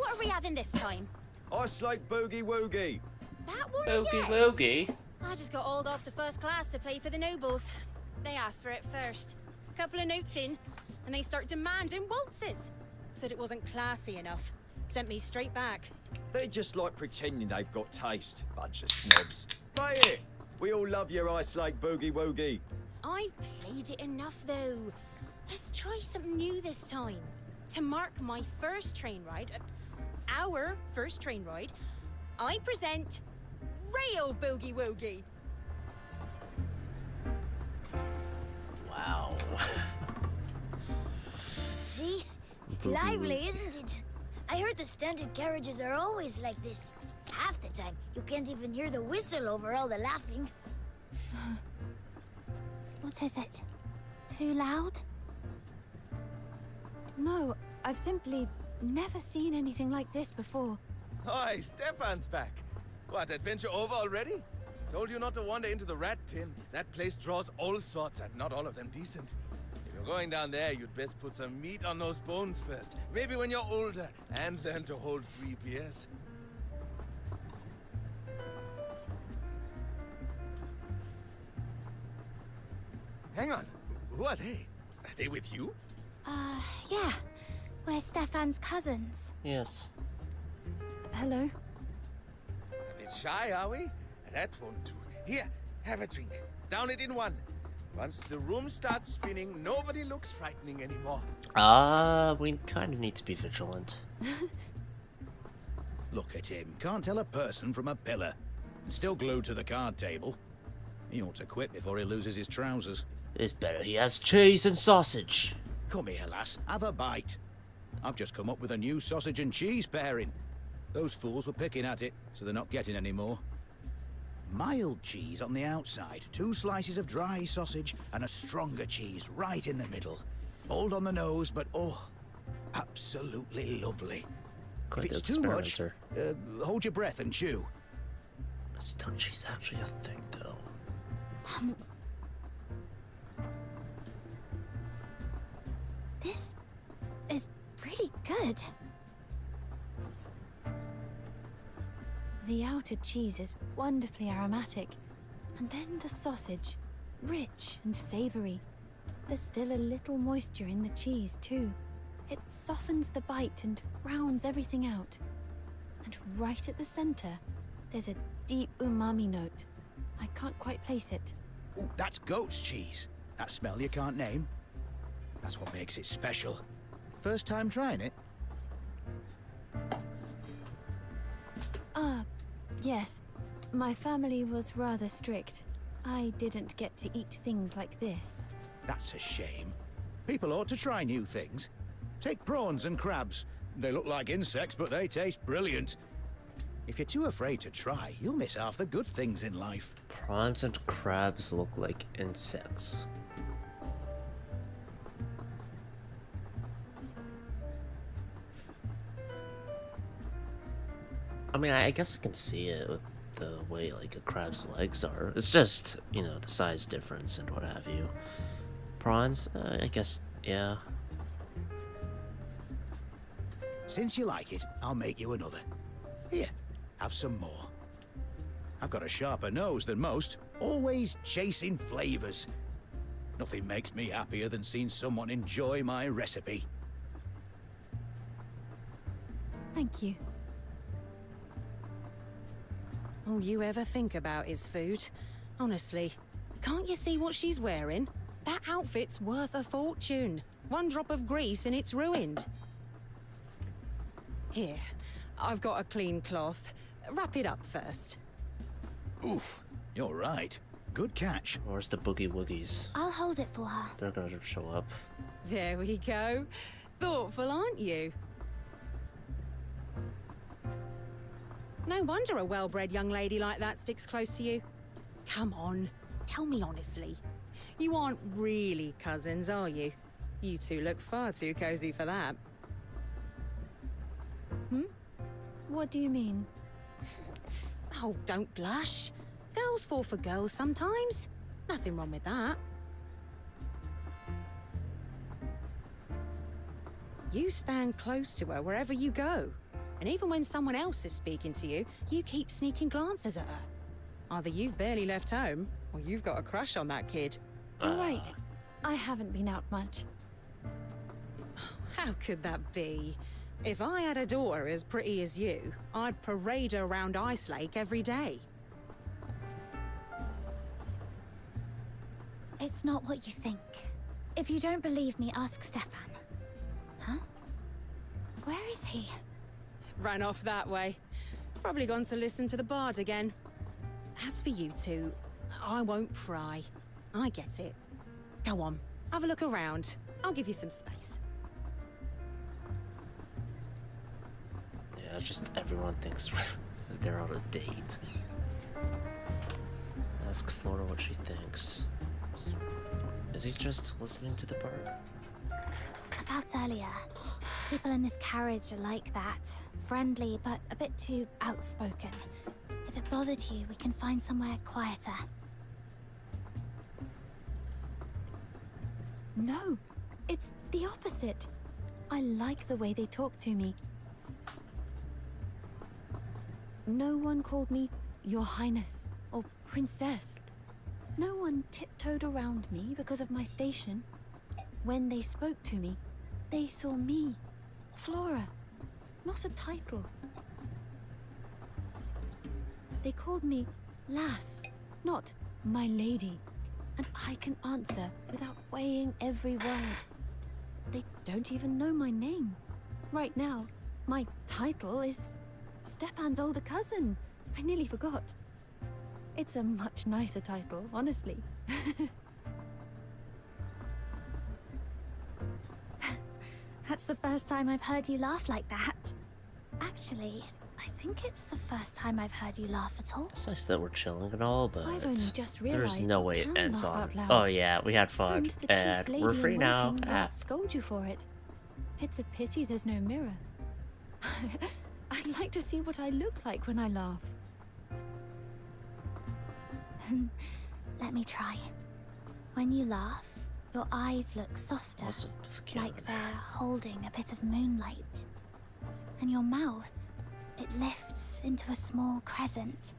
What are we having this time? Icelake Boogie Woogie. That one Boogie again? woogie. I just got hauled off to first class to play for the nobles. They asked for it first. Couple of notes in, and they start demanding waltzes. Said it wasn't classy enough. Sent me straight back. They just like pretending they've got taste. Bunch of snobs. Play it. We all love your Icelake Boogie Woogie. I've played it enough, though. Let's try something new this time. To mark my first train ride, our first train ride, I present Rail Boogie Woogie. Wow. See? Boogie Lively, woogie. isn't it? I heard the standard carriages are always like this. Half the time, you can't even hear the whistle over all the laughing. What is it? Too loud? No, I've simply never seen anything like this before. Hi, Stefan's back. What, adventure over already? Told you not to wander into the rat tin. That place draws all sorts and not all of them decent. If you're going down there, you'd best put some meat on those bones first. Maybe when you're older and learn to hold 3 beers. Hang on. Who are they? Are they with you? Yeah. We're Stefan's cousins. Yes. Hello? A bit shy, are we? That won't do. Here, have a drink. Down it in one. Once the room starts spinning, nobody looks frightening anymore. We kind of need to be vigilant. Look at him. Can't tell a person from a pillar. Still glued to the card table. He ought to quit before he loses his trousers. It's better he has cheese and sausage. Come here, lass. Have a bite. I've just come up with a new sausage and cheese pairing. Those fools were picking at it, so they're not getting any more. Mild cheese on the outside, 2 slices of dry sausage, and a stronger cheese right in the middle. Bold on the nose, but oh, absolutely lovely. Quite If it's the too much, experimenter. hold your breath and chew. Is duck cheese actually a thing, though? This is really good. The outer cheese is wonderfully aromatic. And then the sausage, rich and savory. There's still a little moisture in the cheese, too. It softens the bite and rounds everything out. And right at the center, there's a deep umami note. I can't quite place it. Ooh, that's goat's cheese. That smell you can't name. That's what makes it special. First time trying it? Yes. My family was rather strict. I didn't get to eat things like this. That's a shame. People ought to try new things. Take prawns and crabs. They look like insects, but they taste brilliant. If you're too afraid to try, you'll miss half the good things in life. Prawns and crabs look like insects. I mean, I guess I can see it with the way, like, a crab's legs are. It's just, you know, the size difference and what have you. Prawns, I guess, yeah. Since you like it, I'll make you another. Here, have some more. I've got a sharper nose than most, always chasing flavors. Nothing makes me happier than seeing someone enjoy my recipe. Thank you. All you ever think about is food. Honestly, can't you see what she's wearing? That outfit's worth a fortune. 1 drop of grease and it's ruined. Here, I've got a clean cloth. Wrap it up first. Oof, you're right. Good catch. Where's the boogie woogies? I'll hold it for her. They're gonna show up. There we go. Thoughtful, aren't you? No wonder a well-bred young lady like that sticks close to you. Come on, tell me honestly. You aren't really cousins, are you? You two look far too cozy for that. What do you mean? Oh, don't blush. Girls fall for girls sometimes. Nothing wrong with that. You stand close to her wherever you go. And even when someone else is speaking to you, you keep sneaking glances at her. Either you've barely left home, or you've got a crush on that kid. All right. I haven't been out much. How could that be? If I had a daughter as pretty as you, I'd parade her around Icelake every day. It's not what you think. If you don't believe me, ask Stefan. Huh? Where is he? Ran off that way. Probably gone to listen to the bard again. As for you two, I won't pry. I get it. Go on, have a look around. I'll give you some space. Yeah, just everyone thinks they're on a date. Ask Flora what she thinks. Is he just listening to the bird? About earlier. People in this carriage are like that. Friendly, but a bit too outspoken. If it bothered you, we can find somewhere quieter. No, it's the opposite. I like the way they talk to me. No one called me Your Highness or Princess. No one tiptoed around me because of my station. When they spoke to me, they saw me, Flora, not a title. They called me Lass, not my lady, and I can answer without weighing every word. They don't even know my name. Right now, my title is Stefan's older cousin. I nearly forgot. It's a much nicer title, honestly. That's the first time I've heard you laugh like that. Actually, I think it's the first time I've heard you laugh at all. It's nice that we're chilling and all, but I've only just there's realized no you way it can ends laugh on. out loud. Oh yeah, we had fun, And the and chief lady we're in free now. waiting Ah. won't scold you for it. It's a pity there's no mirror. I'd like to see what I look like when I laugh. Let me try. When you laugh, your eyes look softer, like they're holding a bit of moonlight. And your mouth, it lifts into a small crescent.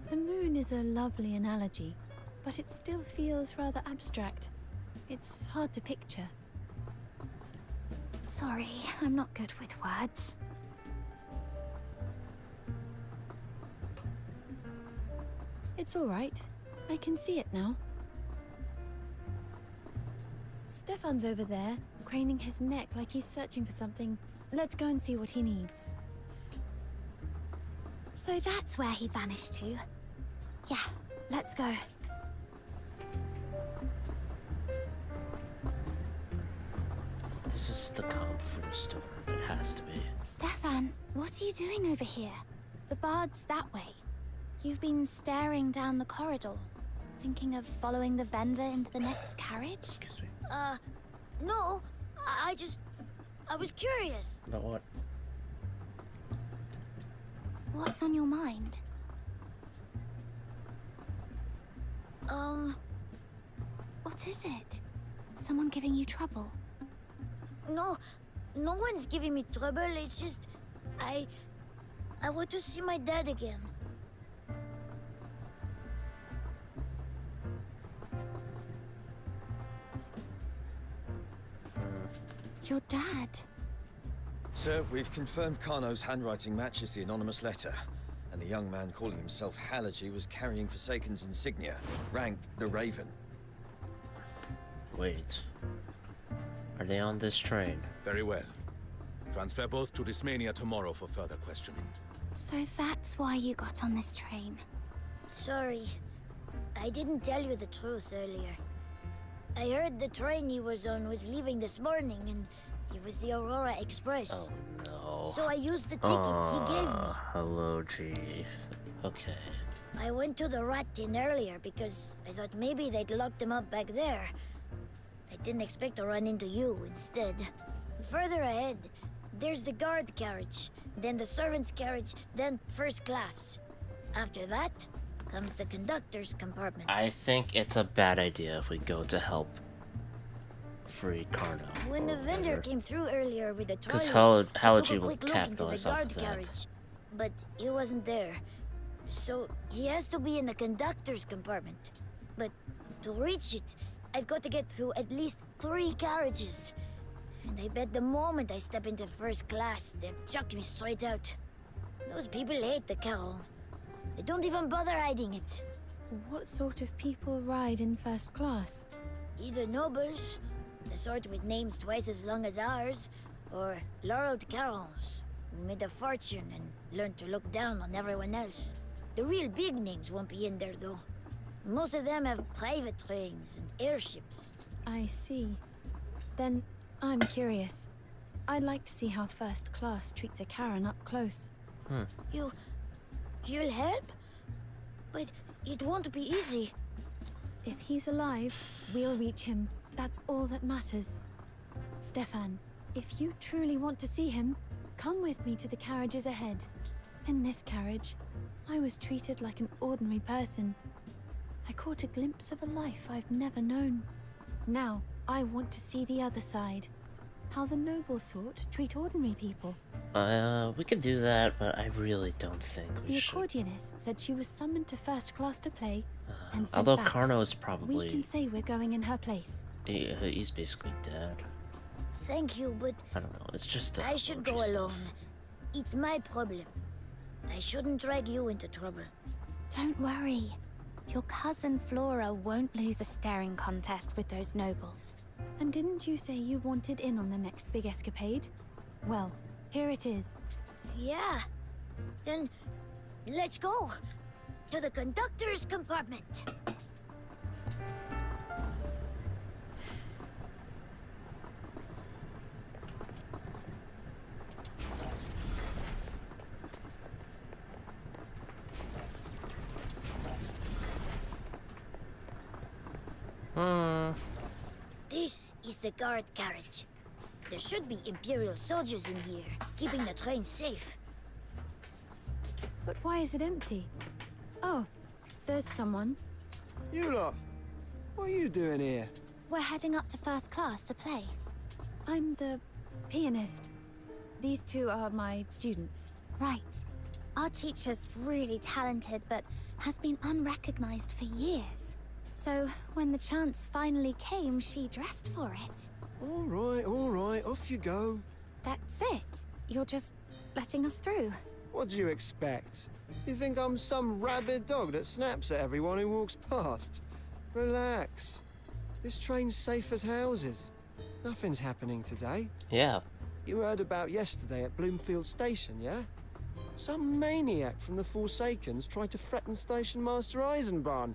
The moon is a lovely analogy, but it still feels rather abstract. It's hard to picture. Sorry, I'm not good with words. It's all right. I can see it now. Stefan's over there, craning his neck like he's searching for something. Let's go and see what he needs. So that's where he vanished to. Yeah, let's go. This is the calm before the storm. It has to be. Stefan, what are you doing over here? The bard's that way. You've been staring down the corridor, thinking of following the vendor into the next carriage? Excuse me. No. I was curious. About what? What's on your mind? What is it? Someone giving you trouble? No one's giving me trouble. It's just, I want to see my dad again. Your dad? Sir, we've confirmed Kano's handwriting matches the anonymous letter, and the young man calling himself Halaji was carrying Forsaken's insignia, ranked the Raven. Wait. Are they on this train? Very well. Transfer both to Dismania tomorrow for further questioning. So that's why you got on this train. Sorry. I didn't tell you the truth earlier. I heard the train he was on was leaving this morning, and it was the Aurora Express. Oh no. So I used the ticket he gave me. Hello, G. Okay. I went to the rat tin earlier because I thought maybe they'd locked him up back there. I didn't expect to run into you instead. Further ahead, there's the guard carriage, then the servant's carriage, then first class. After that, comes the conductor's compartment. I think it's a bad idea if we go to help free Carno. When the vendor came through earlier with the Because trolley, I Halogy took a will quick look into the capitalize off guard of that. carriage, but he wasn't there. So he has to be in the conductor's compartment. But to reach it, I've got to get through at least 3 carriages. And I bet the moment I step into first class, they'll chuck me straight out. Those people hate the Carol. They don't even bother hiding it. What sort of people ride in first class? Either nobles, the sort with names twice as long as ours, or laureled Carons, who made a fortune and learned to look down on everyone else. The real big names won't be in there, though. Most of them have private trains and airships. I see. Then I'm curious. I'd like to see how first class treats a Karen up close. You'll help? But it won't be easy. If he's alive, we'll reach him. That's all that matters. Stefan, if you truly want to see him, come with me to the carriages ahead. In this carriage, I was treated like an ordinary person. I caught a glimpse of a life I've never known. Now, I want to see the other side. How the noble sort treat ordinary people. We could do that, but I really don't think we The should. accordionist said she was summoned to first class to play, and sent Although back. Carno is We probably... can say we're going in her place. he's basically dead. Thank you, but I don't know, it's just I should go allergy stuff. alone. It's my problem. I shouldn't drag you into trouble. Don't worry. Your cousin Flora won't lose a staring contest with those nobles. And didn't you say you wanted in on the next big escapade? Well, here it is. Yeah. Then let's go to the conductor's compartment. This is the guard carriage. There should be Imperial soldiers in here, keeping the train safe. But why is it empty? Oh, there's someone. You lot, what are you doing here? We're heading up to first class to play. I'm the pianist. These two are my students. Right. Our teacher's really talented, but has been unrecognized for years. So, when the chance finally came, she dressed for it. All right, off you go. That's it. You're just letting us through. What do you expect? You think I'm some rabid dog that snaps at everyone who walks past? Relax. This train's safe as houses. Nothing's happening today. Yeah. You heard about yesterday at Bloomfield Station, yeah? Some maniac from the Forsakens tried to threaten Station Master Eisenbahn.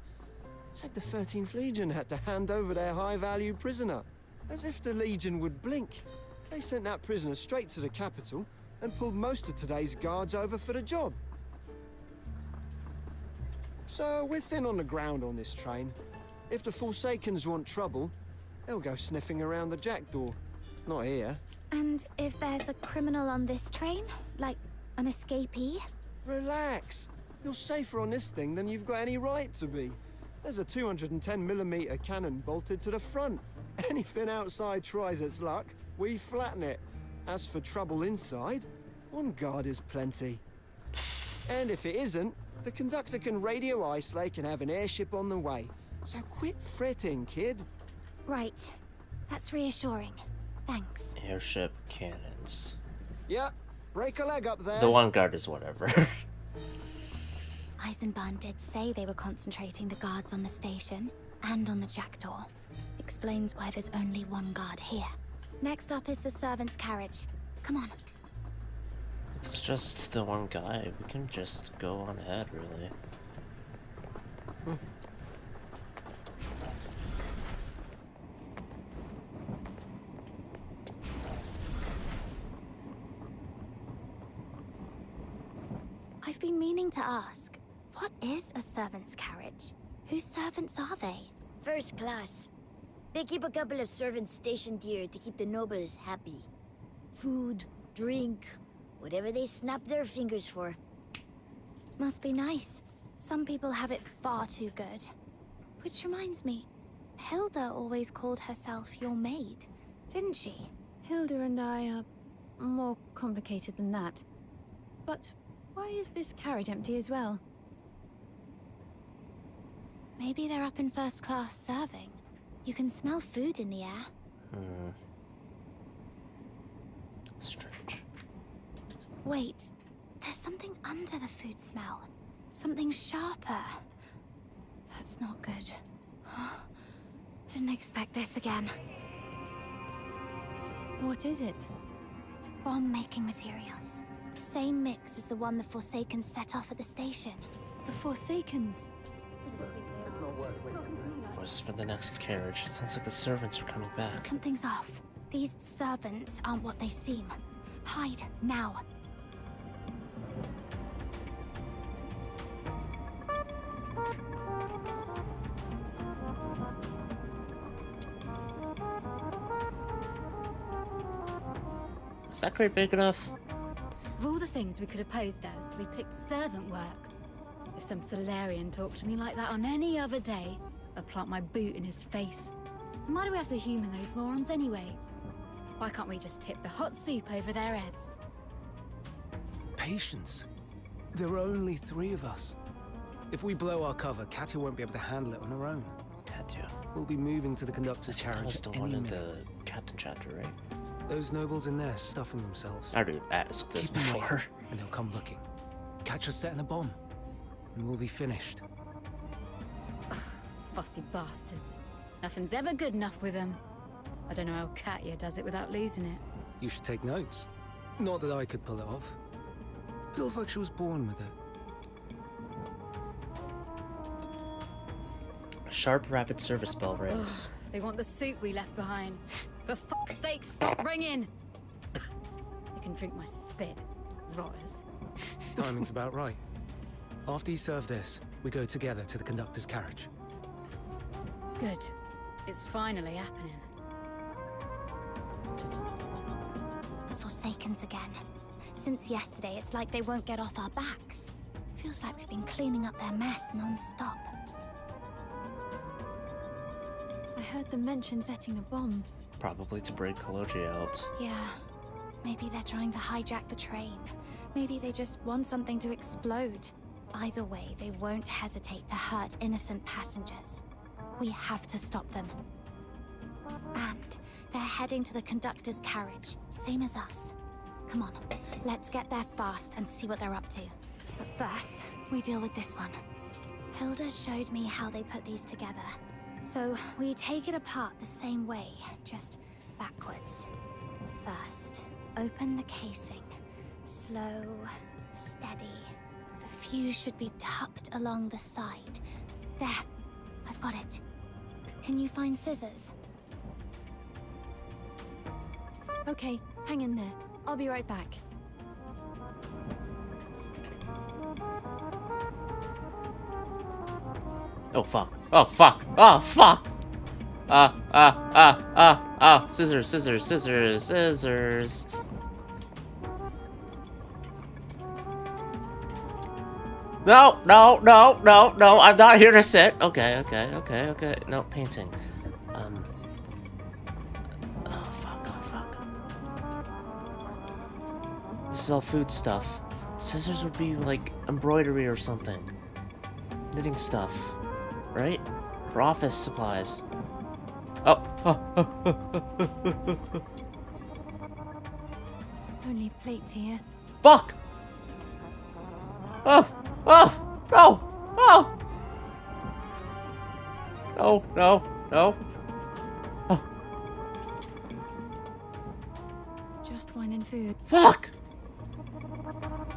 Said the 13th Legion had to hand over their high-value prisoner. As if the Legion would blink. They sent that prisoner straight to the capital and pulled most of today's guards over for the job. So we're thin on the ground on this train. If the Forsakens want trouble, they'll go sniffing around the jackdaw. Not here. And if there's a criminal on this train? Like an escapee? Relax. You're safer on this thing than you've got any right to be. There's a 210mm cannon bolted to the front. Anything outside tries its luck, we flatten it. As for trouble inside, one guard is plenty. And if it isn't, the conductor can radio Icelake and have an airship on the way. So quit fretting, kid. Right. That's reassuring. Thanks. Airship cannons. Yeah, break a leg up there. The one guard is whatever. Eisenbahn did say they were concentrating the guards on the station and on the jackdaw. Explains why there's only one guard here. Next up is the servant's carriage. Come on. If it's just the one guy, we can just go on ahead, really. I've been meaning to ask, what is a servant's carriage? Whose servants are they? First class. They keep a couple of servants stationed here to keep the nobles happy. Food, drink, whatever they snap their fingers for. Must be nice. Some people have it far too good. Which reminds me, Hilda always called herself your maid, didn't she? Hilda and I are more complicated than that. But why is this carriage empty as well? Maybe they're up in first class serving. You can smell food in the air. Strange. Wait, there's something under the food smell. Something sharper. That's not good. Didn't expect this again. What is it? Bomb-making materials. Same mix as the one the Forsakens set off at the station. The Forsakens? Voices for the next carriage. Sounds like the servants are coming back. Something's off. These servants aren't what they seem. Hide, now. Is that crate big enough? Of all the things we could have posed as, we picked servant work. If some Solarian talked to me like that on any other day, I'd plant my boot in his face. And why do we have to humour those morons anyway? Why can't we just tip the hot soup over their heads? Patience. There are only 3 of us. If we blow our cover, Katya won't be able to handle it on her own. Katya. We'll be moving to the conductor's carriage That was the any one in minute. the captain chapter, right? Those nobles in there stuffing themselves. I already asked this Keep them before. waiting, and they'll come looking. Catch us setting a bomb, and we'll be finished. Fussy bastards. Nothing's ever good enough with them. I don't know how Katya does it without losing it. You should take notes. Not that I could pull it off. Feels like she was born with it. A sharp, rapid service bell rings. They want the suit we left behind. For fuck's sake, stop ringing! They can drink my spit, rotters. Timing's about right. After you serve this, we go together to the conductor's carriage. Good. It's finally happening. The Forsakens again. Since yesterday, it's like they won't get off our backs. Feels like we've been cleaning up their mess non-stop. I heard them mention setting a bomb. Probably to break Koloji out. Yeah. Maybe they're trying to hijack the train. Maybe they just want something to explode. Either way, they won't hesitate to hurt innocent passengers. We have to stop them. And they're heading to the conductor's carriage, same as us. Come on, let's get there fast and see what they're up to. But first, we deal with this one. Hilda showed me how they put these together. So we take it apart the same way, just backwards. First, open the casing. Slow, steady. The fuse should be tucked along the side. There, I've got it. Can you find scissors? Okay, hang in there. I'll be right back. Oh fuck. Oh fuck. Oh fuck. Scissors, scissors, scissors, scissors. No, no, no, no, no, I'm not here to sit. Okay, okay, okay, okay. No, painting. Oh fuck, oh fuck. This is all food stuff. Scissors would be like embroidery or something. Knitting stuff. Right? For office supplies. Oh. Only plates here. Fuck! Oh! Oh! No! Oh! No, no, no. Oh. Just wine and food. Fuck!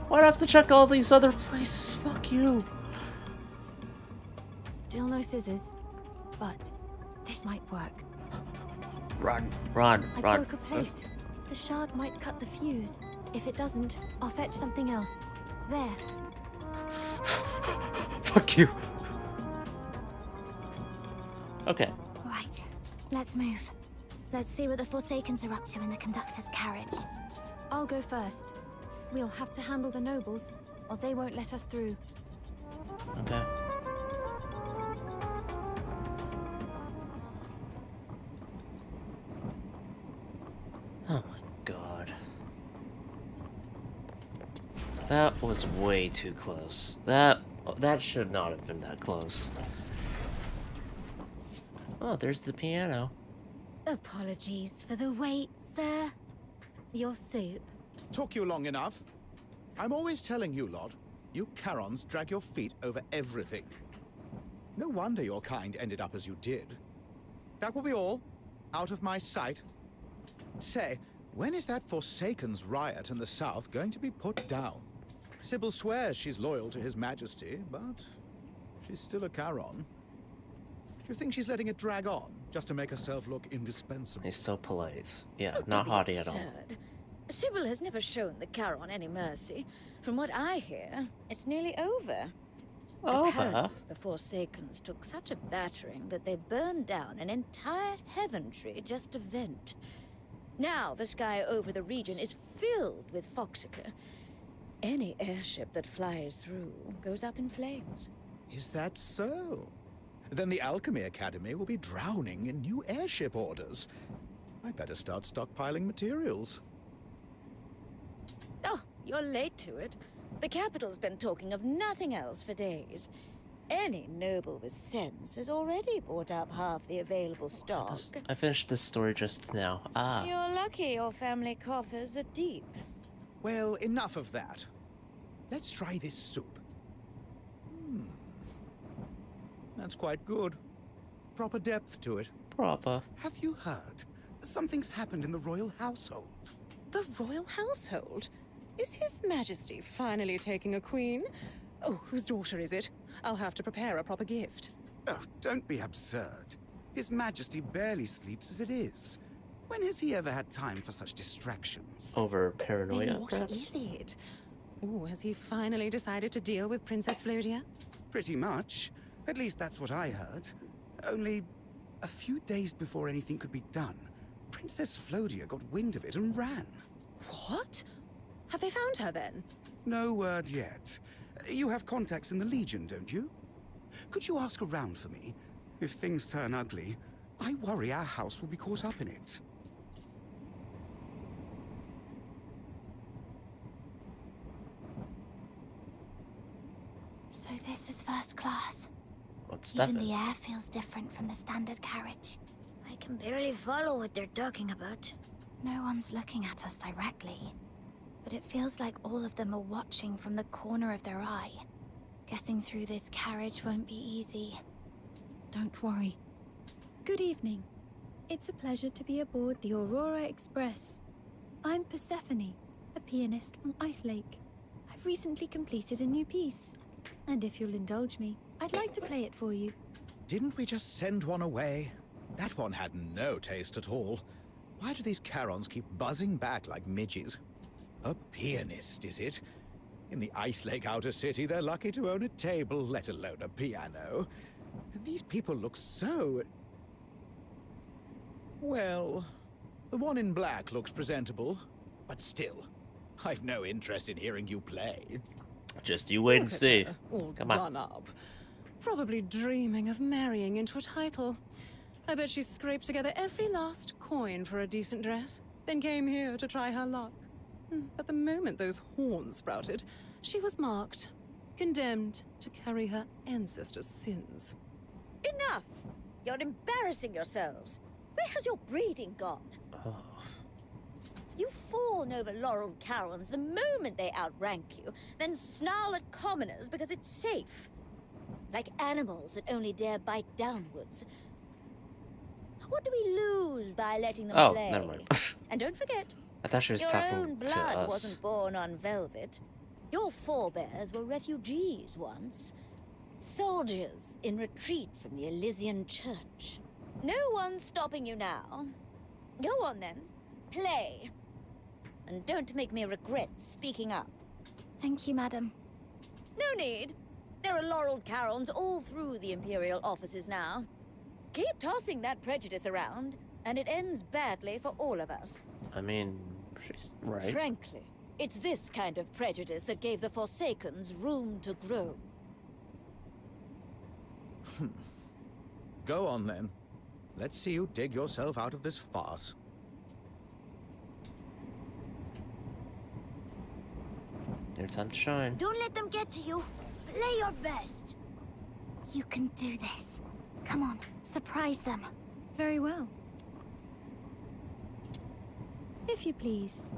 Why'd I have to check all these other places? Fuck you. Still no scissors, but this might work. Run, run, I run. broke a plate. The shard might cut the fuse. If it doesn't, I'll fetch something else. There. Fuck you. Okay. Right, let's move. Let's see what the Forsakens are up to in the conductor's carriage. I'll go first. We'll have to handle the nobles, or they won't let us through. Okay. That was way too close. That should not have been that close. Oh, there's the piano. Apologies for the wait, sir. Your soup. Took you long enough. I'm always telling you lot, you Charons drag your feet over everything. No wonder your kind ended up as you did. That will be all. Out of my sight. Say, when is that Forsaken's riot in the south going to be put down? Sybil swears she's loyal to His Majesty, but she's still a Charon. Do you think she's letting it drag on, just to make herself look indispensable? He's so polite. Yeah, Oh, not don't be haughty at all. absurd. Sybil has never shown the Charon any mercy. From what I hear, it's nearly over. Apparently, the Forsakens took such a battering that they burned down an entire heaven tree just to vent. Now the sky over the region is filled with Foxica. Any airship that flies through goes up in flames. Is that so? Then the Alchemy Academy will be drowning in new airship orders. I'd better start stockpiling materials. Oh, you're late to it. The capital's been talking of nothing else for days. Any noble with sense has already bought up half the available stock. I finished this story just now. Ah. You're lucky your family coffers are deep. Well, enough of that. Let's try this soup. That's quite good. Proper depth to it. Proper. Have you heard? Something's happened in the royal household. The royal household? Is His Majesty finally taking a queen? Oh, whose daughter is it? I'll have to prepare a proper gift. Oh, don't be absurd. His Majesty barely sleeps as it is. When has he ever had time for such distractions? Over paranoia, Then what perhaps? is it? Oh, has he finally decided to deal with Princess Flodia? Pretty much. At least that's what I heard. Only a few days before anything could be done, Princess Flodia got wind of it and ran. What? Have they found her then? No word yet. You have contacts in the Legion, don't you? Could you ask around for me? If things turn ugly, I worry our house will be caught up in it. So this is first class. What's Even that? the air feels different from the standard carriage. I can barely follow what they're talking about. No one's looking at us directly, but it feels like all of them are watching from the corner of their eye. Getting through this carriage won't be easy. Don't worry. Good evening. It's a pleasure to be aboard the Aurora Express. I'm Persephone, a pianist from Icelake. I've recently completed a new piece, and if you'll indulge me, I'd like to play it for you. Didn't we just send one away? That one had no taste at all. Why do these Charons keep buzzing back like midges? A pianist, is it? In the Icelake outer city, they're lucky to own a table, let alone a piano. And these people look so... Well, the one in black looks presentable, but still, I've no interest in hearing you play. Just you wait and Look at see. her, all Come on. done up. Probably dreaming of marrying into a title. I bet she scraped together every last coin for a decent dress, then came here to try her luck. But the moment those horns sprouted, she was marked, condemned to carry her ancestors' sins. Enough! You're embarrassing yourselves. Where has your breeding gone? Oh. You fawn over laureled Charons the moment they outrank you, then snarl at commoners because it's safe. Like animals that only dare bite downwards. What do we lose by letting them play? Never mind. And don't forget, I thought she was your talking own to blood us. wasn't born on velvet. Your forebears were refugees once. Soldiers in retreat from the Elysian Church. No one's stopping you now. Go on then. Play. And don't make me regret speaking up. Thank you, madam. No need. There are laureled Charons all through the Imperial offices now. Keep tossing that prejudice around, and it ends badly for all of us. I mean, she's right. Frankly, it's this kind of prejudice that gave the Forsakens room to grow. Go on then. Let's see you dig yourself out of this farce. Your time to shine. Don't let them get to you. Play your best. You can do this. Come on, surprise them. Very well. If you please.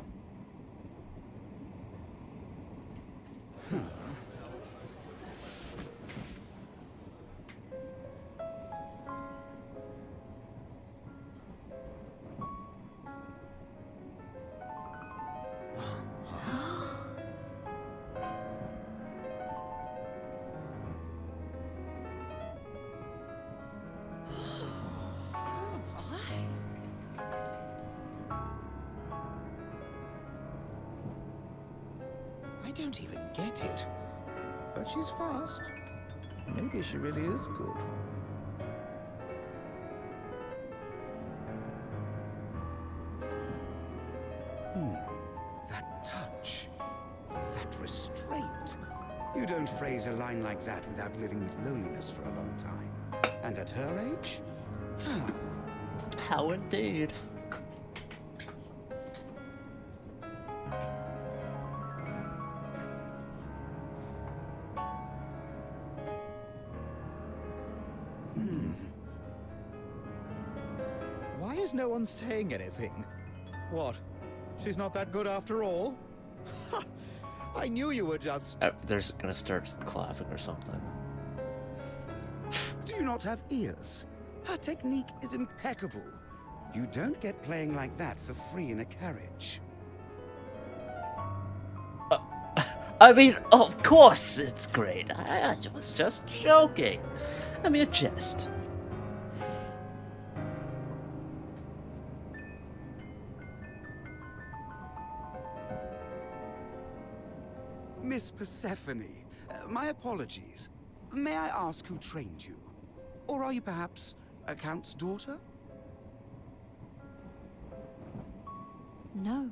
I don't even get it. But she's fast. Maybe she really is good. That touch. That restraint. You don't phrase a line like that without living with loneliness for a long time. And at her age? How? How indeed. Why is no one saying anything? What? She's not that good after all? Ha! I knew you were just... They're gonna start clapping or something. Do you not have ears? Her technique is impeccable. You don't get playing like that for free in a carriage. I mean, of course it's great. I was just joking. I mean, a jest. Miss Persephone, my apologies. May I ask who trained you? Or are you perhaps a count's daughter? No,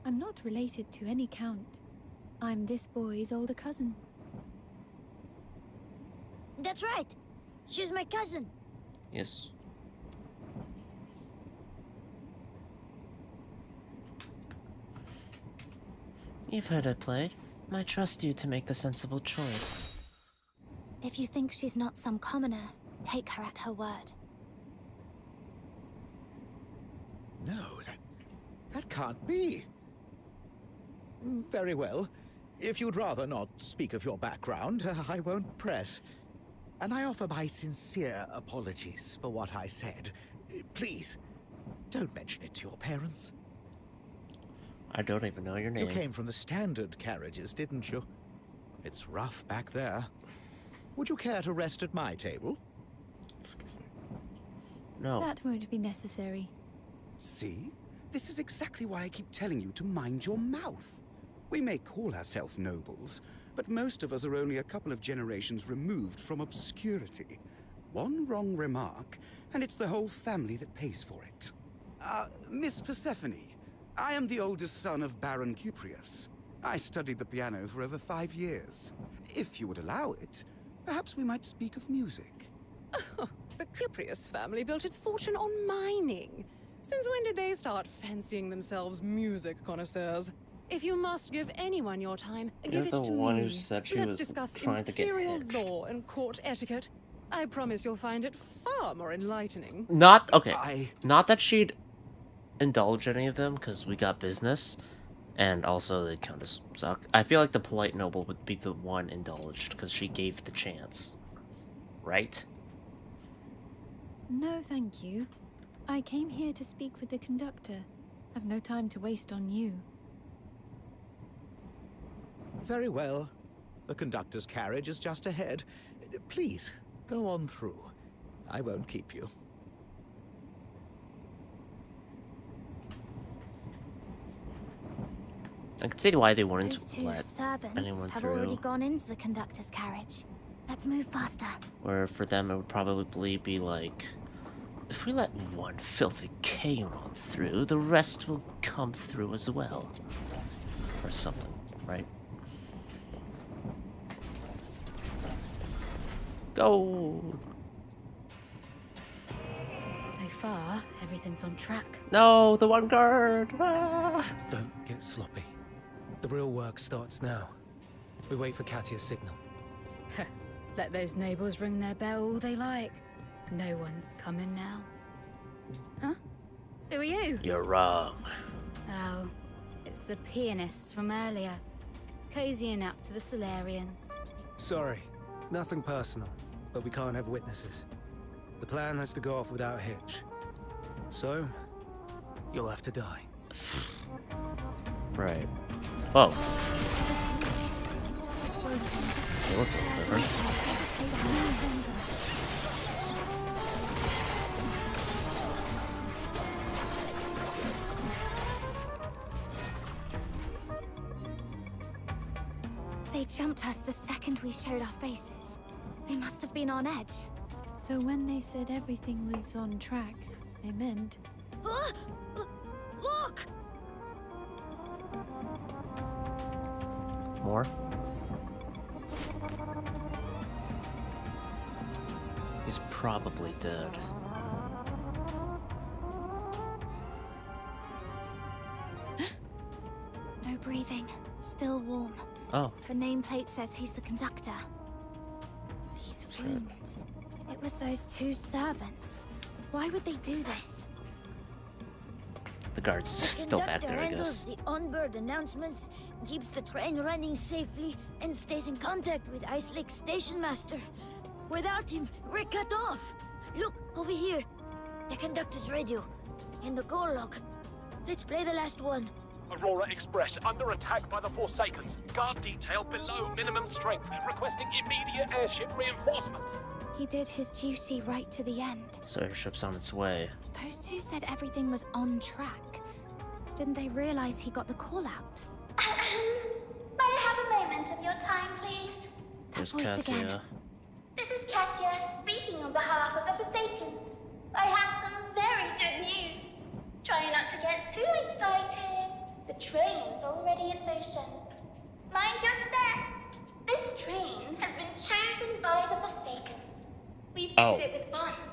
I'm not related to any count. I'm this boy's older cousin. That's right. She's my cousin. Yes. You've heard I played. I trust you to make the sensible choice. If you think she's not some commoner, take her at her word. No, that can't be. Very well. If you'd rather not speak of your background, I won't press. And I offer my sincere apologies for what I said. Please, don't mention it to your parents. I don't even know your name. You came from the standard carriages, didn't you? It's rough back there. Would you care to rest at my table? Excuse me. No. That won't be necessary. See? This is exactly why I keep telling you to mind your mouth. We may call ourselves nobles, but most of us are only a couple of generations removed from obscurity. One wrong remark, and it's the whole family that pays for it. Miss Persephone, I am the oldest son of Baron Cuprius. I studied the piano for over 5 years. If you would allow it, perhaps we might speak of music. The Cuprius family built its fortune on mining. Since when did they start fancying themselves music connoisseurs? If you must give anyone your time, give it to me. You're the one who said she Let's was discuss trying to get imperial hitched. law and court etiquette. I promise you'll find it far more enlightening. Not okay. Not that she'd indulge any of them, because we got business, and also they kind of suck. I feel like the polite noble would be the one indulged, because she gave the chance. Right? No, thank you. I came here to speak with the conductor. I've no time to waste on you. Very well. The conductor's carriage is just ahead. Please, go on through. I won't keep you. I can see why they wouldn't Those two let servants anyone have through. already gone into the conductor's carriage. Let's move faster. Or for them, it would probably be like, if we let one filthy K-Ron through, the rest will come through as well. Or something, right? Go! So far, everything's on track. No, the one guard! Ah! Don't get sloppy. The real work starts now. We wait for Katia's signal. Let those neighbors ring their bell all they like. No one's coming now. Huh? Who are you? You're wrong. Oh, it's the pianists from earlier. Cozying up to the Solarians. Sorry, nothing personal, but we can't have witnesses. The plan has to go off without a hitch. So, you'll have to die. Right. Oh. It looks different. They jumped us the second we showed our faces. They must have been on edge. So when they said everything was on track, they meant... Look! More? He's probably dead. No breathing. Still warm. Oh. The nameplate says he's the conductor. These wounds. It was those two servants. Why would they do this? The guard's still back there, I guess. The onboard announcements, keeps the train running safely, and stays in contact with Icelake station master. Without him, we're cut off. Look, over here. The conductor's radio. And the call log. Let's play the last one. Aurora Express under attack by the Forsakens. Guard detail below minimum strength, requesting immediate airship reinforcement. He did his duty right to the end. So airship's on its way. Those two said everything was on track. Didn't they realize he got the call out? May I have a moment of your time, please? There's voice Katia. again. This is Katia speaking on behalf of the Forsakens. I have some very good news. Try not to get too excited. The train's already in motion. Mind your step. This train has been chosen by the Forsakens. We fitted it with bombs,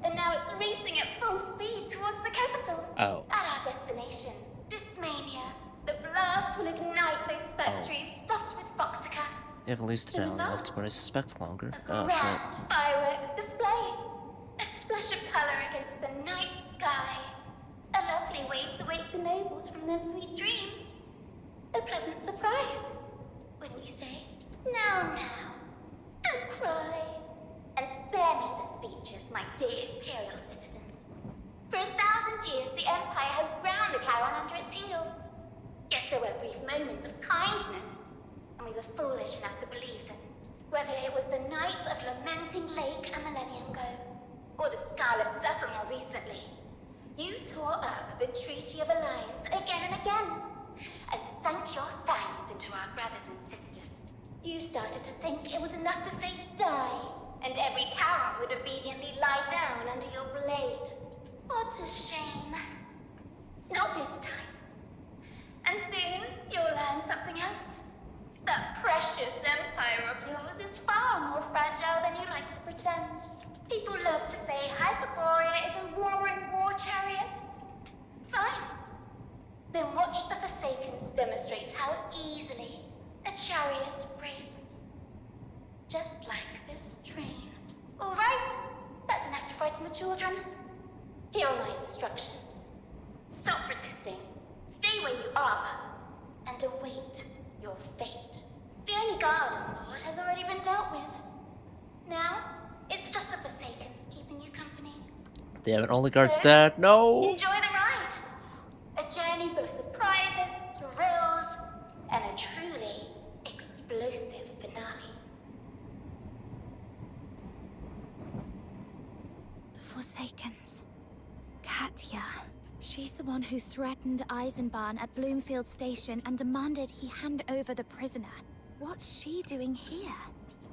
and now it's racing at full speed towards the capital. Oh. At our destination, Dismania, the blast will ignite those factories stuffed with Foxica. You have at least an hour left, but I suspect longer. Oh, Grand shit. fireworks display. A splash of color against the night sky. A lovely way to wake the nobles from their sweet dreams. A pleasant surprise, wouldn't you say? Now, don't cry. And spare me the speeches, my dear Imperial citizens. For 1,000 years, the Empire has ground the Charon under its heel. Yes, there were brief moments of kindness, and we were foolish enough to believe them. Whether it was the night of Lamenting Lake a millennium ago, or the Scarlet Zephyr more recently, you tore up the Treaty of Alliance again and again, and sank your fangs into our brothers and sisters. You started to think it was enough to say die, and every Charon would obediently lie down under your blade. What a shame. Not this time. And soon, you'll learn something else. That precious empire of yours is far more fragile than you like to pretend. People love to say Hyperborea is a roaring war chariot. Fine. Then watch the Forsakens demonstrate how easily a chariot breaks. Just like this train. All right, that's enough to frighten the children. Here are my instructions. Stop resisting. Stay where you are. And await your fate. The only guard on board has already been dealt with. Now, it's just the Forsakens keeping you company. Damn it, only guard's dead. No! Enjoy the ride. A journey full of surprises, thrills, and a truly explosive finale. The Forsakens. Katia. She's the one who threatened Eisenbahn at Bloomfield Station and demanded he hand over the prisoner. What's she doing here?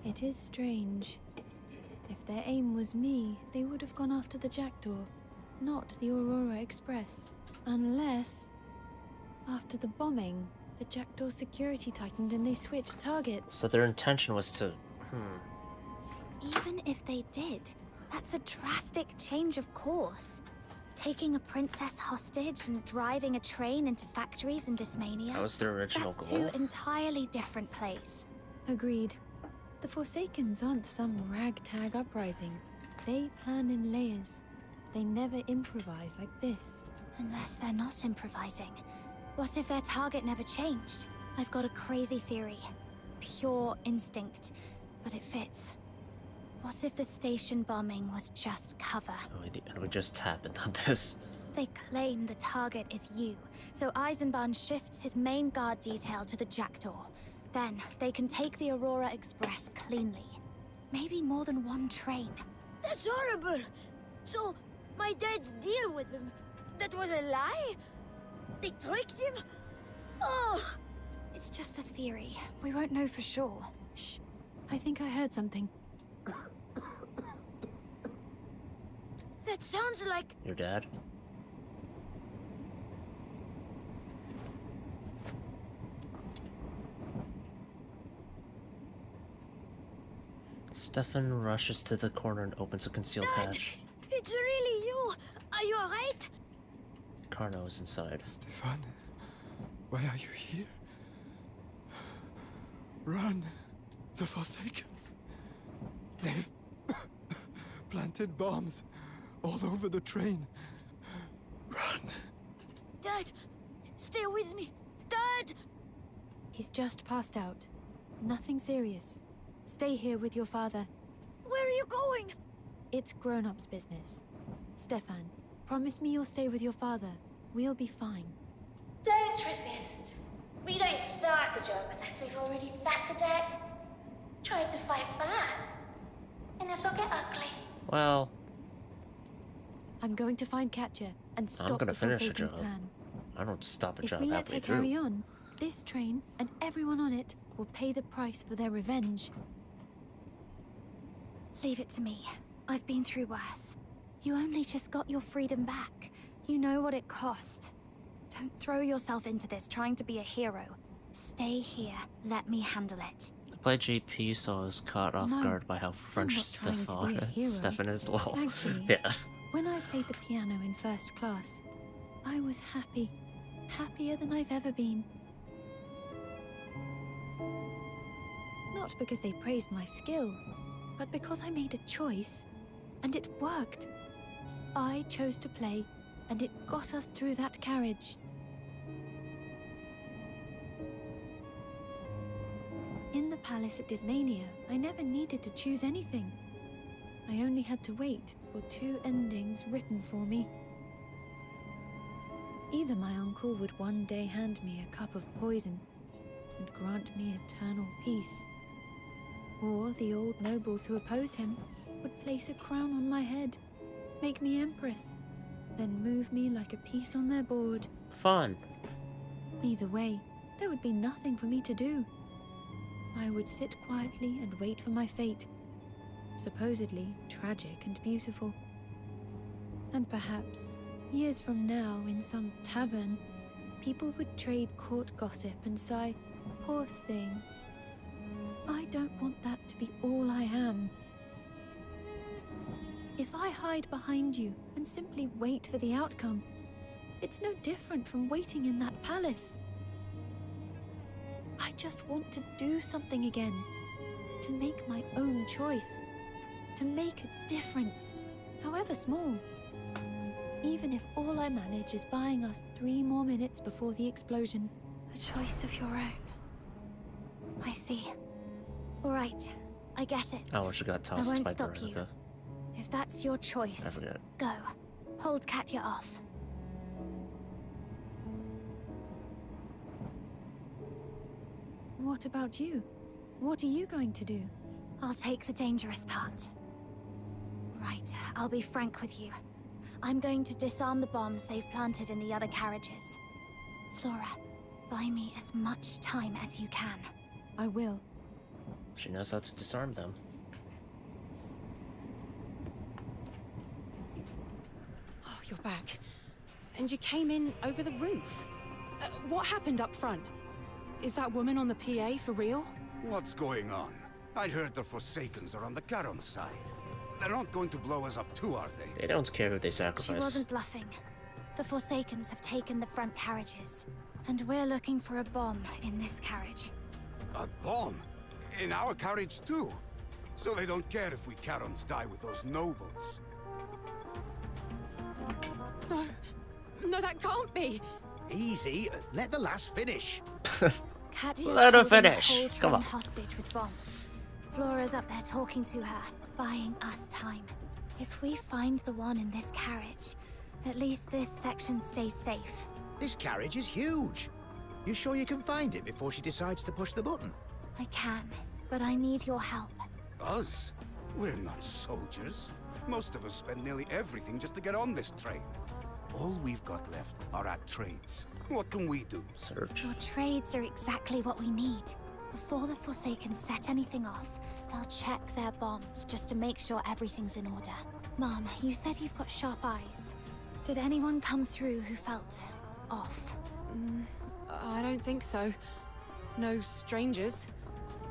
It is strange. If their aim was me, they would have gone after the Jackdaw, not the Aurora Express. Unless, after the bombing, the Jackdaw security tightened and they switched targets. So their intention was to... Even if they did, that's a drastic change of course. Taking a princess hostage and driving a train into factories in Dismania. That was their original That's goal. two entirely different plays. Agreed. The Forsakens aren't some ragtag uprising. They plan in layers. They never improvise like this. Unless they're not improvising. What if their target never changed? I've got a crazy theory. Pure instinct, but it fits. What if the station bombing was just cover? And we just happened on this. They claim the target is you, so Eisenbahn shifts his main guard detail to the Jackdaw. Then they can take the Aurora Express cleanly. Maybe more than one train. That's horrible! So, my dad's deal with them, that was a lie? They tricked him? Oh! It's just a theory. We won't know for sure. Shh. I think I heard something. That sounds like... Your dad? Stefan rushes to the corner and opens a concealed hatch. It's really you! Are you alright? Carno is inside. Stefan, why are you here? Run! The Forsakens! They've planted bombs all over the train. Run! Dad! Stay with me! Dad! He's just passed out. Nothing serious. Stay here with your father. Where are you going? It's grown-ups' business. Stefan, promise me you'll stay with your father. We'll be fine. Don't resist. We don't start a job unless we've already sat the deck. Try to fight back, and it'll get ugly. Well, I'm going to find Katja and stop I'm gonna the finish the Forsaken's job. plan. I don't stop a If job we let halfway her through. carry on, this train and everyone on it will pay the price for their revenge. Leave it to me. I've been through worse. You only just got your freedom back. You know what it cost. Don't throw yourself into this trying to be a hero. Stay here. Let me handle it. I played GP, so I was caught off No, guard by how French not trying to be a hero. Stefan is. Lol. Actually, Yeah. when I played the piano in first class, I was happy. Happier than I've ever been. Not because they praised my skill, but because I made a choice, and it worked. I chose to play, and it got us through that carriage. In the palace at Dismania, I never needed to choose anything. I only had to wait for 2 endings written for me. Either my uncle would one day hand me a cup of poison and grant me eternal peace, or the old nobles who oppose him would place a crown on my head, make me empress, then move me like a piece on their board. Fun. Either way, there would be nothing for me to do. I would sit quietly and wait for my fate, supposedly tragic and beautiful. And perhaps, years from now, in some tavern, people would trade court gossip and sigh, "Poor thing." I don't want that to be all I am. If I hide behind you and simply wait for the outcome, it's no different from waiting in that palace. I just want to do something again, to make my own choice, to make a difference, however small. Even if all I manage is buying us 3 more minutes before the explosion. A choice of your own. I see. All right, I get it. Oh, she got tossed I won't by stop you. Veronica. If that's your I choice, forget. go. Hold Katya off. What about you? What are you going to do? I'll take the dangerous part. Right, I'll be frank with you. I'm going to disarm the bombs they've planted in the other carriages. Flora, buy me as much time as you can. I will. She knows how to disarm them. Oh, you're back. And you came in over the roof. What happened up front? Is that woman on the PA for real? What's going on? I heard the Forsakens are on the Charon side. They're not going to blow us up too, are they? They don't care who they She sacrifice. wasn't bluffing. The Forsakens have taken the front carriages, and we're looking for a bomb in this carriage. A bomb? In our carriage too. So they don't care if we Carons die with those nobles. No. No, that can't be. Easy. Let the lass finish. Katya's Let her holding the finish. whole Come train on. hostage with bombs. Flora's up there talking to her, buying us time. If we find the one in this carriage, at least this section stays safe. This carriage is huge. You sure you can find it before she decides to push the button? I can, but I need your help. Us? We're not soldiers. Most of us spend nearly everything just to get on this train. All we've got left are our trades. What can we do? Search. Your trades are exactly what we need. Before the Forsaken set anything off, they'll check their bombs just to make sure everything's in order. Mom, you said you've got sharp eyes. Did anyone come through who felt off? I don't think so. No strangers.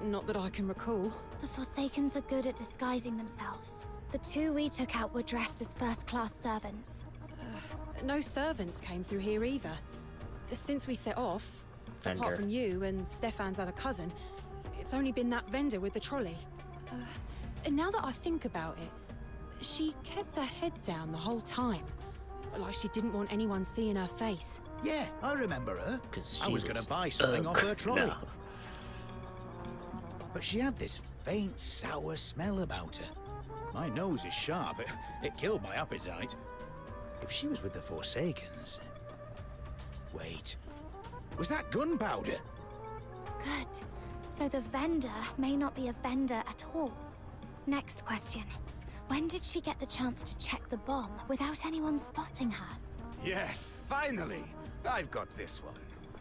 Not that I can recall. The Forsakens are good at disguising themselves. The two we took out were dressed as first-class servants. No servants came through here either. Since we set off, Vendor. apart from you and Stefan's other cousin, it's only been that vendor with the trolley. And now that I think about it, she kept her head down the whole time. Like she didn't want anyone seeing her face. Yeah, I remember her. 'Cause I she was going was to buy something off her trolley. No. But she had this faint, sour smell about her. My nose is sharp. It killed my appetite. If she was with the Forsakens... Wait. Was that gunpowder? Good. So the vendor may not be a vendor at all. Next question. When did she get the chance to check the bomb without anyone spotting her? Yes, finally! I've got this one.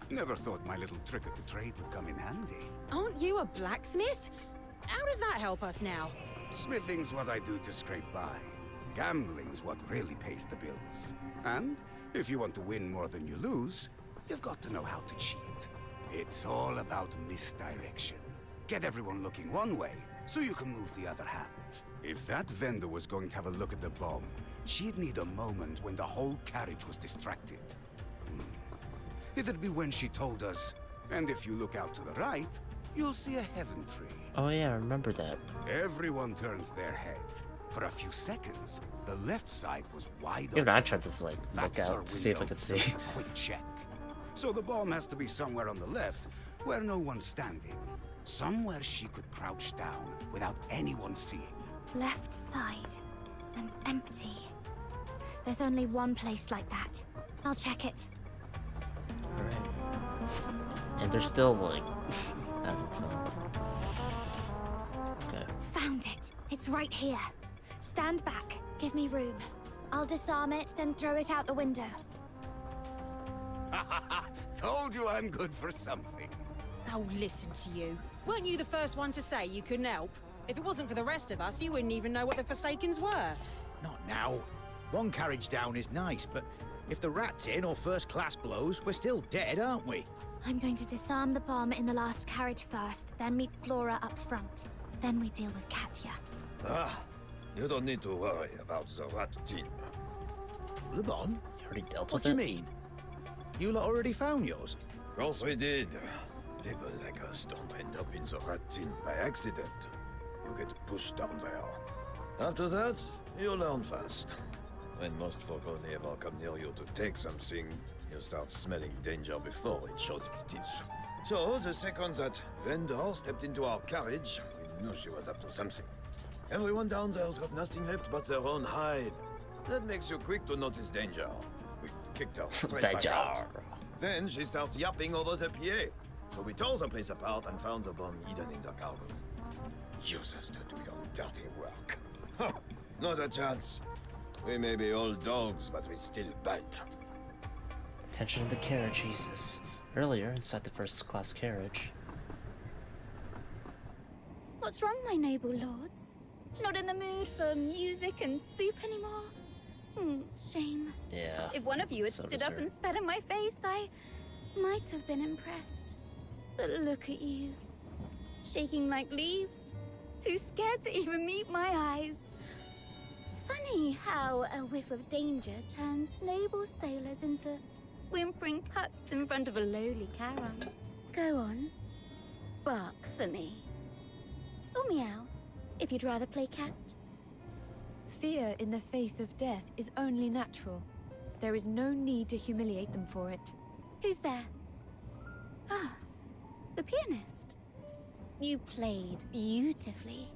Never thought my little trick of the trade would come in handy. Aren't you a blacksmith? How does that help us now? Smithing's what I do to scrape by. Gambling's what really pays the bills. And if you want to win more than you lose, you've got to know how to cheat. It's all about misdirection. Get everyone looking one way, so you can move the other hand. If that vendor was going to have a look at the bomb, she'd need a moment when the whole carriage was distracted. It'd be when she told us, and if you look out to the right, you'll see a heaven tree. Oh yeah, I remember that. Everyone turns their head. For a few seconds, the left side was wide Even open. I tried to like look That's our out to see if I window could to see. make a quick check. So the bomb has to be somewhere on the left, where no one's standing. Somewhere she could crouch down without anyone seeing. Left side. And empty. There's only one place like that. I'll check it. Alright. And they're still like having fun. Okay. Found it. It's right here. Stand back. Give me room. I'll disarm it, then throw it out the window. Told you I'm good for something. Oh, listen to you. Weren't you the first one to say you couldn't help? If it wasn't for the rest of us, you wouldn't even know what the Forsakens were. Not now. One carriage down is nice, but if the rat's in or first class blows, we're still dead, aren't we? I'm going to disarm the bomb in the last carriage first, then meet Flora up front. Then we deal with Katya. Ah, you don't need to worry about the rat tin. The bomb? You already dealt What with do it? you mean? You lot already found yours? Course we did. People like us don't end up in the rat tin by accident. You get pushed down there. After that, you learn fast. When most folk only ever come near you to take something, you start smelling danger before it shows its teeth. So, the second that vendor stepped into our carriage, we knew she was up to something. Everyone down there's got nothing left but their own hide. That makes you quick to notice danger. We kicked her straight back Danger. out. Then she starts yapping over the PA. So we tore the place apart and found the bomb hidden in the cargo. Use us to do your dirty work. Ha! Not a chance. We may be old dogs, but we still bite. Attention to the carriage, Jesus. Earlier, inside the first class carriage. What's wrong, my noble lords? Not in the mood for music and soup anymore? Shame. Yeah. If one of you had so stood up deserved. and spat in my face, I might have been impressed. But look at you. Shaking like leaves. Too scared to even meet my eyes. Funny how a whiff of danger turns noble sailors into whimpering pups in front of a lowly Charon. Go on. Bark for me. Or meow, if you'd rather play cat. Fear in the face of death is only natural. There is no need to humiliate them for it. Who's there? Ah, the pianist. You played beautifully.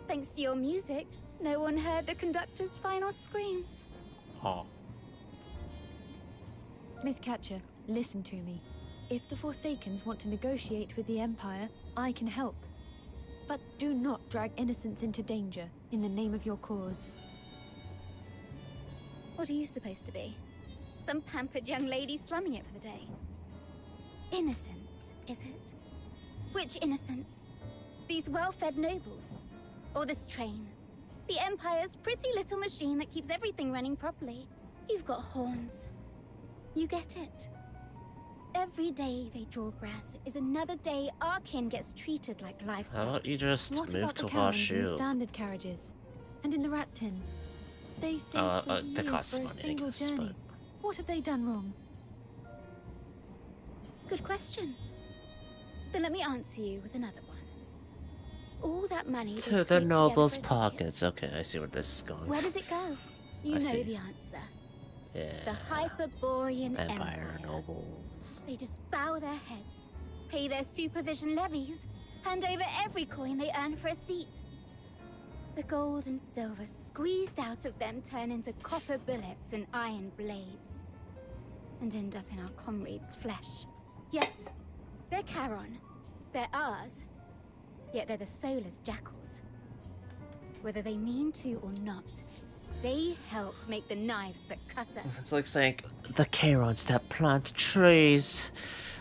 Thanks to your music, no one heard the conductor's final screams. Oh. Miss Catcher, listen to me. If the Forsakens want to negotiate with the Empire, I can help. But do not drag innocents into danger in the name of your cause. What are you supposed to be? Some pampered young lady slumming it for the day. Innocence, is it? Which innocence? These well-fed nobles? Or this train? The Empire's pretty little machine that keeps everything running properly. You've got horns. You get it. Every day they draw breath is another day our kin gets treated like livestock. How about you just What move about to the Karens in Washu? standard carriages? And in the rat tin? They saved for That years costs for a money, I single guess, journey. What have they done wrong? Good question. Then let me answer you with another one. All that money they To the scraped noble's together for a ticket, pockets. Okay, I see where this is going. where does it go? You I know see. the answer. Yeah. The Hyperborean Empire Empire. nobles. They just bow their heads, pay their supervision levies, hand over every coin they earn for a seat. The gold and silver squeezed out of them turn into copper bullets and iron blades, and end up in our comrades' flesh. Yes, they're Charon. They're ours. Yet they're the Solar's jackals. Whether they mean to or not, they help make the knives that cut us. It's like saying the Charons that plant trees.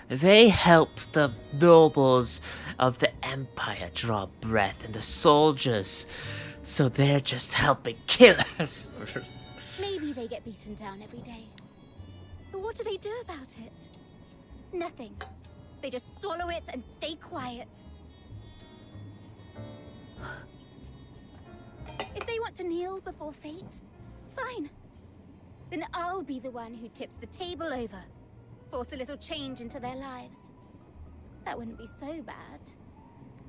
They help the nobles of the Empire draw breath, and the soldiers, so they're just helping kill us. Maybe they get beaten down every day. But what do they do about it? Nothing. They just swallow it and stay quiet. If they want to kneel before fate, fine. Then I'll be the one who tips the table over, force a little change into their lives. That wouldn't be so bad,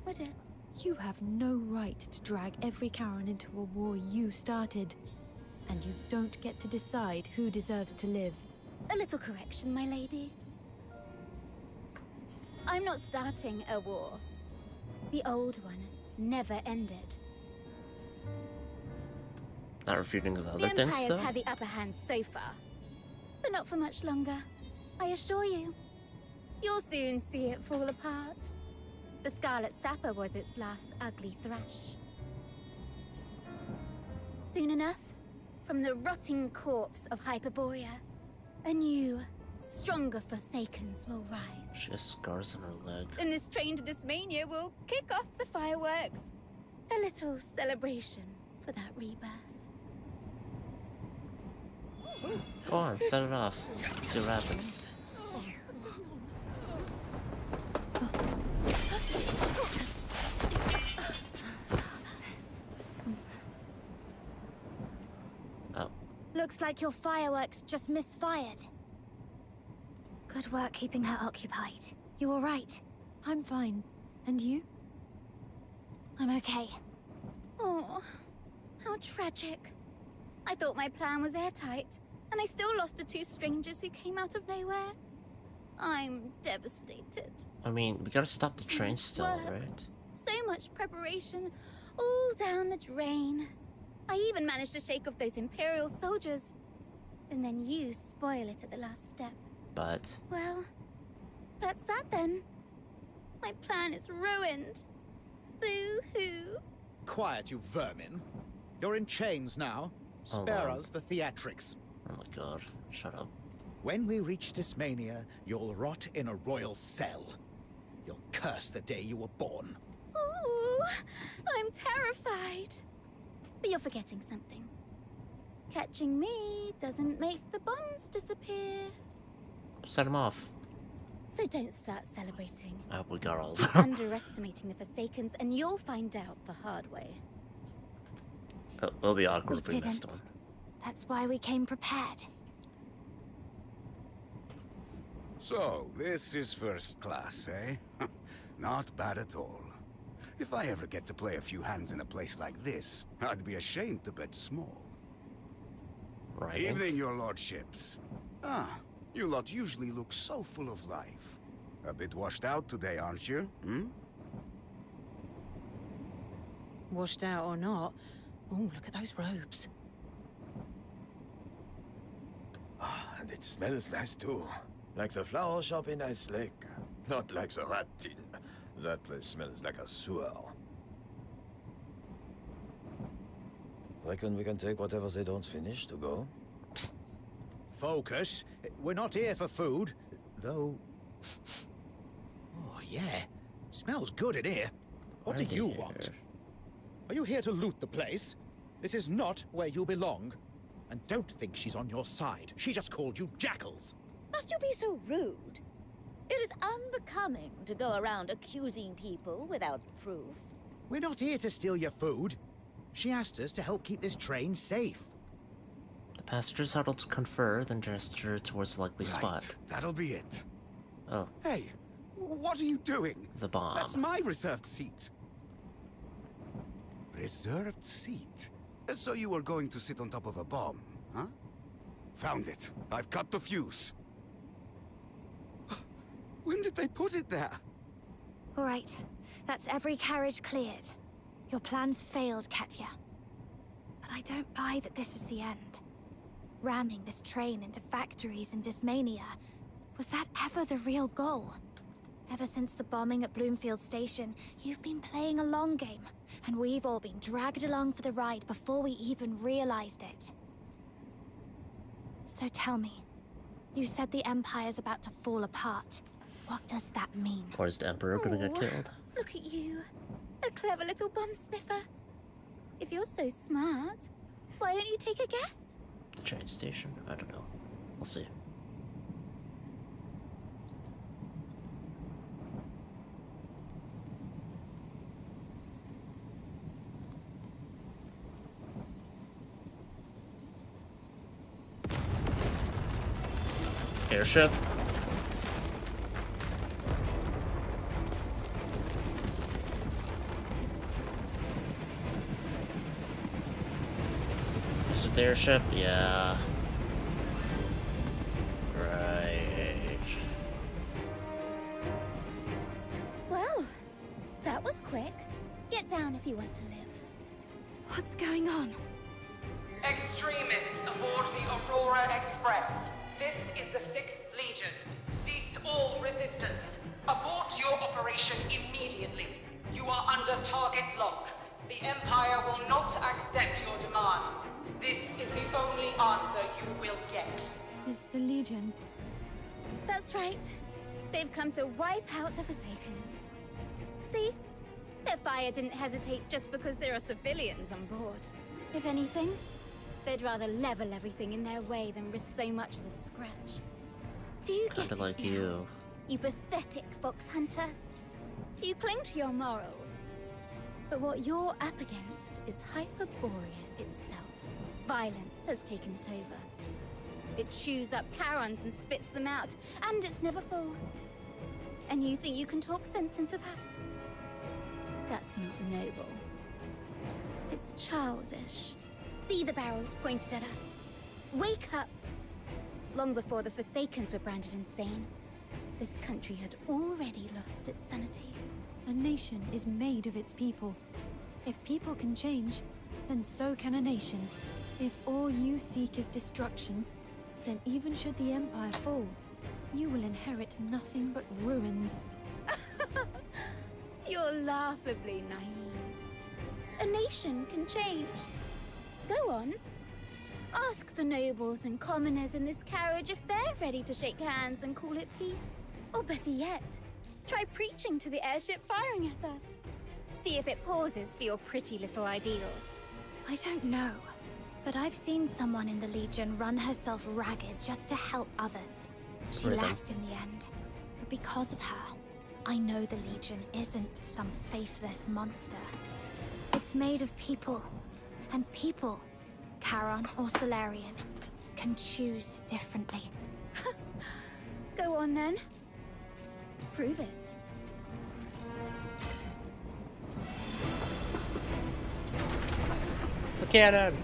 would it? You have no right to drag every Charon into a war you started. And you don't get to decide who deserves to live. A little correction, my lady. I'm not starting a war. The old one never ended. Not refuting the The other things, Empire's though? had the upper hand so far, but not for much longer, I assure you. You'll soon see it fall apart. The Scarlet Sapper was its last ugly thrash. Soon enough, from the rotting corpse of Hyperborea, a new, stronger Forsakens will rise. She has scars on her leg. And this train to Dysmania will kick off the fireworks. A little celebration for that rebirth. Go on, set it off. See what happens. Oh. Looks like your fireworks just misfired. Good work keeping her occupied. You all right? I'm fine. And you? I'm okay. Oh, how tragic. I thought my plan was airtight, and I still lost to two strangers who came out of nowhere. I'm devastated. I mean, we gotta stop the train much still, work. right? So much preparation, all down the drain. I even managed to shake off those Imperial soldiers. And then you spoil it at the last step. But Well, that's that then. My plan is ruined. Boo-hoo. Quiet, you vermin. You're in chains now. Spare us the theatrics. Oh my god, shut up. When we reach Dysmania, you'll rot in a royal cell. You'll curse the day you were born. Ooh, I'm terrified. But you're forgetting something. Catching me doesn't make the bombs disappear. Set him off. So don't start celebrating. I hope we got all of You're them. underestimating the Forsakens, and you'll find out the hard way. It'll be awkward if We we missed didn't. one. That's why we came prepared. So, this is first class, eh? Not bad at all. If I ever get to play a few hands in a place like this, I'd be ashamed to bet small. Right. Evening, your lordships. Ah, you lot usually look so full of life. A bit washed out today, aren't you? Hmm? Washed out or not. Oh, look at those robes. And it smells nice too. Like the flower shop in Icelake. Not like the rat tin. That place smells like a sewer. Reckon we can take whatever they don't finish to go? Focus. We're not here for food, though. Oh, yeah. Smells good in here. What do you want? Are you here to loot the place? This is not where you belong. And don't think she's on your side. She just called you jackals. Must you be so rude? It is unbecoming to go around accusing people without proof. We're not here to steal your food. She asked us to help keep this train safe. The passengers huddled to confer, then gestured towards the likely spot. That'll be it. Oh. Hey, what are you doing? The bomb. That's my reserved seat. Reserved seat? So you were going to sit on top of a bomb, huh? Found it. I've cut the fuse. When did they put it there? All right. That's every carriage cleared. Your plans failed, Katya. But I don't buy that this is the end. Ramming this train into factories in Dismania, was that ever the real goal? Ever since the bombing at Bloomfield Station, you've been playing a long game, and we've all been dragged along for the ride before we even realized it. So tell me, you said the Empire's about to fall apart. What does that mean? Or is the Emperor gonna get killed? Look at you, a clever little bomb sniffer. If you're so smart, why don't you take a guess? The train station? I don't know. We'll see. Airship? Is it the airship? Yeah. Right. Well, that was quick. Get down if you want to live. What's going on? Extremists aboard the Aurora Express. This is the 6th Legion. Cease all resistance. Abort your operation immediately. You are under target lock. The Empire will not accept your demands. This is the only answer you will get. It's the Legion. That's right. They've come to wipe out the Forsakens. See? Their fire didn't hesitate just because there are civilians on board. If anything, they'd rather level everything in their way than risk so much as a scratch. Do you get Kinda it like now? you. You pathetic fox hunter. You cling to your morals. But what you're up against is Hyperborea itself. Violence has taken it over. It chews up Charons and spits them out, and it's never full. And you think you can talk sense into that? That's not noble. It's childish. See the barrels pointed at us. Wake up! Long before the Forsakens were branded insane, this country had already lost its sanity. A nation is made of its people. If people can change, then so can a nation. If all you seek is destruction, then even should the Empire fall, you will inherit nothing but ruins. You're laughably naive. A nation can change. Go on. Ask the nobles and commoners in this carriage if they're ready to shake hands and call it peace. Or better yet, try preaching to the airship firing at us. See if it pauses for your pretty little ideals. I don't know, but I've seen someone in the Legion run herself ragged just to help others. She Rhythm. left in the end, but because of her, I know the Legion isn't some faceless monster. It's made of people, and people, Charon or Solarian, can choose differently. Go on then. Prove it. cannon!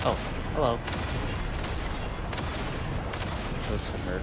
Oh, hello. This will hurt.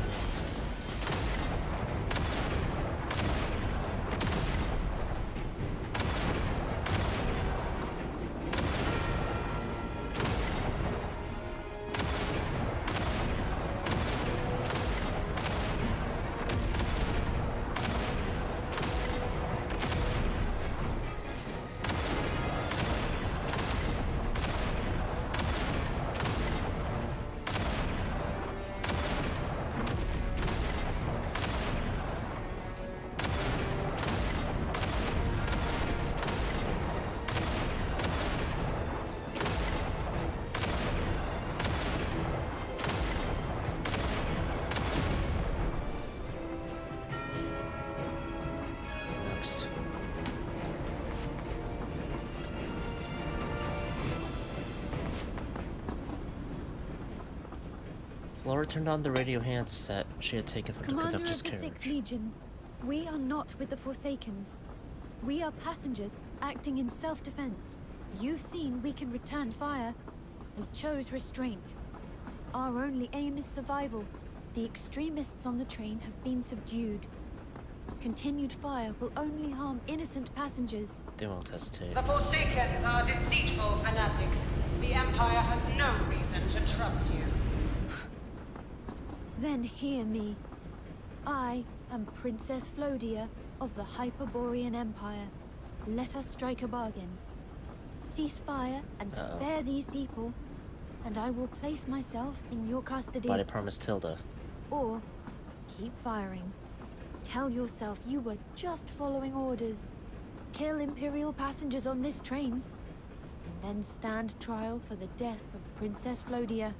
Next. Laura turned on the radio handset she had taken from the Commander conductor's of the carriage. 6th Legion, we are not with the Forsakens. We are passengers acting in self-defense. You've seen we can return fire. We chose restraint. Our only aim is survival. The extremists on the train have been subdued. Continued fire will only harm innocent passengers. They won't hesitate. The Forsakens are deceitful fanatics. The Empire has no reason to trust you. Then hear me. I am Princess Flodia of the Hyperborean Empire. Let us strike a bargain. Cease fire and spare these people, and I will place myself in your custody. But I promised Tilda. Or keep firing. Tell yourself you were just following orders. Kill Imperial passengers on this train, and then stand trial for the death of Princess Flodia.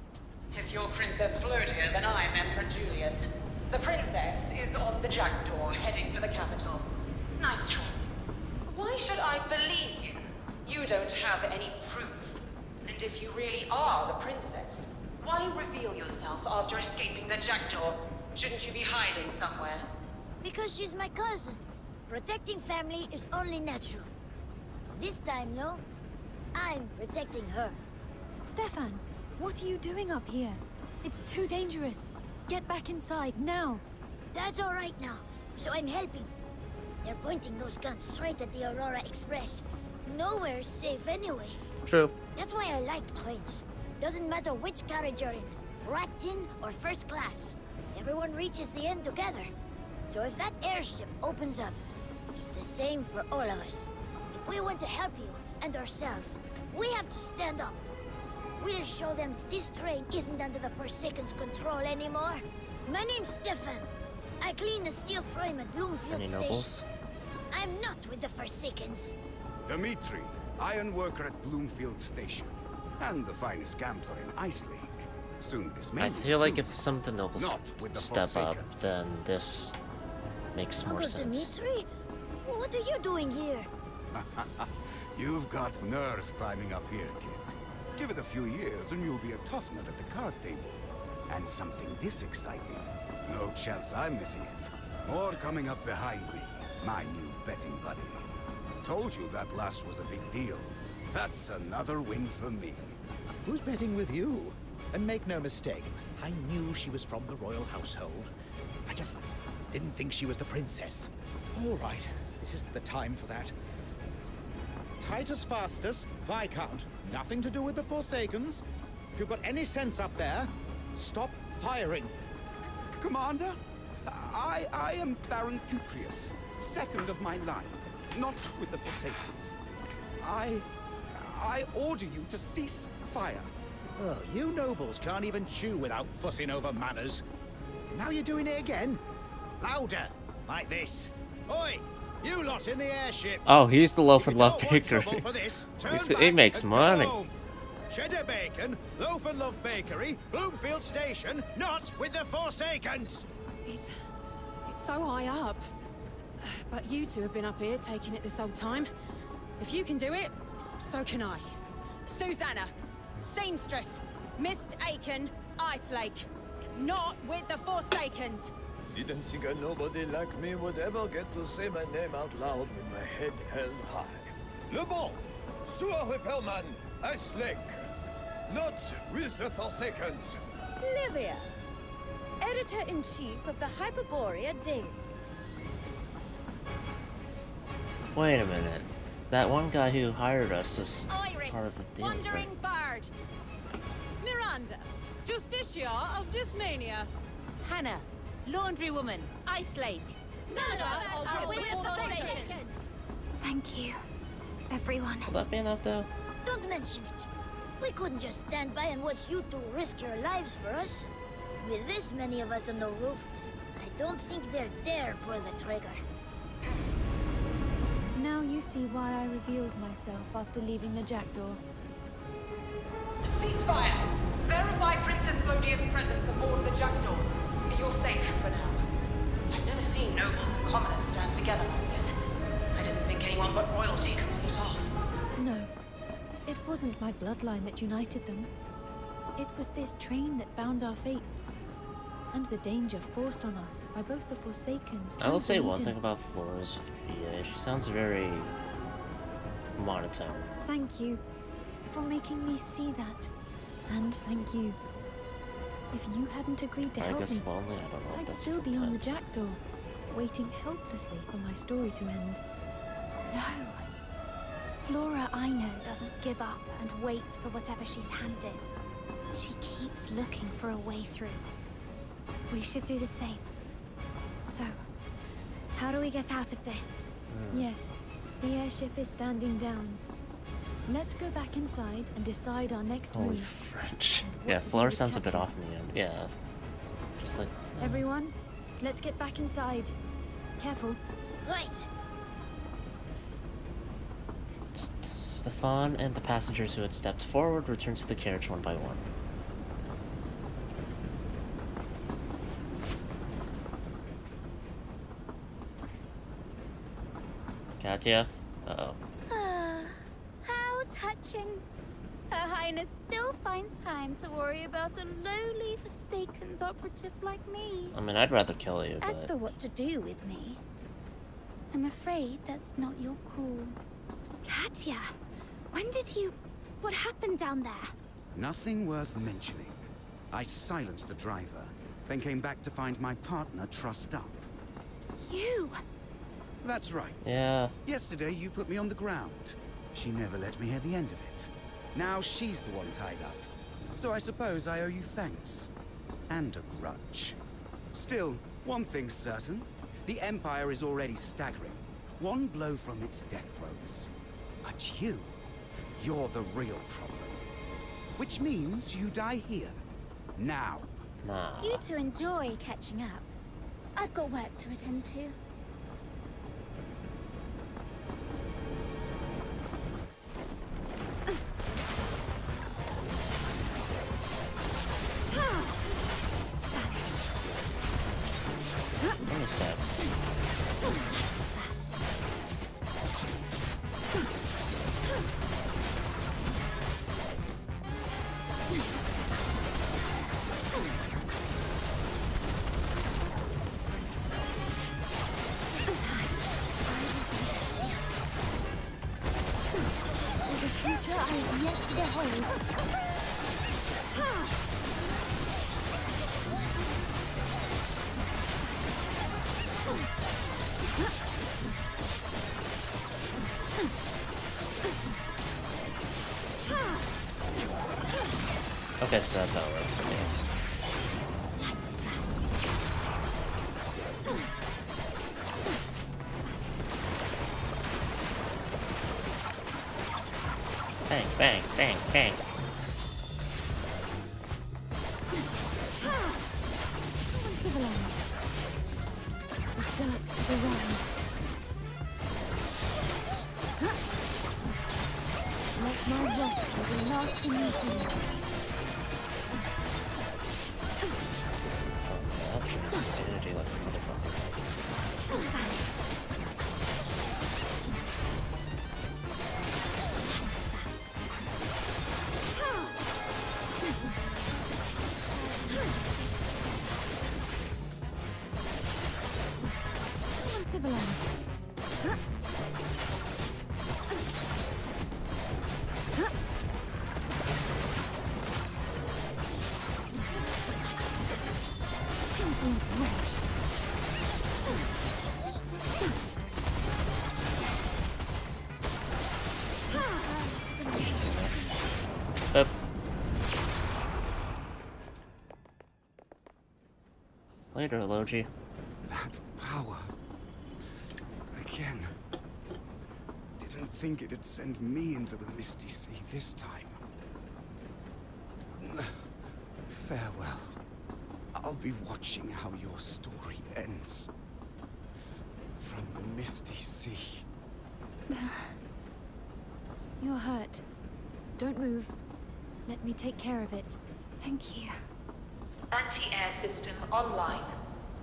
If you're Princess Flodia, then I'm Emperor Julius. The princess is on the jackdaw, heading for the capital. Nice try. Why should I believe you? You don't have any proof. And if you really are the princess, why reveal yourself after escaping the jackdaw? Shouldn't you be hiding somewhere? Because she's my cousin. Protecting family is only natural. This time, though, I'm protecting her. Stefan, what are you doing up here? It's too dangerous. Get back inside, now. That's all right now, so I'm helping. They're pointing those guns straight at the Aurora Express. Nowhere's safe anyway. True. That's why I like trains. Doesn't matter which carriage you're in, rat tin or first class. Everyone reaches the end together. So if that airship opens up, it's the same for all of us. If we want to help you and ourselves, we have to stand up. We'll show them this train isn't under the Forsaken's control anymore. My name's Stefan. I clean the steel frame at Bloomfield Any Station. nobles? I'm not with the Forsakens. Dmitri, iron worker at Bloomfield Station. And the finest gambler in Icelake. Soon this may I feel like if some of the nobles Not with the step up, Forsakens. then this makes more Uncle sense. Dmitri? What are you doing here? You've got nerve climbing up here, kid. Give it a few years and you'll be a tough nut at the card table. And something this exciting. No chance I'm missing it. More coming up behind me. My new betting buddy. Told you that last was a big deal. That's another win for me. Who's betting with you? And make no mistake, I knew she was from the royal household. I just didn't think she was the princess. All right, this isn't the time for that. Titus Fastus, Viscount, nothing to do with the Forsakens. If you've got any sense up there, stop firing. Commander, I am Baron Cuprius, second of my line, not with the Forsakens. I order you to cease fire. Oh, you nobles can't even chew without fussing over manners. Now you're doing it again? Louder, like this. Oi, you lot in the airship. Oh, he's the loaf and love Don't want baker. trouble for this. Turn He back makes and go money. home. Cheddar Bacon, Loaf and Love Bakery, Bloomfield Station, not with the Forsakens! It's so high up. But you two have been up here taking it this whole time. If you can do it, so can I. Susanna, seamstress, Miss Aiken, Icelake. Not with the Forsakens. Didn't think a nobody like me would ever get to say my name out loud with my head held high. Le Bon, sewer repairman, Icelake. Not with the Forsakens. Livia, editor-in-chief of the Hyperborea Daily. Wait a minute. That one guy who hired us was Iris, part of the deal. Wandering Bard. Miranda, Justicia of Dysmania. Hannah, laundry woman, Icelake. None of us are with the Forsakens. Thank you, everyone. Will that be enough, though? Don't mention it. We couldn't just stand by and watch you two risk your lives for us. With this many of us on the roof, I don't think they'll dare pull the trigger. Now you see why I revealed myself after leaving the jackdaw. Ceasefire! Verify Princess Flodia's presence aboard the Jackdaw. You're safe for now. I've never seen nobles and commoners stand together like this. I didn't think anyone but royalty could pull it off. No, it wasn't my bloodline that united them. It was this train that bound our fates. And the danger forced on us by both the Forsakens and I will say the one Legion. thing about Flora's VA. She sounds very monotone. Thank you for making me see that. And thank you. If you hadn't agreed to I help guess me, lonely, I don't know if I'd that's still the be on the intent. jackdaw, waiting helplessly for my story to end. No. Flora, I know, doesn't give up and wait for whatever she's handed. She keeps looking for a way through. We should do the same. So, how do we get out of this? Yes, the airship is standing down. Let's go back inside and decide our next Holy move. French. What Yeah, to do Flora with sounds a bit catching off in the end. Yeah. Just like... Everyone, let's get back inside. Careful. Right. Stefan and the passengers who had stepped forward returned to the carriage one by one. Katya? Uh-oh. How touching. Her Highness still finds time to worry about a lowly Forsaken's operative like me. I mean, I'd rather kill you, As but... for what to do with me, I'm afraid that's not your call. Katya, when did you... What happened down there? Nothing worth mentioning. I silenced the driver, then came back to find my partner trussed up. You? That's right. Yeah. Yesterday you put me on the ground. She never let me hear the end of it. Now she's the one tied up. So I suppose I owe you thanks. And a grudge. Still, one thing's certain. The Empire is already staggering. One blow from its death throes. But you're the real problem. Which means you die here. Now. Nah. You two enjoy catching up. I've got work to attend to. Many steps. The future I have yet to behold. Okay, so that's how it works. Yeah. Bang, bang, bang, bang. Uncivilized. The dusk has arrived. Let my wrath be the last beneath you. insolent wretch. Up. Later, Logi. That power. Again. Didn't think it'd send me into the Misty Sea this time. Farewell. I'll be watching how your story ends. From the Misty Sea. You're hurt. Don't move. Let me take care of it. Thank you. Anti-air system online.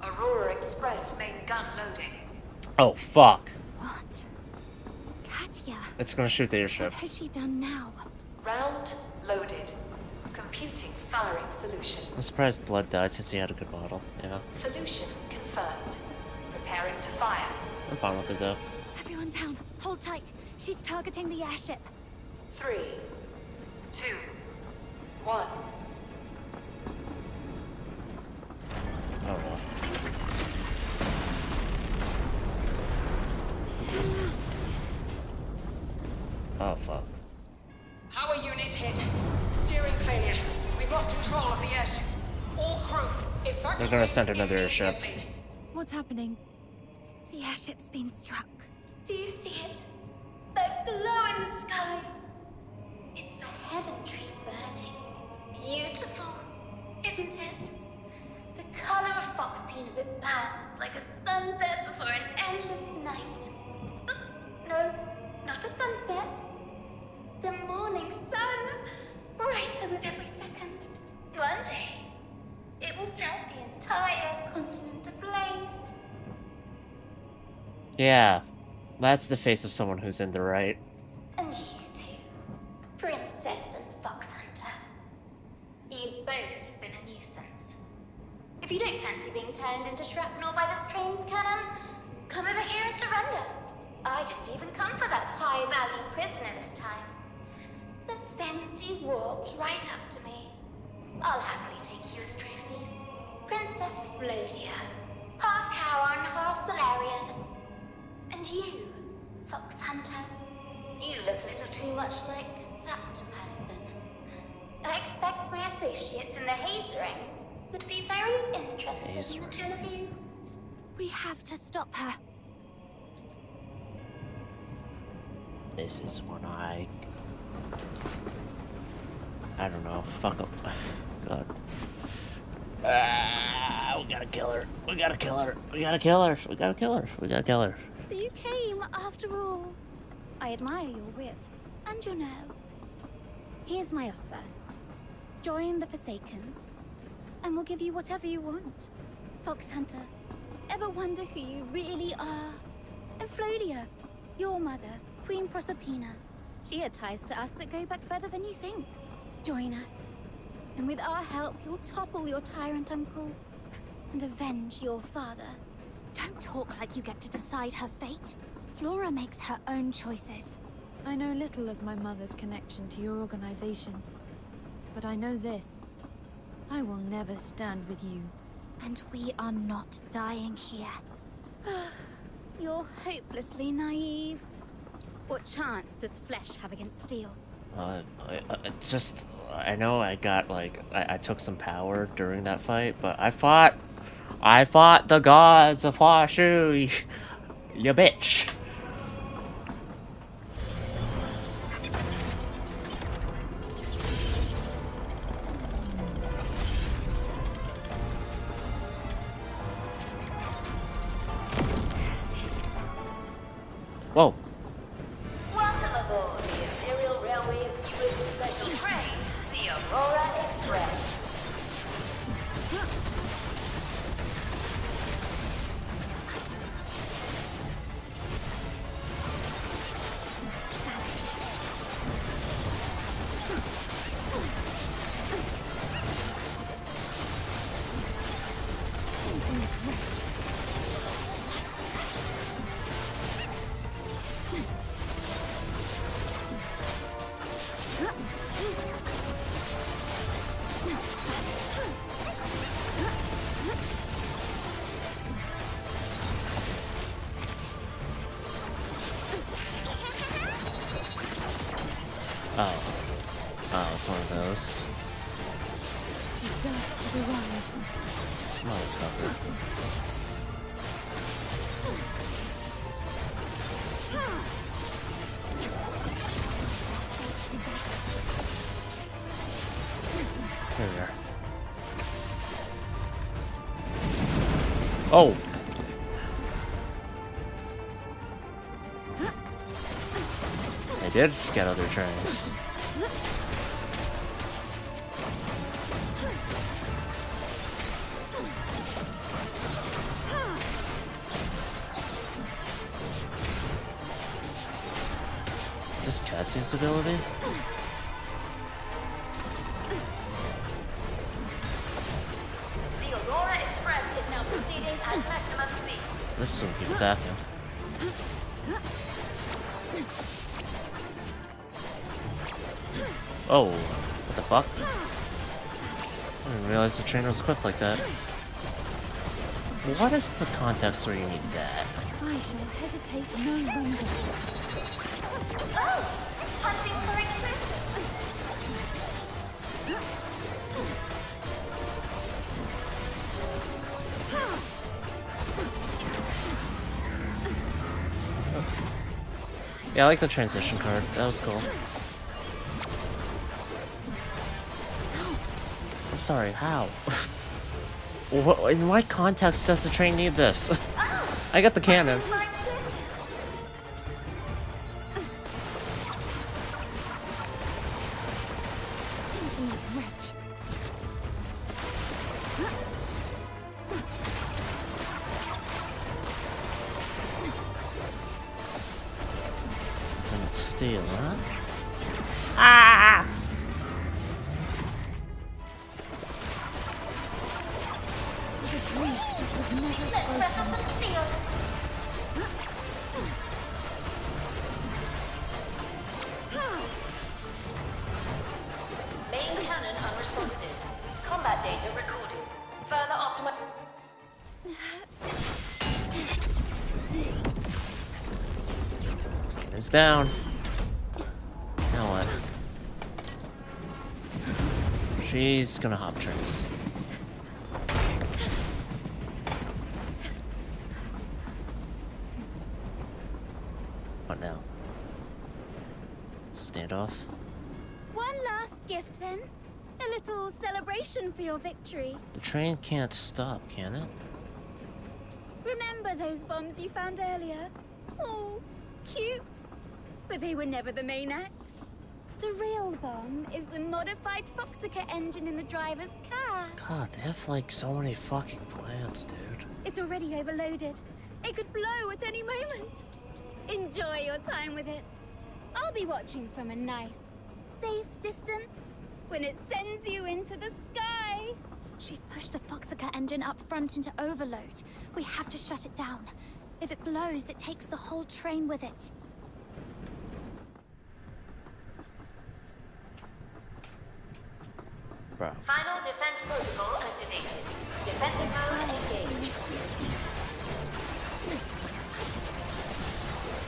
Aurora Express main gun loading. Oh, fuck. What? Katya. It's gonna shoot the airship. What has she done now? Round loaded. Computing firing solution. I'm surprised Blood died since he had a good model. Yeah. Solution confirmed. Preparing to fire. I'm fine with it though. Everyone down. Hold tight. She's targeting the airship. 3, 2, 1. Oh well. Oh fuck. Power unit hit. Steering failure. We've lost control of the airship. All crew, evacuate. They're gonna send another airship. What's happening? The airship's been struck. Do you see it? That glow in the sky. It's the heaven tree burning. Beautiful, isn't it? The color of Foxine as it burns like a sunset before an endless night. No, not a sunset. The morning sun, brighter with every second. One day, it will set the entire continent ablaze. Yeah. That's the face of someone who's in the right. And you two, Princess and Fox Hunter. You've both been a nuisance. If you don't fancy being turned into shrapnel by this train's cannon, come over here and surrender. I didn't even come for that high-value prisoner this time. The Sensi walked right up to me. I'll happily take you as trophies. Princess Flodia, half Cowan, half Solarian. And you, Fox Hunter, you look a little too much like that person. I expect my associates in the Haze Ring would be very interested in the two of you. We have to stop her. This is when I don't know. Fuck up. God. We gotta kill her. We gotta kill her. We gotta kill her. We gotta kill her. We gotta kill her. So you came after all. I admire your wit and your nerve. Here's my offer. Join the Forsakens, and we'll give you whatever you want. Fox Hunter, ever wonder who you really are? And Flodia, your mother, Queen Proserpina. She had ties to us that go back further than you think. Join us, and with our help, you'll topple your tyrant uncle and avenge your father. Don't talk like you get to decide her fate. Flora makes her own choices. I know little of my mother's connection to your organization, but I know this. I will never stand with you. And we are not dying here. You're hopelessly naive. What chance does flesh have against steel? I know I got, like, I took some power during that fight, but I fought the gods of Huashu, you bitch. Whoa. Welcome aboard the Imperial Railway's newest special train, the Aurora Express. Oh. Oh, it's one of those. The dust has arrived. Motherfucker. There we are. Oh! I did get other trains. Is this Katsu's ability? The Aurora Express is now proceeding at maximum speed. There's some people attacking. Oh, what the fuck? I didn't realize the trainer was equipped like that. What is the context where you need that? I shall hesitate no longer. Oh! Hunting for existence! Yeah, I like the transition card. That was cool. I'm sorry, how? What, in what context does the train need this? I got the cannon. Isn't steel, huh? Ah! Main cannon unresponsive. Combat data recorded. Further optimi- It's down. Now what? She's gonna hop trains. What now? Standoff? One last gift then. A little celebration for your victory. The train can't stop, can it? Remember those bombs you found earlier? Oh, cute. But they were never the main act. The real bomb is the modified Foxica engine in the driver's car. God, they have like so many fucking plans, dude. It's already overloaded. It could blow at any moment. Enjoy your time with it. I'll be watching from a nice, safe distance when it sends you into the sky. She's pushed the Foxica engine up front into overload. We have to shut it down. If it blows, it takes the whole train with it. Bro. Final defense protocol activated. Defensive mode engaged.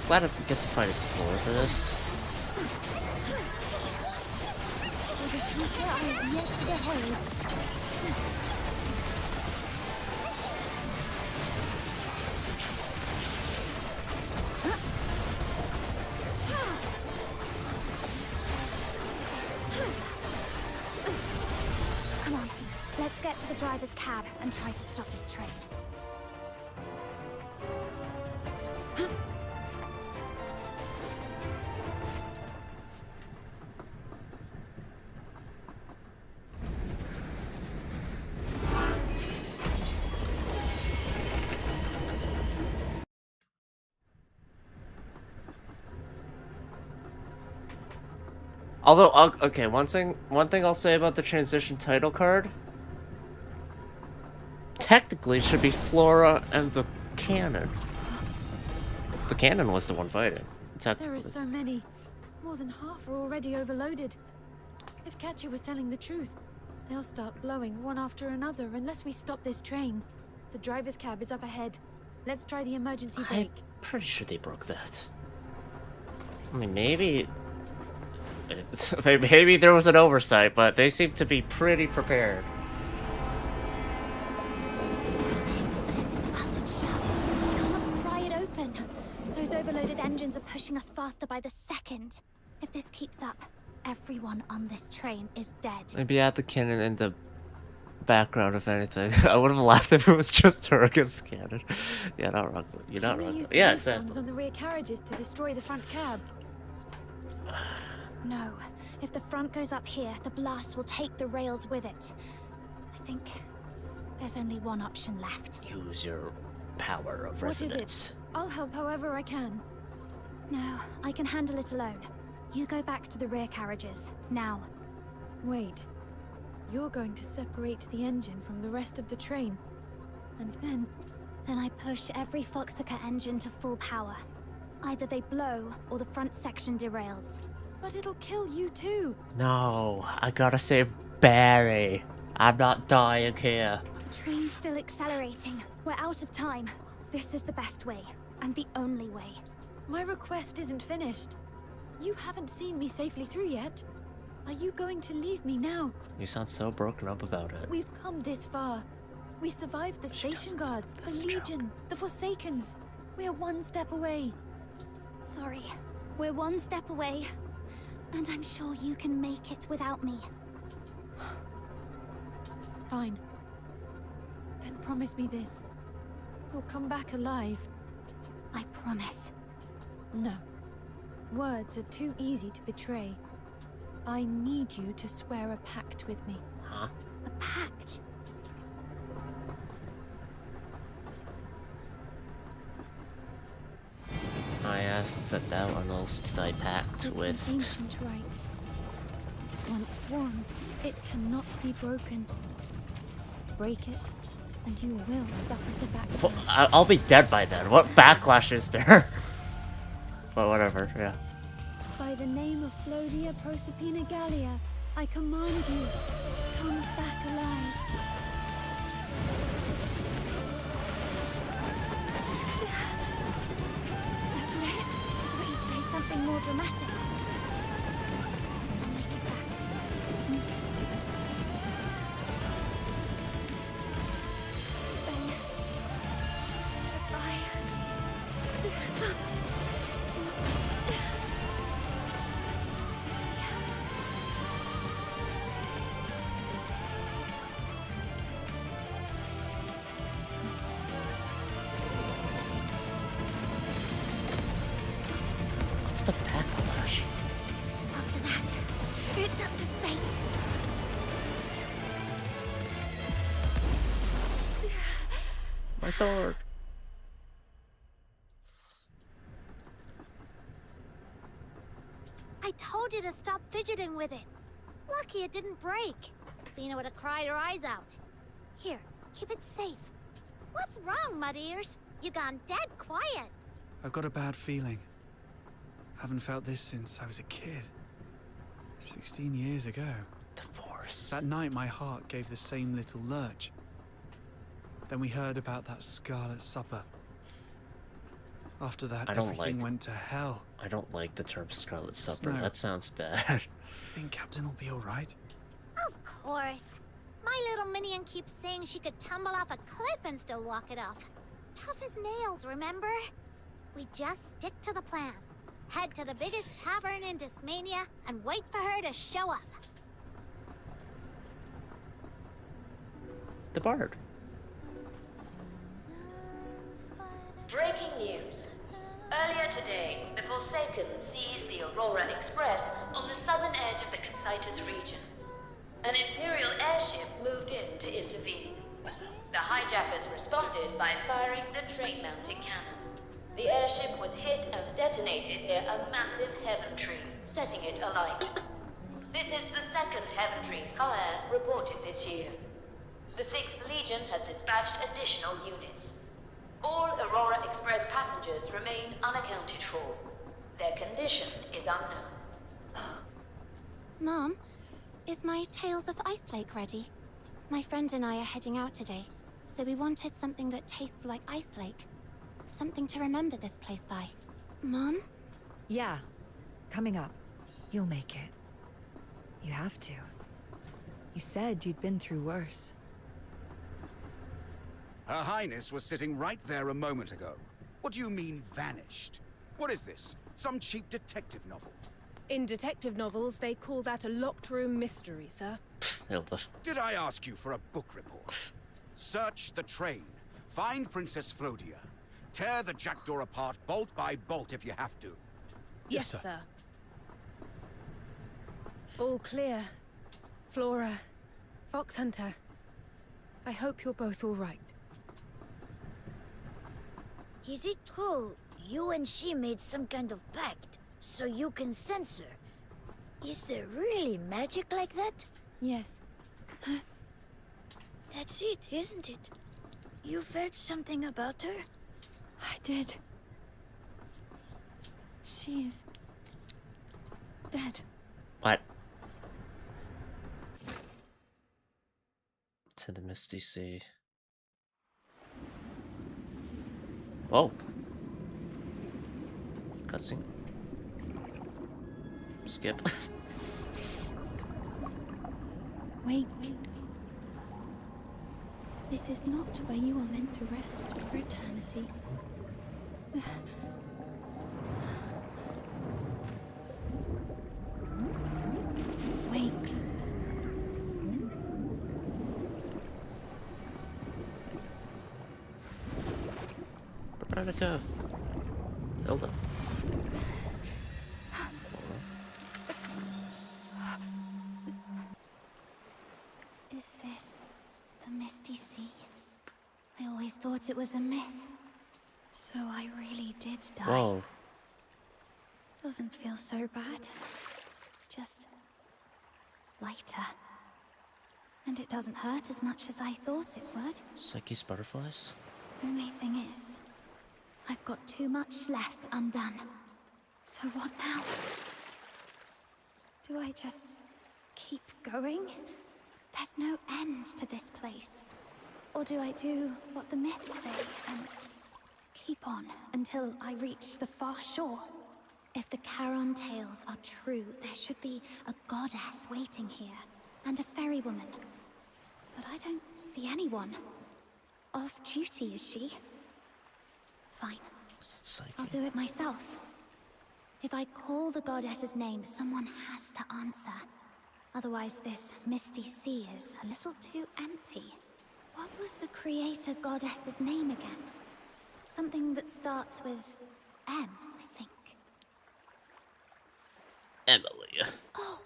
Glad I get to fight a support for this. There's a future I have yet to behold. Come on, let's get to the driver's cab and try to stop this train. Although, okay, one thing I'll say about the transition title card. Technically, it should be Flora and the cannon. The cannon was the one fighting. There are so many. More than half are already overloaded. If Katya was telling the truth, they'll start blowing one after another unless we stop this train. The driver's cab is up ahead. Let's try the emergency brake. Pretty sure they broke that. I mean, maybe Maybe there was an oversight, but they seem to be pretty prepared. Damn it. It's welded shut. Can't pry it open. Those overloaded engines are pushing us faster by the second. If this keeps up, everyone on this train is dead. Maybe add the cannon in the background, if anything. I would have laughed if it was just her against the cannon. Yeah, not wrong. You're not wrong. Yeah, exactly. On the rear carriages to destroy the front cab. No. If the front goes up here, the blast will take the rails with it. I think there's only one option left. Use your power of What is resonance. it? I'll help however I can. No, I can handle it alone. You go back to the rear carriages, now. Wait. You're going to separate the engine from the rest of the train. And then... Then I push every Foxaca engine to full power. Either they blow, or the front section derails. But it'll kill you too. No, I gotta save Barry. I'm not dying here. The train's still accelerating. We're out of time. This is the best way, and the only way. My request isn't finished. You haven't seen me safely through yet. Are you going to leave me now? You sound so broken up about it. We've come this far. We survived the station guards, the Legion, the Forsakens. We're one step away. Sorry, we're one step away. And I'm sure you can make it without me. Fine. Then promise me this. You'll come back alive. I promise. No. Words are too easy to betray. I need you to swear a pact with me. Huh? A pact? I ask that thou annulst thy pact It's with... an ancient rite. Once sworn, it cannot be broken. Break it, and you will suffer the backlash. Well, I'll be dead by then. What backlash is there? But whatever, yeah. By the name of Flodia Proserpina Gallia, I command you, come back alive. That's it. Thought you'd say something more dramatic. What's the backlash? After that, it's up to fate. My sword. I told you to stop fidgeting with it. Lucky it didn't break. Fina would have cried her eyes out. Here, keep it safe. What's wrong, Mud Ears? You gone dead quiet. I've got a bad feeling. Haven't felt this since I was a kid. 16 years ago. The Force. That night my heart gave the same little lurch. Then we heard about that Scarlet Supper. After that, everything went to hell. I don't like the term Scarlet Supper. Snow. That sounds bad. You think Captain will be alright? Of course. My little minion keeps saying she could tumble off a cliff and still walk it off. Tough as nails, remember? We just stick to the plan. Head to the biggest tavern in Dismania and wait for her to show up. The Bard. Breaking news. Earlier today, the Forsaken seized the Aurora Express on the southern edge of the Casitas region. An Imperial airship moved in to intervene. The hijackers responded by firing the train-mounted cannon. The airship was hit and detonated near a massive heaven tree, setting it alight. This is the second heaven tree fire reported this year. The 6th Legion has dispatched additional units. All Aurora Express passengers remain unaccounted for. Their condition is unknown. Mom, is my Tales of Icelake ready? My friend and I are heading out today, so we wanted something that tastes like Icelake. Something to remember this place by. Mom? Yeah. Coming up. You'll make it. You have to. You said you'd been through worse. Her Highness was sitting right there a moment ago. What do you mean, vanished? What is this? Some cheap detective novel? In detective novels, they call that a locked room mystery, sir. Hilda. Did I ask you for a book report? Search the train. Find Princess Flodia. Tear the jackdaw apart, bolt by bolt, if you have to. Yes, sir. All clear. Flora, Fox Hunter. I hope you're both all right. Is it true you and she made some kind of pact so you can sense her? Is there really magic like that? Yes. That's it, isn't it? You felt something about her? I did. She is dead. What? To the Misty Sea. Whoa. Cutscene. Skip. Wake. This is not where you are meant to rest for eternity. Wake. Veronica. Hilda. Is this the Misty Sea? I always thought it was a myth. So I really did die. Whoa. Doesn't feel so bad. Just lighter. And it doesn't hurt as much as I thought it would. Psyche's butterflies? Only thing is, I've got too much left undone. So what now? Do I just keep going? There's no end to this place. Or do I do what the myths say and keep on until I reach the far shore? If the Charon tales are true, there should be a goddess waiting here, and a ferrywoman. But I don't see anyone. Off duty, is she? Fine. I'll do it myself. If I call the goddess's name, someone has to answer. Otherwise, this Misty Sea is a little too empty. What was the creator goddess's name again? Something that starts with M, I think. Emily. Oh,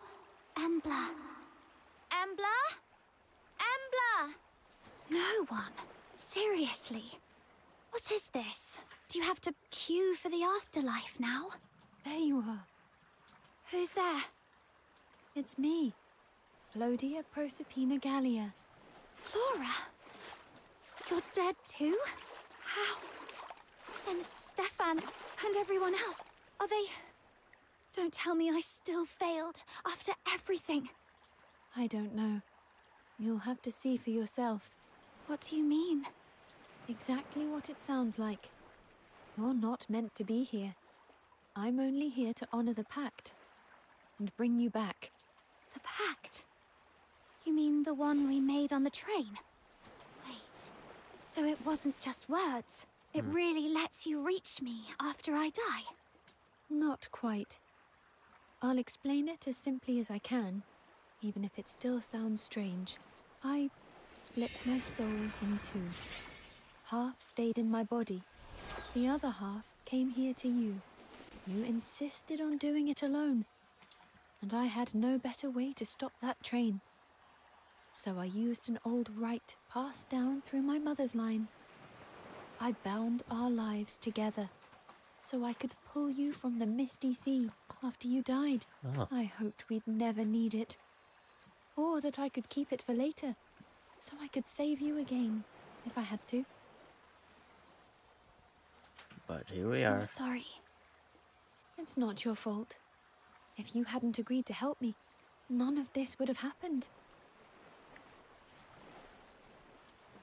Embla. Embla? Embla! No one. Seriously. What is this? Do you have to queue for the afterlife now? There you are. Who's there? It's me, Flodia Proserpina Gallia. Flora? You're dead too? How? And Stefan and everyone else, are they... Don't tell me I still failed after everything. I don't know. You'll have to see for yourself. What do you mean? Exactly what it sounds like. You're not meant to be here. I'm only here to honor the pact and bring you back. The pact? You mean the one we made on the train? Wait, so it wasn't just words. It really lets you reach me after I die? Not quite. I'll explain it as simply as I can, even if it still sounds strange. I split my soul in two. Half stayed in my body. The other half came here to you. You insisted on doing it alone, and I had no better way to stop that train. So I used an old rite passed down through my mother's line. I bound our lives together, so I could pull you from the Misty Sea after you died. Oh. I hoped we'd never need it, or that I could keep it for later, so I could save you again, if I had to. But here we are. I'm sorry. It's not your fault. If you hadn't agreed to help me, none of this would have happened.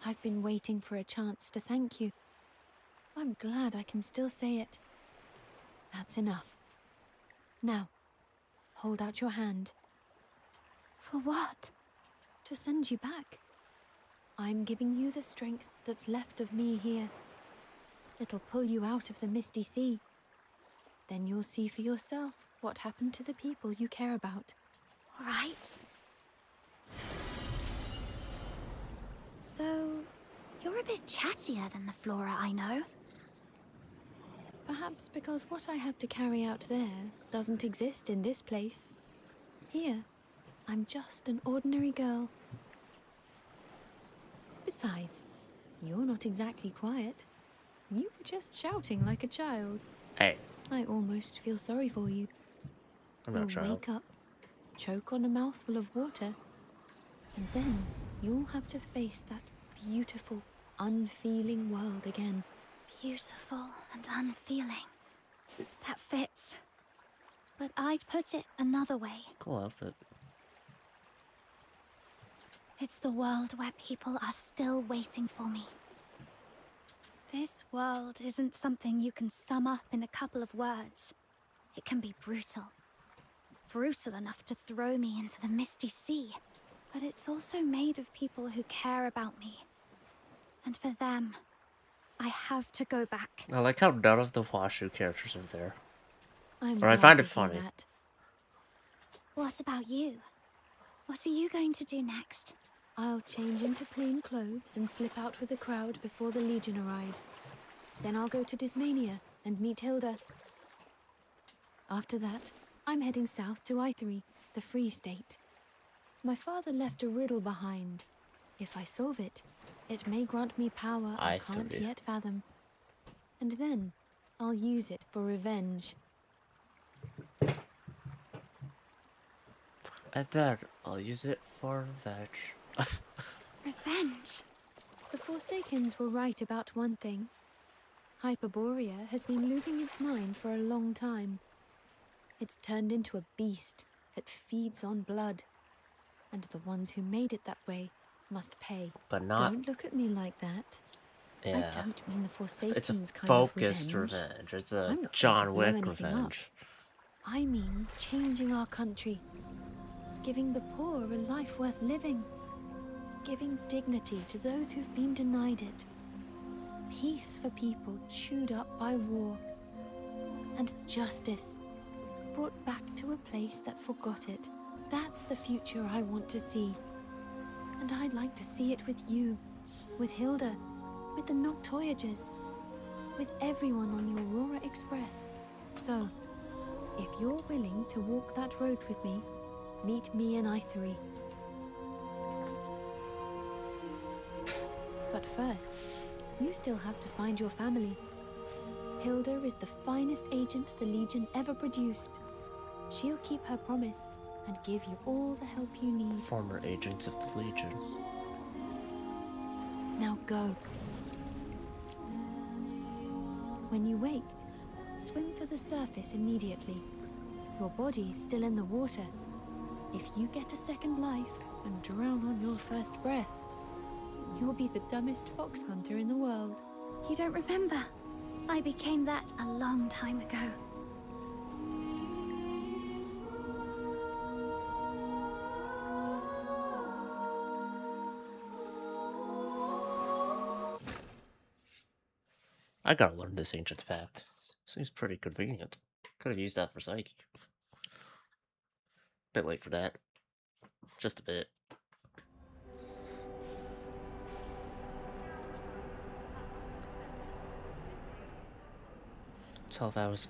I've been waiting for a chance to thank you. I'm glad I can still say it. That's enough. Now, hold out your hand. For what? To send you back. I'm giving you the strength that's left of me here. It'll pull you out of the misty sea. Then you'll see for yourself what happened to the people you care about. All right. Though, you're a bit chattier than the Flora I know. Perhaps because what I have to carry out there doesn't exist in this place. Here, I'm just an ordinary girl. Besides, you're not exactly quiet. You were just shouting like a child. Hey. I almost feel sorry for you. I'm not a child. You'll wake up, choke on a mouthful of water, and then you'll have to face that beautiful, unfeeling world again. Beautiful and unfeeling. That fits. But I'd put it another way. Cool outfit. It's the world where people are still waiting for me. This world isn't something you can sum up in a couple of words. It can be brutal. Brutal enough to throw me into the misty sea. But it's also made of people who care about me. And for them, I have to go back. I like how none of the Washu characters are there. I'm or I find it funny. That. What about you? What are you going to do next? I'll change into plain clothes and slip out with the crowd before the Legion arrives. Then I'll go to Dismania and meet Hilda. After that, I'm heading south to Ithri, the Free State. My father left a riddle behind. If I solve it, it may grant me power I can't yet fathom. And then, I'll use it for revenge. And then, I'll use it for revenge. Revenge? The Forsakens were right about one thing. Hyperborea has been losing its mind for a long time. It's turned into a beast that feeds on blood. And the ones who made it that way must pay. But not... Don't look at me like that. Yeah. I don't mean the Forsakens it's a kind focused of revenge. It's a John Wick revenge. I mean changing our country. Giving the poor a life worth living. Giving dignity to those who've been denied it. Peace for people chewed up by war. And justice brought back to a place that forgot it. That's the future I want to see. And I'd like to see it with you, with Hilda, with the Noctoyagers, with everyone on the Aurora Express. So, if you're willing to walk that road with me, meet me in Ithri. But first, you still have to find your family. Hilda is the finest agent the Legion ever produced. She'll keep her promise and give you all the help you need. Former agents of the Legion. Now go. When you wake, swim for the surface immediately. Your body's still in the water. If you get a second life and drown on your first breath, you'll be the dumbest fox hunter in the world. You don't remember? I became that a long time ago. I gotta learn this ancient pact. Seems pretty convenient. Could have used that for Psyche. Bit late for that. Just a bit. Hours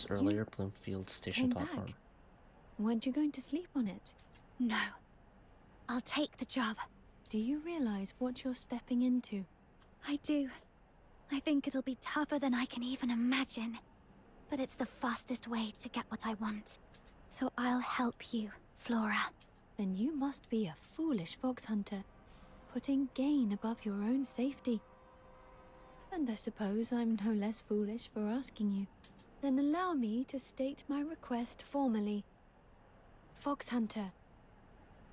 earlier, Bloomfield Station platform. Back. Weren't you going to sleep on it? No. I'll take the job. Do you realize what you're stepping into? I do. I think it'll be tougher than I can even imagine. But it's the fastest way to get what I want. So I'll help you, Flora. Then you must be a foolish fox hunter, putting gain above your own safety. And I suppose I'm no less foolish for asking you. Then allow me to state my request formally. Fox Hunter,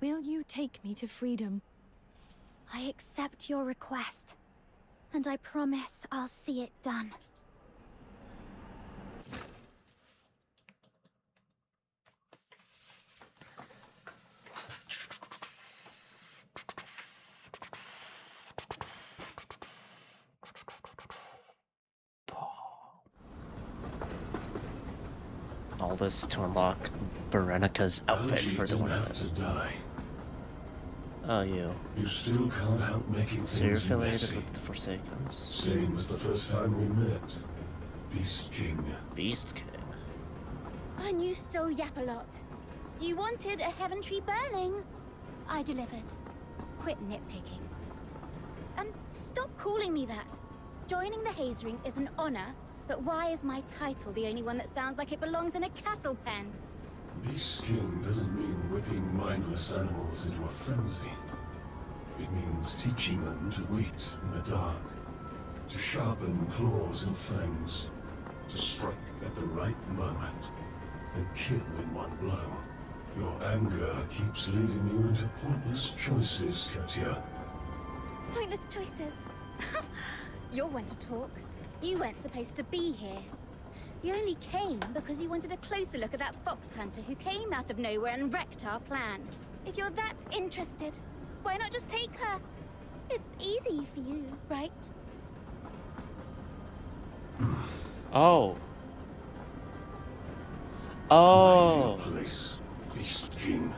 will you take me to freedom? I accept your request, and I promise I'll see it done. all this to unlock Berenica's outfit for the have to die. Oh, you. You still can't help making things So you're affiliated messy. with the Forsakens? Same as the first time we met. Beast King. Beast King? And you still yap a lot. You wanted a heaven tree burning. I delivered. Quit nitpicking. And stop calling me that. Joining the Haze Ring is an honor, but why is my title the only one that sounds like it belongs in a cattle pen? Beast King doesn't mean whipping mindless animals into a frenzy. It means teaching them to wait in the dark, to sharpen claws and fangs, to strike at the right moment, and kill in one blow. Your anger keeps leading you into pointless choices, Katya. Pointless choices. You're one to talk. You weren't supposed to be here. You only came because you wanted a closer look at that fox hunter who came out of nowhere and wrecked our plan. If you're that interested, why not just take her? It's easy for you, right? Oh. Oh. Mind your place, Beast King.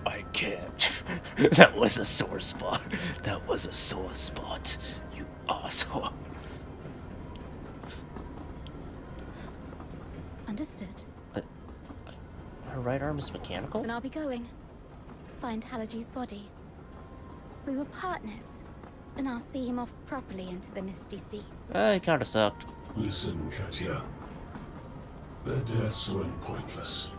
I can't. That was a sore spot. That was a sore spot. You asshole. Understood. But her right arm is mechanical? Then I'll be going. Find Halaji's body. We were partners, and I'll see him off properly into the Misty Sea. He kinda sucked. Listen, Katya. Their deaths weren't pointless.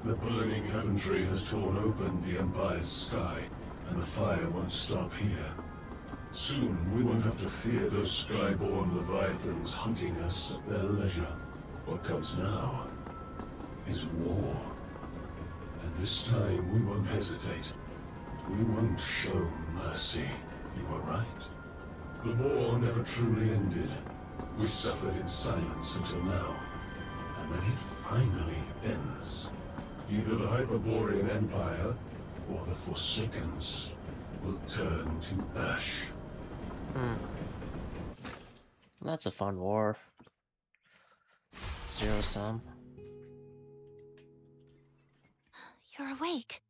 The burning heaven tree has torn open the Empire's sky, and the fire won't stop here. Soon, we won't have to fear those skyborn leviathans hunting us at their leisure. What comes now is war. And this time, we won't hesitate. We won't show mercy. You were right. The war never truly ended. We suffered in silence until now. And when it finally ends, either the Hyperborean Empire or the Forsakens will turn to ash. That's a fun war. Zero sum. You're awake.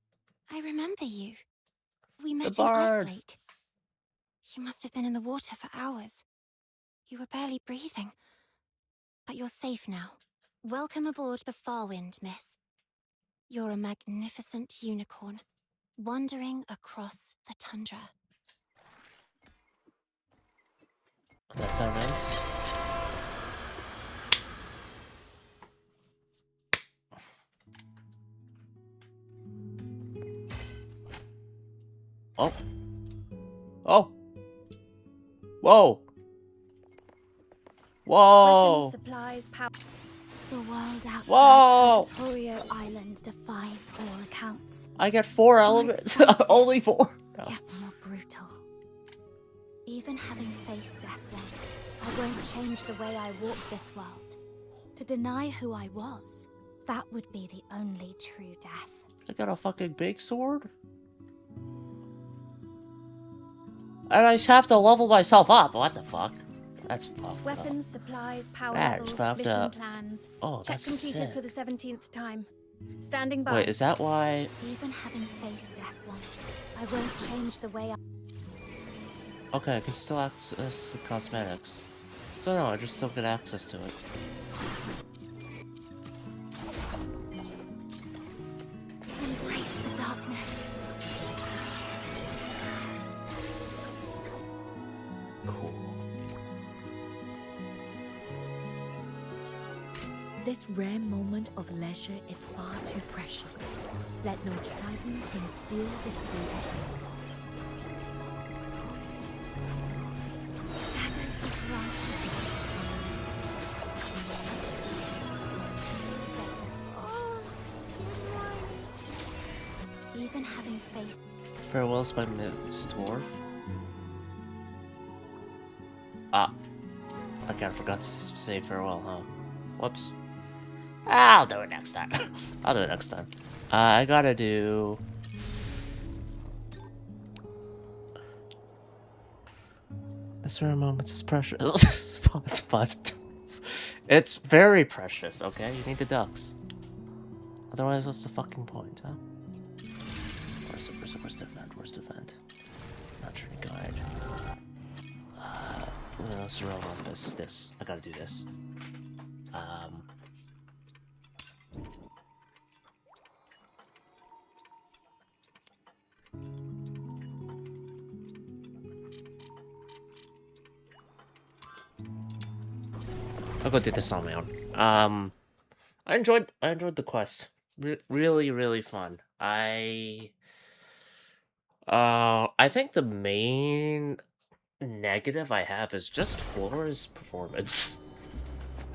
I remember you. We met in bard. Icelake. You must have been in the water for hours. You were barely breathing. But you're safe now. Welcome aboard the Farwind, miss. You're a magnificent unicorn, wandering across the tundra. That's so nice. Oh. Oh. Whoa. Whoa. Weapons, supplies, power. The world outside Whoa. Purgatorio Island defies all accounts. I get 4 elements. Only 4. No. Yet more brutal. Even having faced death once, I won't change the way I walk this world. To deny who I was, that would be the only true death. I got a fucking big sword? And I just have to level myself up. What the fuck? That's fucked Weapons, supplies, power That levels, is fucked mission up. plans. Oh, Check that's completed sick. for the 17th time. Standing by. Wait, is that why? Even having faced death once, I won't change the way I... Okay, I can still access the cosmetics. So no, I just still get access to it. Embrace the darkness. Cool. This rare moment of leisure is far too precious. Let no trifling thing steal the sea at all. Shadows will grant you peace. Even having faced... Farewells by Miss Dwarf. Ah. I kinda forgot to say farewell, huh? Whoops. I'll do it next time. I'll do it next time. I gotta do... This rare moment is precious. It's 5 times. It's very precious, okay? You need the ducks. Otherwise, what's the fucking point, huh? Where's the event? Where's the event? Not journey guide. Let's roll on this. I gotta do this. I'll go do this on my own. I enjoyed the quest. Really fun. I think the main negative I have is just Flora's performance.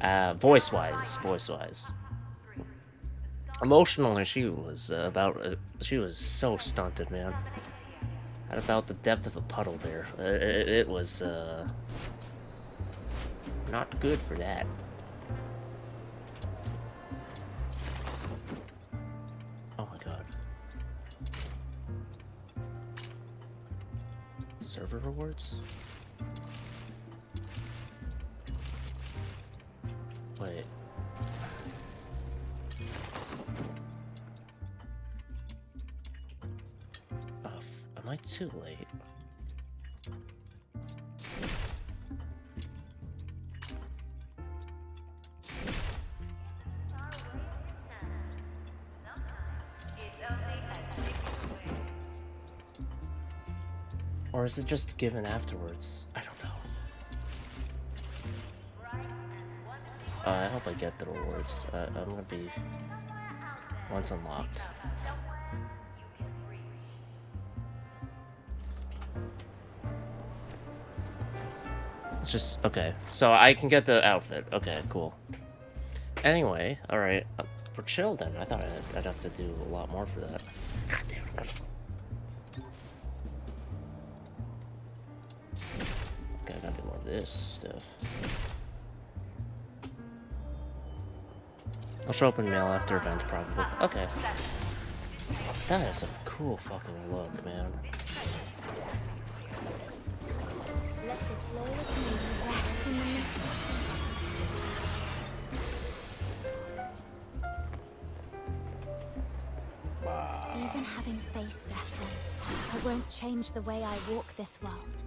Voice-wise. Emotionally, she was she was so stunted, man. At about the depth of a puddle there. It was not good for that. Oh my god. Server rewards? Wait. Am I too late? Or is it just given afterwards? I don't know. I hope I get the rewards. I'm gonna be... once unlocked. It's just... okay. So I can get the outfit. Okay, cool. Anyway, alright. We're chill then. I thought I'd have to do a lot more for that. God damn it. Okay, I gotta do more of this stuff. I'll show up in mail after event, probably. Okay. That is a cool fucking look, man. Even having faced death once, I won't change the way I walk this world.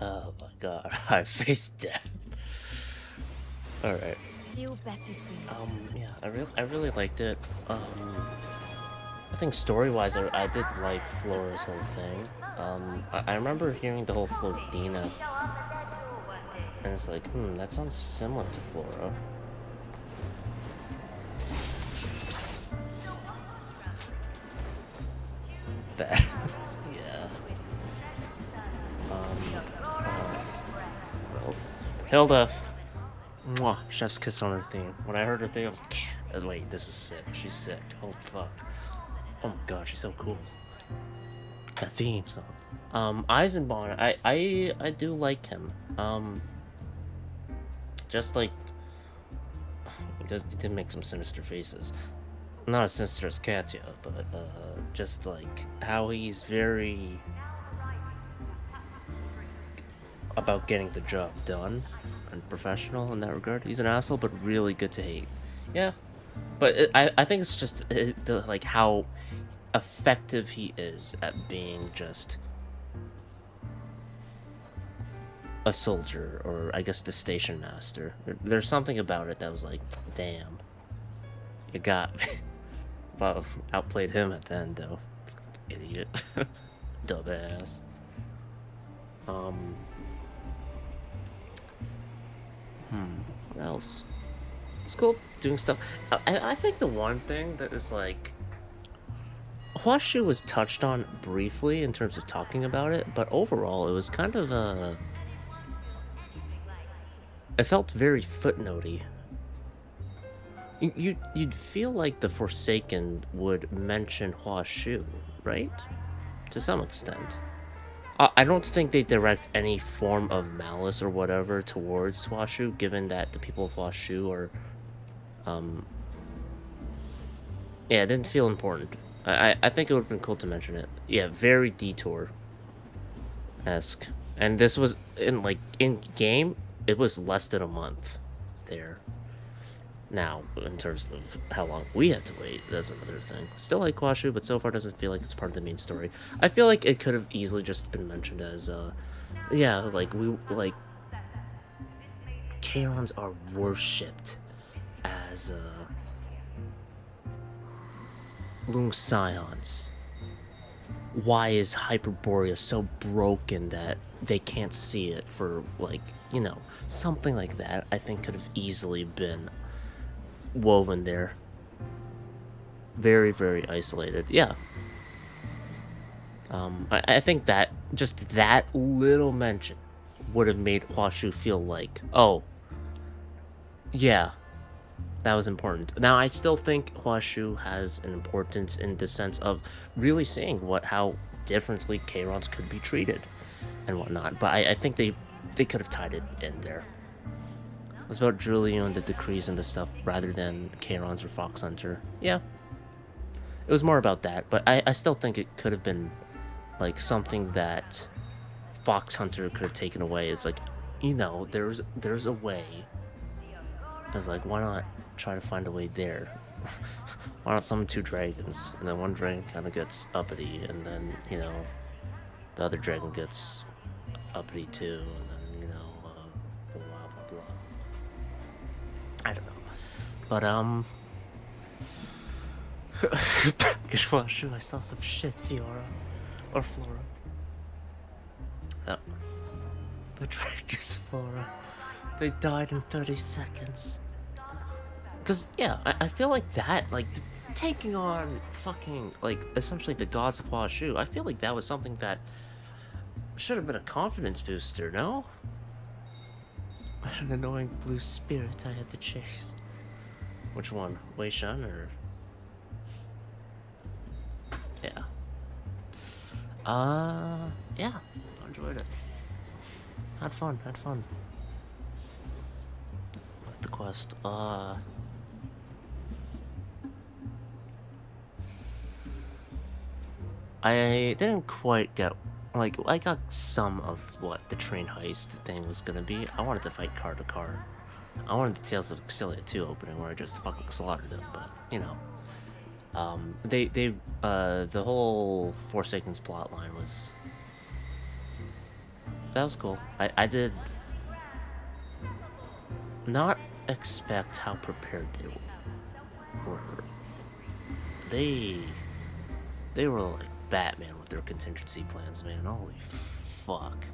Oh my god, I faced death. Alright. Feel better soon. Yeah, I really liked it. I think story-wise, I did like Flora's whole thing. I remember hearing the whole Flodina, and it's like, that sounds similar to Flora. Bad. Yeah. What else? Hilda. Mwah. Chef's kiss on her theme. When I heard her theme, I was like, yeah. Wait, this is sick. She's sick. Oh fuck. Oh my god, she's so cool. That theme song. Eisenborn, I do like him. Just like he did make some sinister faces. Not as sinister as Katya, but just like how he's very about getting the job done and professional in that regard. He's an asshole, but really good to hate. Yeah, but I think it's just like how effective he is at being just a soldier, or I guess the station master. There's something about it that was like, damn, you got me. Well, outplayed him at the end though. Idiot. Dumbass. What else? It's cool doing stuff. I think the one thing that is like, Huashu was touched on briefly in terms of talking about it, but overall it was kind of it felt very footnotey. You'd feel like the Forsaken would mention Huashu, right? To some extent. I don't think they direct any form of malice or whatever towards Huashu, given that the people of Huashu are, yeah, it didn't feel important I think it would have been cool to mention it. Yeah, very Detour-esque. And this was, in game, it was less than a month there. Now, in terms of how long we had to wait, that's another thing. Still like Kwashu, but so far doesn't feel like it's part of the main story. I feel like it could have easily just been mentioned as, yeah, Chaerons are worshipped as, Lung Scions. Why is Hyperborea so broken that they can't see it for, something like that, I think could have easily been woven there. Very, very isolated. Yeah. I think that just that little mention would have made Kwashu feel like, oh, yeah, that was important. Now, I still think Kwashu has an importance in the sense of really seeing how differently Chaerons could be treated and whatnot. But I think they could have tied it in there. It was about Julio and the decrees and the stuff rather than Chaerons or Fox Hunter. Yeah. It was more about that, but I still think it could have been something that Fox Hunter could have taken away. It's there's a way. It's why not try to find a way there? Why not summon 2 dragons, and then one dragon kind of gets uppity, and then, the other dragon gets uppity too, and then, blah, blah, blah. I don't know. But, I saw some shit, Fiora. Or Flora. Oh. The dragons, Flora. They died in 30 seconds. Because, yeah, I feel like that, taking on fucking, essentially the gods of Kwashu, I feel like that was something that should have been a confidence booster, no? An annoying blue spirit I had to chase. Which one? Wei Shen, or? Yeah. Yeah, I enjoyed it. Had fun. With the quest, I didn't quite get, I got some of what the train heist thing was gonna be. I wanted to fight car to car. I wanted the Tales of Icelake 2 opening where I just fucking slaughtered them, but, the whole Forsaken's plotline was... That was cool. I did not expect how prepared they were. They were like Batman with their contingency plans, man. Holy fuck.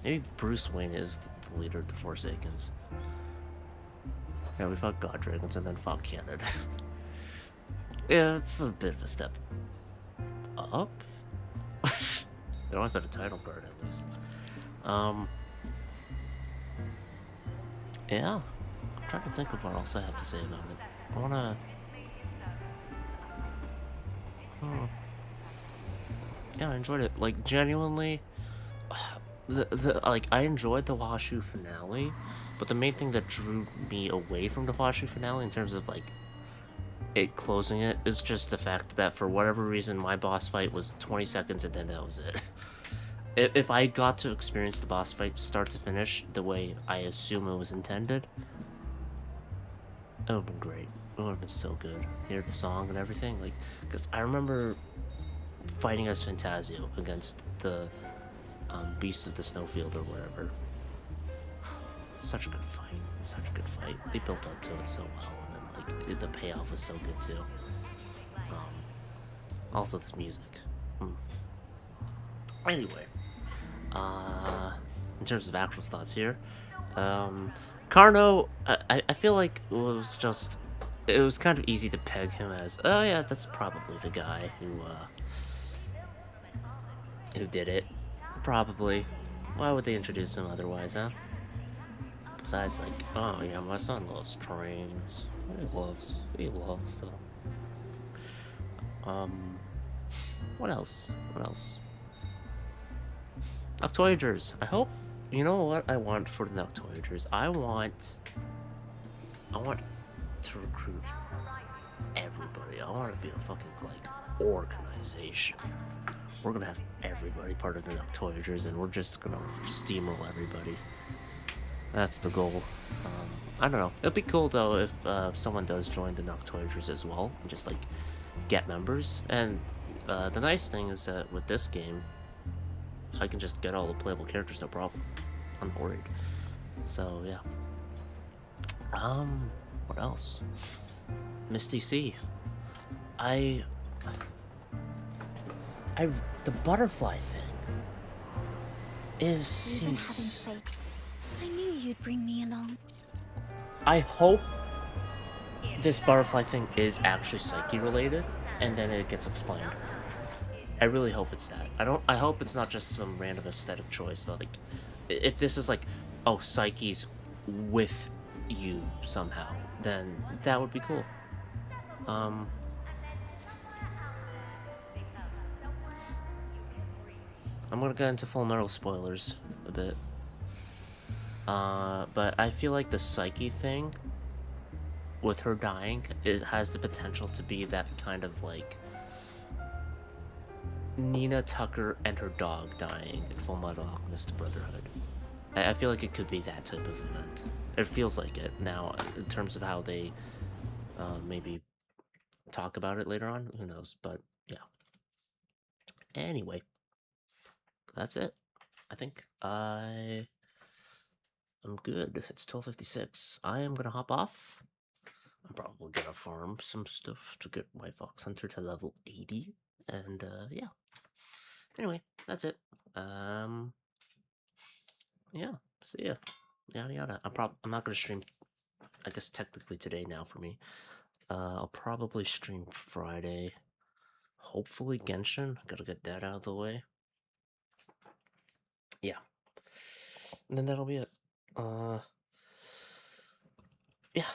Maybe Bruce Wayne is the leader of the Forsakens. Yeah, we fought God Dragons and then fought Canada. Yeah, it's a bit of a step up. They always have a title card at least. Yeah. I'm trying to think of what else I have to say about it. I wanna... Yeah, I enjoyed it. Genuinely... I enjoyed the Washu finale, but the main thing that drew me away from the Washu finale in terms of, it closing it is just the fact that for whatever reason my boss fight was 20 seconds and then that was it. If I got to experience the boss fight start to finish the way I assume it was intended, it would have been great. It would have been so good. Hear the song and everything, because I remember fighting as Fantasio against the Beast of the Snowfield or whatever. Such a good fight. Such a good fight. They built up to it so well. The payoff was so good too. Also this music. Anyway, in terms of actual thoughts here, Carno, I feel like it was kind of easy to peg him as, oh yeah, that's probably the guy who did it. Probably. Why would they introduce him otherwise, huh? Besides, oh yeah, my son loves trains. He loves them. What else? Noctoyagers. I hope, you know what I want for the Noctoyagers? I want to recruit everybody. I want it to be a fucking, like, organization. We're gonna have everybody part of the Noctoyagers, and we're just gonna steamroll everybody. That's the goal. I don't know. It'd be cool, though, if someone does join the Noctoyagers as well, and just, like, get members. And the nice thing is that with this game, I can just get all the playable characters, no problem. I'm not worried. So, yeah. What else? Misty Sea. The butterfly thing seems... I knew you'd bring me along. I hope this butterfly thing is actually Psyche related, and then it gets explained. I really hope it's that. I hope it's not just some random aesthetic choice. Like, if this is like, oh, Psyche's with you somehow, then that would be cool. I'm gonna get into Full Metal spoilers a bit. But I feel like the Psyche thing, with her dying, has the potential to be that kind of like Nina Tucker and her dog dying in Full Metal Alchemist Brotherhood. I feel like it could be that type of event. It feels like it now, in terms of how they maybe talk about it later on. Who knows? But yeah. Anyway, that's it. I think I'm good. It's 12:56. I am gonna hop off. I'm probably gonna farm some stuff to get my Fox Hunter to level 80. And yeah. Anyway, that's it. Yeah, see ya. Yada yada. I'm not gonna stream, I guess technically today now for me. I'll probably stream Friday. Hopefully Genshin. Gotta get that out of the way. Yeah. And then that'll be it. Yeah.